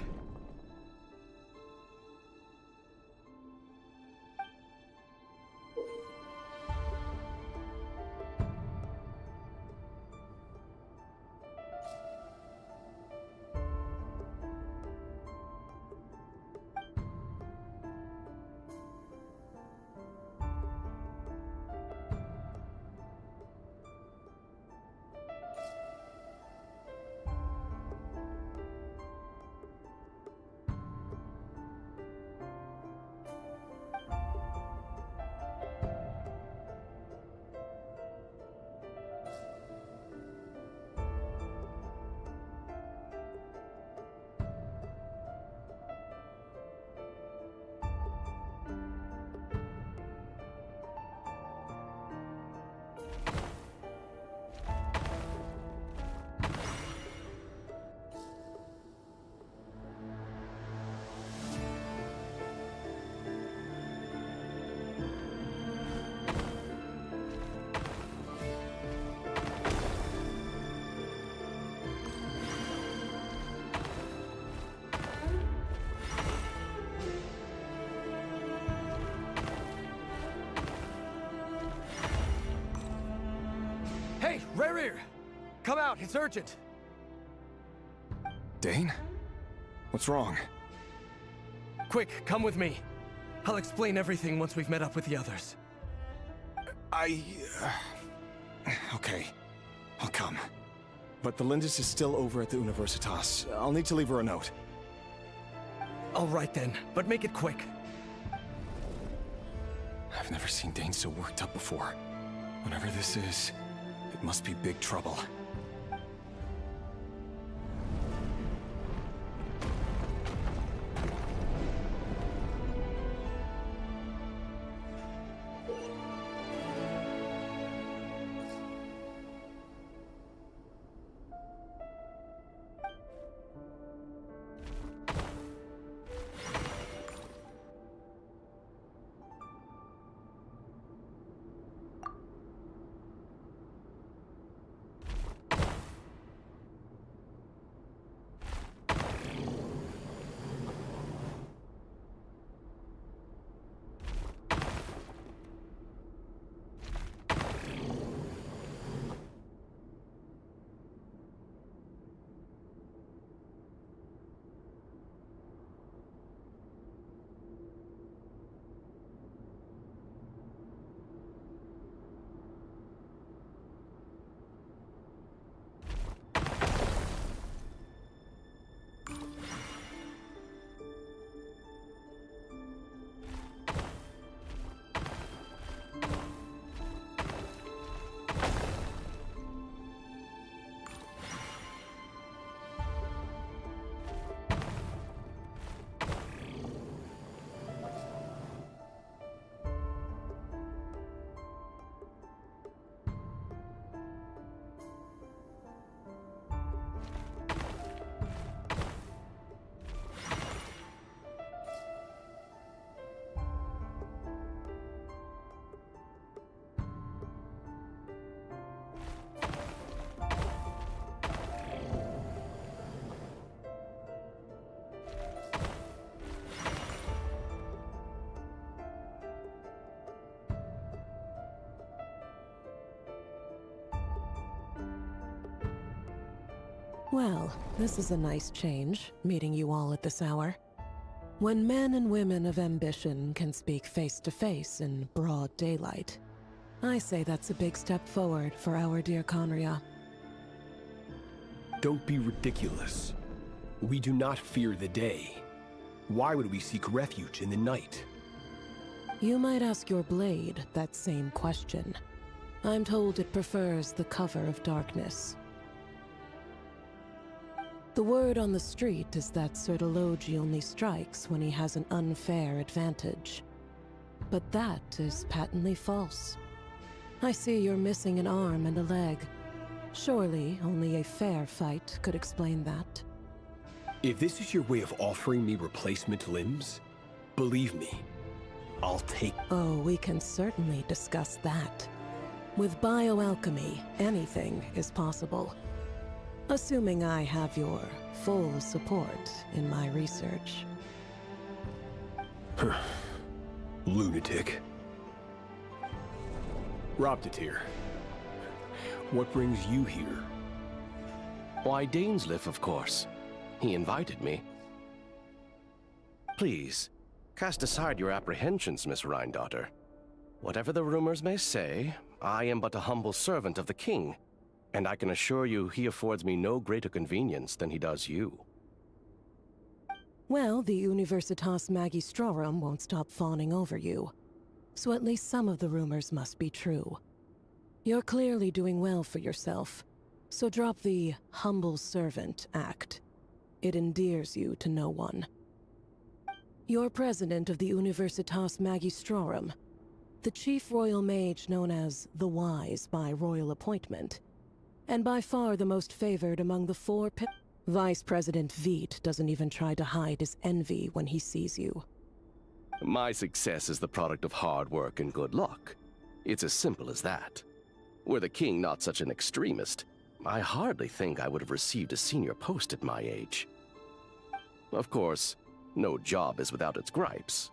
Rerir! Come out, it's urgent! Dane? What's wrong? Quick, come with me. I'll explain everything once we've met up with the others. Okay. I'll come. But the Lindis is still over at the Universitas. I'll need to leave her a note. All right then, but make it quick. I've never seen Dane so worked up before. Whatever this is, it must be big trouble. Well, this is a nice change, meeting you all at this hour. When men and women of ambition can speak face to face in broad daylight, I say that's a big step forward for our dear Conria. Don't be ridiculous. We do not fear the day. Why would we seek refuge in the night? You might ask your blade that same question. I'm told it prefers the cover of darkness. The word on the street is that Sir Elegy only strikes when he has an unfair advantage. But that is patently false. I see you're missing an arm and a leg. Surely only a fair fight could explain that. If this is your way of offering me replacement limbs, believe me, I'll take... Oh, we can certainly discuss that. With bioalchemy, anything is possible. Assuming I have your full support in my research. Lunatic. Robtatir, what brings you here? Why, Dainsliff, of course. He invited me. Please, cast aside your apprehensions, Miss Rhindaughter. Whatever the rumors may say, I am but a humble servant of the king, and I can assure you he affords me no greater convenience than he does you. Well, the Universitas Magistrorum won't stop fawning over you, so at least some of the rumors must be true. You're clearly doing well for yourself, so drop the humble servant act. It endears you to no one. You're president of the Universitas Magistrorum, the chief royal mage known as the Wise by royal appointment, and by far the most favored among the four Vice President Veit doesn't even try to hide his envy when he sees you. My success is the product of hard work and good luck. It's as simple as that. Were the king not such an extremist, I hardly think I would have received a senior post at my age. Of course, no job is without its gripes.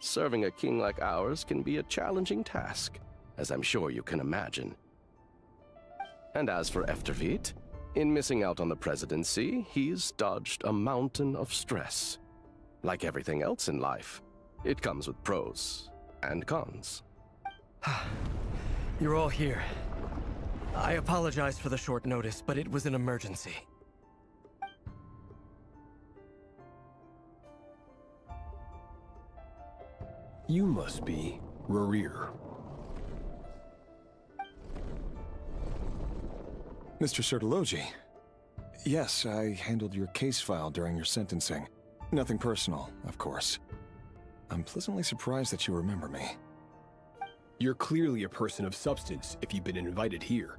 Serving a king like ours can be a challenging task, as I'm sure you can imagine. And as for Eftervit, in missing out on the presidency, he's dodged a mountain of stress. Like everything else in life, it comes with pros and cons. You're all here. I apologize for the short notice, but it was an emergency. You must be Rerir. Mr. Sertologi. Yes, I handled your case file during your sentencing. Nothing personal, of course. I'm pleasantly surprised that you remember me. You're clearly a person of substance if you've been invited here.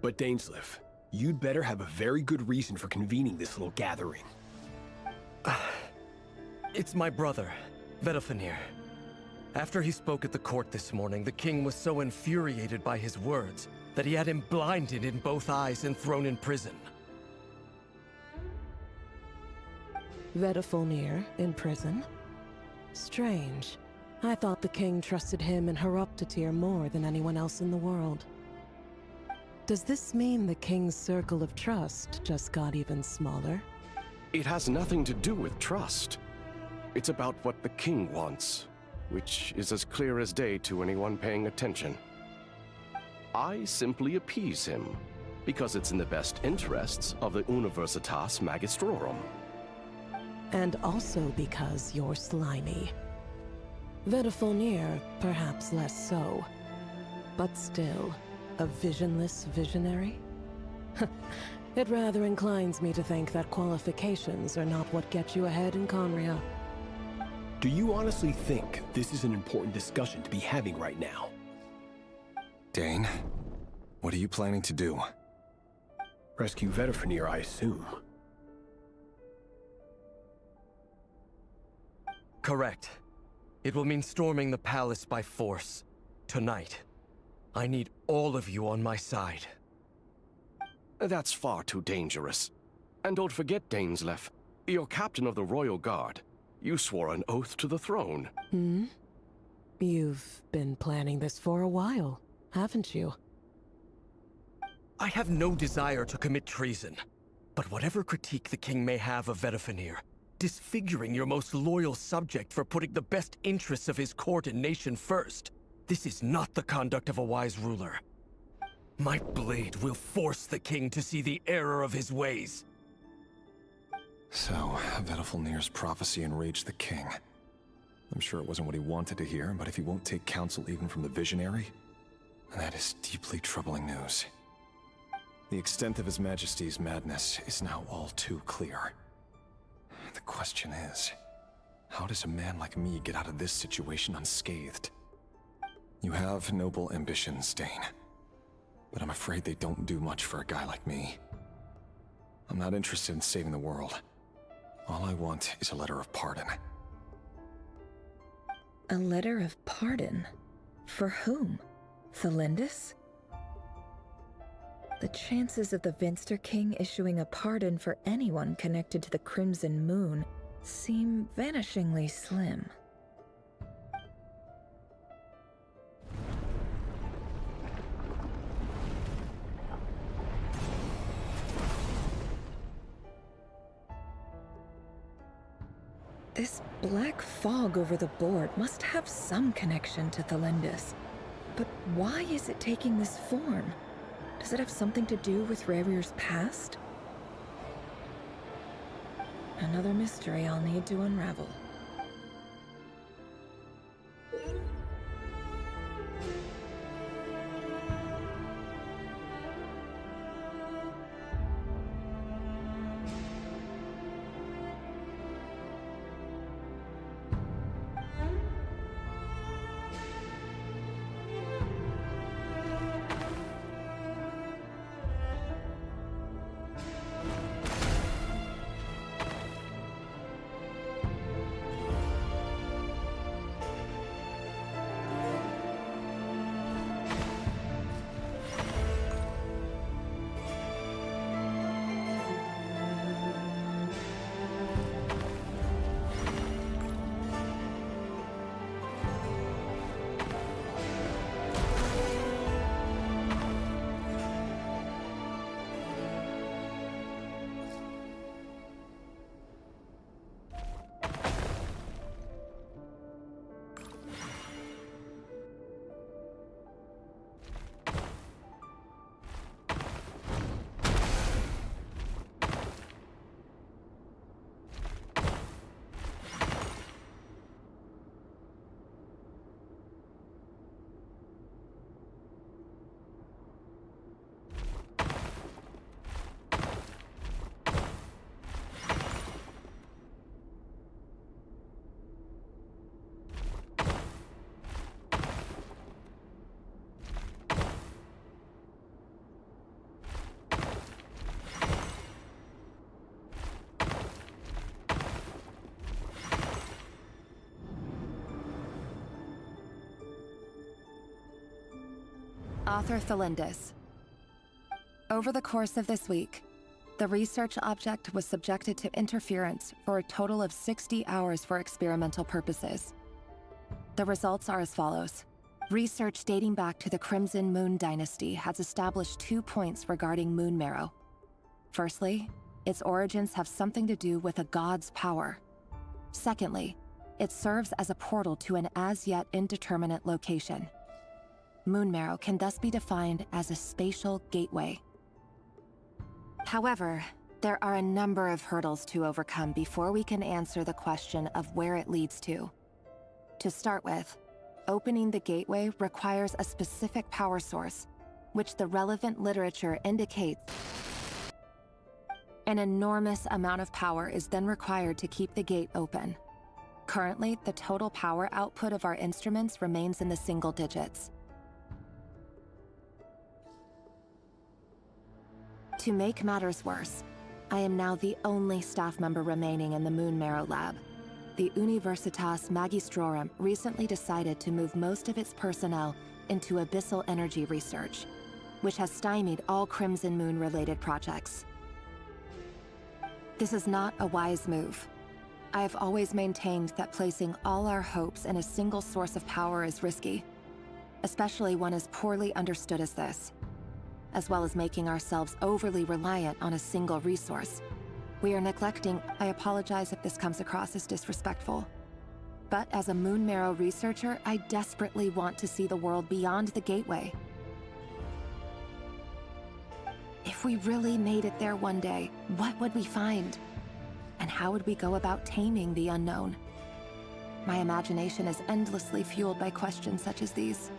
But Dainsleif, you'd better have a very good reason for convening this little gathering. It's my brother, Vedalfenir. After he spoke at the court this morning, the king was so infuriated by his words that he had him blinded in both eyes and thrown in prison. Vedalfenir in prison? Strange. I thought the king trusted him and Horoptatyr more than anyone else in the world. Does this mean the king's circle of trust just got even smaller? It has nothing to do with trust. It's about what the king wants, which is as clear as day to anyone paying attention. I simply appease him, because it's in the best interests of the Universitas Magistrorum. And also because you're slimy. Vedalfenir, perhaps less so. But still, a visionless visionary? It rather inclines me to think that qualifications are not what get you ahead in Conria. Do you honestly think this is an important discussion to be having right now? Dane, what are you planning to do? Rescue Vedalfenir, I assume. Correct. It will mean storming the palace by force. Tonight. I need all of you on my side. That's far too dangerous. And don't forget, Dainsleif, you're captain of the Royal Guard. You swore an oath to the throne. Hmm? You've been planning this for a while, haven't you? I have no desire to commit treason. But whatever critique the king may have of Vedalfenir, disfiguring your most loyal subject for putting the best interests of his court and nation first, this is not the conduct of a wise ruler. My blade will force the king to see the error of his ways. So, Vedalfenir's prophecy enraged the king. I'm sure it wasn't what he wanted to hear, but if he won't take counsel even from the visionary, that is deeply troubling news. The extent of His Majesty's madness is now all too clear. The question is, how does a man like me get out of this situation unscathed? You have noble ambitions, Dane, but I'm afraid they don't do much for a guy like me. I'm not interested in saving the world. All I want is a letter of pardon. A letter of pardon? For whom? Thelindis? The chances of the Vinster King issuing a pardon for anyone connected to the Crimson Moon seem vanishingly slim. This black fog over the board must have some connection to Thelindis. But why is it taking this form? Does it have something to do with Rerir's past? Another mystery I'll need to unravel. Author Thelindis. Over the course of this week, the research object was subjected to interference for a total of 60 hours for experimental purposes. The results are as follows. Research dating back to the Crimson Moon Dynasty has established 2 points regarding moon marrow. Firstly, its origins have something to do with a god's power. Secondly, it serves as a portal to an as-yet indeterminate location. Moon marrow can thus be defined as a spatial gateway. However, there are a number of hurdles to overcome before we can answer the question of where it leads to. To start with, opening the gateway requires a specific power source, which the relevant literature indicates. An enormous amount of power is then required to keep the gate open. Currently, the total power output of our instruments remains in the single digits. To make matters worse, I am now the only staff member remaining in the Moon Marrow lab. The Universitas Magistrorum recently decided to move most of its personnel into abyssal energy research, which has stymied all Crimson Moon-related projects. This is not a wise move. I have always maintained that placing all our hopes in a single source of power is risky, especially one as poorly understood as this, as well as making ourselves overly reliant on a single resource. We are neglecting. I apologize if this comes across as disrespectful. But as a Moon Marrow researcher, I desperately want to see the world beyond the gateway. If we really made it there one day, what would we find? And how would we go about taming the unknown? My imagination is endlessly fueled by questions such as these.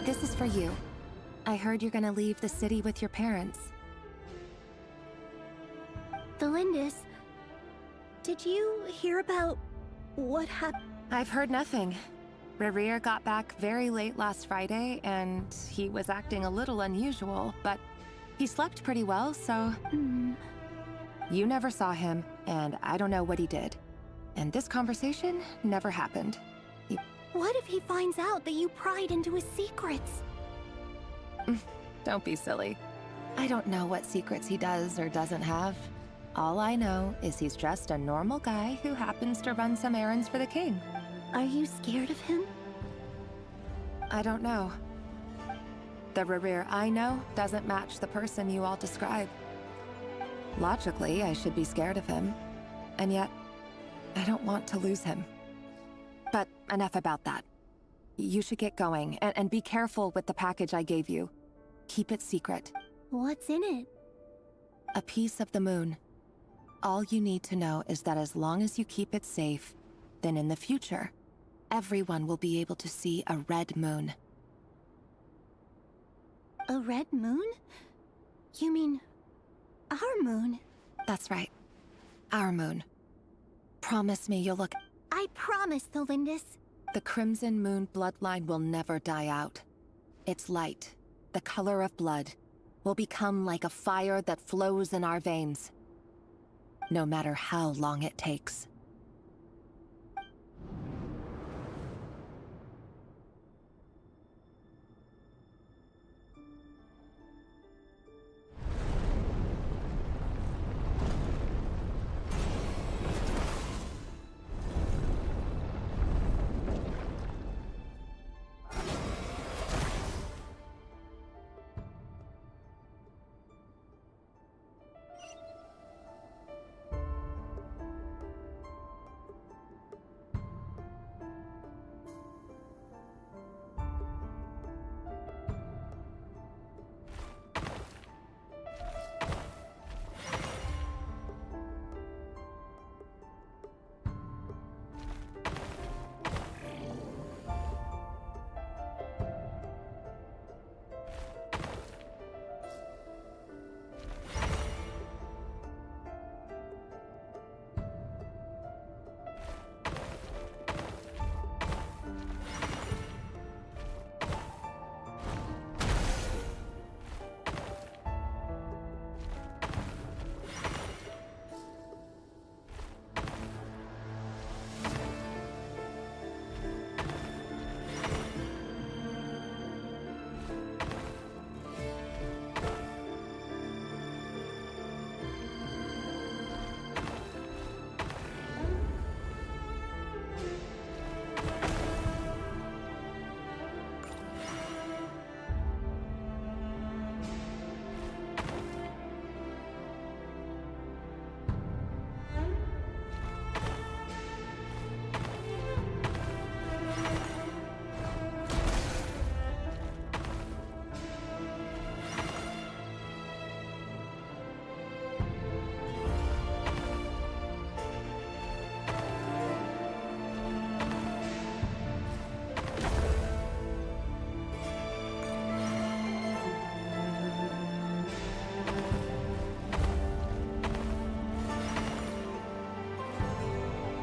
This is for you. I heard you're gonna leave the city with your parents. Thelindis, did you hear about what happened? I've heard nothing. Rerir got back very late last Friday, and he was acting a little unusual, but he slept pretty well, so... You never saw him, and I don't know what he did. And this conversation never happened. What if he finds out that you pried into his secrets? Don't be silly. I don't know what secrets he does or doesn't have. All I know is he's just a normal guy who happens to run some errands for the king. Are you scared of him? I don't know. The Rerir I know doesn't match the person you all describe. Logically, I should be scared of him. And yet, I don't want to lose him. But enough about that. You should get going, and be careful with the package I gave you. Keep it secret. What's in it? A piece of the moon. All you need to know is that as long as you keep it safe, then in the future, everyone will be able to see a red moon. A red moon? You mean our moon? That's right. Our moon. Promise me you'll look... I promise, Thelindis. The Crimson Moon bloodline will never die out. Its light, the color of blood, will become like a fire that flows in our veins. No matter how long it takes.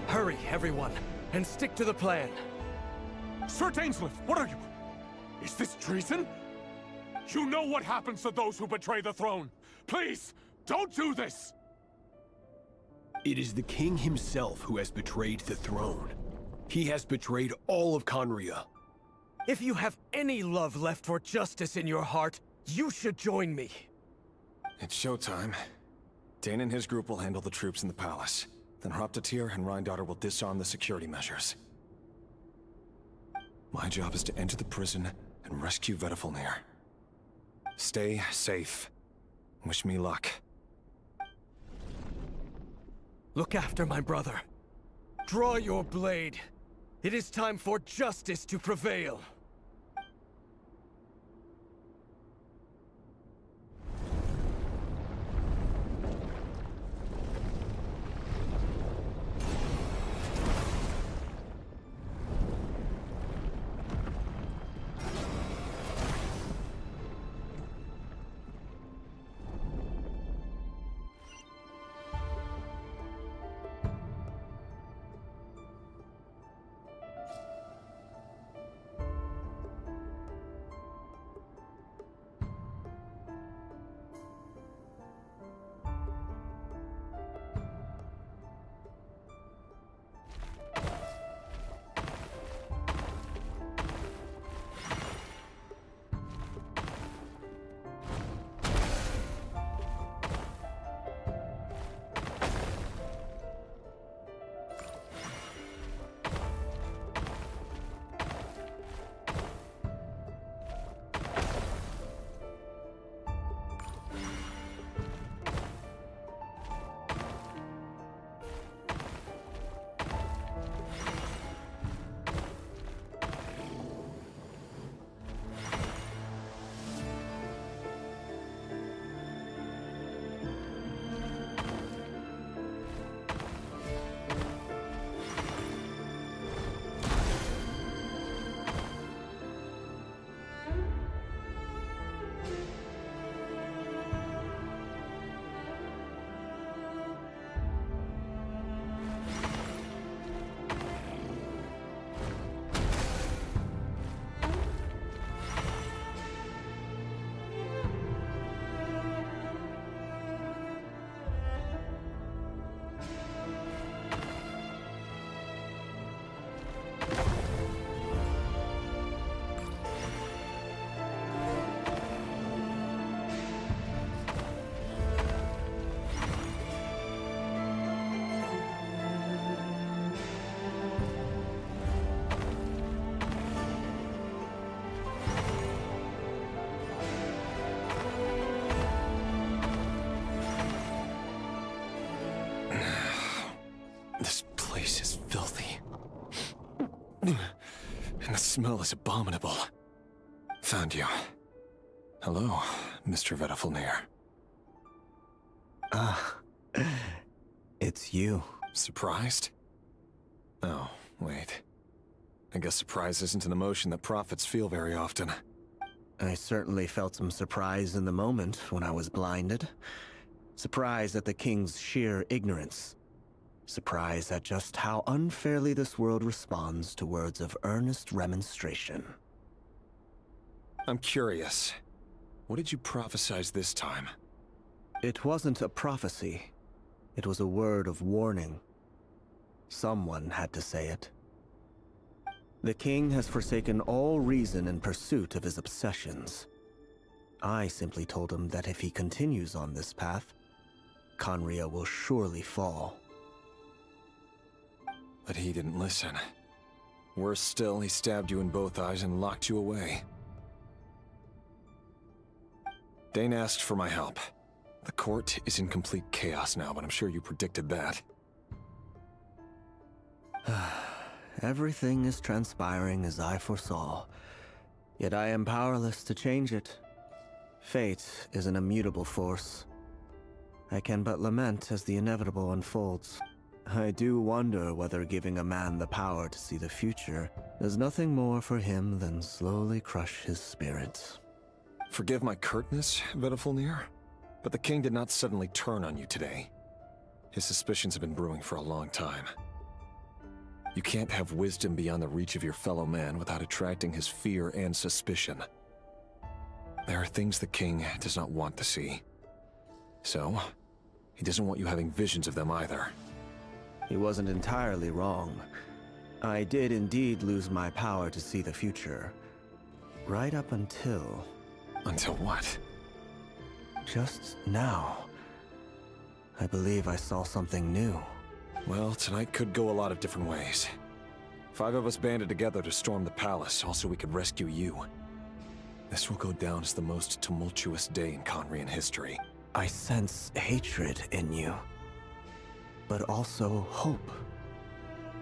Hurry, everyone, and stick to the plan. Sir Dainsleif, what are you? Is this treason? You know what happens to those who betray the throne. Please, don't do this! It is the king himself who has betrayed the throne. He has betrayed all of Conria. If you have any love left for justice in your heart, you should join me. It's showtime. Dane and his group will handle the troops in the palace. Then Hraptatir and Rheindotter will disarm the security measures. My job is to enter the prison and rescue Vedifalnir. Stay safe. Wish me luck. Look after my brother. Draw your blade. It is time for justice to prevail. And the smell is abominable. Found you. Hello, Mr. Vedafulnir. Ah, it's you. Surprised? Oh, wait. I guess surprise isn't an emotion that prophets feel very often. I certainly felt some surprise in the moment when I was blinded. Surprise at the king's sheer ignorance. Surprise at just how unfairly this world responds to words of earnest remonstration. I'm curious. What did you prophesize this time? It wasn't a prophecy. It was a word of warning. Someone had to say it. The king has forsaken all reason in pursuit of his obsessions. I simply told him that if he continues on this path, Khaenri'ah will surely fall. But he didn't listen. Worse still, he stabbed you in both eyes and locked you away. Dane asked for my help. The court is in complete chaos now, but I'm sure you predicted that. Everything is transpiring as I foresaw, yet I am powerless to change it. Fate is an immutable force. I can but lament as the inevitable unfolds. I do wonder whether giving a man the power to see the future does nothing more for him than slowly crush his spirit. Forgive my curtness, Vedafulnir, but the king did not suddenly turn on you today. His suspicions have been brewing for a long time. You can't have wisdom beyond the reach of your fellow man without attracting his fear and suspicion. There are things the king does not want to see. So, he doesn't want you having visions of them either. He wasn't entirely wrong. I did indeed lose my power to see the future. Right up until... Until what? Just now. I believe I saw something new. Well, tonight could go a lot of different ways. 5 of us banded together to storm the palace, also we could rescue you. This will go down as the most tumultuous day in Khaenri'ah history. I sense hatred in you. But also hope.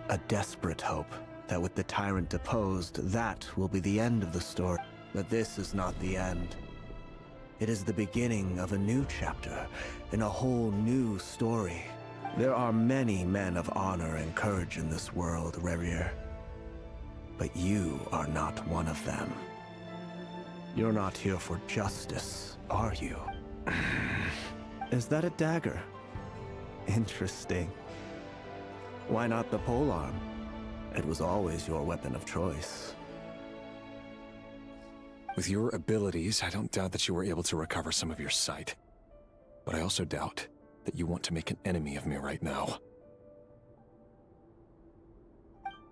A desperate hope that with the tyrant deposed, that will be the end of the story. But this is not the end. It is the beginning of a new chapter, in a whole new story. There are many men of honor and courage in this world, Rerir. But you are not one of them. You're not here for justice, are you? Is that a dagger? Interesting. Why not the polearm? It was always your weapon of choice. With your abilities, I don't doubt that you were able to recover some of your sight. But I also doubt that you want to make an enemy of me right now.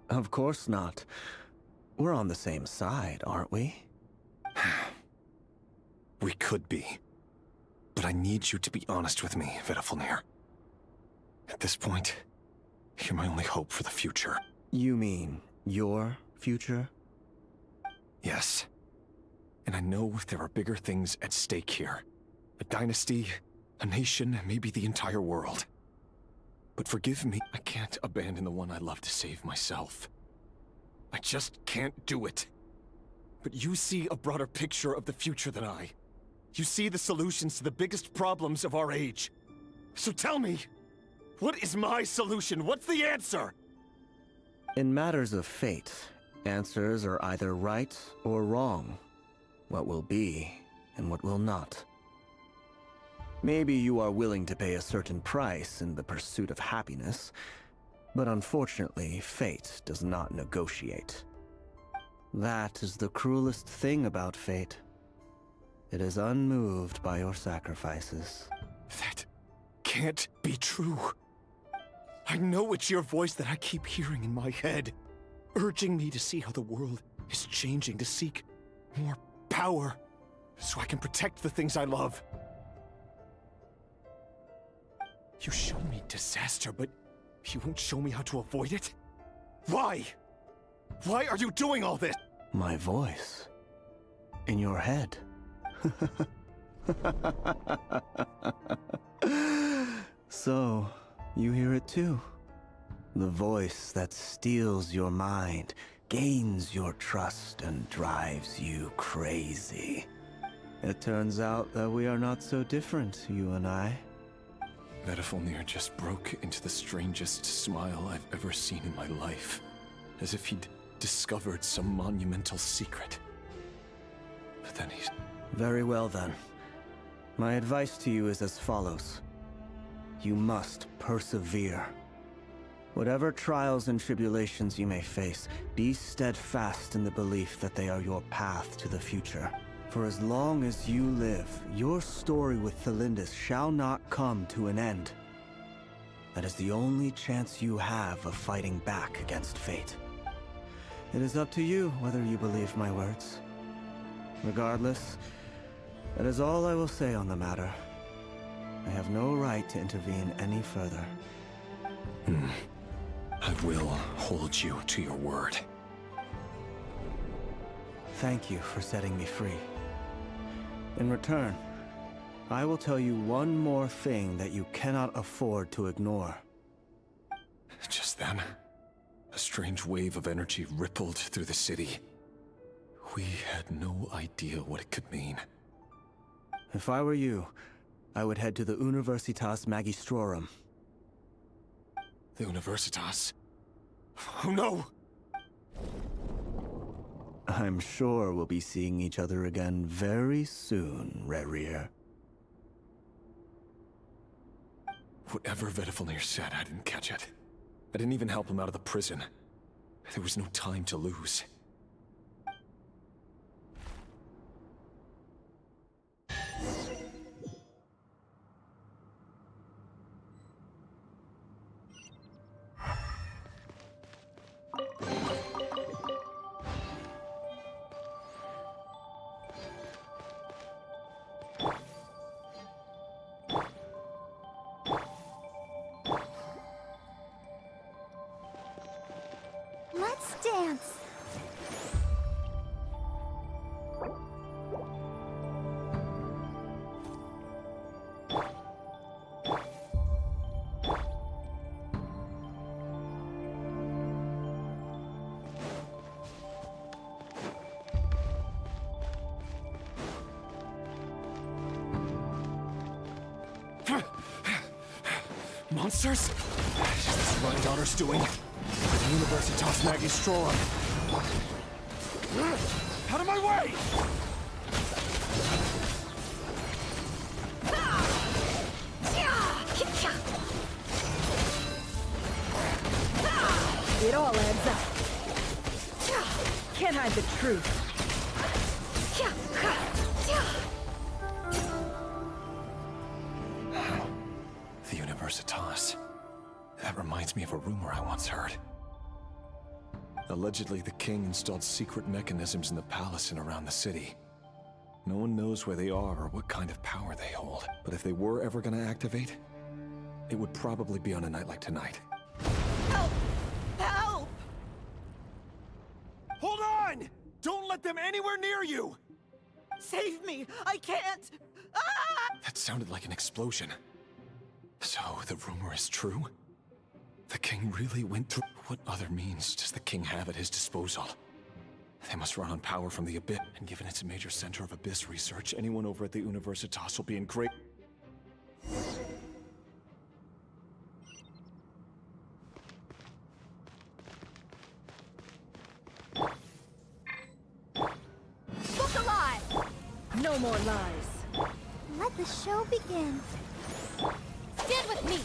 Of course not. We're on the same side, aren't we? We could be. But I need you to be honest with me, Vedafulnir. At this point, you're my only hope for the future. You mean your future? Yes. And I know there are bigger things at stake here. A dynasty, a nation, maybe the entire world. But forgive me, I can't abandon the one I love to save myself. I just can't do it. But you see a broader picture of the future than I. You see the solutions to the biggest problems of our age. So tell me, what is my solution? What's the answer? In matters of fate, answers are either right or wrong. What will be, and what will not. Maybe you are willing to pay a certain price in the pursuit of happiness, but unfortunately, fate does not negotiate. That is the cruelest thing about fate. It is unmoved by your sacrifices. That can't be true. I know it's your voice that I keep hearing in my head, urging me to see how the world is changing, to seek more power, so I can protect the things I love. You show me disaster, but you won't show me how to avoid it? Why? Why are you doing all this? My voice. In your head. So, you hear it too. The voice that steals your mind, gains your trust and drives you crazy. It turns out that we are not so different, you and I. Vedifalnir just broke into the strangest smile I've ever seen in my life. As if he'd discovered some monumental secret. But then he's... Very well then. My advice to you is as follows. You must persevere. Whatever trials and tribulations you may face, be steadfast in the belief that they are your path to the future. For as long as you live, your story with Thelindis shall not come to an end. That is the only chance you have of fighting back against fate. It is up to you whether you believe my words. Regardless, that is all I will say on the matter. I have no right to intervene any further. I will hold you to your word. Thank you for setting me free. In return, I will tell you one more thing that you cannot afford to ignore. Just then, a strange wave of energy rippled through the city. We had no idea what it could mean. If I were you, I would head to the Universitas Magistrorum. The Universitas? Oh no! I'm sure we'll be seeing each other again very soon, Rerir. Whatever Vedifalnir said, I didn't catch it. I didn't even help him out of the prison. There was no time to lose. Let's dance. Monsters? Is this my daughter's doing? The Universitas Magistrorum. Out of my way! It all adds up. Can't hide the truth. The Universitas. That reminds me of a rumor I once heard. Allegedly, the king installed secret mechanisms in the palace and around the city. No one knows where they are or what kind of power they hold. But if they were ever going to activate, it would probably be on a night like tonight. Help! Help! Hold on! Don't let them anywhere near you! Save me! I can't! Ah! That sounded like an explosion. So, the rumor is true? The king really went through... What other means does the king have at his disposal? They must run on power from the Abyss, and given it's a major center of Abyss research, anyone over at the Universitas will be in great... Look alive! No more lies. Let the show begin. Stand with me!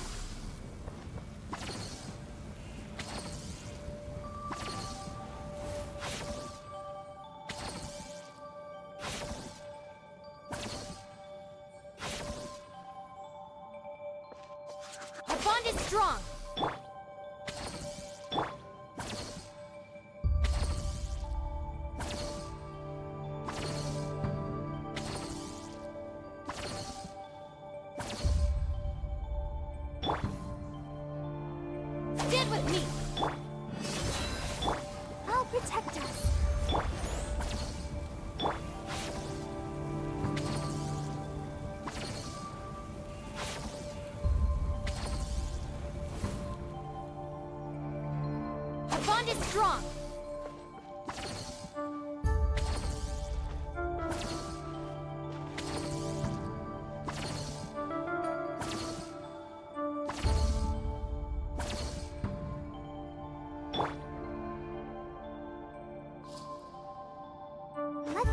Our bond is strong! Stand with me! I'll protect us. Our bond is strong!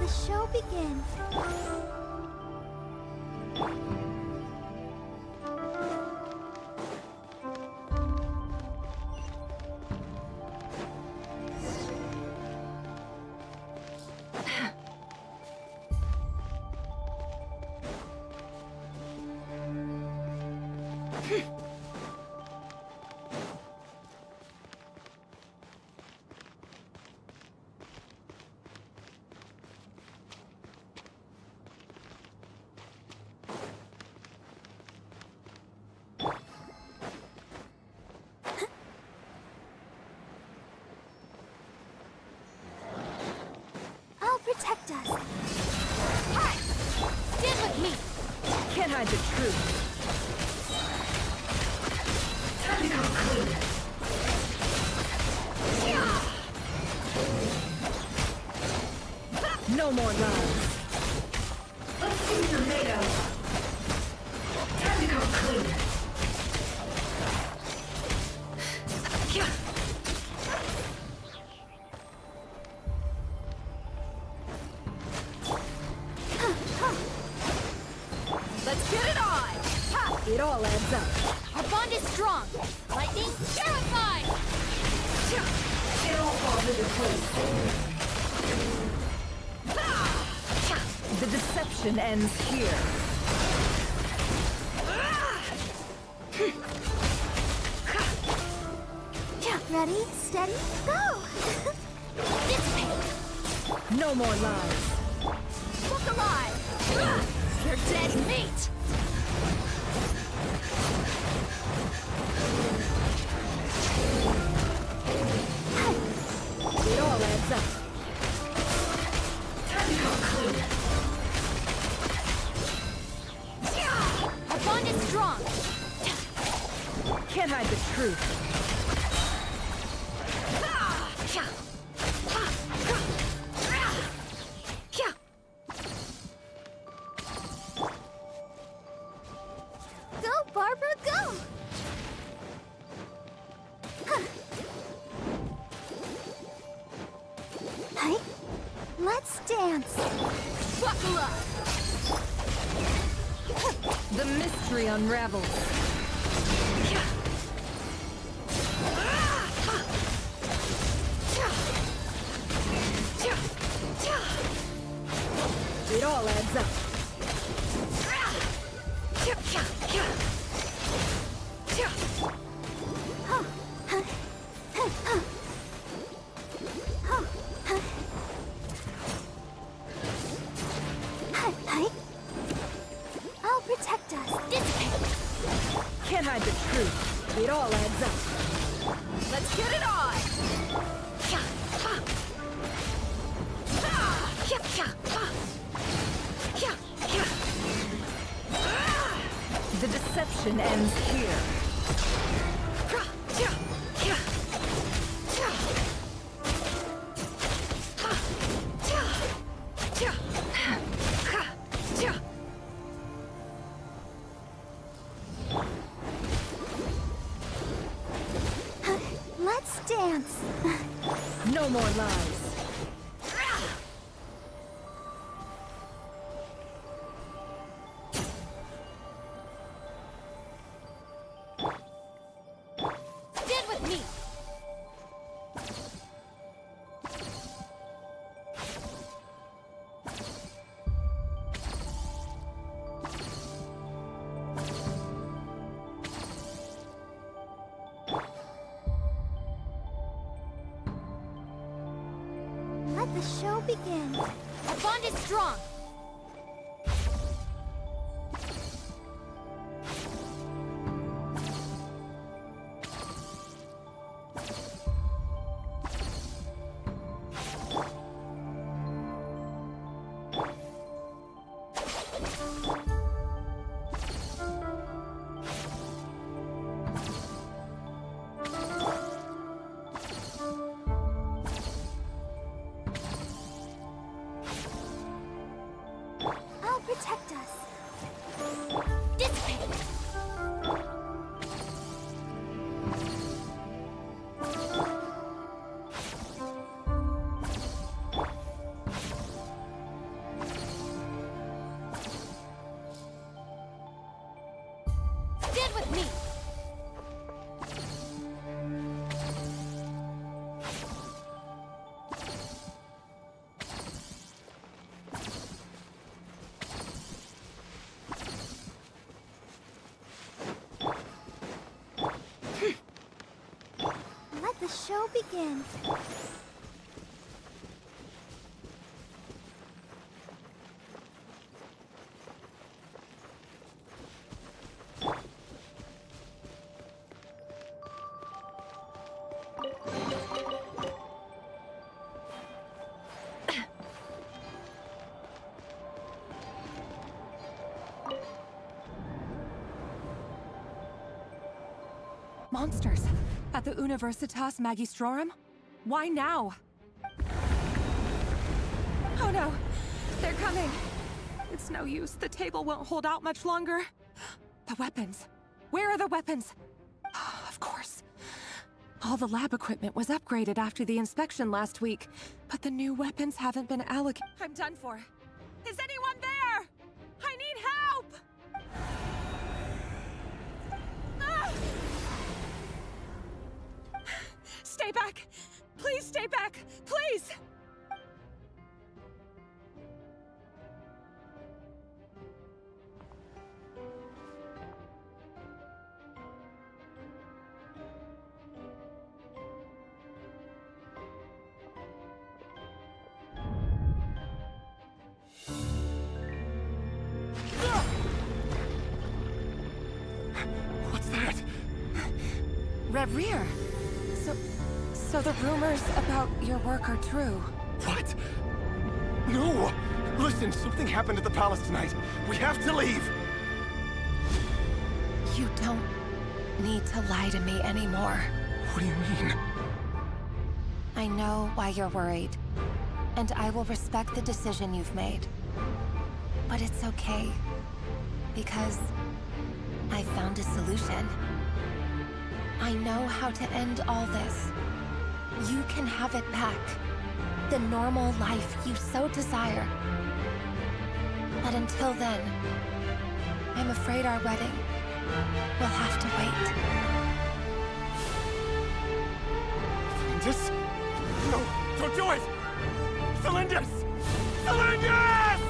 the show begin. Protect us. Hi! Stand with me! Can't hide the truth. Time to come clean. No more lies. Let's see what you're made of. Time to come clean. It all adds up. Our bond is strong. Lightning, terrified! It all falls into place. The deception ends here. Ready, steady, go! No more lies. Look alive! You're dead meat! It all adds up. Time to come clean. Our bond is strong. Can't hide the truth. Go, Barbara, go! Hey, let's dance. Buckle up! The mystery unravels. It all adds up. I'll protect us. Dissipate. Can't hide the truth. It all adds up. Let's get it on! The deception ends here. Let's dance. No more lies. Stand with me! Let the show begin. Our bond is strong. show begins. Monsters! At the Universitas Magistrorum? Why now? Oh no! They're coming! It's no use. The table won't hold out much longer. The weapons. Where are the weapons? Of course. All the lab equipment was upgraded after the inspection last week, but the new weapons haven't been allocated. I'm done for. Is anyone there? I need help! Ah! Stay back! Please stay back! Please! What's that? Reverie! So the rumors about your work are true. What? No! Listen, something happened at the palace tonight. We have to leave! You don't need to lie to me anymore. What do you mean? I know why you're worried, and I will respect the decision you've made. But it's okay, because I found a solution. I know how to end all this. You can have it back. The normal life you so desire. But until then, I'm afraid our wedding will have to wait. Cylinders? No, don't do it! Cylinders! Cylinders!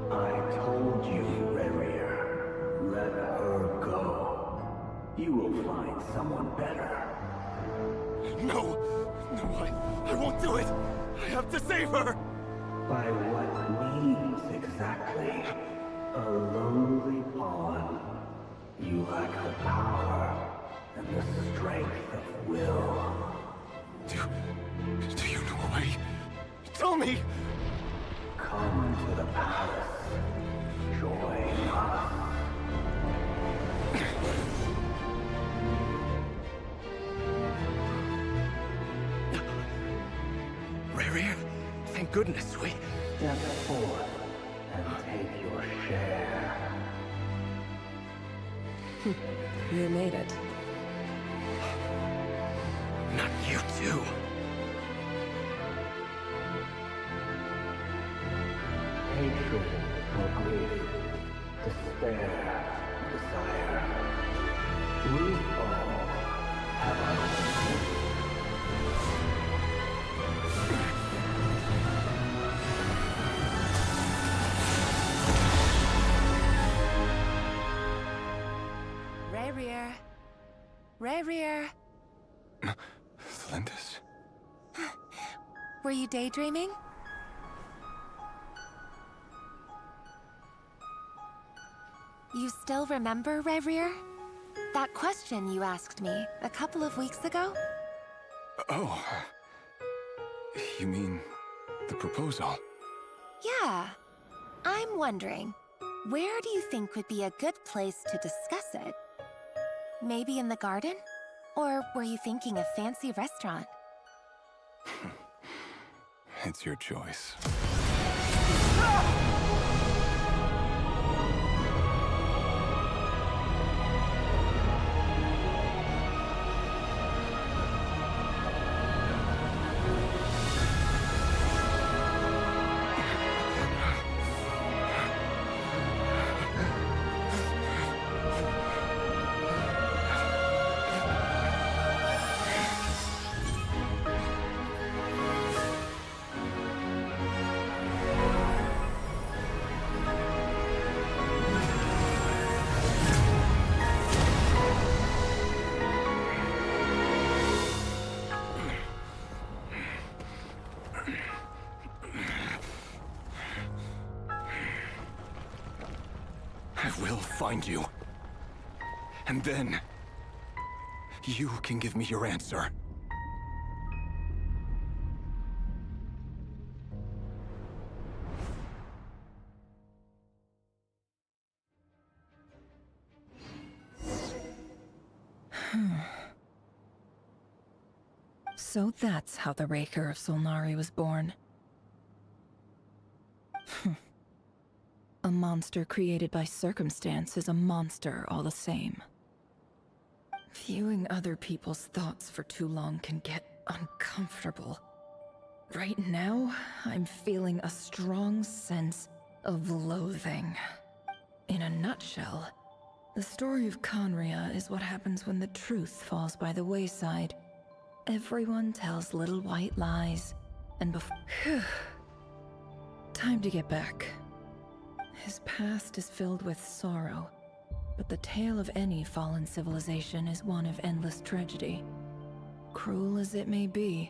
I told you, Reverie. Let her go. You will find someone better. No! No, I won't do it! I have to save her! By what means exactly? A lowly pawn. You lack the power and the strength of will. Do you know a way? Tell me! Come to the palace. Join us. Reverie, thank goodness we... Step forth and take your share. You made it. Not you too. Hatred or grief, despair, desire. We all have our own. Reverie. Reverie. Celindus? Were you daydreaming? You still remember, Reverie? That question you asked me a couple of weeks ago? Oh. You mean the proposal? Yeah. I'm wondering, where do you think would be a good place to discuss it? Maybe in the garden? Or were you thinking a fancy restaurant? It's your choice. will find you. And then... you can give me your answer. So that's how the Raker of Solnari was born. A monster created by circumstance is a monster all the same. Viewing other people's thoughts for too long can get uncomfortable. Right now, I'm feeling a strong sense of loathing. In a nutshell, the story of Conria is what happens when the truth falls by the wayside. Everyone tells little white lies, and time to get back. His past is filled with sorrow, but the tale of any fallen civilization is one of endless tragedy. Cruel as it may be,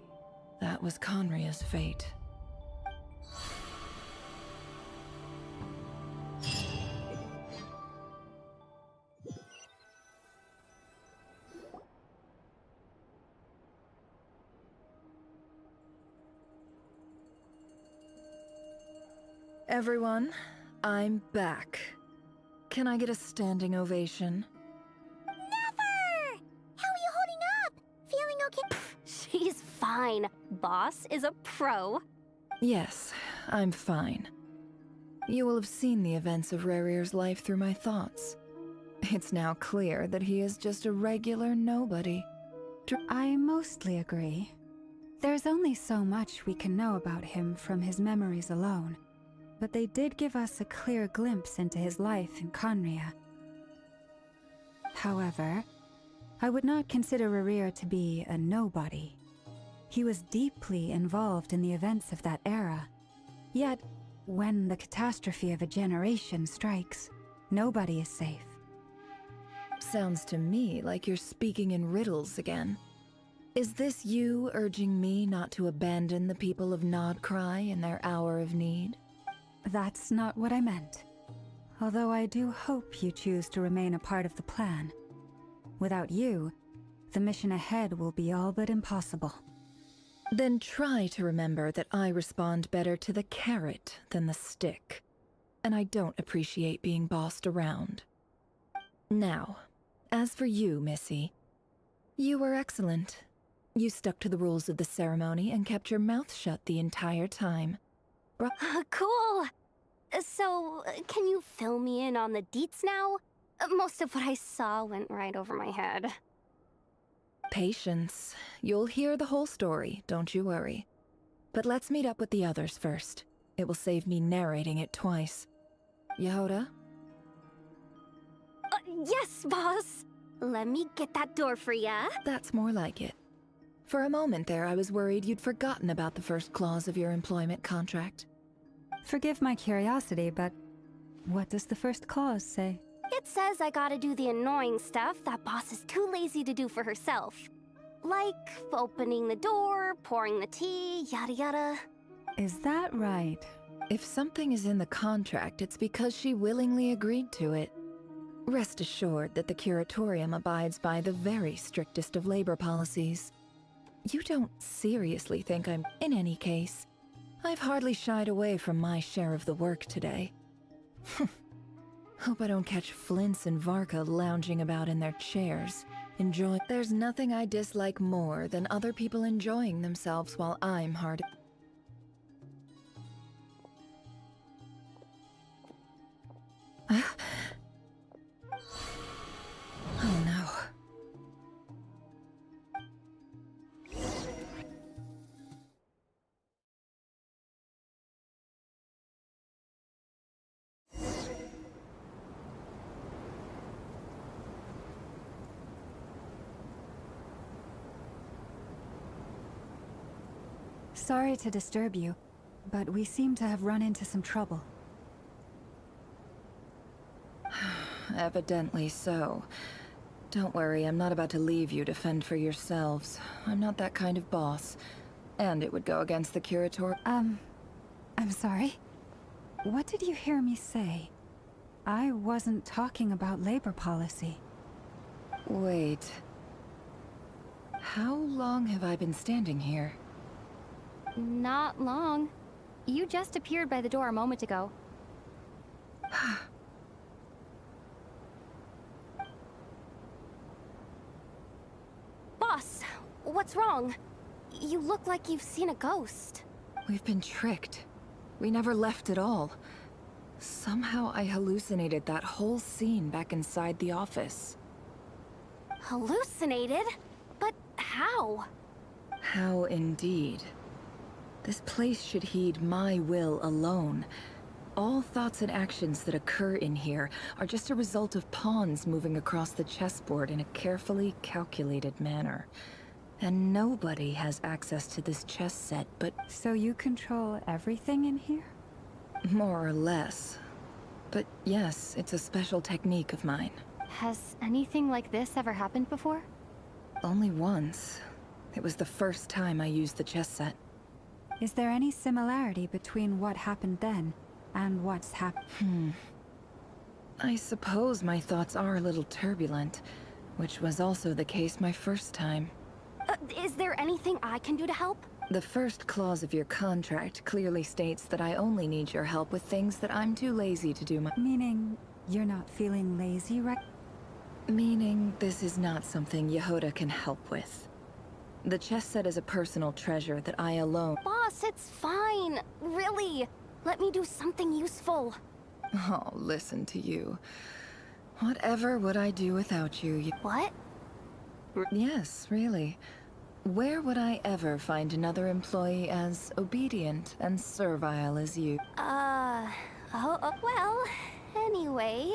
that was Conria's fate. Everyone, I'm back. Can I get a standing ovation? Never! How are you holding up? Feeling okay? She's fine. Boss is a pro. Yes, I'm fine. You will have seen the events of Rarir's life through my thoughts. It's now clear that he is just a regular nobody. I mostly agree. There's only so much we can know about him from his memories alone. But they did give us a clear glimpse into his life in Conria. However, I would not consider Rarir to be a nobody. He was deeply involved in the events of that era. Yet, when the catastrophe of a generation strikes, nobody is safe. Sounds to me like you're speaking in riddles again. Is this you urging me not to abandon the people of Nodcry in their hour of need? That's not what I meant. Although I do hope you choose to remain a part of the plan. Without you, the mission ahead will be all but impossible. Then try to remember that I respond better to the carrot than the stick. And I don't appreciate being bossed around. Now, as for you, Missy, you were excellent. You stuck to the rules of the ceremony and kept your mouth shut the entire time. Cool! So, can you fill me in on the deets now? Most of what I saw went right over my head. Patience. You'll hear the whole story, don't you worry. But let's meet up with the others first. It will save me narrating it twice. Yehoda? Yes, boss! Let me get that door for ya. That's more like it. For a moment there, I was worried you'd forgotten about the first clause of your employment contract. Forgive my curiosity, but what does the first clause say? It says I gotta do the annoying stuff that boss is too lazy to do for herself. Like opening the door, pouring the tea, yada yada. Is that right? If something is in the contract, it's because she willingly agreed to it. Rest assured that the Curatorium abides by the very strictest of labor policies. You don't seriously think I'm... In any case, I've hardly shied away from my share of the work today. Hope I don't catch Flintz and Varka lounging about in their chairs, enjoying... There's nothing I dislike more than other people enjoying themselves while I'm hard... Oh no. Sorry to disturb you, but we seem to have run into some trouble. Evidently so. Don't worry, I'm not about to leave you to fend for yourselves. I'm not that kind of boss. And it would go against the Curator... I'm sorry? What did you hear me say? I wasn't talking about labor policy. Wait. How long have I been standing here? Not long. You just appeared by the door a moment ago. Boss, what's wrong? You look like you've seen a ghost. We've been tricked. We never left at all. Somehow I hallucinated that whole scene back inside the office. Hallucinated? But how? How indeed. This place should heed my will alone. All thoughts and actions that occur in here are just a result of pawns moving across the chessboard in a carefully calculated manner. And nobody has access to this chess set but... So you control everything in here? More or less. But yes, it's a special technique of mine. Has anything like this ever happened before? Only once. It was the first time I used the chess set. Is there any similarity between what happened then and what's happened? I suppose my thoughts are a little turbulent, which was also the case my first time. Is there anything I can do to help? The first clause of your contract clearly states that I only need your help with things that I'm too lazy to do. Meaning, you're not feeling lazy, right? Meaning, this is not something Yehoda can help with. The chess set is a personal treasure that I alone... Boss, it's fine. Really. Let me do something useful. Oh, listen to you. Whatever would I do without you? What? Yes, really. Where would I ever find another employee as obedient and servile as you? Well, anyway,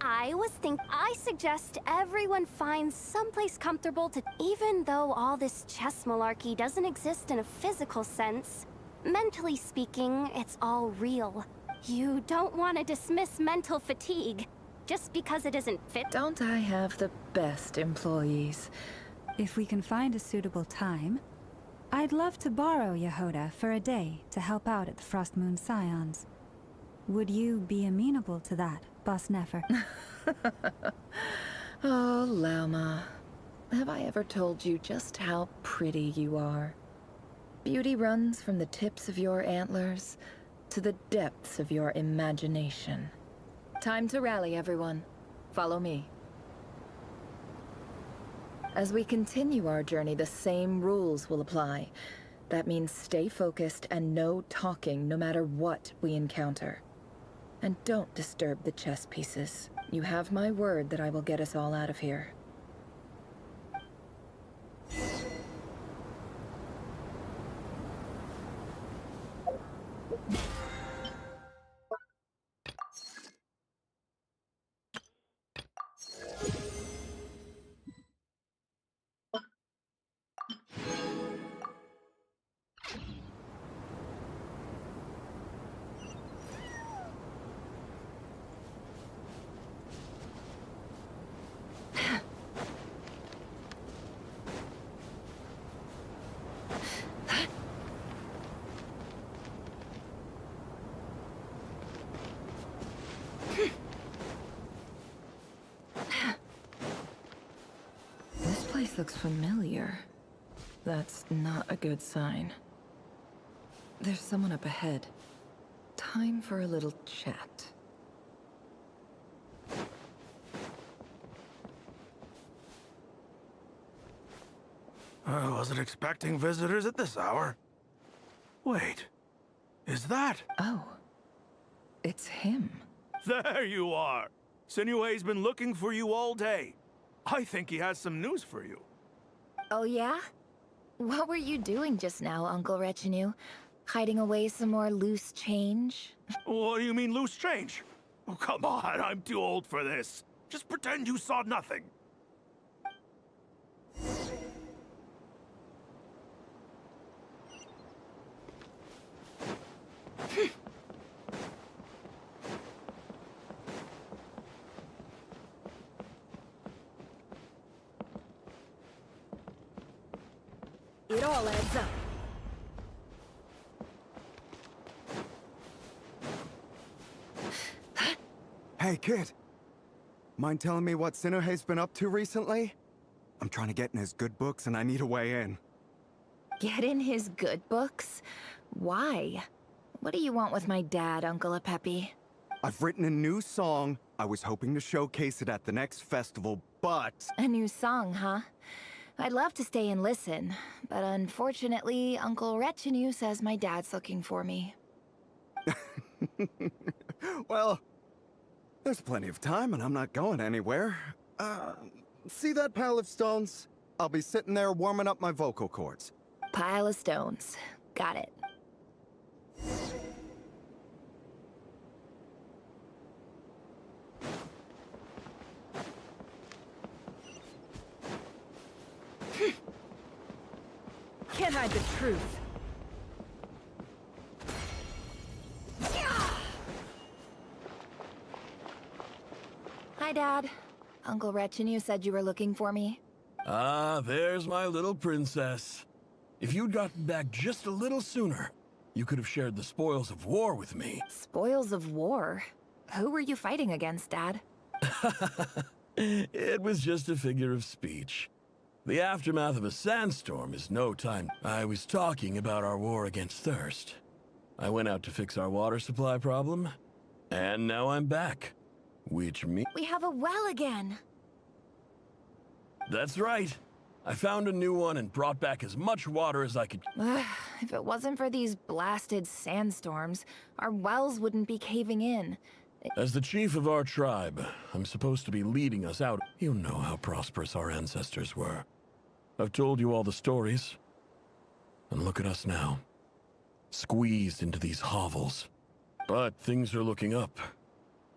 I suggest everyone finds someplace comfortable to, even though all this chess malarkey doesn't exist in a physical sense, mentally speaking, it's all real. You don't want to dismiss mental fatigue just because it isn't fit. Don't I have the best employees? If we can find a suitable time, I'd love to borrow Yehoda for a day to help out at the Frost Moon Scions. Would you be amenable to that, Boss Nefer? Oh, Lauma. Have I ever told you just how pretty you are? Beauty runs from the tips of your antlers to the depths of your imagination. Time to rally, everyone. Follow me. As we continue our journey, the same rules will apply. That means stay focused and no talking no matter what we encounter. And don't disturb the chess pieces. You have my word that I will get us all out of here. This place looks familiar. That's not a good sign. There's someone up ahead. Time for a little chat. I wasn't expecting visitors at this hour. Wait, is that? Oh, it's him. There you are. Sinue's been looking for you all day. I think he has some news for you. Oh yeah? What were you doing just now, Uncle Retinue? Hiding away some more loose change? What do you mean, loose change? Oh, come on, I'm too old for this. Just pretend you saw nothing. It all adds up. Hey, kid. Mind telling me what Sinuhe's been up to recently? I'm trying to get in his good books and I need a way in. Get in his good books? Why? What do you want with my dad, Uncle Apepi? I've written a new song. I was hoping to showcase it at the next festival, but... A new song, huh? I'd love to stay and listen, but unfortunately, Uncle Retinue says my dad's looking for me. Well, there's plenty of time and I'm not going anywhere. See that pile of stones? I'll be sitting there warming up my vocal cords. Pile of stones. Got it. Can't hide the truth. Hi, Dad. Uncle Retinue said you were looking for me. Ah, there's my little princess. If you'd gotten back just a little sooner, you could have shared the spoils of war with me. Spoils of war? Who were you fighting against, Dad? It was just a figure of speech. The aftermath of a sandstorm is no time. I was talking about our war against thirst. I went out to fix our water supply problem, and now I'm back. Which means... We have a well again! That's right. I found a new one and brought back as much water as I could... If it wasn't for these blasted sandstorms, our wells wouldn't be caving in. As the chief of our tribe, I'm supposed to be leading us out. You know how prosperous our ancestors were. I've told you all the stories. And look at us now. Squeezed into these hovels. But things are looking up.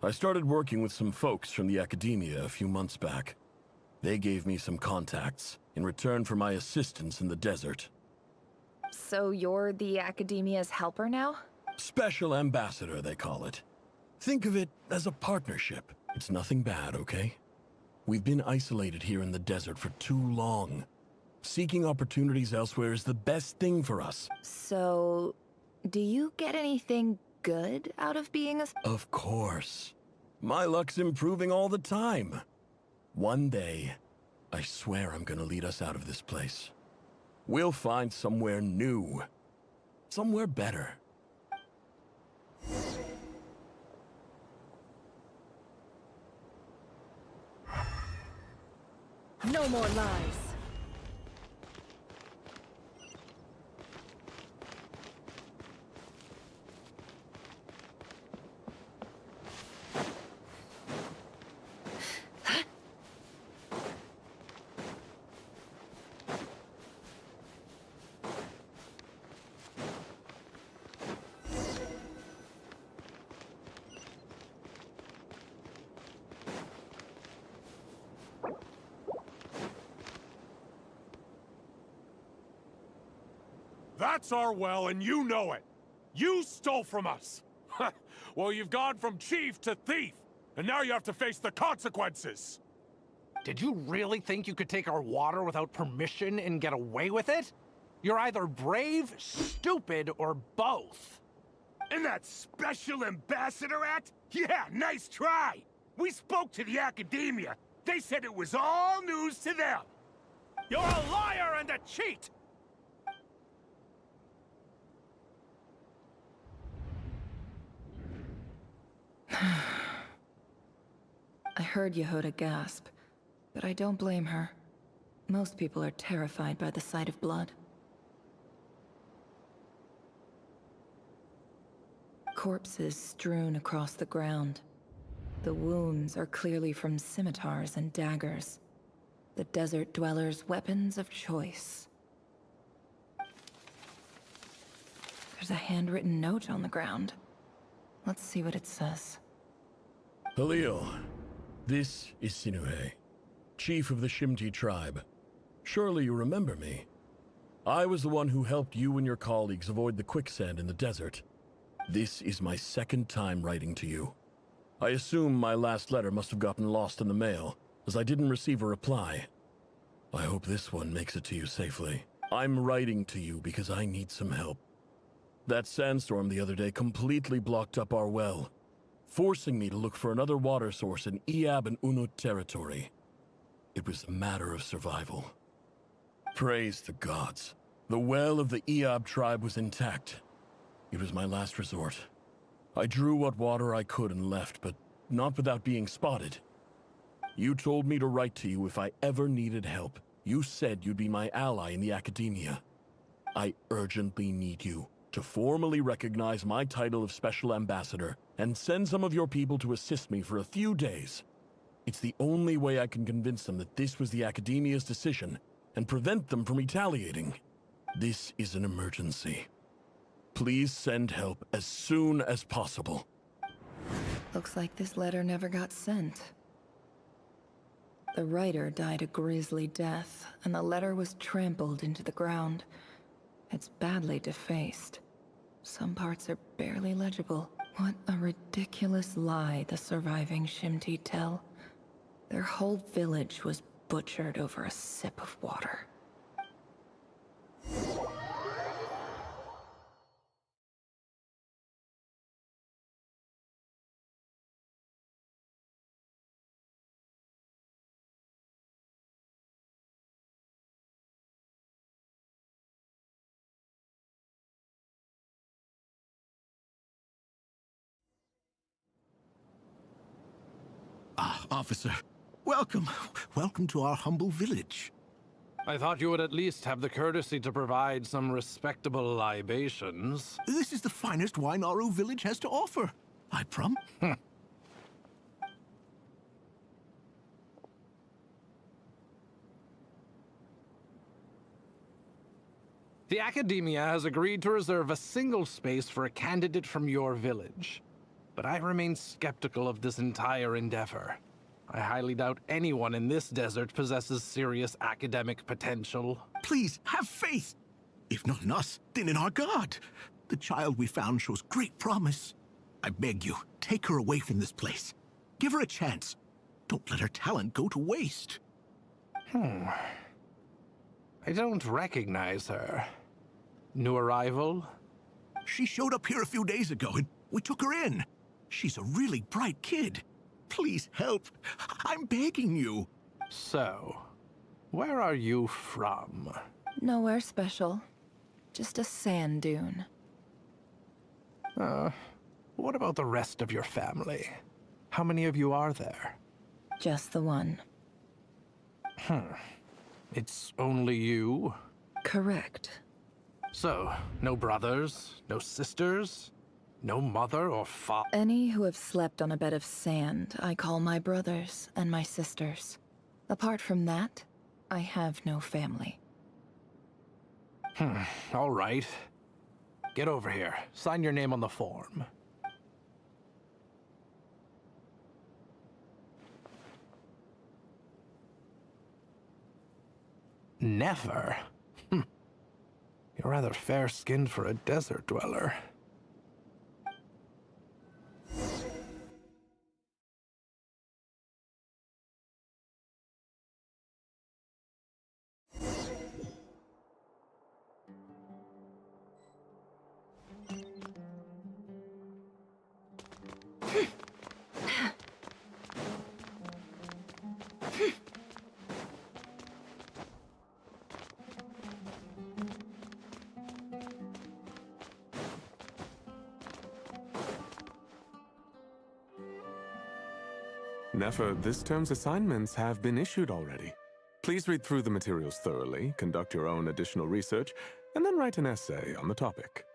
I started working with some folks from the academia a few months back. They gave me some contacts in return for my assistance in the desert. So you're the academia's helper now? Special ambassador, they call it. Think of it as a partnership. It's nothing bad, okay? We've been isolated here in the desert for too long. Seeking opportunities elsewhere is the best thing for us. So, do you get anything good out of being a... Of course. My luck's improving all the time. One day, I swear I'm gonna lead us out of this place. We'll find somewhere new. Somewhere better. No more lies. That's our well, and you know it. You stole from us. Well, you've gone from chief to thief, and now you have to face the consequences. Did you really think you could take our water without permission and get away with it? You're either brave, stupid, or both. And that special ambassador act? Yeah, nice try. We spoke to the academia. They said it was all news to them. You're a liar and a cheat! I heard Yehuda gasp, but I don't blame her. Most people are terrified by the sight of blood. Corpses strewn across the ground. The wounds are clearly from scimitars and daggers. The desert dwellers' weapons of choice. There's a handwritten note on the ground. Let's see what it says. Halil, this is Sinuhe, chief of the Shimti tribe. Surely you remember me. I was the one who helped you and your colleagues avoid the quicksand in the desert. This is my second time writing to you. I assume my last letter must have gotten lost in the mail, as I didn't receive a reply. I hope this one makes it to you safely. I'm writing to you because I need some help. That sandstorm the other day completely blocked up our well. forcing me to look for another water source in Iab and Unut territory. It was a matter of survival. Praise the gods. The well of the Iab tribe was intact. It was my last resort. I drew what water I could and left, but not without being spotted. You told me to write to you if I ever needed help. You said you'd be my ally in the academia. I urgently need you to formally recognize my title of Special Ambassador and send some of your people to assist me for a few days. It's the only way I can convince them that this was the academia's decision and prevent them from retaliating. This is an emergency. Please send help as soon as possible. Looks like this letter never got sent. The writer died a grisly death, and the letter was trampled into the ground. It's badly defaced. Some parts are barely legible. What a ridiculous lie the surviving Shimti tell. Their whole village was butchered over a sip of water. Officer, welcome. Welcome to our humble village. I thought you would at least have the courtesy to provide some respectable libations. This is the finest wine Aru village has to offer. I promise. The Academia has agreed to reserve a single space for a candidate from your village. But I remain skeptical of this entire endeavor. I highly doubt anyone in this desert possesses serious academic potential. Please, have faith. If not in us, then in our god. The child we found shows great promise. I beg you, take her away from this place. Give her a chance. Don't let her talent go to waste. I don't recognize her. New arrival? She showed up here a few days ago, and we took her in. She's a really bright kid. Please help. I'm begging you. So, where are you from? Nowhere special. Just a sand dune. What about the rest of your family? How many of you are there? Just the one. It's only you? Correct. So, no brothers, no sisters? No mother or father? Any who have slept on a bed of sand, I call my brothers and my sisters. Apart from that, I have no family. All right. Get over here. Sign your name on the form. Never? You're rather fair-skinned for a desert dweller. Nefer, this term's assignments have been issued already. Please read through the materials thoroughly, conduct your own additional research, and then write an essay on the topic.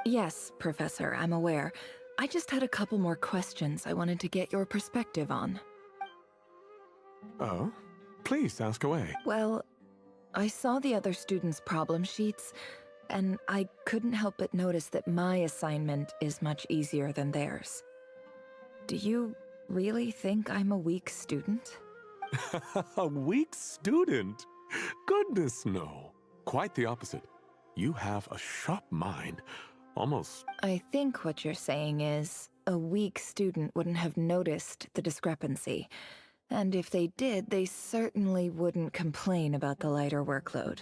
Yes, Professor, I'm aware. I just had a couple more questions I wanted to get your perspective on. Oh? Please, ask away. Well, I saw the other students' problem sheets, and I couldn't help but notice that my assignment is much easier than theirs. Do you really think I'm a weak student? A weak student? Goodness, no. Quite the opposite. You have a sharp mind. Almost... I think what you're saying is, a weak student wouldn't have noticed the discrepancy. And if they did, they certainly wouldn't complain about the lighter workload.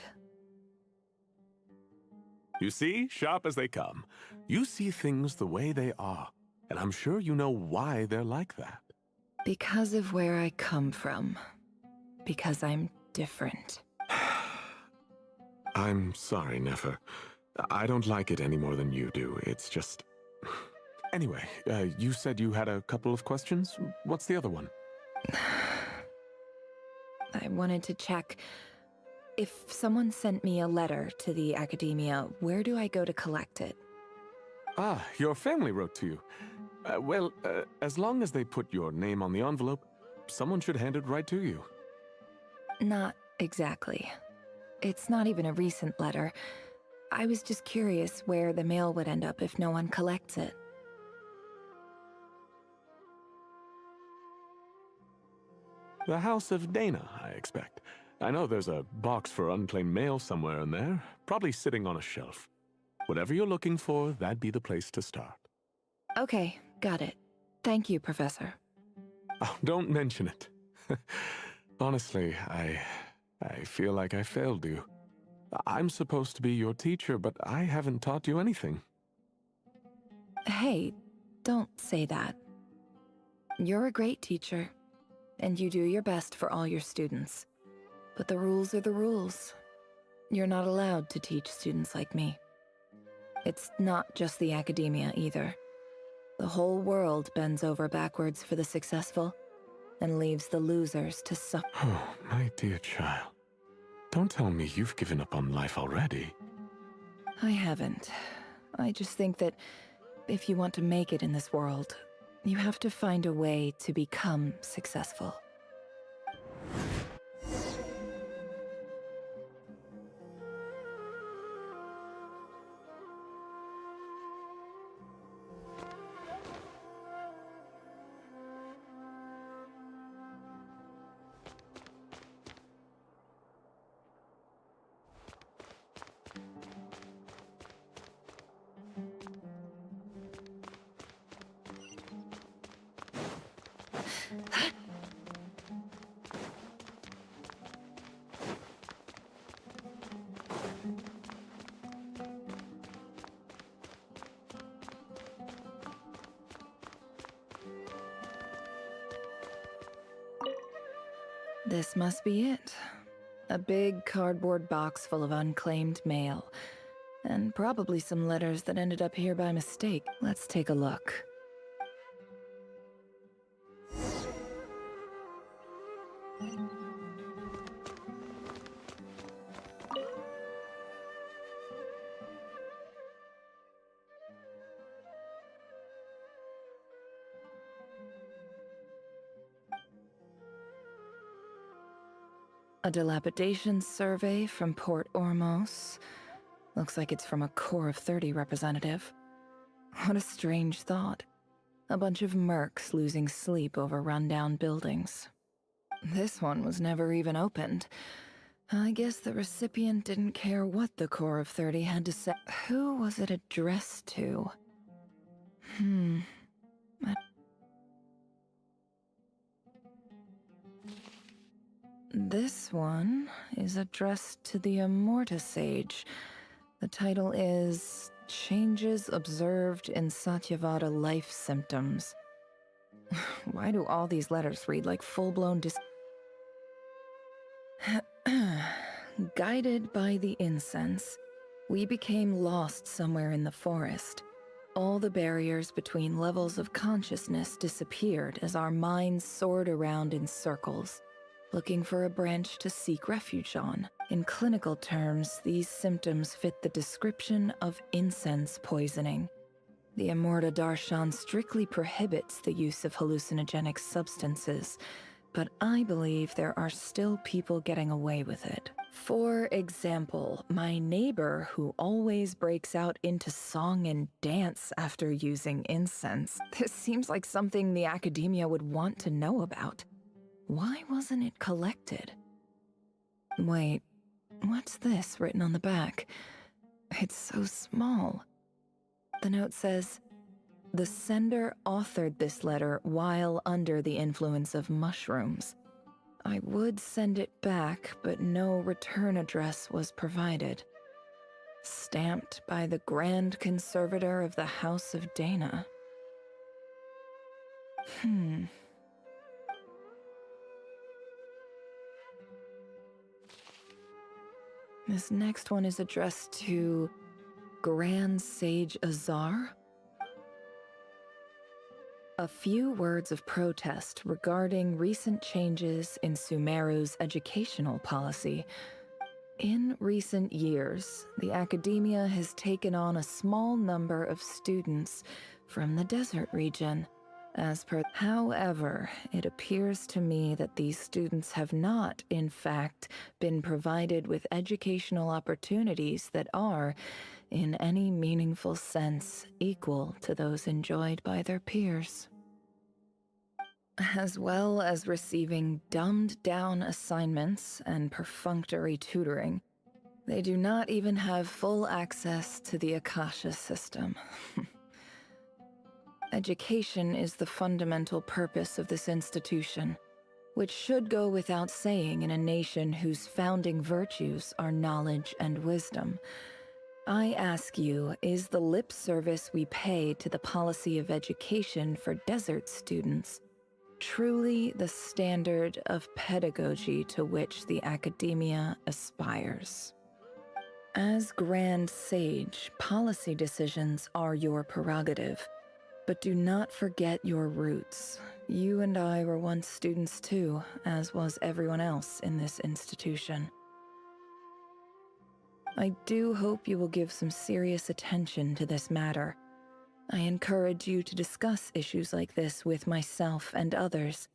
You see, sharp as they come. You see things the way they are. And I'm sure you know why they're like that. Because of where I come from. Because I'm different. I'm sorry, Nefer. I don't like it any more than you do. It's just... Anyway, you said you had a couple of questions? What's the other one? I wanted to check. If someone sent me a letter to the academia, where do I go to collect it? Ah, your family wrote to you. Well, as long as they put your name on the envelope, someone should hand it right to you. Not exactly. It's not even a recent letter. I was just curious where the mail would end up if no one collects it. The House of Dana, I expect. I know there's a box for unclaimed mail somewhere in there, probably sitting on a shelf. Whatever you're looking for, that'd be the place to start. Okay, got it. Thank you, Professor. Oh, don't mention it. Honestly, I feel like I failed you. I'm supposed to be your teacher, but I haven't taught you anything. Hey, don't say that. You're a great teacher, and you do your best for all your students. But the rules are the rules. You're not allowed to teach students like me. It's not just the academia either. The whole world bends over backwards for the successful and leaves the losers to suffer. Oh, my dear child. Don't tell me you've given up on life already. I haven't. I just think that if you want to make it in this world, you have to find a way to become successful. This must be it. A big cardboard box full of unclaimed mail. And probably some letters that ended up here by mistake. Let's take a look. A dilapidation survey from Port Ormos. Looks like it's from a Core of 30 representative. What a strange thought. A bunch of mercs losing sleep over rundown buildings. This one was never even opened. I guess the recipient didn't care what the Core of 30 had to say. Who was it addressed to? This one is addressed to the Immorta Sage. The title is Changes Observed in Satyavada Life Symptoms. Why do all these letters read like full-blown Guided by the incense, we became lost somewhere in the forest. All the barriers between levels of consciousness disappeared as our minds soared around in circles, looking for a branch to seek refuge on. In clinical terms, these symptoms fit the description of incense poisoning. The Immorta Darshan strictly prohibits the use of hallucinogenic substances, but I believe there are still people getting away with it. For example, my neighbor who always breaks out into song and dance after using incense. This seems like something the academia would want to know about. Why wasn't it collected? Wait, what's this written on the back? It's so small. The note says, "The sender authored this letter while under the influence of mushrooms. I would send it back, but no return address was provided. Stamped by the Grand Conservator of the House of Dana." This next one is addressed to Grand Sage Azar. A few words of protest regarding recent changes in Sumeru's educational policy. In recent years, the academia has taken on a small number of students from the desert region. However, it appears to me that these students have not, in fact, been provided with educational opportunities that are, in any meaningful sense, equal to those enjoyed by their peers. As well as receiving dumbed-down assignments and perfunctory tutoring, they do not even have full access to the Akasha system. Education is the fundamental purpose of this institution, which should go without saying in a nation whose founding virtues are knowledge and wisdom. I ask you, is the lip service we pay to the policy of education for desert students truly the standard of pedagogy to which the academia aspires? As Grand Sage, policy decisions are your prerogative. But do not forget your roots. You and I were once students too, as was everyone else in this institution. I do hope you will give some serious attention to this matter. I encourage you to discuss issues like this with myself and others,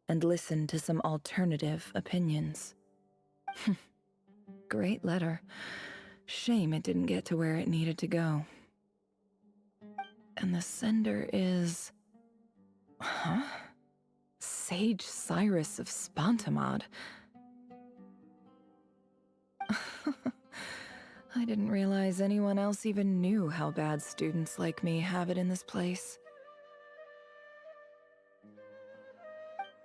and listen to some alternative opinions. Great letter. Shame it didn't get to where it needed to go. And the sender is... Huh? Sage Cyrus of Spontamod. I didn't realize anyone else even knew how bad students like me have it in this place.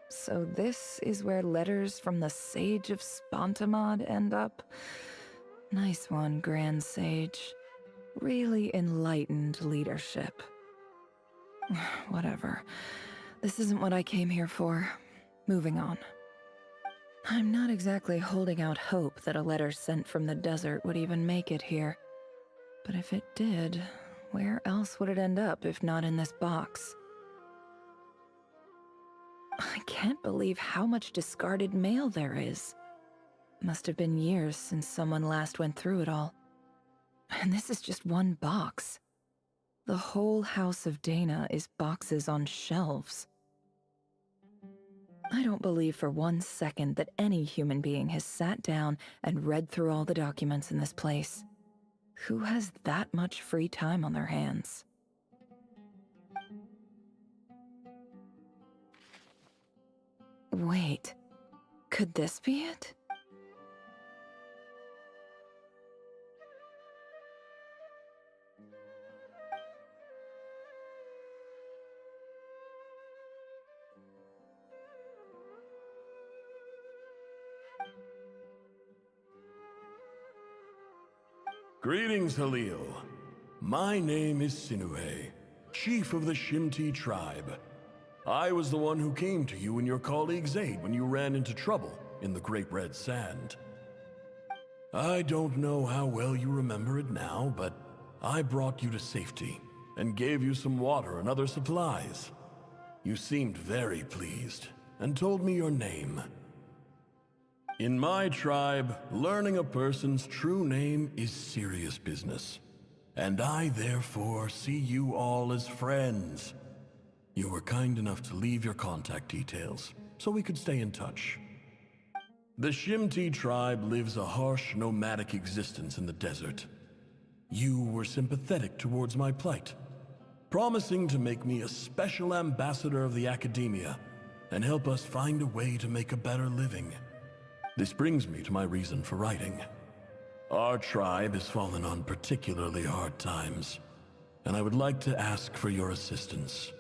So this is where letters from the Sage of Spontamod end up? Nice one, Grand Sage. Really enlightened leadership. Whatever. This isn't what I came here for. Moving on. I'm not exactly holding out hope that a letter sent from the desert would even make it here. But if it did, where else would it end up if not in this box? I can't believe how much discarded mail there is. Must have been years since someone last went through it all. And this is just one box. The whole House of Dana is boxes on shelves. I don't believe for 1 second that any human being has sat down and read through all the documents in this place. Who has that much free time on their hands? Wait, could this be it? Greetings, Halil. My name is Sinue, chief of the Shimti tribe. I was the one who came to you and your colleague's aid when you ran into trouble in the Great Red Sand. I don't know how well you remember it now, but I brought you to safety and gave you some water and other supplies. You seemed very pleased and told me your name. In my tribe, learning a person's true name is serious business, and I therefore see you all as friends. You were kind enough to leave your contact details, so we could stay in touch. The Shimti tribe lives a harsh, nomadic existence in the desert. You were sympathetic towards my plight, promising to make me a special ambassador of the academia and help us find a way to make a better living. This brings me to my reason for writing. Our tribe has fallen on particularly hard times, and I would like to ask for your assistance.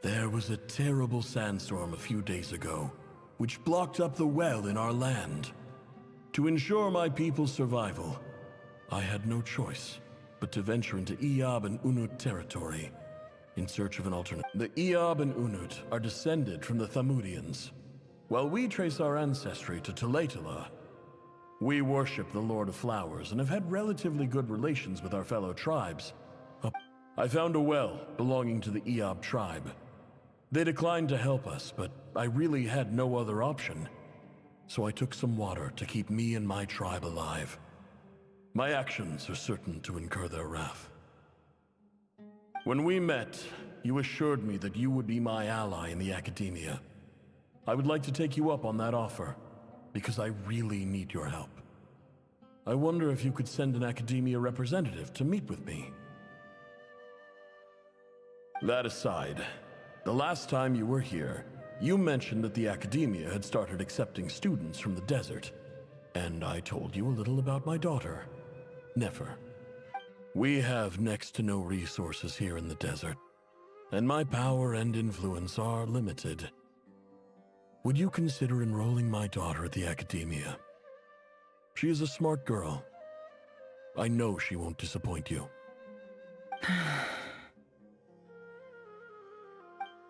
There was a terrible sandstorm a few days ago, which blocked up the well in our land. To ensure my people's survival, I had no choice but to venture into Iyab and Unut territory in search of an alternate. The Eob and Unut are descended from the Thamudians. While we trace our ancestry to Tulatula, we worship the Lord of Flowers and have had relatively good relations with our fellow tribes. I found a well belonging to the Eob tribe. They declined to help us, but I really had no other option. So I took some water to keep me and my tribe alive. My actions are certain to incur their wrath. When we met, you assured me that you would be my ally in the academia. I would like to take you up on that offer, because I really need your help. I wonder if you could send an academia representative to meet with me. That aside, the last time you were here, you mentioned that the academia had started accepting students from the desert, and I told you a little about my daughter, Nefer. We have next to no resources here in the desert, and my power and influence are limited. Would you consider enrolling my daughter at the academia? She is a smart girl. I know she won't disappoint you.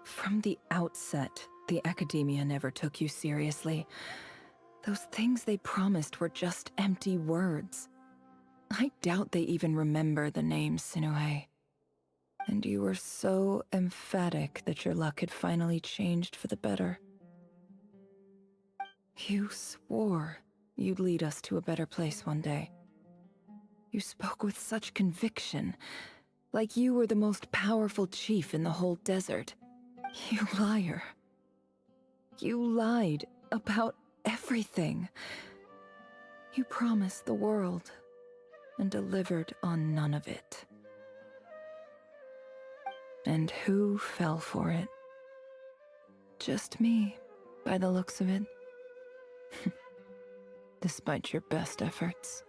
From the outset, the academia never took you seriously. Those things they promised were just empty words. I doubt they even remember the name Sinuhe. And you were so emphatic that your luck had finally changed for the better. You swore you'd lead us to a better place one day. You spoke with such conviction, like you were the most powerful chief in the whole desert. You liar. You lied about everything. You promised the world and delivered on none of it. And who fell for it? Just me, by the looks of it. Despite your best efforts.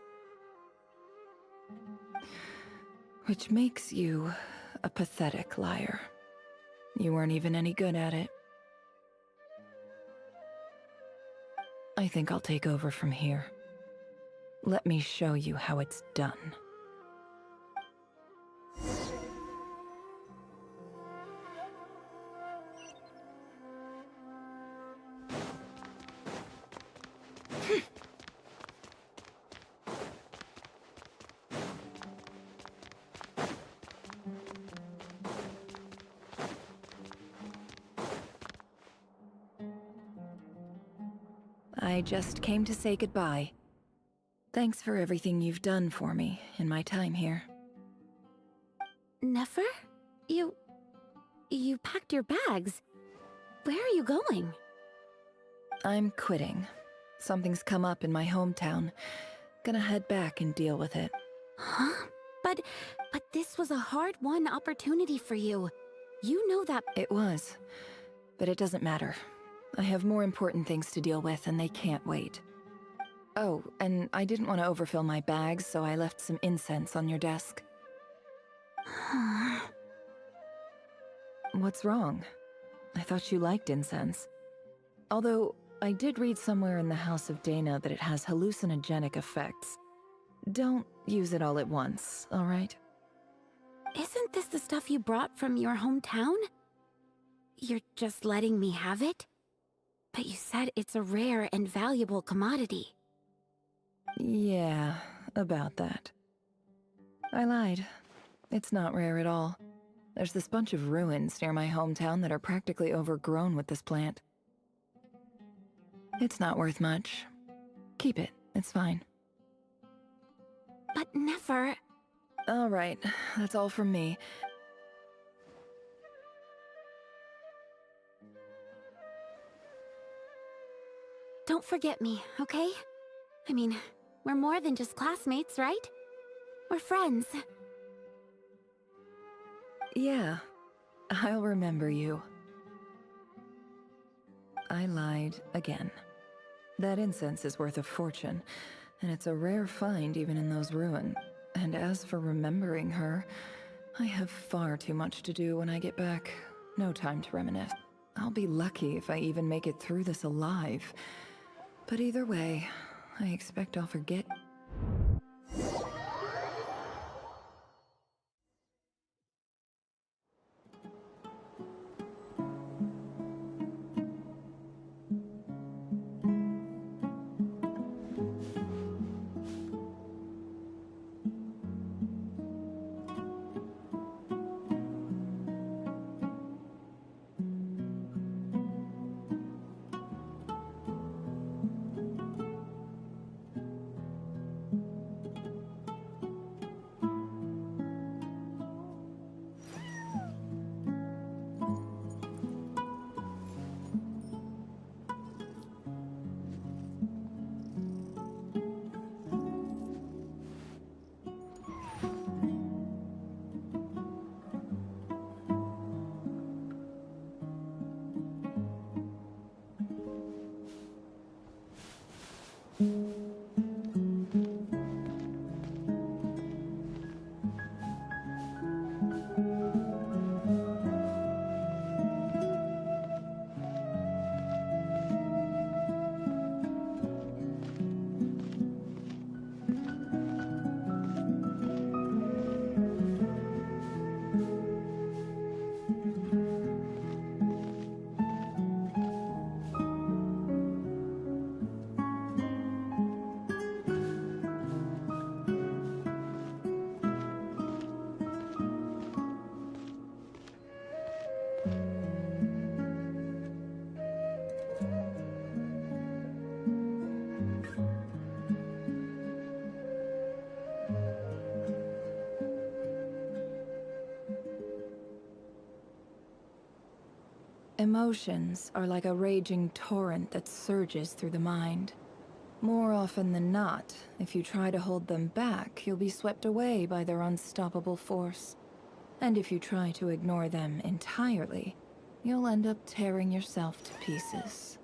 Which makes you a pathetic liar. You weren't even any good at it. I think I'll take over from here. Let me show you how it's done. I just came to say goodbye. Thanks for everything you've done for me in my time here. Nefer? You packed your bags. Where are you going? I'm quitting. Something's come up in my hometown. Gonna head back and deal with it. Huh? But this was a hard-won opportunity for you. You know that— It was. But it doesn't matter. I have more important things to deal with, and they can't wait. Oh, and I didn't want to overfill my bags, so I left some incense on your desk. What's wrong? I thought you liked incense. Although, I did read somewhere in the House of Dana that it has hallucinogenic effects. Don't use it all at once, alright? Isn't this the stuff you brought from your hometown? You're just letting me have it? But you said it's a rare and valuable commodity. Yeah, about that. I lied. It's not rare at all. There's this bunch of ruins near my hometown that are practically overgrown with this plant. It's not worth much. Keep it, it's fine. But Nefer— Alright, that's all from me. Don't forget me, okay? I mean, we're more than just classmates, right? We're friends. Yeah, I'll remember you. I lied again. That incense is worth a fortune, and it's a rare find even in those ruins. And as for remembering her, I have far too much to do when I get back. No time to reminisce. I'll be lucky if I even make it through this alive. But either way, I expect I'll forget. Emotions are like a raging torrent that surges through the mind. More often than not, if you try to hold them back, you'll be swept away by their unstoppable force. And if you try to ignore them entirely, you'll end up tearing yourself to pieces.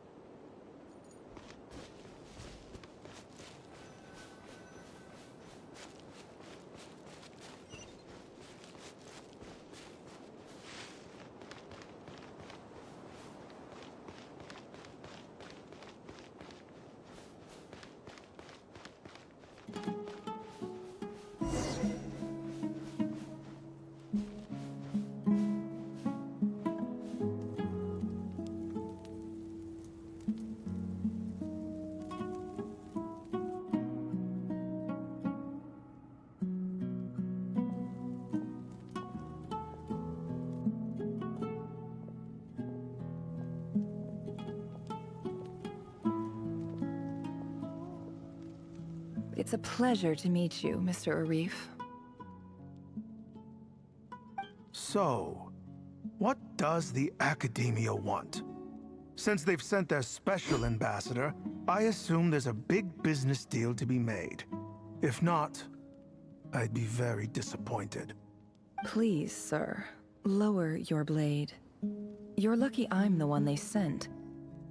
It's a pleasure to meet you, Mr. Arif. So, what does the Academia want? Since they've sent their special ambassador, I assume there's a big business deal to be made. If not, I'd be very disappointed. Please, sir, lower your blade. You're lucky I'm the one they sent.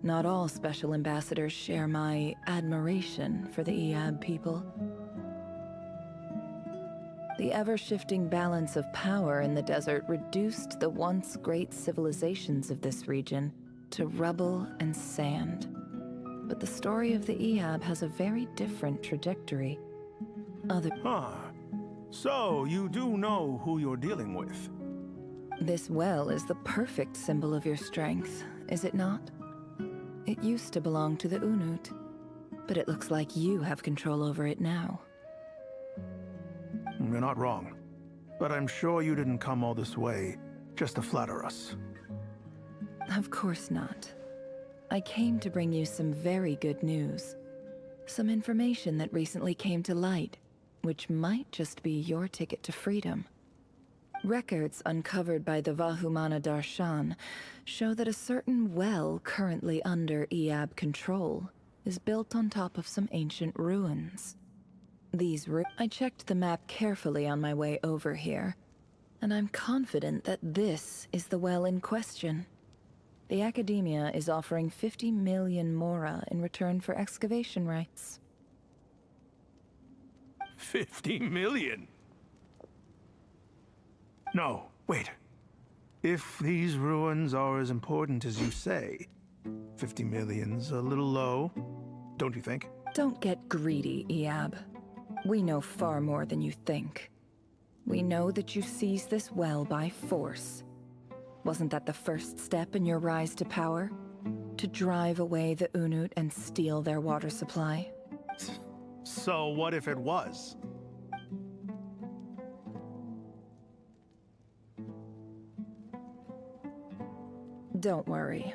Not all special ambassadors share my admiration for the Eab people. The ever-shifting balance of power in the desert reduced the once great civilizations of this region to rubble and sand. But the story of the Eab has a very different trajectory. So you do know who you're dealing with? This well is the perfect symbol of your strength, is it not? It used to belong to the Unut, but it looks like you have control over it now. You're not wrong, but I'm sure you didn't come all this way just to flatter us. Of course not. I came to bring you some very good news. Some information that recently came to light, which might just be your ticket to freedom. Records uncovered by the Vahumana Darshan show that a certain well currently under Eab control is built on top of some ancient ruins. I checked the map carefully on my way over here, and I'm confident that this is the well in question. The Academia is offering 50 million mora in return for excavation rights. 50 million? No, wait. If these ruins are as important as you say, 50 million's a little low, don't you think? Don't get greedy, Eab. We know far more than you think. We know that you seized this well by force. Wasn't that the first step in your rise to power? To drive away the Unut and steal their water supply? So what if it was? Don't worry.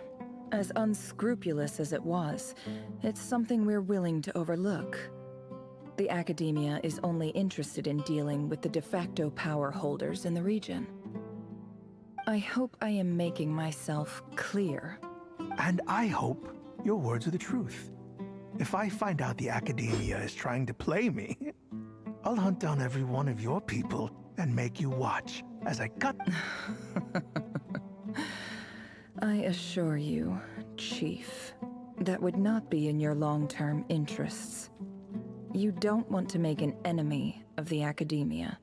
As unscrupulous as it was, it's something we're willing to overlook. The Academia is only interested in dealing with the de facto power holders in the region. I hope I am making myself clear. And I hope your words are the truth. If I find out the Academia is trying to play me, I'll hunt down every one of your people and make you watch as I cut... I assure you, Chief, That would not be in your long-term interests. You don't want to make an enemy of the academia.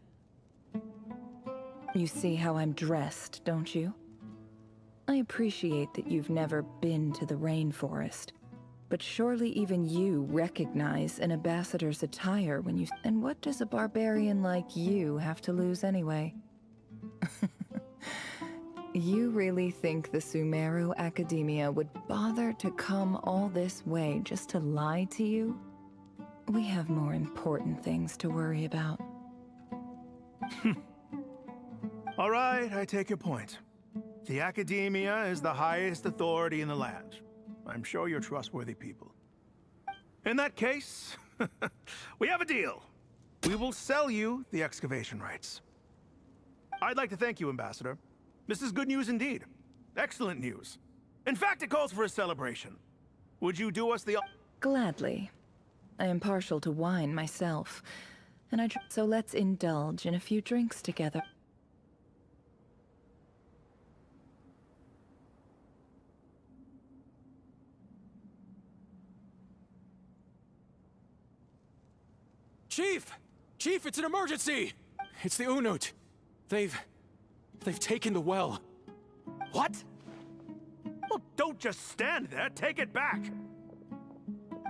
You see how I'm dressed, don't you? I appreciate that you've never been to the rainforest, but surely even you recognize an ambassador's attire when you... And what does a barbarian like you have to lose anyway? You really think the Sumeru Academia would bother to come all this way just to lie to you? We have more important things to worry about. All right, I take your point. The Academia is the highest authority in the land. I'm sure you're trustworthy people. In that case, we have a deal. We will sell you the excavation rights. I'd like to thank you, Ambassador. This is good news indeed. Excellent news. In fact, it calls for a celebration. Would you do us the... Gladly. I am partial to wine myself, and so let's indulge in a few drinks together. Chief! Chief, it's an emergency! It's the Unut. They've taken the well. What? Well, don't just stand there. Take it back.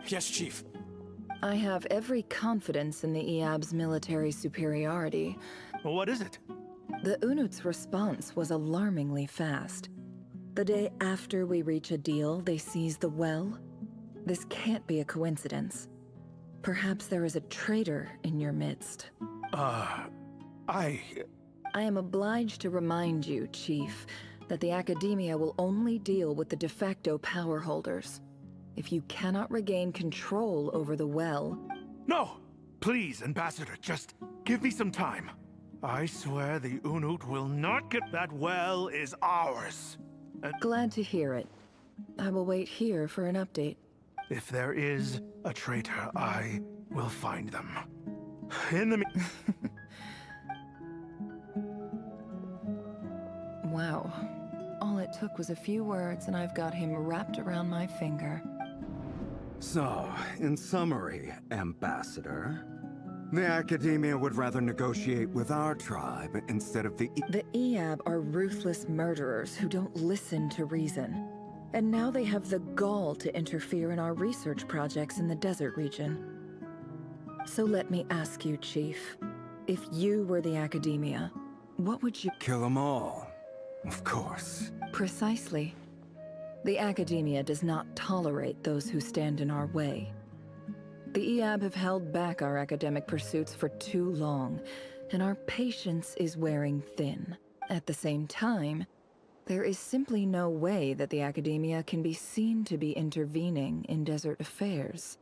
Yes, Chief. I have every confidence in the Eab's military superiority. Well, what is it? The Unut's response was alarmingly fast. The day after we reach a deal, they seize the well. This can't be a coincidence. Perhaps there is a traitor in your midst. I am obliged to remind you, Chief, that the Academia will only deal with the de facto power holders. If you cannot regain control over the well... No! Please, Ambassador, just give me some time. I swear the Unut will not get... That well is ours. Glad to hear it. I will wait here for an update. If there is a traitor, I will find them. In the... Wow. All it took was a few words and I've got him wrapped around my finger. So, in summary, Ambassador, the Academia would rather negotiate with our tribe instead of the... The Eab are ruthless murderers who don't listen to reason. And now they have the gall to interfere in our research projects in the desert region. So let me ask you, Chief, if you were the Academia, what would you... Kill them all, of course. Precisely. The Academia does not tolerate those who stand in our way. The Eab have held back our academic pursuits for too long, and our patience is wearing thin. At the same time, there is simply no way that the Academia can be seen to be intervening in desert affairs.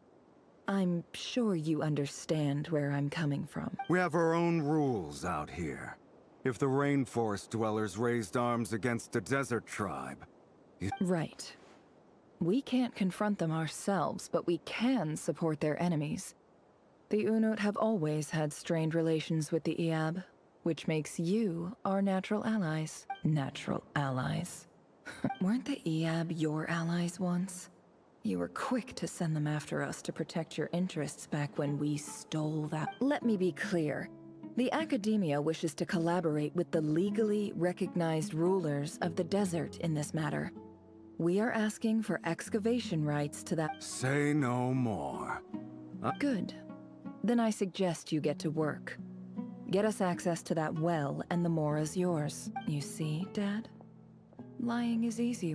I'm sure you understand where I'm coming from. We have our own rules out here. If the rainforest dwellers raised arms against a desert tribe... Right. We can't confront them ourselves, but we can support their enemies. The Unut have always had strained relations with the Eab, which makes you our natural allies. Natural allies. Weren't the Eab your allies once? You were quick to send them after us to protect your interests back when we stole that. Let me be clear. The Academia wishes to collaborate with the legally recognized rulers of the desert in this matter. We are asking for excavation rights to that. Say no more. Good. Then I suggest you get to work. Get us access to that well, and the more is yours. You see, Dad? Lying is easy.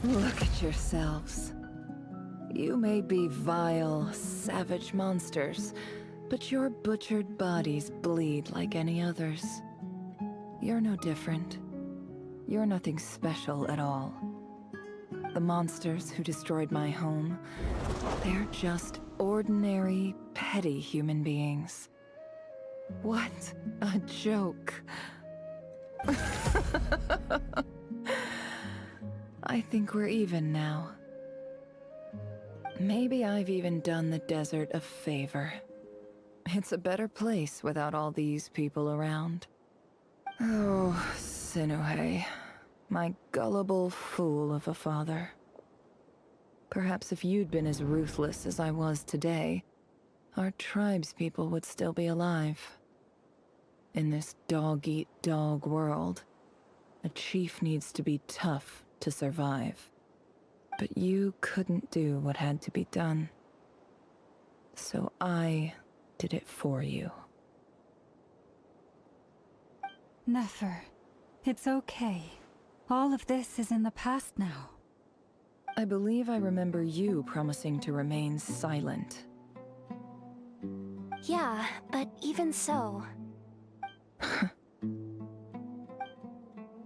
Look at yourselves. You may be vile, savage monsters, but your butchered bodies bleed like any others. You're no different. You're nothing special at all. The monsters who destroyed my home, they're just ordinary, petty human beings. What a joke. I think we're even now. Maybe I've even done the desert a favor. It's a better place without all these people around. Oh, Sinuhe, my gullible fool of a father. Perhaps if you'd been as ruthless as I was today, our tribespeople would still be alive. In this dog-eat-dog world, a chief needs to be tough to survive. But you couldn't do what had to be done. So I did it for you. Nefer, it's okay. All of this is in the past now. I believe I remember you promising to remain silent. Yeah, but even so...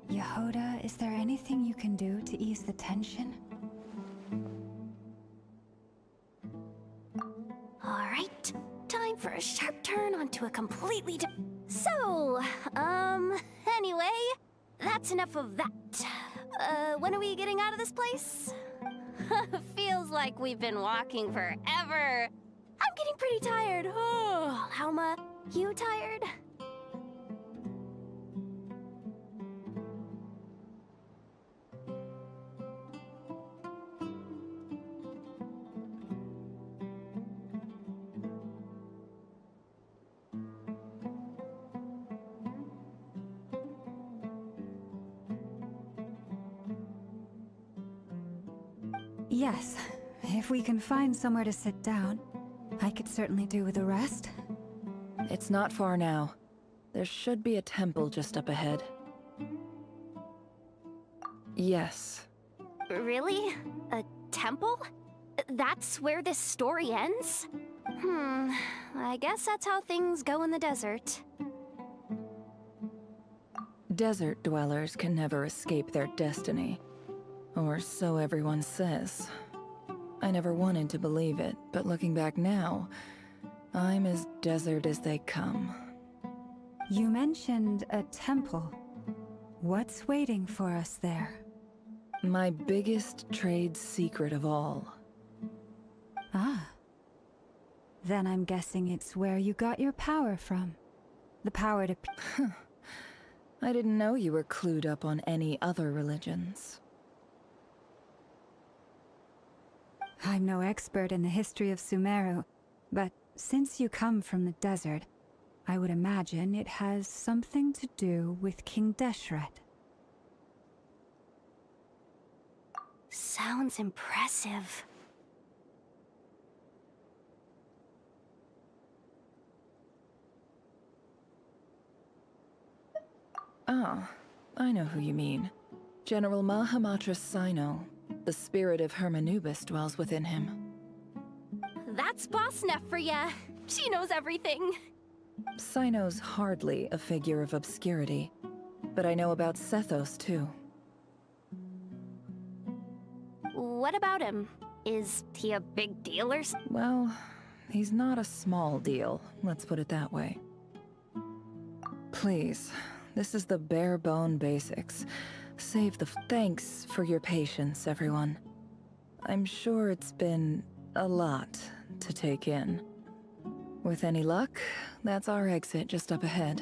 Yehoda, is there anything you can do to ease the tension? Alright, time for a sharp turn onto a completely So, anyway, that's enough of that. When are we getting out of this place? Feels like we've been walking forever. I'm getting pretty tired. Oh, Lauma, you tired? Yes, if we can find somewhere to sit down, I could certainly do with a rest. It's not far now. There should be a temple just up ahead. Yes. Really? A temple? That's where this story ends? I guess that's how things go in the desert. Desert dwellers can never escape their destiny. Or so everyone says. I never wanted to believe it, but looking back now, I'm as desert as they come. You mentioned a temple. What's waiting for us there? My biggest trade secret of all. Ah. Then I'm guessing it's where you got your power from. The power to... I didn't know you were clued up on any other religions. I'm no expert in the history of Sumeru, but since you come from the desert, I would imagine it has something to do with King Deshret. Sounds impressive. Ah, I know who you mean. General Mahamatra Sino. The spirit of Hermanubis dwells within him. That's Boss Neff for ya. She knows everything. Sino's hardly a figure of obscurity, but I know about Sethos too. What about him? Is he a big deal or something? Well, he's not a small deal, let's put it that way. Please, this is the bare bone basics. Save the thanks for your patience, everyone. I'm sure it's been a lot to take in. With any luck, that's our exit just up ahead.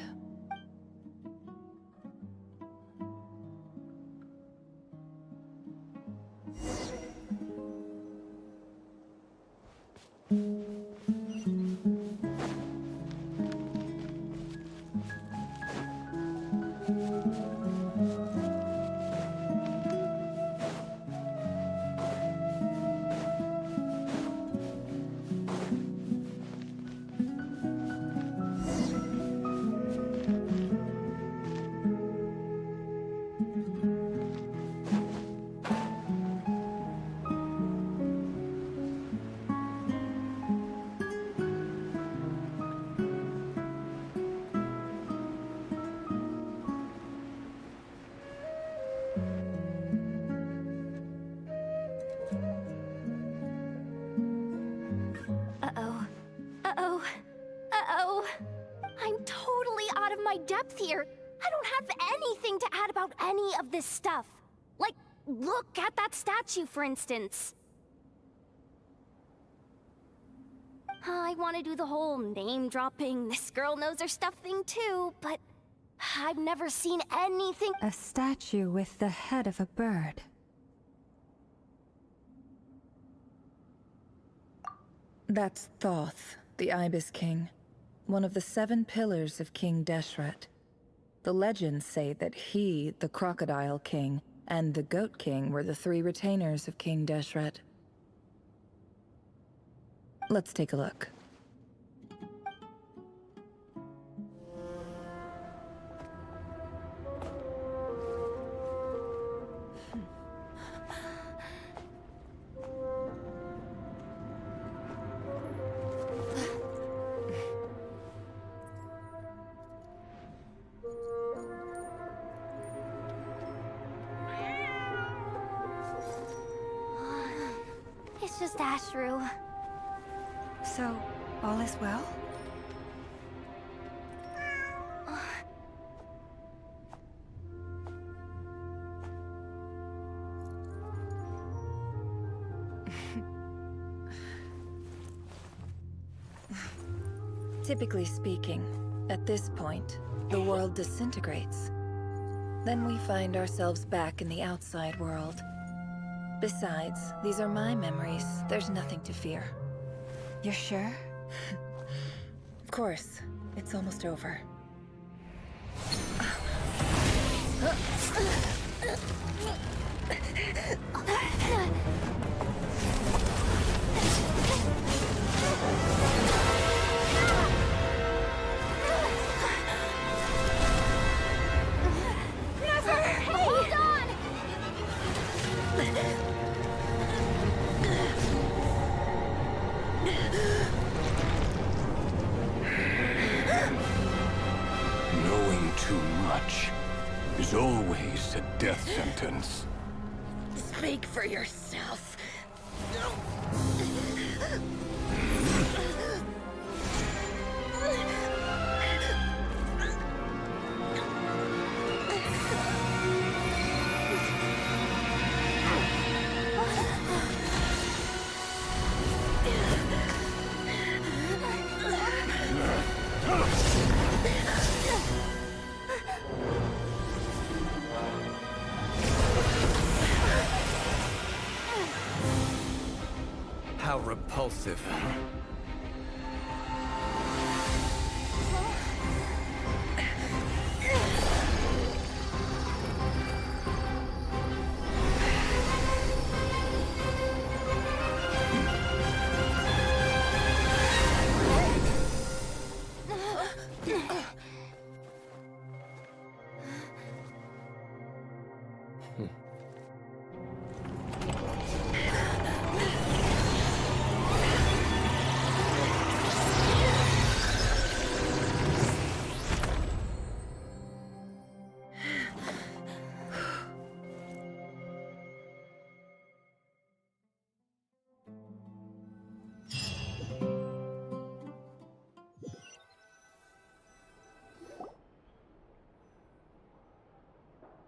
my depth here. I don't have anything to add about any of this stuff. Like, look at that statue, for instance. I want to do the whole name-dropping, this girl knows her stuff thing too, but I've never seen anything. A statue with the head of a bird. That's Thoth, the Ibis King, one of the 7 pillars of King Deshret. The legends say that he, the Crocodile King, and the Goat King were the 3 retainers of King Deshret. Let's take a look. It's just Ashru. So, all is well? Typically speaking, at this point, the world disintegrates. Then we find ourselves back in the outside world. Besides, these are my memories. There's nothing to fear. You're sure? Of course. It's almost over. Hold on! Knowing too much is always a death sentence. Speak for yourself. How repulsive.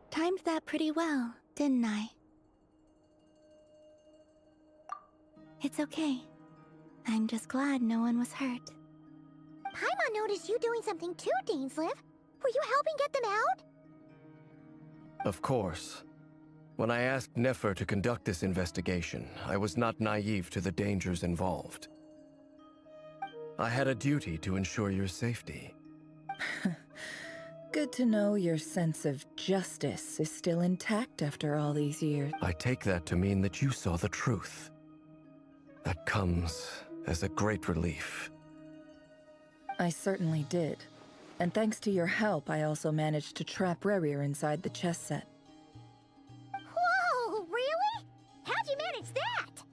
Timed that pretty well, didn't I? It's okay. I'm just glad no one was hurt. Paimon noticed you doing something too, Dainsliv. Were you helping get them out? Of course. When I asked Nefer to conduct this investigation, I was not naive to the dangers involved. I had a duty to ensure your safety. Good to know your sense of justice is still intact after all these years. I take that to mean that you saw the truth. That comes as a great relief. I certainly did. And thanks to your help, I also managed to trap Rerir inside the chess set. Whoa, really? How'd you manage that?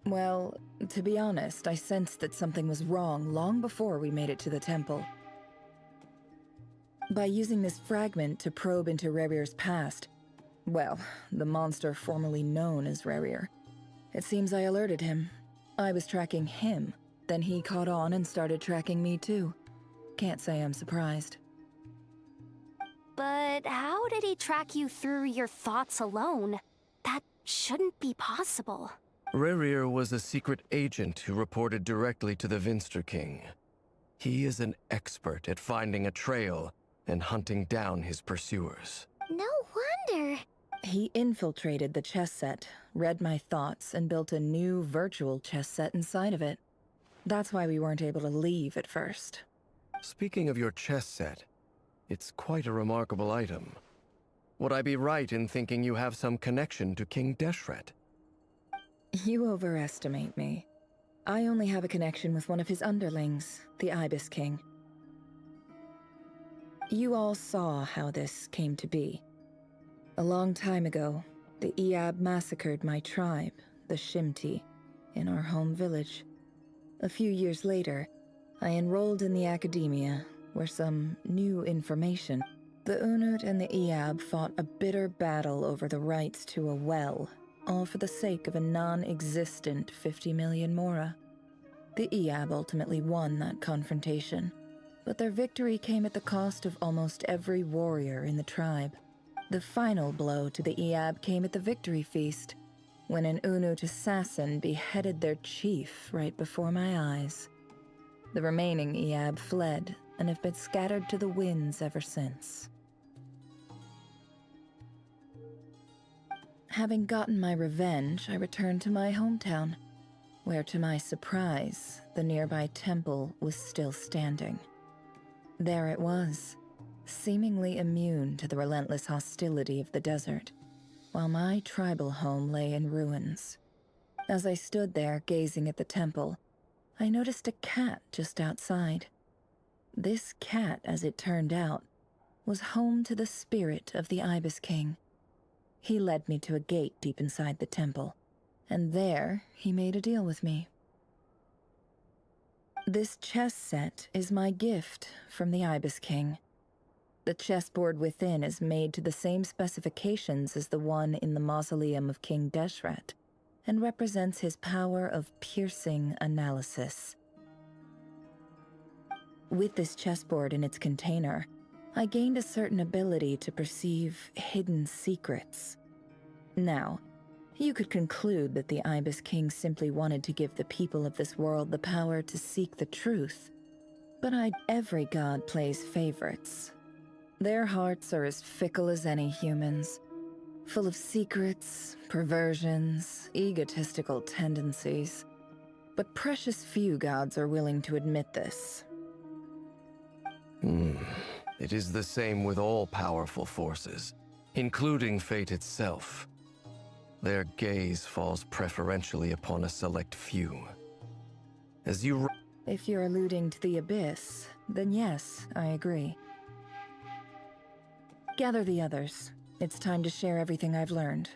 Well, to be honest, I sensed that something was wrong long before we made it to the temple. By using this fragment to probe into Rerir's past, well, the monster formerly known as Rerir, it seems I alerted him. I was tracking him, then he caught on and started tracking me too. Can't say I'm surprised. But how did he track you through your thoughts alone? That shouldn't be possible. Rerir was a secret agent who reported directly to the Vinster King. He is an expert at finding a trail and hunting down his pursuers. No wonder. He infiltrated the chess set, read my thoughts, and built a new virtual chess set inside of it. That's why we weren't able to leave at first. Speaking of your chess set, it's quite a remarkable item. Would I be right in thinking you have some connection to King Deshret? You overestimate me. I only have a connection with one of his underlings, the Ibis King. You all saw how this came to be. A long time ago, the Iab massacred my tribe, the Shimti, in our home village. A few years later, I enrolled in the academia, where some new information. The Unut and the Iab fought a bitter battle over the rights to a well, all for the sake of a non-existent 50 million mora. The Iab ultimately won that confrontation, but their victory came at the cost of almost every warrior in the tribe. The final blow to the Iab came at the victory feast, when an Unut assassin beheaded their chief right before my eyes. The remaining Iab fled and have been scattered to the winds ever since. Having gotten my revenge, I returned to my hometown, where to my surprise, the nearby temple was still standing. There it was, seemingly immune to the relentless hostility of the desert, while my tribal home lay in ruins. As I stood there gazing at the temple, I noticed a cat just outside. This cat, as it turned out, was home to the spirit of the Ibis King. He led me to a gate deep inside the temple, and there he made a deal with me. This chess set is my gift from the Ibis King. The chessboard within is made to the same specifications as the one in the mausoleum of King Deshret, and represents his power of piercing analysis. With this chessboard in its container, I gained a certain ability to perceive hidden secrets. Now, you could conclude that the Ibis King simply wanted to give the people of this world the power to seek the truth. But every god plays favorites. Their hearts are as fickle as any humans, full of secrets, perversions, egotistical tendencies. But precious few gods are willing to admit this. It is the same with all powerful forces, including fate itself. Their gaze falls preferentially upon a select few. If you're alluding to the Abyss, then yes, I agree. Gather the others. It's time to share everything I've learned.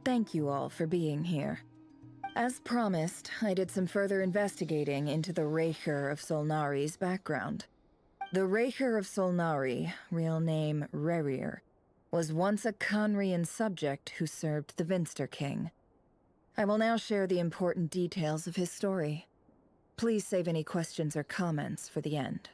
Thank you all for being here. As promised, I did some further investigating into the Raker of Solnari's background. The Raker of Solnari, real name Rerir, was once a Conrian subject who served the Vinster King. I will now share the important details of his story. Please save any questions or comments for the end.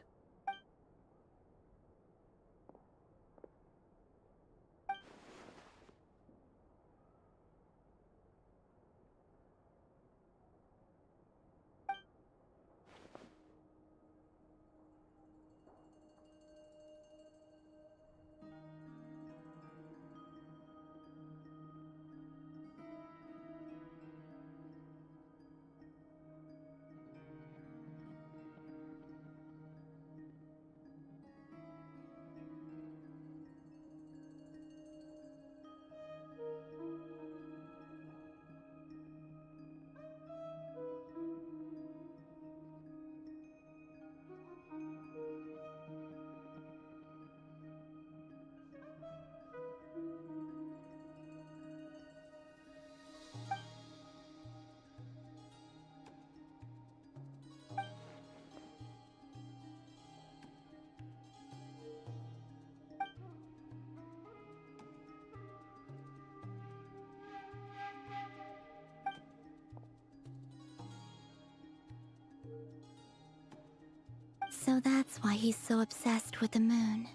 So that's why he's so obsessed with the moon.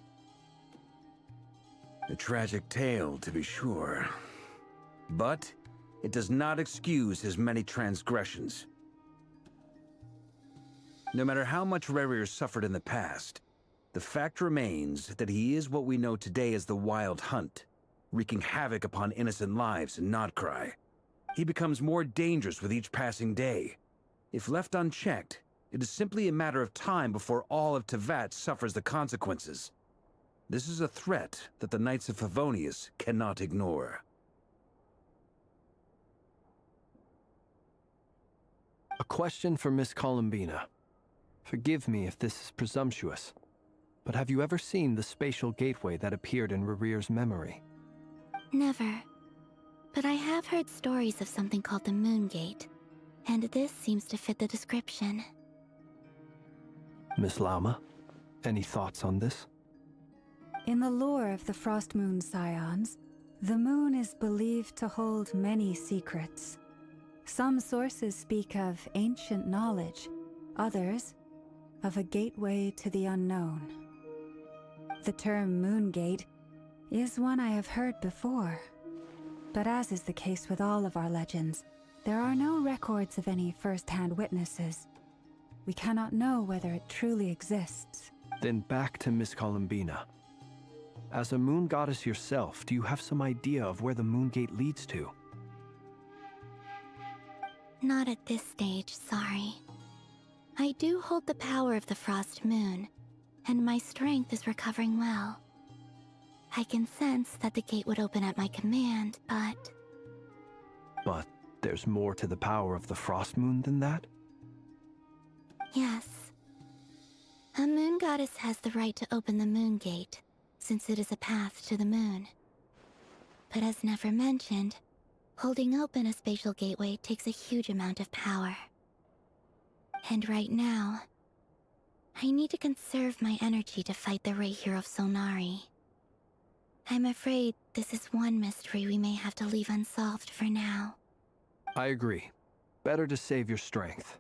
A tragic tale, to be sure. But it does not excuse his many transgressions. No matter how much Rerir suffered in the past, the fact remains that he is what we know today as the Wild Hunt, wreaking havoc upon innocent lives in Notcry. He becomes more dangerous with each passing day. If left unchecked, it is simply a matter of time before all of Teyvat suffers the consequences. This is a threat that the Knights of Favonius cannot ignore. A question for Miss Columbina. Forgive me if this is presumptuous, but have you ever seen the spatial gateway that appeared in Rerir's memory? Never. But I have heard stories of something called the Moon Gate, and this seems to fit the description. Miss Lauma, any thoughts on this? In the lore of the Frost Moon Scions, the moon is believed to hold many secrets. Some sources speak of ancient knowledge, others of a gateway to the unknown. The term Moon Gate is one I have heard before, but as is the case with all of our legends, there are no records of any first-hand witnesses. We cannot know whether it truly exists. Then back to Miss Columbina. As a moon goddess yourself, do you have some idea of where the Moon Gate leads to? Not at this stage, sorry. I do hold the power of the Frost Moon, and my strength is recovering well. I can sense that the gate would open at my command, but... But there's more to the power of the Frost Moon than that? Yes. A moon goddess has the right to open the Moon Gate, since it is a path to the moon. But as Nefer mentioned, holding open a spatial gateway takes a huge amount of power. And right now, I need to conserve my energy to fight the Rahier of Solnari. I'm afraid this is one mystery we may have to leave unsolved for now. I agree. Better to save your strength.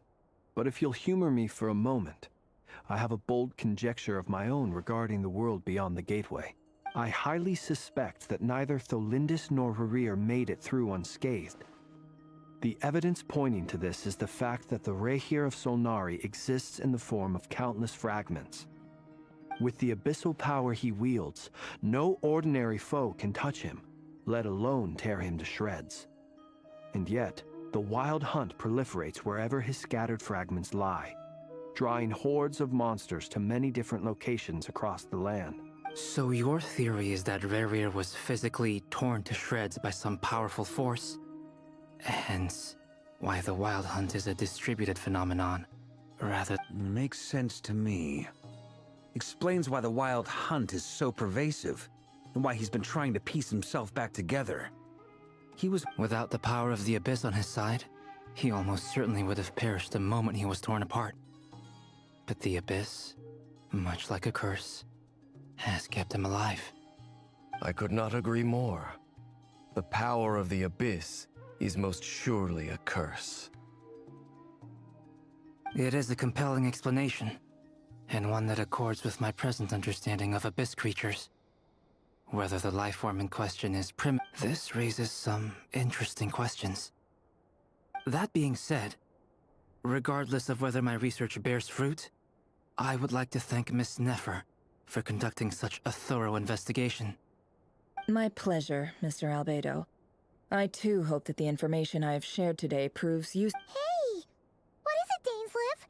But if you'll humor me for a moment, I have a bold conjecture of my own regarding the world beyond the gateway. I highly suspect that neither Tholindis nor Rerir made it through unscathed. The evidence pointing to this is the fact that the Rahier of Solnari exists in the form of countless fragments. With the abyssal power he wields, no ordinary foe can touch him, let alone tear him to shreds. And yet, the Wild Hunt proliferates wherever his scattered fragments lie, drawing hordes of monsters to many different locations across the land. So your theory is that Rerir was physically torn to shreds by some powerful force? Hence, why the Wild Hunt is a distributed phenomenon, rather... Makes sense to me. Explains why the Wild Hunt is so pervasive, and why he's been trying to piece himself back together. He was... Without the power of the Abyss on his side, he almost certainly would have perished the moment he was torn apart. But the Abyss, much like a curse, has kept him alive. I could not agree more. The power of the Abyss is most surely a curse. It is a compelling explanation, and one that accords with my present understanding of Abyss creatures. Whether the life form in question is this raises some interesting questions. That being said, regardless of whether my research bears fruit, I would like to thank Miss Nefer for conducting such a thorough investigation. My pleasure, Mr. Albedo. I too hope that the information I have shared today proves useful. Hey! What is it, Dainsleif?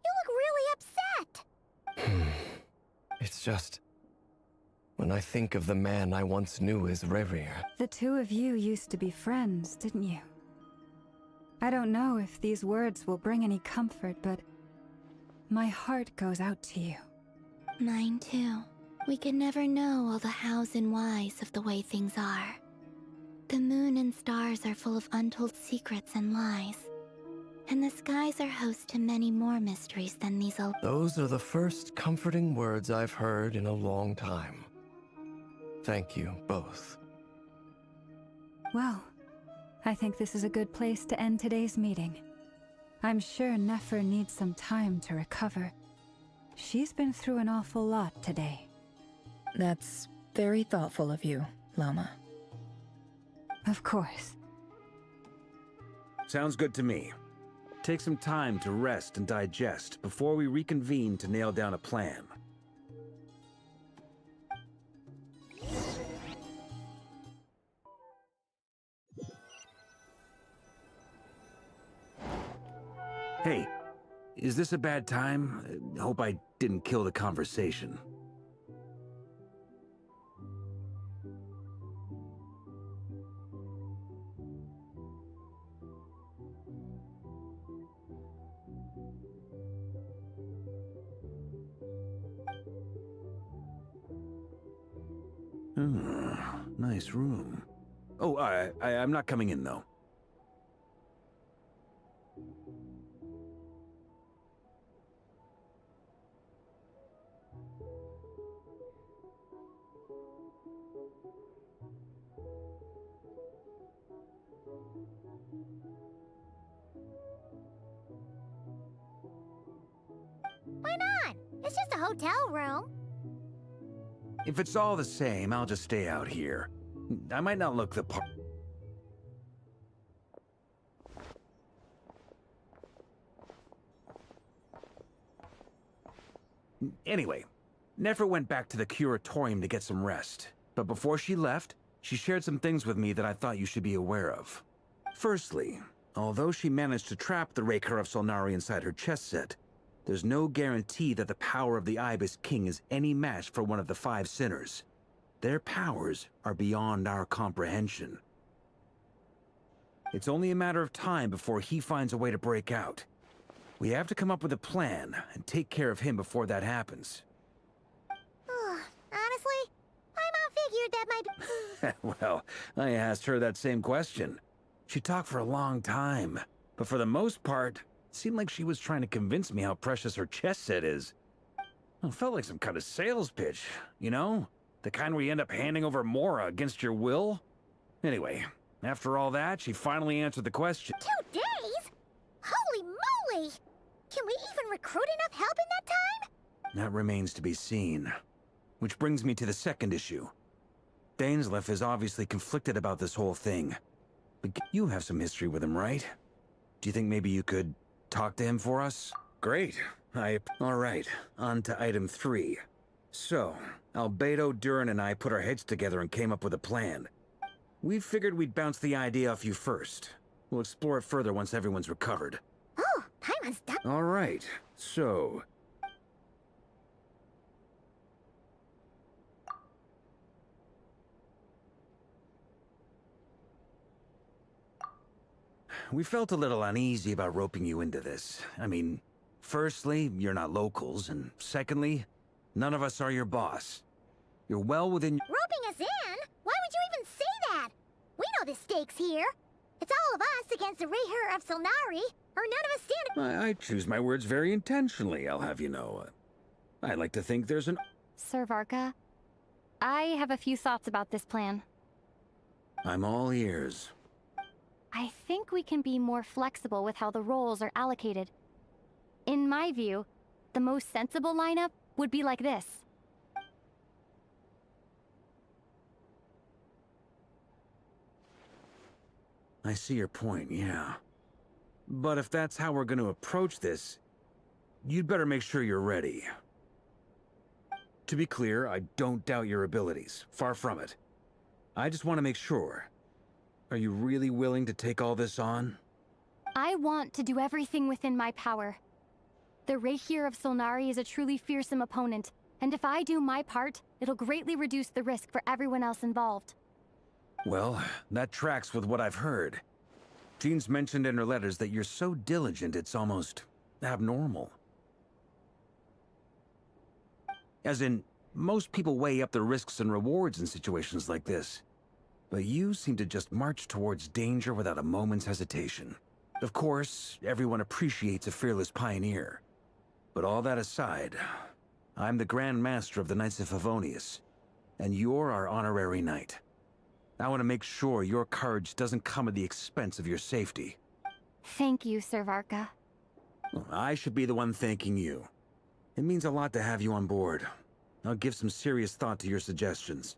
You look really upset! It's just... when I think of the man I once knew as Rerir... The two of you used to be friends, didn't you? I don't know if these words will bring any comfort, but my heart goes out to you. Mine too. We can never know all the hows and whys of the way things are. The moon and stars are full of untold secrets and lies. And the skies are host to many more mysteries than these old... Those are the first comforting words I've heard in a long time. Thank you, both. Well, I think this is a good place to end today's meeting. I'm sure Nefer needs some time to recover. She's been through an awful lot today. That's very thoughtful of you, Lama. Of course. Sounds good to me. Take some time to rest and digest before we reconvene to nail down a plan. Hey, is this a bad time? Hope I didn't kill the conversation. Nice room. Oh, I'm not coming in, though. Why not? It's just a hotel room. If it's all the same, I'll just stay out here. I might not look the part. Anyway, Nefer went back to the curatorium to get some rest. But before she left, she shared some things with me that I thought you should be aware of. Firstly, although she managed to trap the Raker of Solnari inside her chess set, there's no guarantee that the power of the Ibis King is any match for one of the 5 sinners. Their powers are beyond our comprehension. It's only a matter of time before he finds a way to break out. We have to come up with a plan and take care of him before that happens. Honestly, my mom figured that might... Well, I asked her that same question. She talked for a long time, but for the most part, it seemed like she was trying to convince me how precious her chess set is. It felt like some kind of sales pitch, you know? The kind where you end up handing over Mora against your will? Anyway, after all that, she finally answered the question. 2 days? Holy moly! Can we even recruit enough help in that time? That remains to be seen. Which brings me to the second issue. Dainsleif is obviously conflicted about this whole thing. But you have some history with him, right? Do you think maybe you could talk to him for us? Great. All right, on to item 3. So, Albedo, Durin, and I put our heads together and came up with a plan. We figured we'd bounce the idea off you first. We'll explore it further once everyone's recovered. Oh, Paimon's done. All right, so... We felt a little uneasy about roping you into this. I mean, firstly, you're not locals, and secondly, none of us are your boss. You're well within... Roping us in? Why would you even say that? We know the stakes here. It's all of us against the Raher of Solnari, or none of us stand... I choose my words very intentionally, I'll have you know. I like to think there's an... Sir Varka, I have a few thoughts about this plan. I'm all ears. I think we can be more flexible with how the roles are allocated. In my view, the most sensible lineup would be like this. I see your point, yeah. But if that's how we're going to approach this, you'd better make sure you're ready. To be clear, I don't doubt your abilities. Far from it. I just want to make sure. Are you really willing to take all this on? I want to do everything within my power. The Raher of Solnari is a truly fearsome opponent, and if I do my part, it'll greatly reduce the risk for everyone else involved. Well, that tracks with what I've heard. Jean's mentioned in her letters that you're so diligent it's almost abnormal. As in, most people weigh up the risks and rewards in situations like this. But you seem to just march towards danger without a moment's hesitation. Of course, everyone appreciates a fearless pioneer. But all that aside, I'm the Grand Master of the Knights of Favonius, and you're our honorary knight. I want to make sure your courage doesn't come at the expense of your safety. Thank you, Sir Varka. I should be the one thanking you. It means a lot to have you on board. I'll give some serious thought to your suggestions.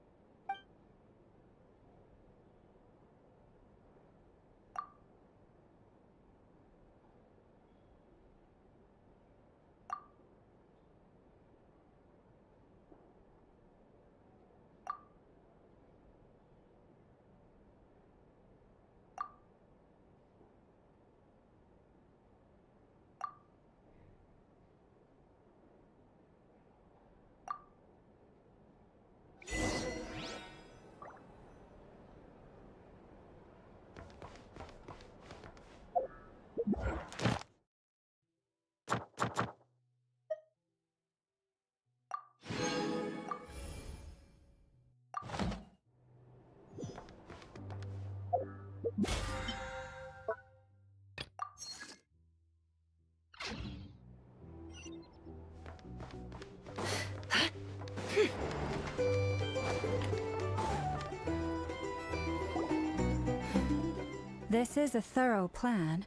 This is a thorough plan,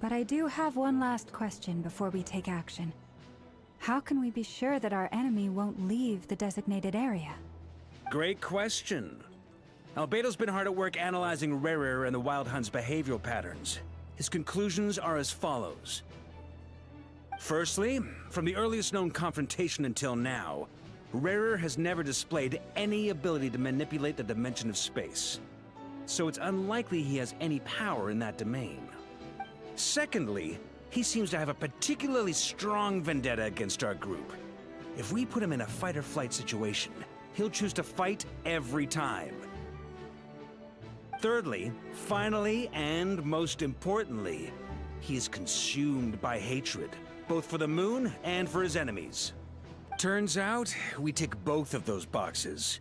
but I do have one last question before we take action. How can we be sure that our enemy won't leave the designated area? Great question. Albedo's been hard at work analyzing Rarer and the Wild Hunt's behavioral patterns. His conclusions are as follows. Firstly, from the earliest known confrontation until now, Rarer has never displayed any ability to manipulate the dimension of space. So it's unlikely he has any power in that domain. Secondly, he seems to have a particularly strong vendetta against our group. If we put him in a fight-or-flight situation, he'll choose to fight every time. Thirdly, finally, and most importantly, he is consumed by hatred, both for the moon and for his enemies. Turns out, we tick both of those boxes.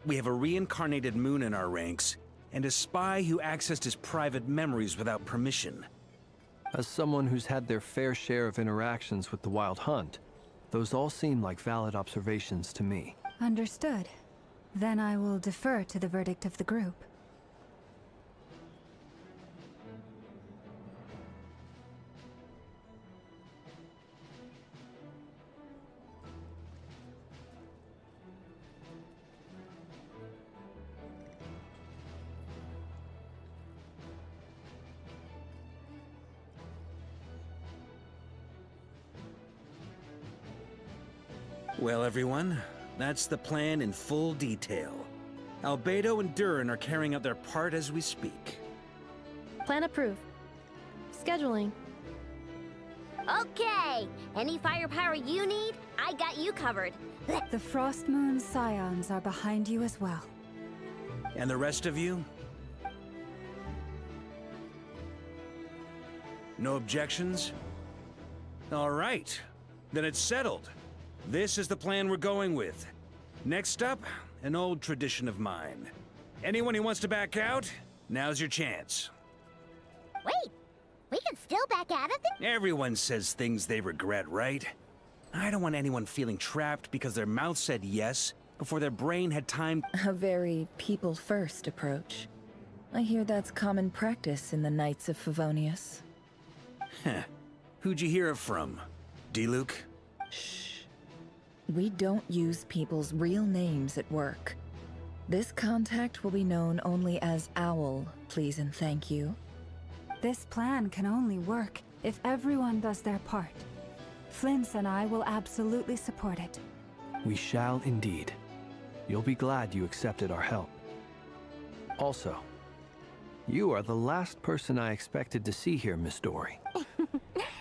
We have a reincarnated moon in our ranks, and a spy who accessed his private memories without permission. As someone who's had their fair share of interactions with the Wild Hunt, those all seem like valid observations to me. Understood. Then I will defer to the verdict of the group. Well, everyone, that's the plan in full detail. Albedo and Durin are carrying out their part as we speak. Plan approved. Scheduling. Okay! Any firepower you need, I got you covered. The Frost Moon Scions are behind you as well. And the rest of you? No objections? All right. Then it's settled. This is the plan we're going with. Next up, an old tradition of mine. Anyone who wants to back out, now's your chance. Wait, we can still back out of it? Everyone says things they regret, right? I don't want anyone feeling trapped because their mouth said yes before their brain had time. A very people-first approach. I hear that's common practice in the Knights of Favonius. Heh. Who'd you hear it from? D-Luke? Shh. We don't use people's real names at work. This contact will be known only as Owl, please and thank you. This plan can only work if everyone does their part. Flintz and I will absolutely support it. We shall indeed. You'll be glad you accepted our help. Also, you are the last person I expected to see here, Miss Dory.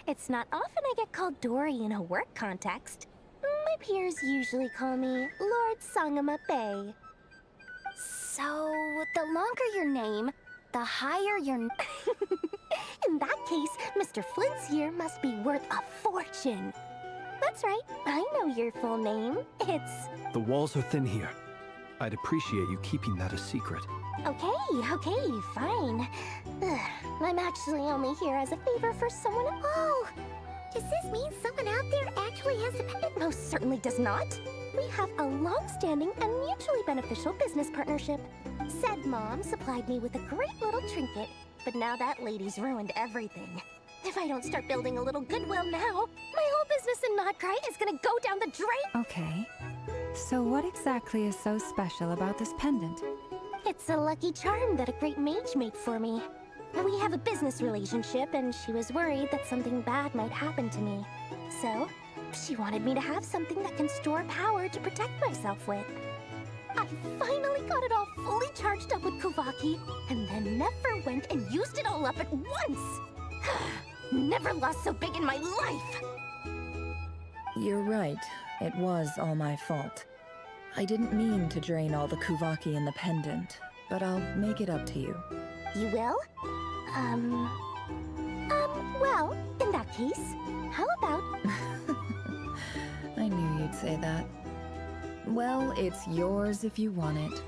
It's not often I get called Dory in a work context. My peers usually call me Lord Sangamabe. So, the longer your name, the higher your... In that case, Mr. Flint's here must be worth a fortune. That's right, I know your full name. It's... The walls are thin here. I'd appreciate you keeping that a secret. Okay, fine. Ugh, I'm actually only here as a favor for someone... Oh! Does this mean someone out there actually has the... It most certainly does not. We have a long-standing and mutually beneficial business partnership. Said Mom supplied me with a great little trinket, but now that lady's ruined everything. If I don't start building a little goodwill now, my whole business and Nodcry is gonna go down the drain! Okay. So what exactly is so special about this pendant? It's a lucky charm that a great mage made for me. We have a business relationship, and she was worried that something bad might happen to me. So, she wanted me to have something that can store power to protect myself with. I finally got it all fully charged up with Kuvaki, and then Nefer went and used it all up at once! Never lost so big in my life! You're right. It was all my fault. I didn't mean to drain all the Kuvaki in the pendant, but I'll make it up to you. You will? Well, in that case, how about... I knew you'd say that. Well, it's yours if you want it.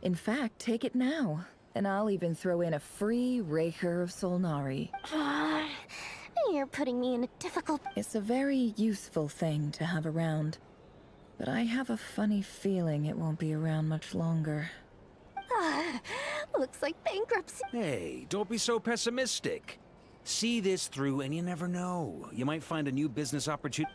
In fact, take it now, and I'll even throw in a free Raker of Solnari. You're putting me in a difficult... It's a very useful thing to have around, but I have a funny feeling it won't be around much longer. Looks like bankruptcy. Hey, don't be so pessimistic. See this through and you never know. You might find a new business opportunity.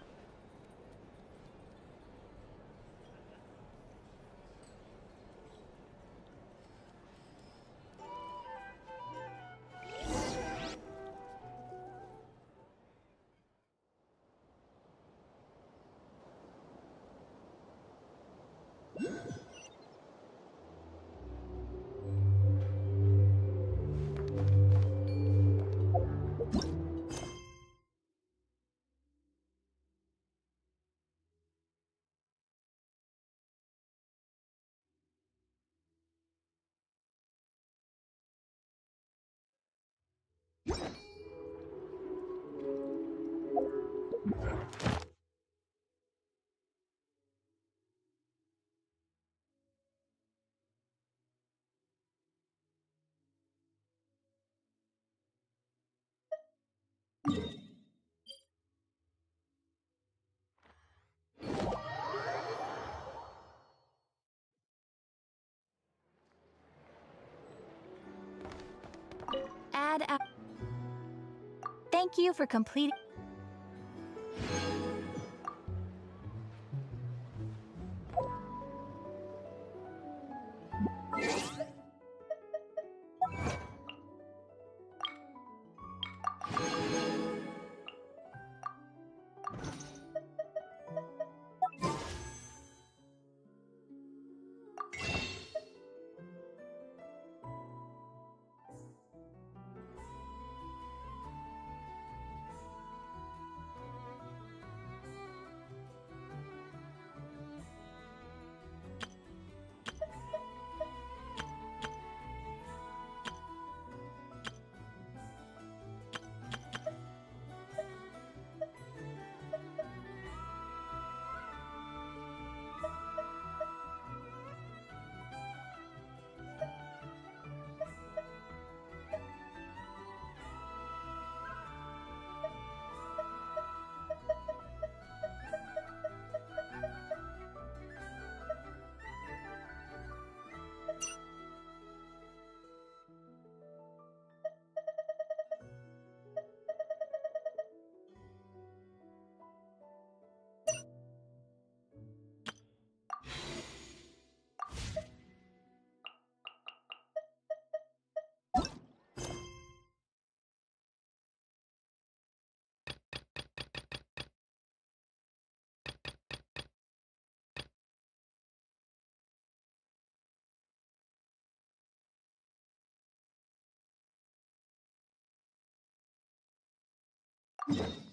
Thank you for completing... Yeah.